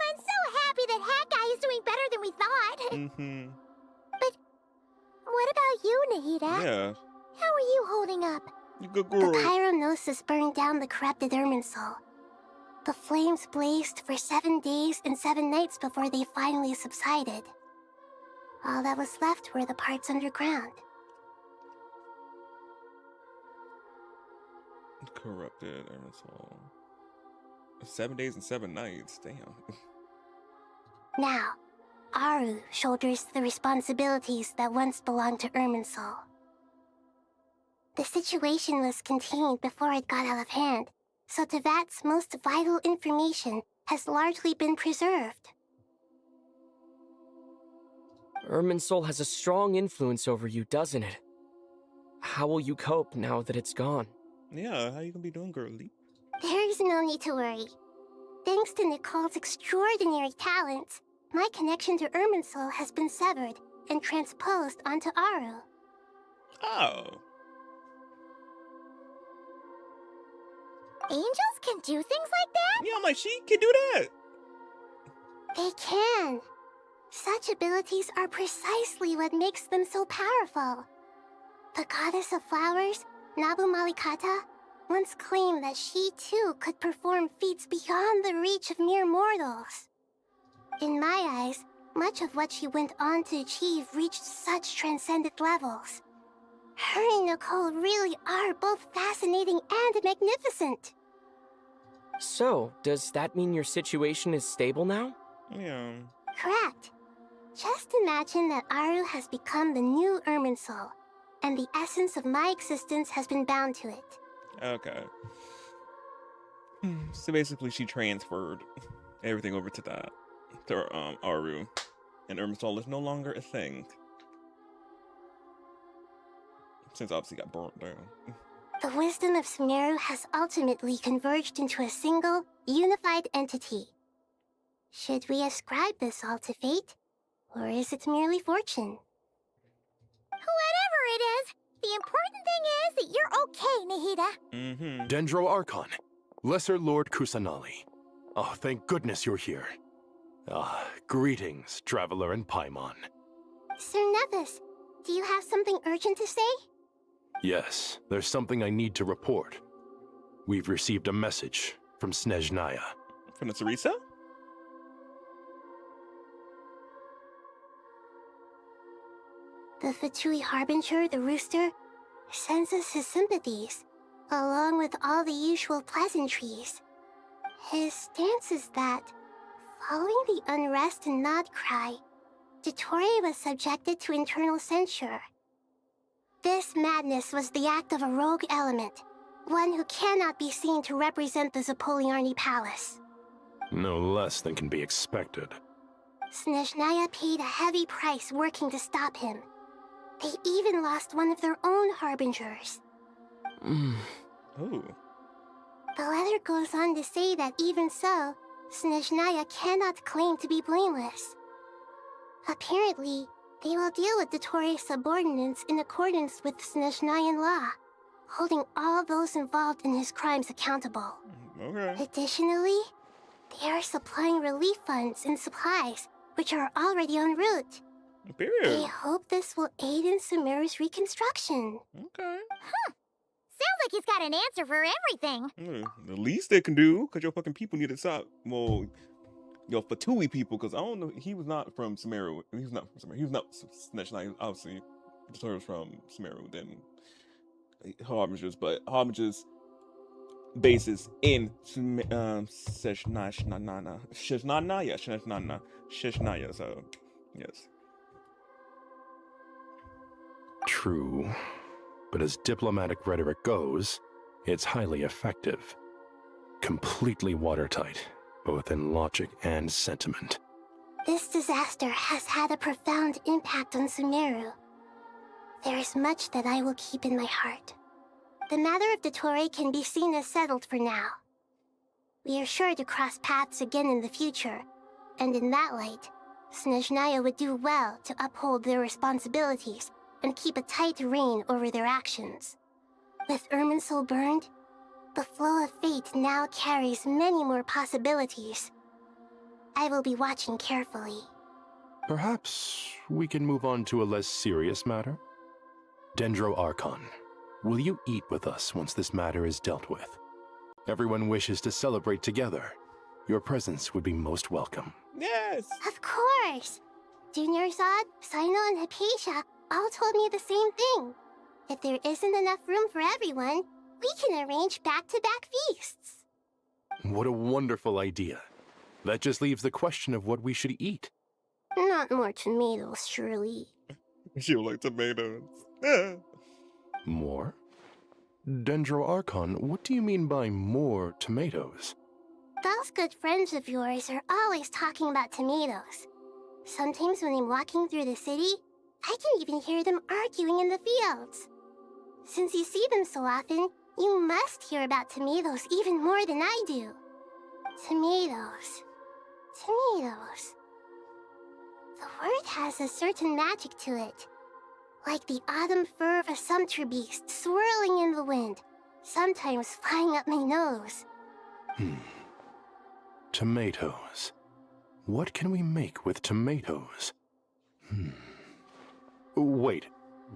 I'm so happy that Hat Guy is doing better than we thought. But what about you, Nahida? Yeah. How are you holding up? You good The girl. pyronosis burned down the corrupted Irminsul. The flames blazed for 7 days and 7 nights before they finally subsided. All that was left were the parts underground. Corrupted Aerosol. 7 days and 7 nights. Damn. Now, Aru shoulders the responsibilities that once belonged to Irminsul. The situation was contained before it got out of hand, so Tevat's most vital information has largely been preserved. Irminsul has a strong influence over you, doesn't it? How will you cope now that it's gone? Yeah, how you gonna be doing, girly? There is no need to worry. Thanks to Nicole's extraordinary talents, my connection to Irminsul has been severed and transposed onto Aru. Oh. Angels can do things like that? Yeah, I'm like, she can do that. They can. Such abilities are precisely what makes them so powerful. The goddess of flowers, Nabu Malikata, once claimed that she too could perform feats beyond the reach of mere mortals. In my eyes, much of what she went on to achieve reached such transcendent levels. Her and Nicole really are both fascinating and magnificent. So, does that mean your situation is stable now? Yeah. Correct. Just imagine that Aru has become the new Irminsul, and the essence of my existence has been bound to it. Okay. So basically, she transferred everything over to that, to Aru, and Irminsul is no longer a thing. Since obviously got burnt down. The wisdom of Sumeru has ultimately converged into a single, unified entity. Should we ascribe this all to fate, or is it merely fortune? Whatever it is, the important thing is that you're okay, Nahida. Dendro Archon, Lesser Lord Kusanali. Oh, thank goodness you're here. Greetings, Traveler and Paimon. Sir Nevis, do you have something urgent to say? Yes, there's something I need to report. We've received a message from Snezhnaya. From the Teresa? The Fatui Harbinger, the rooster, sends us his sympathies. along with all the usual pleasantries. His stance is that, following the unrest and nod cry, Dottore was subjected to internal censure. This madness was the act of a rogue element, one who cannot be seen to represent the Zapoliarny Palace. No less than can be expected. Snezhnaya paid a heavy price working to stop him. They even lost one of their own harbingers. Oh. The letter goes on to say that even so, Snezhnaya cannot claim to be blameless. Apparently, they will deal with Dottore's subordinates in accordance with Snezhnayan law, holding all those involved in his crimes accountable. Okay. Additionally, they are supplying relief funds and supplies, which are already en route. Period. They hope this will aid in Sumeru's reconstruction. Okay. Sounds like he's got an answer for everything. The least they can do, because your fucking people need to stop. Well, your Fatui people, because I don't know, he was not from Sumeru. He was not from Sumeru. He was not Snezhnaya, obviously. Dottore was from Sumeru, then Harbingers, but Harbingers bases in Snezhnaya, so yes. True. But as diplomatic rhetoric goes, it's highly effective. Completely watertight, both in logic and sentiment. This disaster has had a profound impact on Sumeru. There is much that I will keep in my heart. The matter of Dottore can be seen as settled for now. We are sure to cross paths again in the future, and in that light, Snezhnaya would do well to uphold their responsibilities and keep a tight rein over their actions. With Irminsul burned, the flow of fate now carries many more possibilities. I will be watching carefully. Perhaps we can move on to a less serious matter? Dendro Archon, will you eat with us once this matter is dealt with? Everyone wishes to celebrate together. Your presence would be most welcome. Yes! Of course! Junior Zod, Sino, and Hypatia all told me the same thing. If there isn't enough room for everyone, we can arrange back-to-back feasts. What a wonderful idea. That just leaves the question of what we should eat. Not more tomatoes, surely. She would like tomatoes. More? Dendro Archon, what do you mean by more tomatoes? Those good friends of yours are always talking about tomatoes. Sometimes when I'm walking through the city, I can even hear them arguing in the fields. Since you see them so often, you must hear about tomatoes even more than I do. Tomatoes. Tomatoes. The word has a certain magic to it. Like the autumn fur of a sumpter beast swirling in the wind, sometimes flying up my nose. Tomatoes. What can we make with tomatoes? Wait,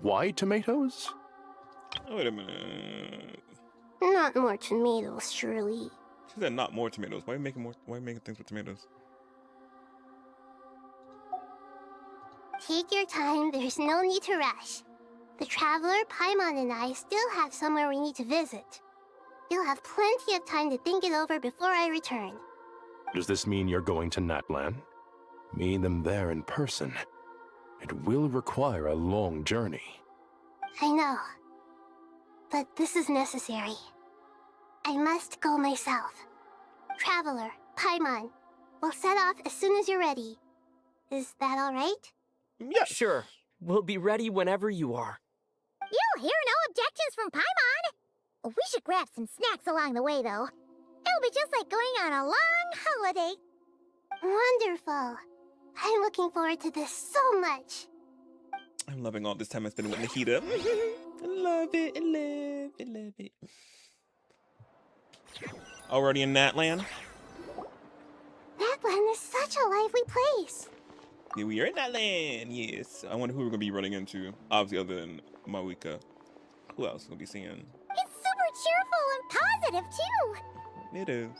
why tomatoes? Wait a minute. Not more tomatoes, surely. She said not more tomatoes. Why are you making more? Why are you making things with tomatoes? Take your time, there's no need to rush. The Traveler, Paimon, and I still have somewhere we need to visit. You'll have plenty of time to think it over before I return. Does this mean you're going to Natlan? Meet them there in person. It will require a long journey. I know. But this is necessary. I must go myself. Traveler, Paimon, we'll set off as soon as you're ready. Is that all right? Yeah, sure. We'll be ready whenever you are. You'll hear no objections from Paimon. We should grab some snacks along the way, though. It'll be just like going on a long holiday. Wonderful. I'm looking forward to this so much. I'm loving all this time I spent with Nahida. I love it, I love it, I love it. Already in Natlan? Natlan is such a lively place. Yeah, we are in Natlan, yes. I wonder who we're gonna be running into. Obviously, other than Mawika. Who else we'll be seeing? It's super cheerful and positive, too. It is.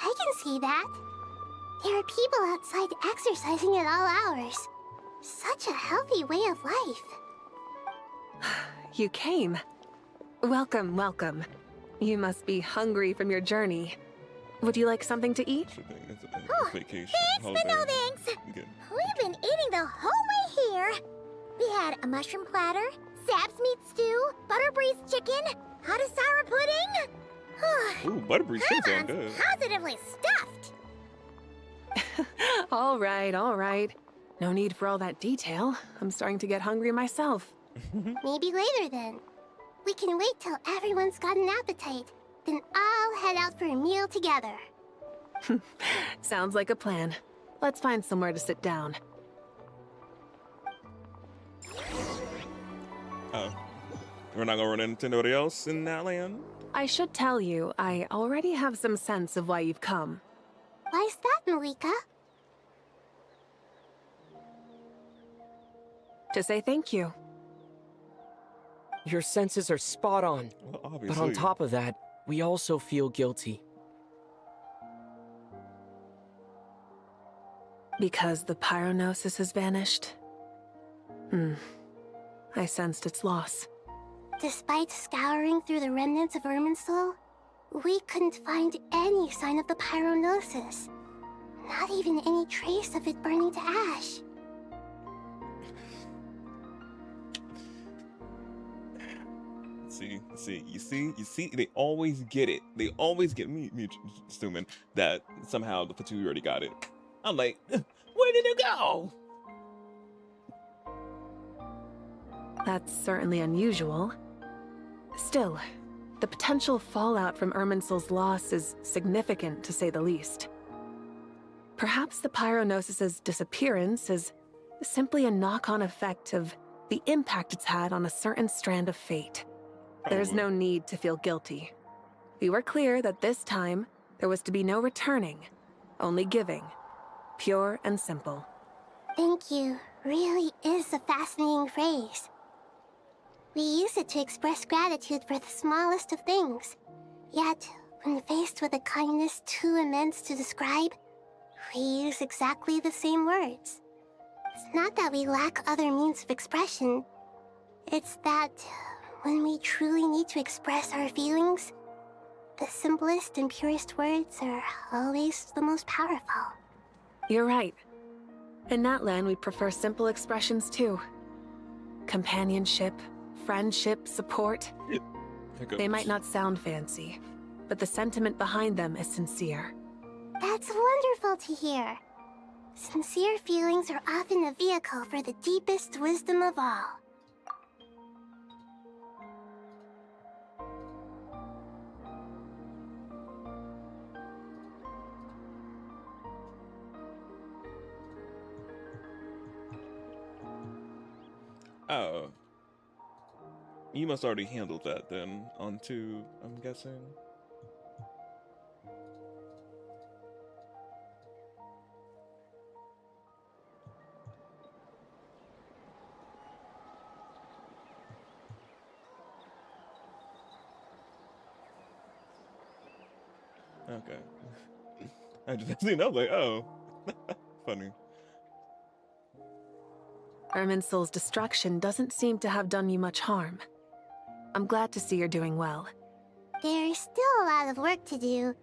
I can see that. There are people outside exercising at all hours. Such a healthy way of life. You came. Welcome, welcome. You must be hungry from your journey. Would you like something to eat? Vacation. Thanks, but no thanks. Good. We've been eating the whole way here. We had a mushroom platter, Sab's meat stew, butter braised chicken, hot asara pudding. Ooh, butter braised chicken sound Paimon's good. positively stuffed. All right, all right. No need for all that detail. I'm starting to get hungry myself. Maybe later then. We can wait till everyone's got an appetite. Then I'll head out for a meal together. Sounds like a plan. Let's find somewhere to sit down. Oh. We're not gonna run into anybody else in that land? I should tell you, I already have some sense of why you've come. Why's that, Malika? To say thank you. Your senses are spot on. Well, But obviously. on top of that, we also feel guilty. Because the pyronosis has vanished? I sensed its loss. Despite scouring through the remnants of Irminsul, we couldn't find any sign of the pyronosis. Not even any trace of it burning to ash. You see, they always get it. They always get me assuming that somehow the Fatu already got it. I'm like, where did it go? That's certainly unusual. Still, the potential fallout from Irminsul's loss is significant, to say the least. Perhaps the pyronosis's disappearance is simply a knock-on effect of the impact it's had on a certain strand of fate. There's no need to feel guilty. We were clear that this time, there was to be no returning, only giving. Pure and simple. Thank you really is a fascinating phrase. We use it to express gratitude for the smallest of things. Yet, when faced with a kindness too immense to describe, we use exactly the same words. It's not that we lack other means of expression. It's that when we truly need to express our feelings, the simplest and purest words are always the most powerful. You're right. In that land, we prefer simple expressions too. Companionship, friendship, support. They might not sound fancy, but the sentiment behind them is sincere. That's wonderful to hear. Sincere feelings are often a vehicle for the deepest wisdom of all. Oh. You must already handled that then, onto, I'm guessing. Okay. I just seen, I was like, oh. Funny. Irminsul's destruction doesn't seem to have done you much harm. I'm glad to see you're doing well. There's still a lot of work to do,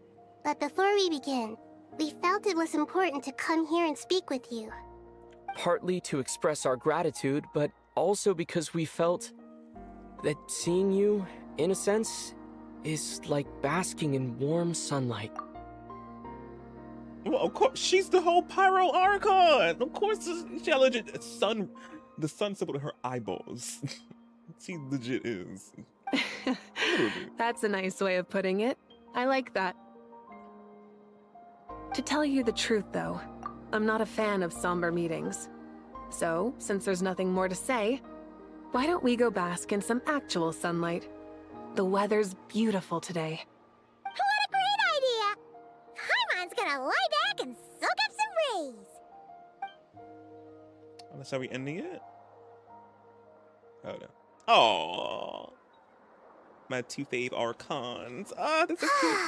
but before we begin, we felt it was important to come here and speak with you. Partly to express our gratitude, but also because we felt that seeing you, in a sense, is like basking in warm sunlight. Well, of course, she's the whole Pyro Archon. Of course, she legit the sun symbol to her eyeballs. She legit is. That's a nice way of putting it. I like that. To tell you the truth, though, I'm not a fan of somber meetings. So, since there's nothing more to say, why don't we go bask in some actual sunlight? The weather's beautiful today. What a great idea! Paimon's gonna lie back and soak up some rays. Oh, that's how we ending it? Oh, no. Oh, my two fave Archons. Ah, that's so cute.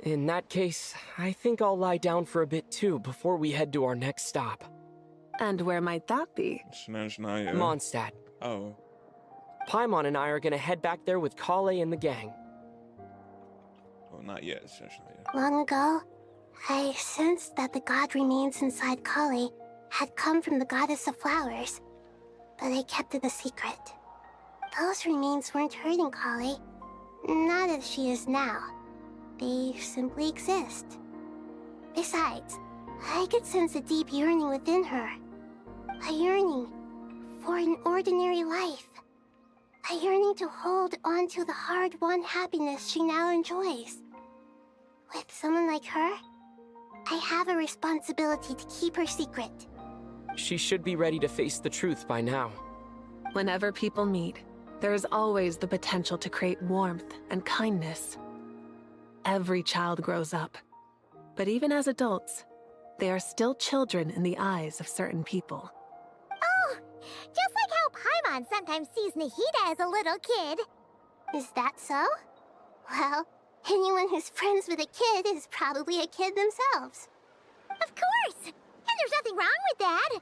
In that case, I think I'll lie down for a bit too before we head to our next stop. And where might that be? Mondstadt. Oh. Paimon and I are gonna head back there with Kale and the gang. Well, not yet. Not yet. Long ago, I sensed that the god remains inside Kali had come from the goddess of flowers, but I kept it a secret. Those remains weren't hurting Kali, not as she is now. They simply exist. Besides, I could sense a deep yearning within her. A yearning for an ordinary life. A yearning to hold on to the hard-won happiness she now enjoys. With someone like her, I have a responsibility to keep her secret. She should be ready to face the truth by now. Whenever people meet, there is always the potential to create warmth and kindness. Every child grows up, but even as adults, they are still children in the eyes of certain people. Oh, just like how Paimon sometimes sees Nahida as a little kid. Is that so? Well, anyone who's friends with a kid is probably a kid themselves. Of course! And there's nothing wrong with that.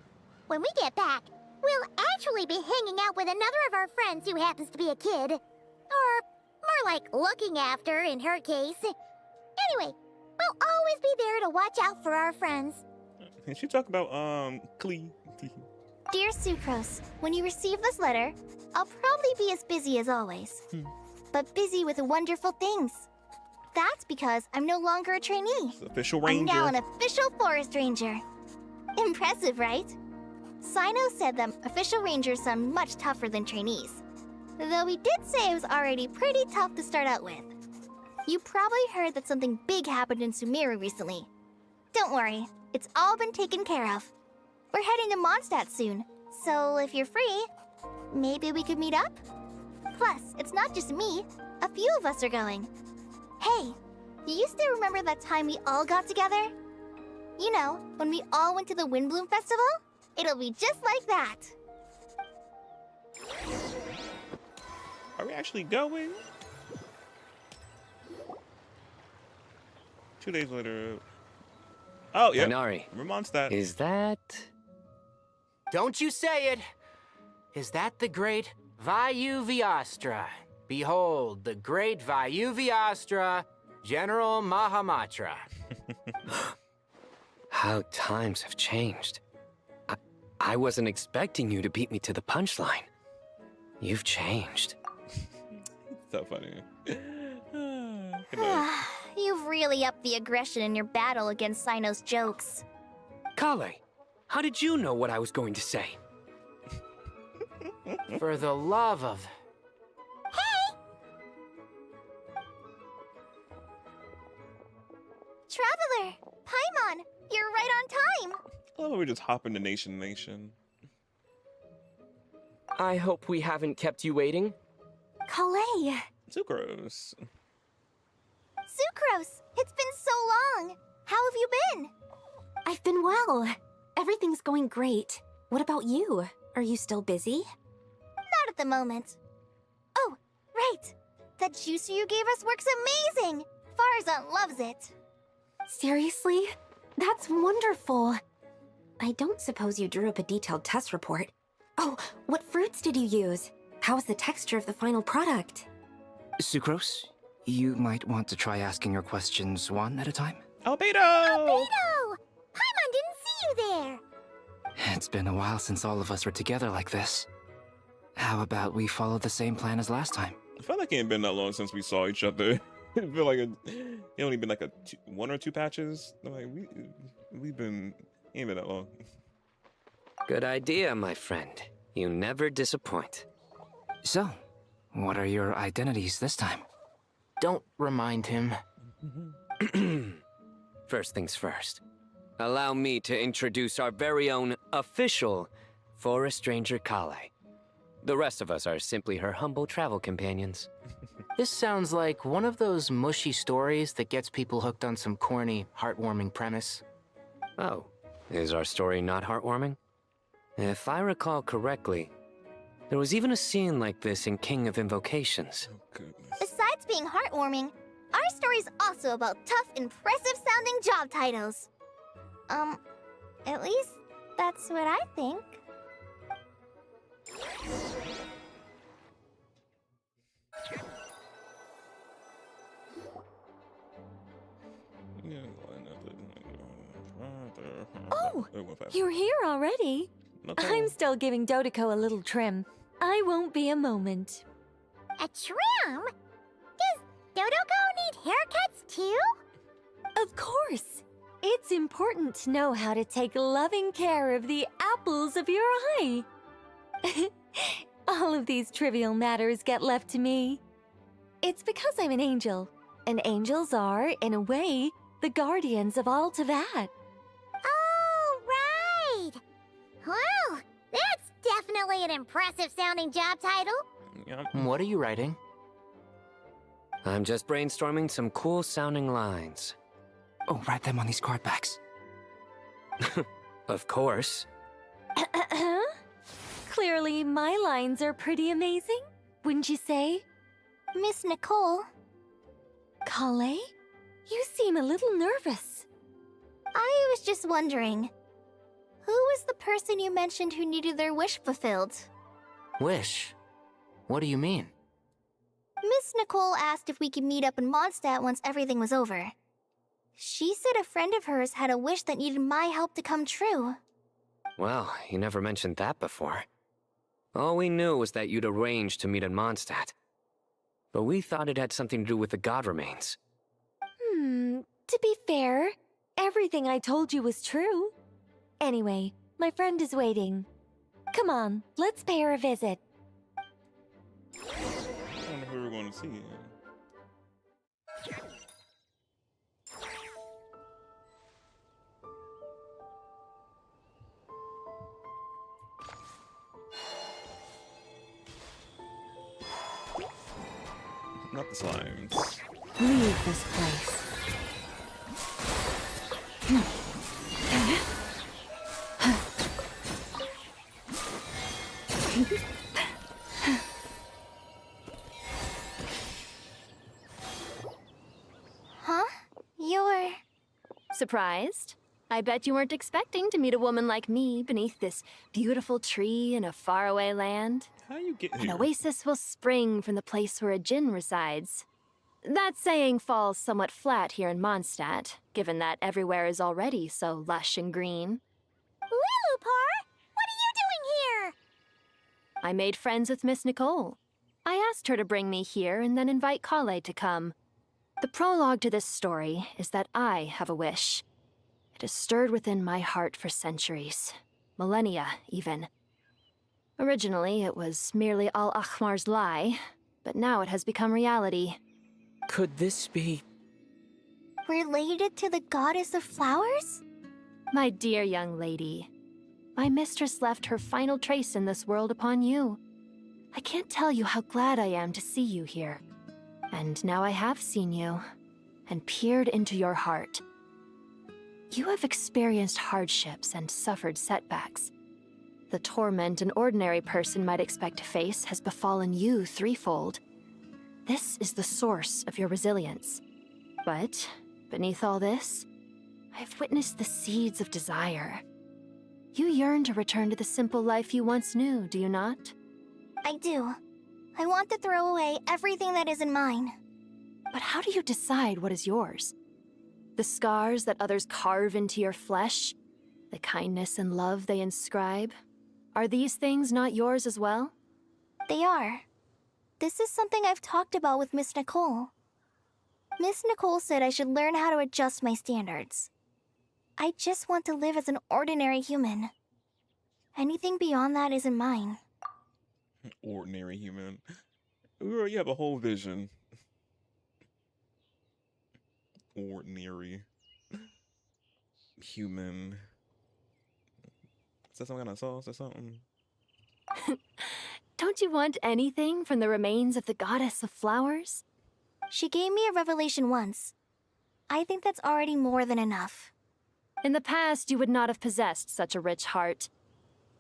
When we get back, we'll actually be hanging out with another of our friends who happens to be a kid. Or more like looking after, in her case. Anyway, we'll always be there to watch out for our friends. And she talk about Klee. Dear Sucrose, when you receive this letter, I'll probably be as busy as always. But busy with wonderful things. That's because I'm no longer a trainee. Official ranger. I'm now an official forest ranger. Impressive, right? Sino said that official rangers sound much tougher than trainees. Though he did say it was already pretty tough to start out with. You probably heard that something big happened in Sumeru recently. Don't worry, it's all been taken care of. We're heading to Mondstadt soon, so if you're free, maybe we could meet up? Plus, it's not just me, a few of us are going. Hey, do you still remember that time we all got together? You know, when we all went to the Windbloom Festival? It'll be just like that. Are we actually going? 2 days later. Oh, yeah. Inari, we're Mondstadt. Is that... Don't you say it! Is that the great Vayuvyastra? Behold, the great Vayuvyastra, General Mahamatra. How times have changed. I wasn't expecting you to beat me to the punchline. You've changed. So funny. You've really upped the aggression in your battle against Sino's jokes. Kale, how did you know what I was going to say? For the love of... Traveler! Paimon! You're right on time! I love how we just hop into Nation. I hope we haven't kept you waiting. Kale! Sucrose. Sucrose! It's been so long! How have you been? I've been well. Everything's going great. What about you? Are you still busy? Not at the moment. Oh, right! That juicer you gave us works amazing! Farzan loves it. Seriously? That's wonderful. I don't suppose you drew up a detailed test report. Oh, what fruits did you use? How's the texture of the final product? Sucrose, you might want to try asking your questions one at a time. Albedo! Paimon didn't see you there! It's been a while since all of us were together like this. How about we follow the same plan as last time? I feel like it ain't been that long since we saw each other. I feel like it only been like one or two patches. Like we've been ain't been that long. Good idea, my friend. You never disappoint. So, what are your identities this time? Don't remind him. First things first. Allow me to introduce our very own official Forest Ranger Kale. The rest of us are simply her humble travel companions. This sounds like one of those mushy stories that gets people hooked on some corny, heartwarming premise. Oh, is our story not heartwarming? If I recall correctly, there was even a scene like this in King of Invocations. Besides being heartwarming, Our story's also about tough, impressive-sounding job titles. At least that's what I think. Oh, you're here already? I'm still giving Dodeko a little trim. I won't be a moment. A trim? Does Dodeko need haircuts too? Of course. It's important to know how to take loving care of the apples of your eye. All of these trivial matters get left to me. It's because I'm an angel, and angels are, in a way, the guardians of all Teyvat. Oh, right! Well, that's definitely an impressive-sounding job title. What are you writing? I'm just brainstorming some cool-sounding lines. Oh, write them on these card backs. Of course. Clearly, my lines are pretty amazing, wouldn't you say? Miss Nicole. Kale? You seem a little nervous. I was just wondering, who was the person you mentioned who needed their wish fulfilled? Wish? What do you mean? Miss Nicole asked if we could meet up in Mondstadt once everything was over. She said a friend of hers had a wish that needed my help to come true. Well, you never mentioned that before. All we knew was that you'd arranged to meet in Mondstadt. But we thought it had something to do with the god remains. To be fair, everything I told you was true. Anyway, my friend is waiting. Come on, let's pay her a visit. I wonder who we're going to see. Not the slimes. Leave this place. Huh? You're... Surprised? I bet you weren't expecting to meet a woman like me beneath this beautiful tree in a faraway land. How you get An here? oasis will spring from the place where a djinn resides. That saying falls somewhat flat here in Mondstadt, given that everywhere is already so lush and green. Lilupar, what are you doing here? I made friends with Miss Nicole. I asked her to bring me here and then invite Kale to come. The prologue to this story is that I have a wish. It has stirred within my heart for centuries, millennia even. Originally, it was merely Al-Ahmar's lie, but now it has become reality. Could this be... Related to the goddess of flowers? My dear young lady, my mistress left her final trace in this world upon you. I can't tell you how glad I am to see you here. And now I have seen you, and peered into your heart. You have experienced hardships and suffered setbacks. The torment an ordinary person might expect to face has befallen you threefold. This is the source of your resilience. But, beneath all this, I've witnessed the seeds of desire. You yearn to return to the simple life you once knew, do you not? I do. I want to throw away everything that isn't mine. But how do you decide what is yours? The scars that others carve into your flesh? The kindness and love they inscribe? Are these things not yours as well? They are. This is something I've talked about with Miss Nicole. Miss Nicole said I should learn how to adjust my standards. I just want to live as an ordinary human. Anything beyond that isn't mine. Ordinary human. You have a whole vision. Ordinary human. Is that some kind of sauce or something? Don't you want anything from the remains of the goddess of flowers? She gave me a revelation once. I think that's already more than enough. In the past, you would not have possessed such a rich heart.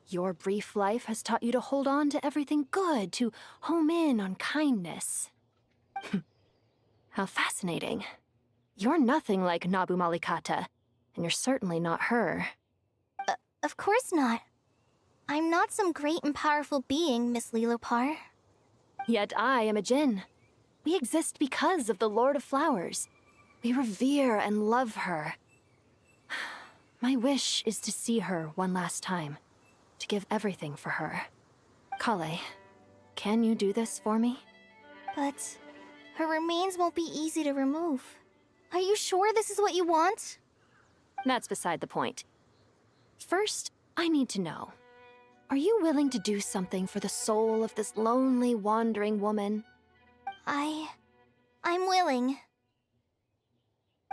Your brief life has taught you to hold on to everything good, to home in on kindness. How fascinating. You're nothing like Nabu Malikata, and you're certainly not her. Of course not. I'm not some great and powerful being, Miss Lilopar. Yet I am a Jinn. We exist because of the Lord of Flowers. We revere and love her. My wish is to see her one last time, to give everything for her. Kale, can you do this for me? But her remains won't be easy to remove. Are you sure this is what you want? That's beside the point. First, I need to know. Are you willing to do something for the soul of this lonely, wandering woman? I'm willing.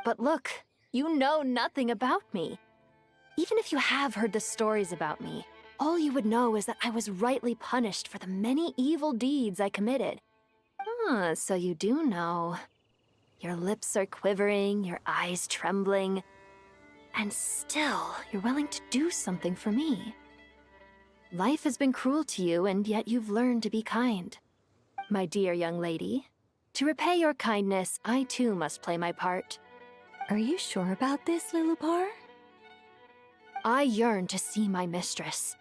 But look, you know nothing about me. Even if you have heard the stories about me, all you would know is that I was rightly punished for the many evil deeds I committed. Ah, so you do know. Your lips are quivering, your eyes trembling, and still you're willing to do something for me. Life has been cruel to you, and yet you've learned to be kind. My dear young lady, to repay your kindness, I too must play my part. Are you sure about this, Lilopar? I yearn to see my mistress.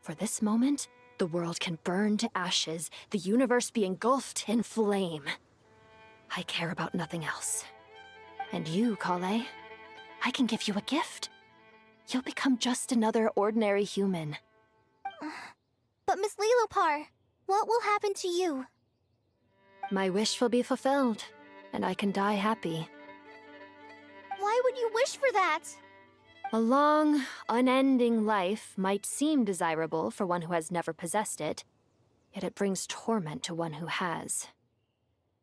For this moment, the world can burn to ashes, the universe be engulfed in flame. I care about nothing else. And you, Kale, I can give you a gift. You'll become just another ordinary human. But Miss Lilopar, what will happen to you? My wish will be fulfilled, and I can die happy. Why would you wish for that? A long, unending life might seem desirable for one who has never possessed it, yet it brings torment to one who has.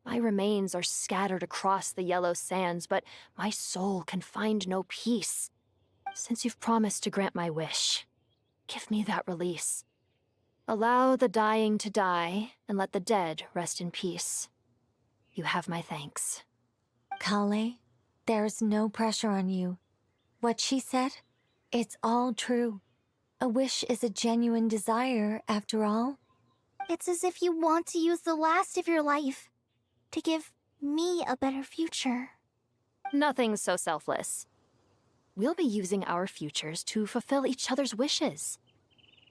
My remains are scattered across the yellow sands, but my soul can find no peace. Since you've promised to grant my wish, give me that release. Allow the dying to die, and let the dead rest in peace. You have my thanks. Kale, there's no pressure on you. What she said, it's all true. A wish is a genuine desire, after all. It's as if you want to use the last of your life to give me a better future. Nothing so selfless. We'll be using our futures to fulfill each other's wishes.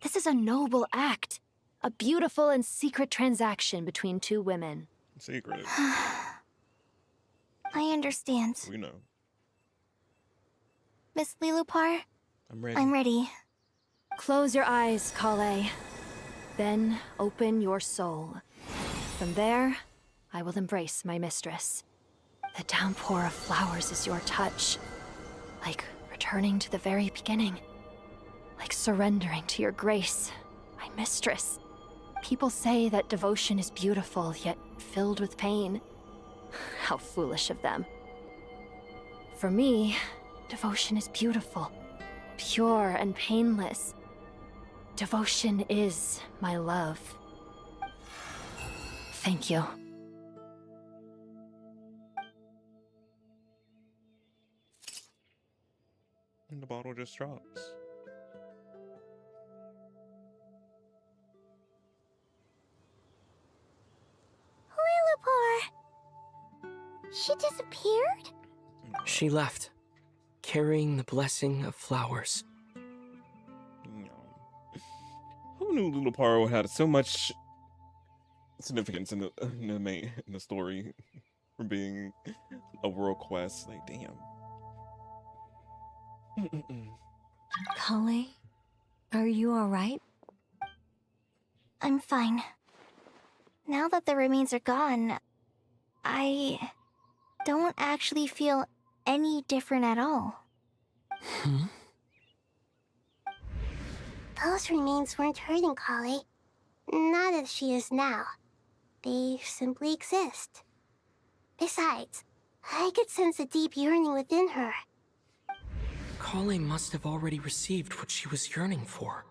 This is a noble act, a beautiful and secret transaction between two women. Secret. I understand. We know. Miss Lilopar, I'm ready. I'm ready. Close your eyes, Kale. Then open your soul. From there, I will embrace my mistress. The downpour of flowers is your touch. Like returning to the very beginning. Like surrendering to your grace, my mistress. People say that devotion is beautiful, yet filled with pain. How foolish of them. For me, devotion is beautiful, pure and painless. Devotion is my love. Thank you. And the bottle just drops. Lilopar! She disappeared? She left, carrying the blessing of flowers. Who knew Lilopar had so much significance in the story from being a world quest? Like, damn. Kale, are you alright? I'm fine. Now that the remains are gone, I don't actually feel any different at all. Those remains weren't hurting Kale. Not as she is now. They simply exist. Besides, I could sense a deep yearning within her. Kale must have already received what she was yearning for.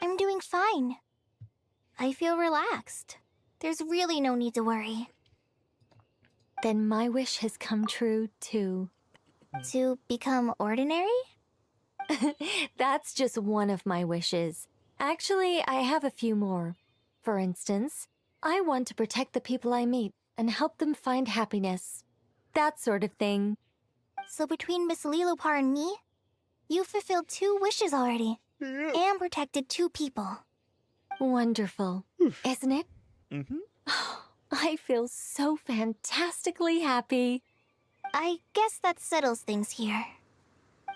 I'm doing fine. I feel relaxed. There's really no need to worry. Then my wish has come true, too. To become ordinary? That's just one of my wishes. Actually, I have a few more. For instance, I want to protect the people I meet and help them find happiness. That sort of thing. So between Miss Lilopar and me, you fulfilled 2 wishes already. And protected 2 people. Wonderful, isn't it? Mm-hmm. I feel so fantastically happy. I guess that settles things here.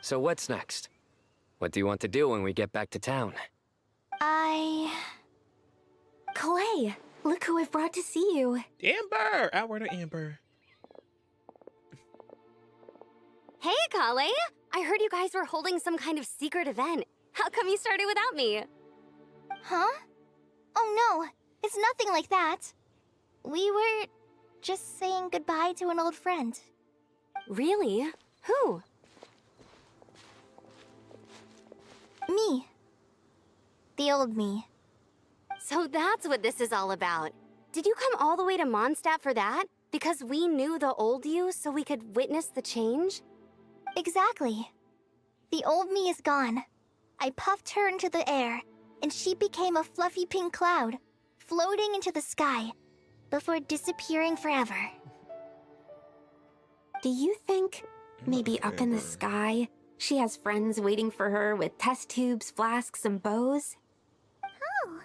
So what's next? What do you want to do when we get back to town? Clay, look who I've brought to see you. Amber! Outward of Amber. Hey, Kale! I heard you guys were holding some kind of secret event. How come you started without me? Huh? Oh no, it's nothing like that. We were just saying goodbye to an old friend. Really? Who? Me. The old me. So that's what this is all about. Did you come all the way to Mondstadt for that? Because we knew the old you so we could witness the change? Exactly. The old me is gone. I puffed her into the air, and she became a fluffy pink cloud, floating into the sky, before disappearing forever. Do you think, maybe up in the sky, she has friends waiting for her with test tubes, flasks, and bows? Oh,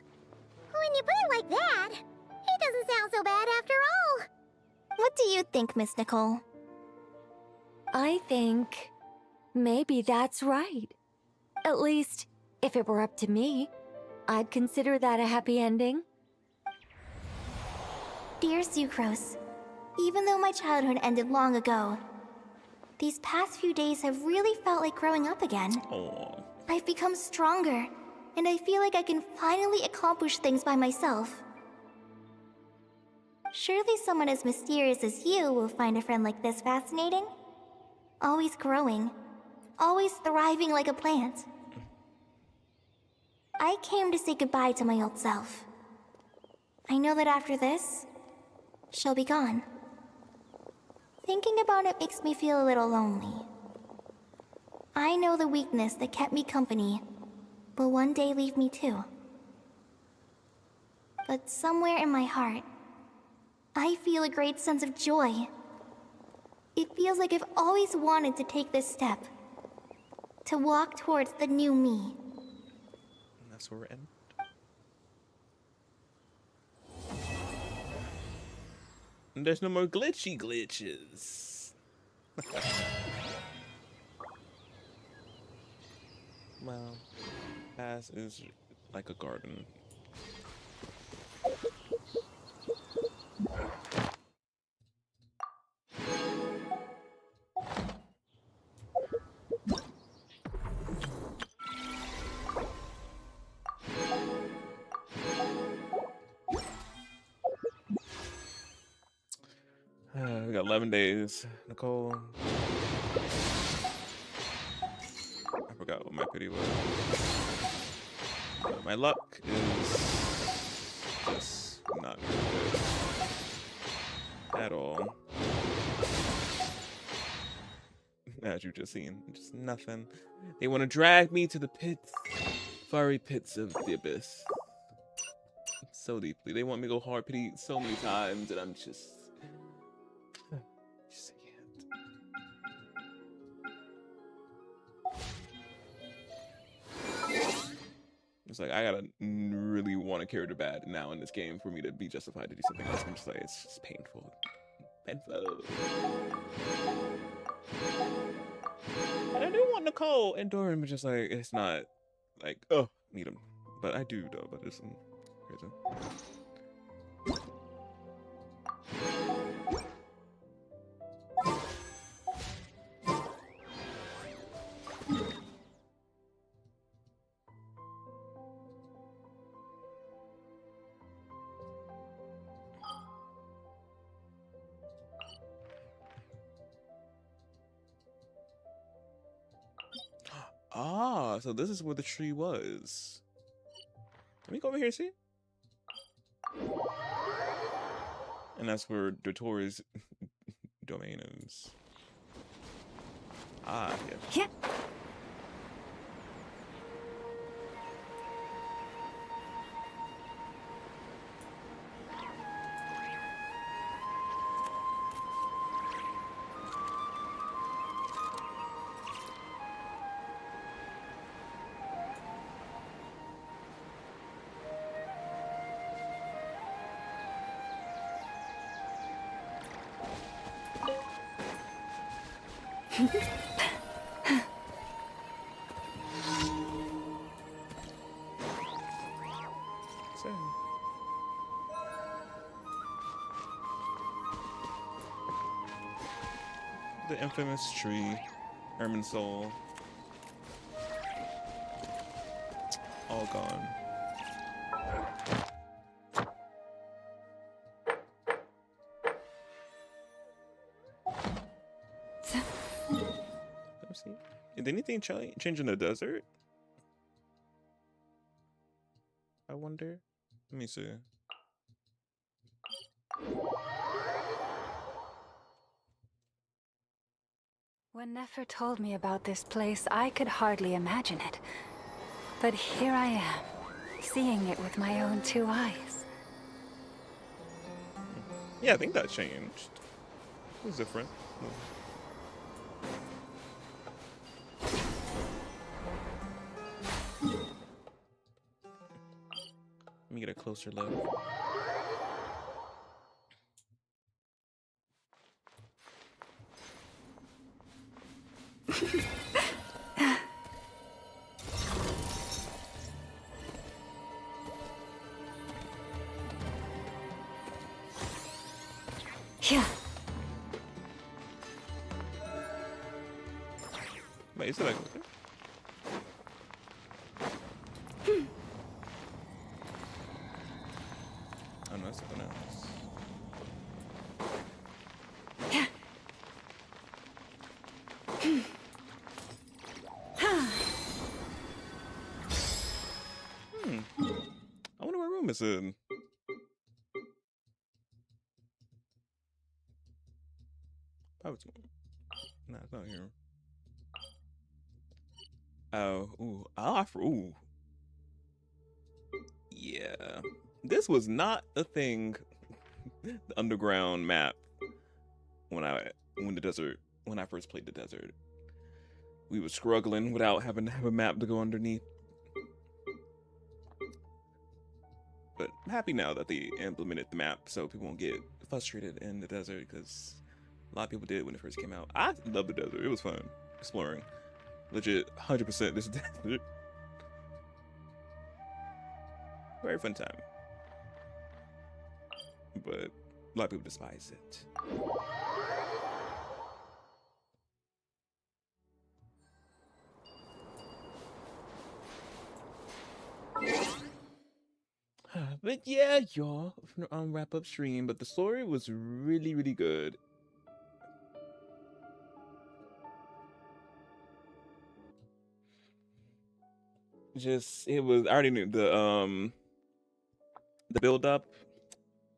when you put it like that, it doesn't sound so bad after all. What do you think, Miss Nicole? I think maybe that's right. At least, if it were up to me, I'd consider that a happy ending. Dear Sucrose, even though my childhood ended long ago, these past few days have really felt like growing up again. Aww. I've become stronger, and I feel like I can finally accomplish things by myself. Surely someone as mysterious as you will find a friend like this fascinating? Always growing, always thriving like a plant. I came to say goodbye to my old self. I know that after this, she'll be gone. Thinking about it makes me feel a little lonely. I know the weakness that kept me company will one day leave me too. But somewhere in my heart, I feel a great sense of joy. It feels like I've always wanted to take this step. To walk towards the new me. And that's where we're in. And there's no more glitches. Well, Pass is like a garden. We got 11 days. Nicole. I forgot what my pity was. My luck is just not good at all. As you've just seen, just nothing. They want to drag me to the pits, fiery pits of the abyss. So deeply. They want me to go hard pity so many times, and I'm just can't. It's like I gotta really want a character bad now in this game for me to be justified to do something else. I'm just like, it's just painful. Painful. And I do want Nicole and Doran, but just like it's not like need them. But I do though. But it's crazy. Ah, so this is where the tree was. Let me go over here and see. And that's where Dotori's domain is. Ah, yeah. So. The infamous tree, Herman Soul, all gone. Let's see. Did anything change in the desert? I wonder. Let me see. When Nefer told me about this place, I could hardly imagine it. But here I am, seeing it with my own 2 eyes. Yeah, I think that changed. It was different. Let me get a closer look. Yeah. Wait, is it like oh no, that's something else. I wonder what room it's in. Oh, it's no, it's not here. Oh, ooh, ooh. Yeah, this was not a thing. The underground map when I first played the desert, we were struggling without having to have a map to go underneath. But I'm happy now that they implemented the map so people won't get frustrated in the desert, because a lot of people did when it first came out. I love the desert. It was fun exploring. Legit, 100% this desert. Very fun time. But a lot of people despise it. But yeah, y'all, wrap up stream. But the story was really, really good. It was, I already knew the build up,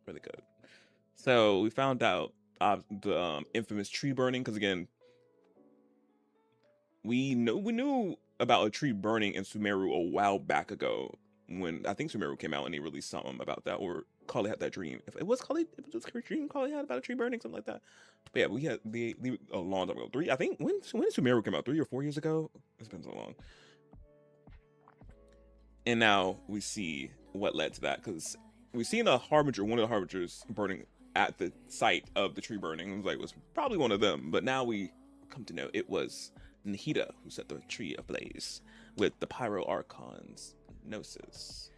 really good. So we found out the infamous tree burning, because again, we knew about a tree burning in Sumeru a while back ago, when I think Sumeru came out and they released something about that, or Kali had that dream. If it was Kali, if it was a dream Kali had about a tree burning, something like that. But yeah, we had the a long time ago. I think when Sumeru came out, 3 or 4 years ago. It's been so long. And now we see what led to that, because we've seen a harbinger, one of the harbingers burning at the site of the tree burning. It was probably one of them, but now we come to know it was Nahida who set the tree ablaze with the Pyro Archon's Gnosis.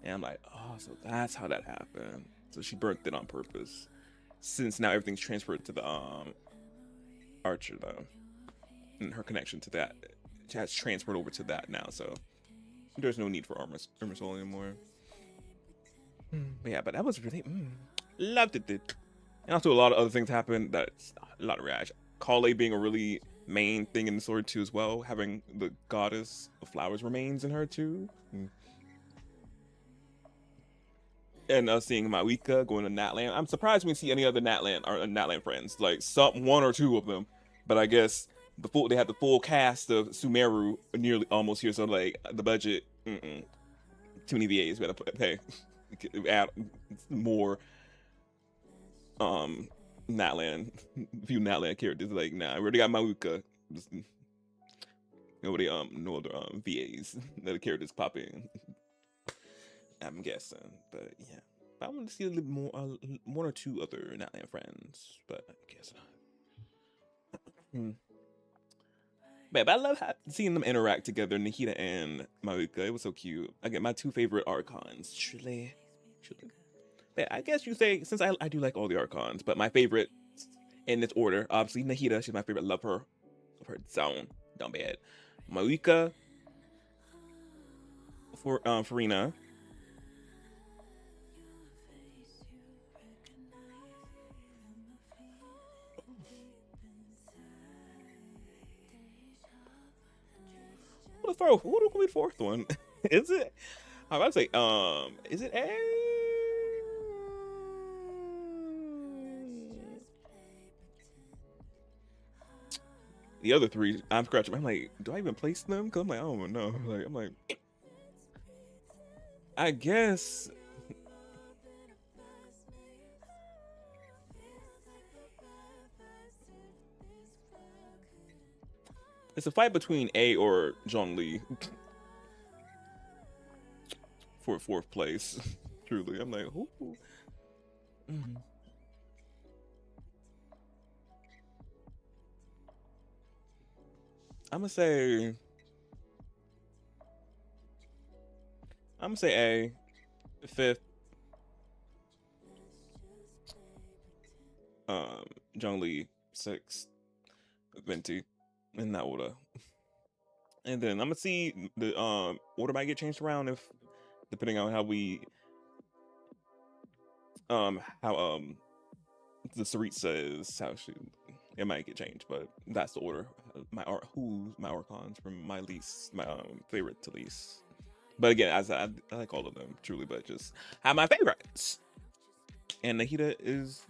And I'm like, oh, so that's how that happened. So she burnt it on purpose. Since now everything's transferred to the Archer, though, and her connection to that has transferred over to that now, so there's no need for armor soul anymore. But yeah, but that was really loved it. And also a lot of other things happened. That's a lot of reaction. Kale being a really main thing in the story too as well, having the goddess of flowers remains in her too. And us seeing Mawika going to Natland. I'm surprised we see any other Natland friends, like one or two of them. But I guess they had the full cast of Sumeru nearly almost here, so like the budget, too many VAs, we had to pay, add more Natland, a few Natland characters. Like, nah, we already got Mawuka. Nobody no other VAs that the characters pop in. I'm guessing, but yeah. But I want to see a little more, one or two other Natland friends, but I guess But I love seeing them interact together, Nahida and Maruka. It was so cute. Again, my 2 favorite Archons. Truly. But I guess you say, since I do like all the Archons, but my favorite in this order, obviously Nahida, she's my favorite. Love her. Love her down bad. Maruka, for Farina. What will be the 4th one? Is it? I'm about to say, is it A? The other 3, I'm scratching. I'm like, do I even place them? Cause I'm like, I don't know. Like, I'm like, I guess. It's a fight between A or Zhongli for 4th place. Truly, I'm like, who? I'm gonna say A, 5th. Zhongli, 6th. Venti. In that order. And then I'm gonna see the order might get changed around if depending on how we how the Saritsa is, how she, it might get changed, but that's the order. My Archons from my least, my favorite to least. But again, as I like all of them truly, but just have my favorites. And Nahida is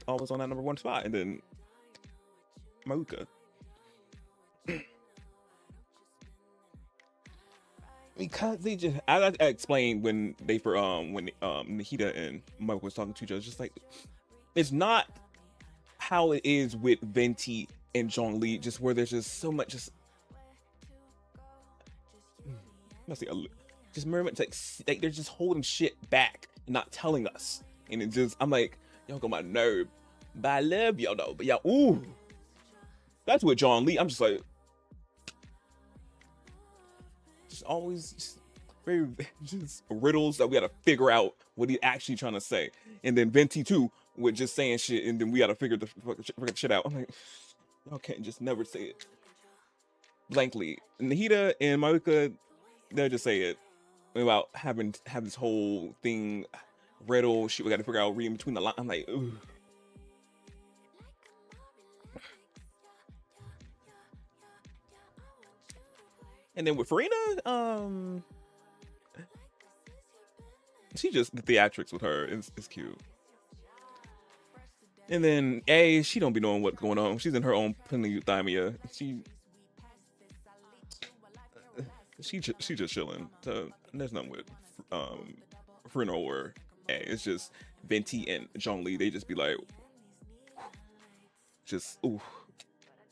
always on that number 1 spot, and then Maruka. Because they just, I explained when they when Nahida and Mike was talking to each other, just like, it's not how it is with Venti and Zhongli, just where there's just so much just moments like they're just holding shit back and not telling us, and it just, I'm like, y'all go my nerve, but I love y'all though, but y'all, ooh, that's with Zhongli. I'm just like, always just very just riddles that we gotta figure out what he's actually trying to say, and then Venti too with just saying shit, and then we gotta figure the fucking shit out. I'm like, y'all can't just never say it blankly. Nahida and Maruka, they'll just say it without having to have this whole thing riddle shit. We gotta figure out reading between the lines. I'm like, ooh. And then with Farina, she just, the theatrics with her is cute. And then A, she don't be knowing what's going on. She's in her own euthymia. She just chilling. So there's nothing with Farina or A. It's just Venti and Zhongli. They just be like, just ooh.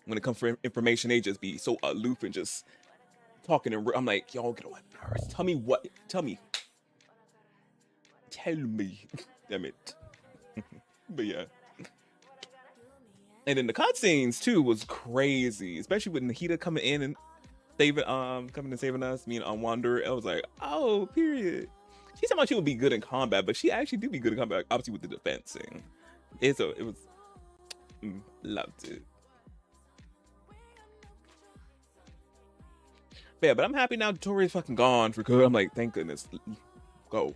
When it comes for information, they just be so aloof and just talking, and I'm like, y'all get on my nerves. Tell me. Damn it. But yeah. And then the cutscenes too was crazy, especially with Nahida coming in and saving us. Me and Wanderer, I was like, oh, period. She said she would be good in combat, but she actually do be good in combat, obviously with the defensing. It was loved it. Yeah, but I'm happy now Tori's fucking gone for good. I'm like, thank goodness. Go.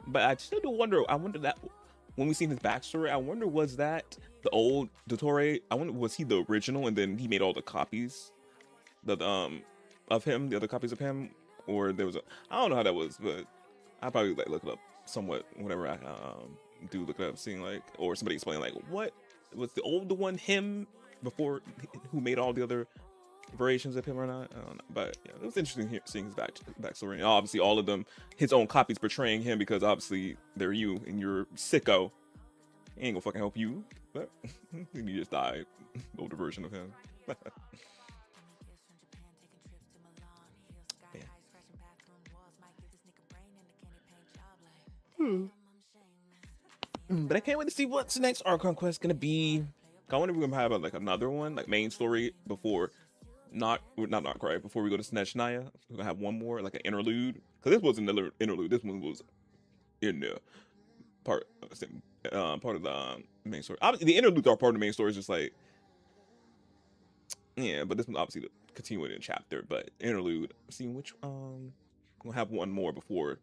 But I still do wonder, I wonder that when we seen his backstory, I wonder, was that the old Dottore? I wonder, was he the original and then he made all the copies of him, the other copies of him? Or there was I don't know how that was, but I probably like look it up somewhat whenever I do look it up, seeing like, or somebody explain like, what was the older one him before, who made all the other variations of him or not? I don't know, but yeah, it was interesting seeing his backstory, and obviously all of them his own copies portraying him, because obviously they're you and you're sicko. He ain't gonna fucking help you, but you just died. Older version of him. But I can't wait to see what's the next Archon quest gonna be. I wonder if we're gonna have like another one, like main story before, not right before we go to Snezhnaya. We're gonna have one more, like an interlude. Because this wasn't an interlude. This one was in the part of the main story. Obviously, the interludes are part of the main story. It's just like, yeah, but this one obviously the continuing chapter. But interlude, seeing which we'll have one more before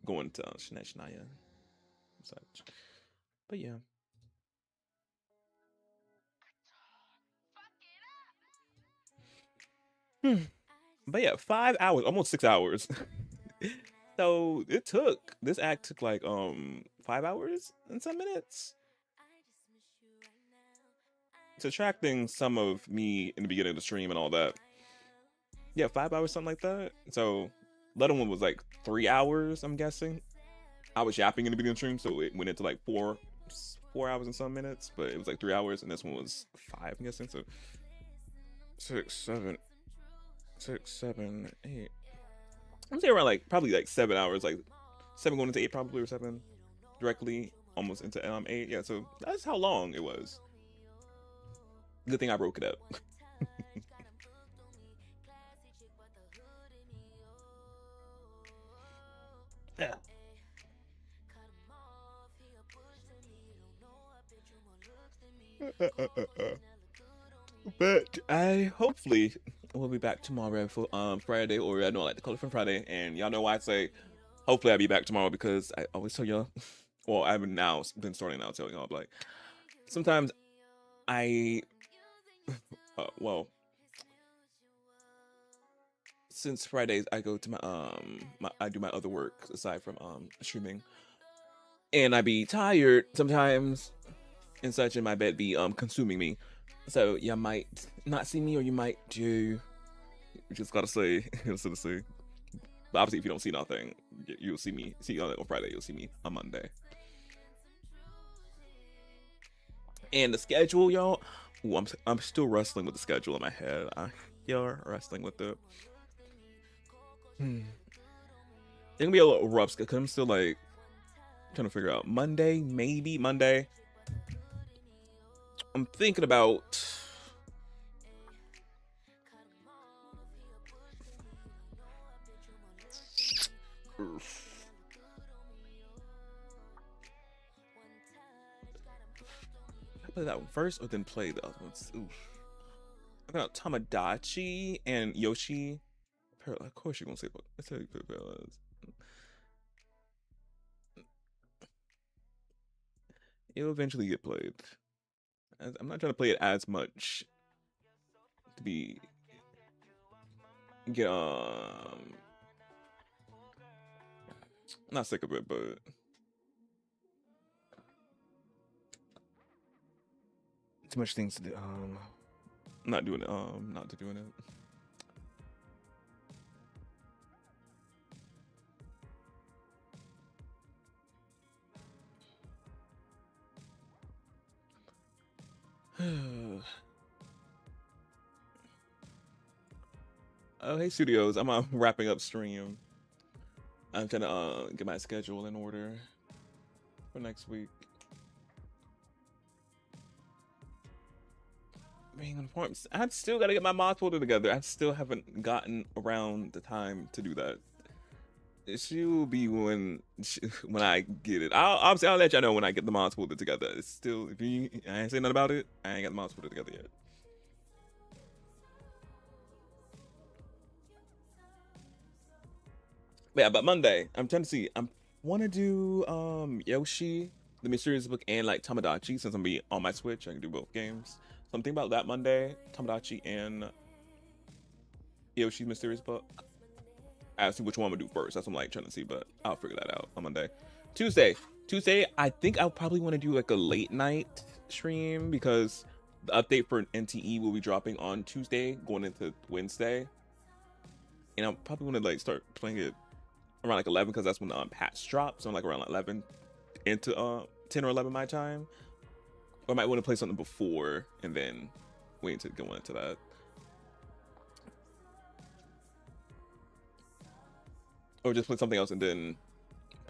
going to Snezhnaya and such. But yeah. But yeah, 5 hours, almost 6 hours. So this act took like 5 hours and some minutes. Subtracting some of me in the beginning of the stream and all that. Yeah, 5 hours, something like that. So the other one was like 3 hours, I'm guessing. I was yapping in the beginning of the stream, so it went into like 4 hours and some minutes, but it was like 3 hours, and this one was 5, I'm guessing. So 6, 7, 8. I'm saying around like probably like 7 hours, like 7 going into 8 probably, or 7 directly almost into 8. Yeah, so that's how long it was. Good thing I broke it up. Yeah. But I hopefully will be back tomorrow for Friday, or I know I like to call it from Friday, and y'all know why I say hopefully I'll be back tomorrow, because I always tell y'all, well, I've been starting now telling y'all, like, sometimes I well, since Fridays I go to my I do my other work aside from streaming, and I be tired sometimes and such, and my bed be consuming me. So you might not see me, or you might do. You just gotta say, to say. But obviously, if you don't see nothing, you'll see me. See on Friday, you'll see me on Monday. And the schedule, y'all. Ooh, I'm still wrestling with the schedule in my head. Y'all wrestling with it. It's gonna be a little rough because I'm still like trying to figure out Monday, maybe Monday. I'm thinking about I play that one first, or then play the other ones. Oof. I got Tamagotchi and Yoshi. Of course you're gonna say, let's tell you Parallels. It'll eventually get played. I'm not trying to play it as much to get not sick of it, but too much things to do. Not doing it. Not to doing it. Oh, hey studios, I'm wrapping up stream. I'm trying to get my schedule in order for next week. Being informed, I've still got to get my mod folder together. I still haven't gotten around the time to do that. She'll be when I get it. I'll let y'all know when I get the mods folder together. It's still, if you I ain't saying nothing about it, I ain't got the mods folder together yet. But yeah, but Monday, I'm trying to see. I want to do Yoshi, the Mysterious Book, and like Tamagotchi, since I'm be on my Switch. I can do both games. So I'm thinking about that Monday, Tamagotchi and Yoshi's Mysterious Book. I see which one I'm gonna do first. That's what I'm like trying to see, but I'll figure that out on Monday. Tuesday, I think I'll probably want to do like a late night stream, because the update for NTE will be dropping on Tuesday, going into Wednesday, and I'll probably want to like start playing it around like 11, because that's when patch drops. So I'm like around like 11 into 10 or 11 my time. Or I might want to play something before and then wait to go into that. Or just play something else and then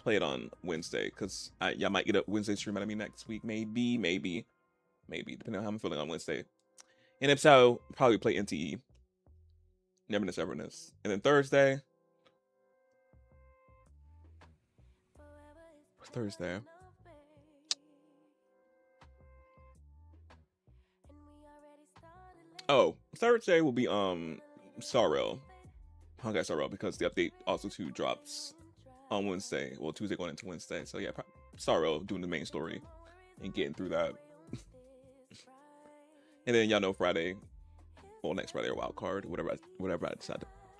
play it on Wednesday, because y'all might get a Wednesday stream out of me next week. Maybe, depending on how I'm feeling on Wednesday. And if so, probably play NTE. Neverness, Everness. And then Thursday. Oh, Thursday will be Sorrel. Honkai Sorrel, because the update also too drops on Wednesday. Well, Tuesday going into Wednesday. So yeah, Sorrel doing the main story and getting through that. And then y'all know Friday, well, next Friday or wild card, whatever I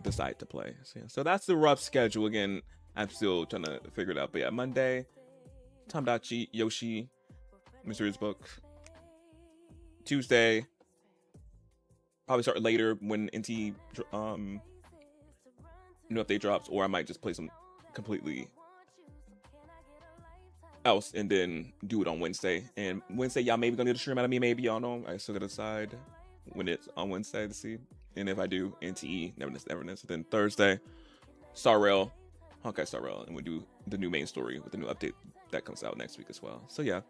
decide to play. So, yeah. So that's the rough schedule. Again, I'm still trying to figure it out. But yeah, Monday, Tamdachi, Yoshi, Mysterious Book. Tuesday, probably start later when NT new update drops, or I might just play some completely else and then do it on Wednesday. And Wednesday, y'all maybe gonna get a stream out of me, maybe, y'all know. I still gotta decide when it's on Wednesday to see. And if I do, NTE, Neverness. Then Thursday, Sorrel, Honkai Sorrel, and we'll do the new main story with the new update that comes out next week as well. So yeah.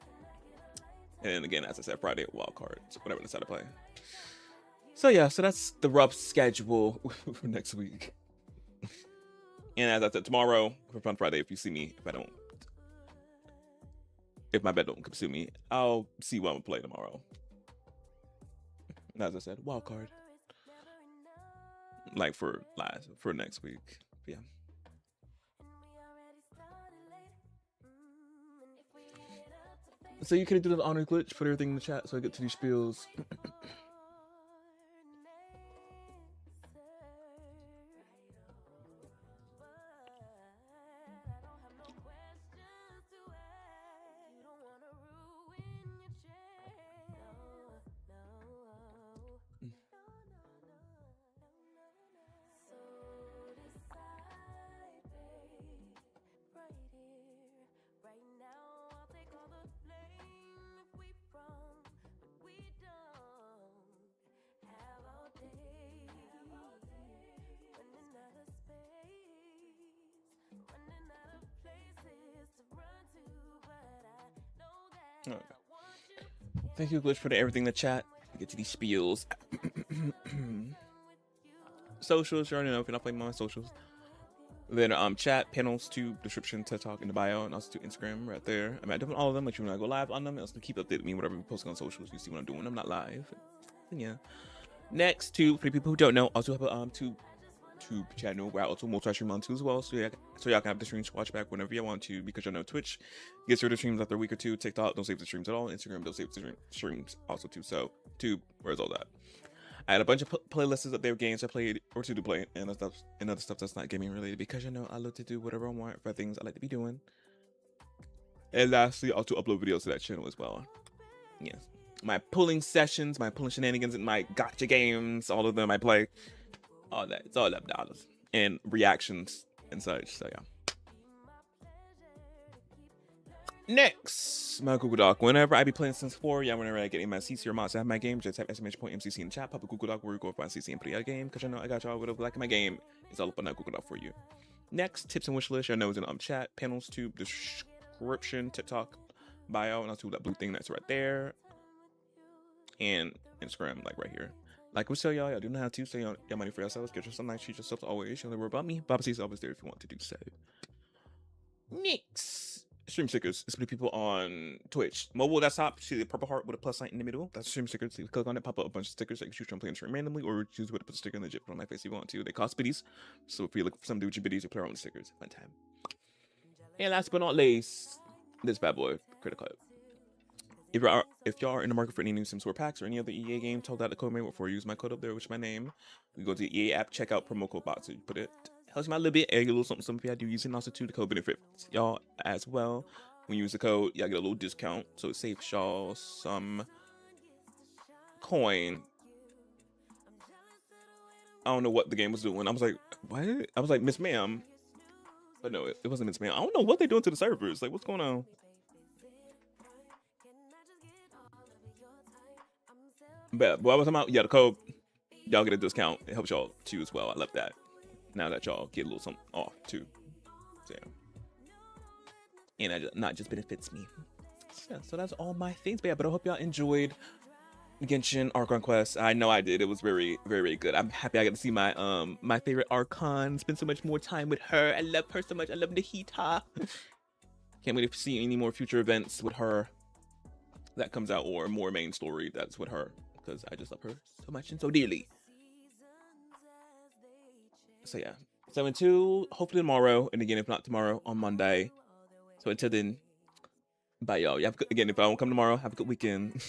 And again, as I said, Friday wildcard, so whatever I decide to play. So yeah, so that's the rough schedule for next week. And as I said, tomorrow for Fun Friday, if you see me, if my bed don't consume me, I'll see what I'm gonna play tomorrow. And as I said, wild card. Like for next week. Yeah. So you can do the honor glitch, put everything in the chat so I get to these spiels. Okay. Thank you, Glitch, for everything in the chat. Get to these spiels. Socials, you already know if you're not playing my socials. Then chat, panels, tube, description, TED Talk in the bio, and also to Instagram right there. I'm doing all of them, let you know I go live on them. And also keep updating me whatever I'm posting on socials. You see what I'm doing. I'm not live. And yeah. Next, for the people who don't know, also have a tube channel where I also multi-stream on too as well, so y'all can have the streams watch back whenever you want to, because you know Twitch gets rid of streams after a week or two, TikTok don't save the streams at all, Instagram don't save the streams also too, so tube, where's all that? I had a bunch of playlists up there, games I played or to play, and other stuff that's not gaming related, because you know I love to do whatever I want for things I like to be doing. And lastly, also upload videos to that channel as well. Yes, my pulling sessions, my pulling shenanigans, and my gotcha games, all of them I play. All that, it's all up dollars and reactions and such. So yeah. Next, my Google Doc. Whenever I be playing Sims 4, yeah, whenever I get in my CC or mods, I have my game. Just have !MCC in the chat. Pop a Google Doc where you go find CC and play a game, because you know I got y'all whatever like my game. It's all up on that Google Doc for you. Next, tips and wish list. I know it's in chat, panels, tube, description, TikTok, bio, and I'll do that blue thing that's right there, and Instagram like right here. Like we tell y'all do not have to save your money for yourselves. Get yourself nice, treat yourselves always. You only worry about me. Bobby's always there if you want to do so. Next, stream stickers. It's for the people on Twitch. Mobile desktop, see the purple heart with a plus sign in the middle. That's stream stickers. So you click on it, pop up a bunch of stickers. You can choose from playing stream randomly, or choose where to put a sticker in the jip on my face if you want to. They cost biddies. So if you look for some do with your biddies, you play around with stickers. Fun time. And last but not least, this bad boy, critical. If y'all are in the market for any new Sims 4 packs or any other EA game, tell that the code name before you use my code up there, which is my name. You go to the EA app, check out promo code box. So you put it, helps me out a little bit, a little something if I do use it. And also too, the code benefits y'all as well. When you use the code, y'all get a little discount, so it saves y'all some coin. I don't know what the game was doing. I was like, what? I was like, Miss Ma'am, but no, it wasn't Miss Ma'am. I don't know what they're doing to the servers. Like, what's going on? But what I was talking about, yeah, the code, y'all get a discount. It helps y'all too as well. I love that. Now that y'all get a little something off too. So, yeah. and it not just benefits me. Yeah, so that's all my things, but I hope y'all enjoyed Genshin Archon Quest. I know I did. It was very, very, very good. I'm happy I got to see my my favorite Archon, spend so much more time with her. I love her so much. I love Nahita. Can't wait to see any more future events with her that comes out, or more main story that's with her, because I just love her so much and so dearly. So yeah, 7-2, hopefully tomorrow, and again, if not tomorrow, on Monday. So until then, bye y'all. Again, if I don't come tomorrow, have a good weekend.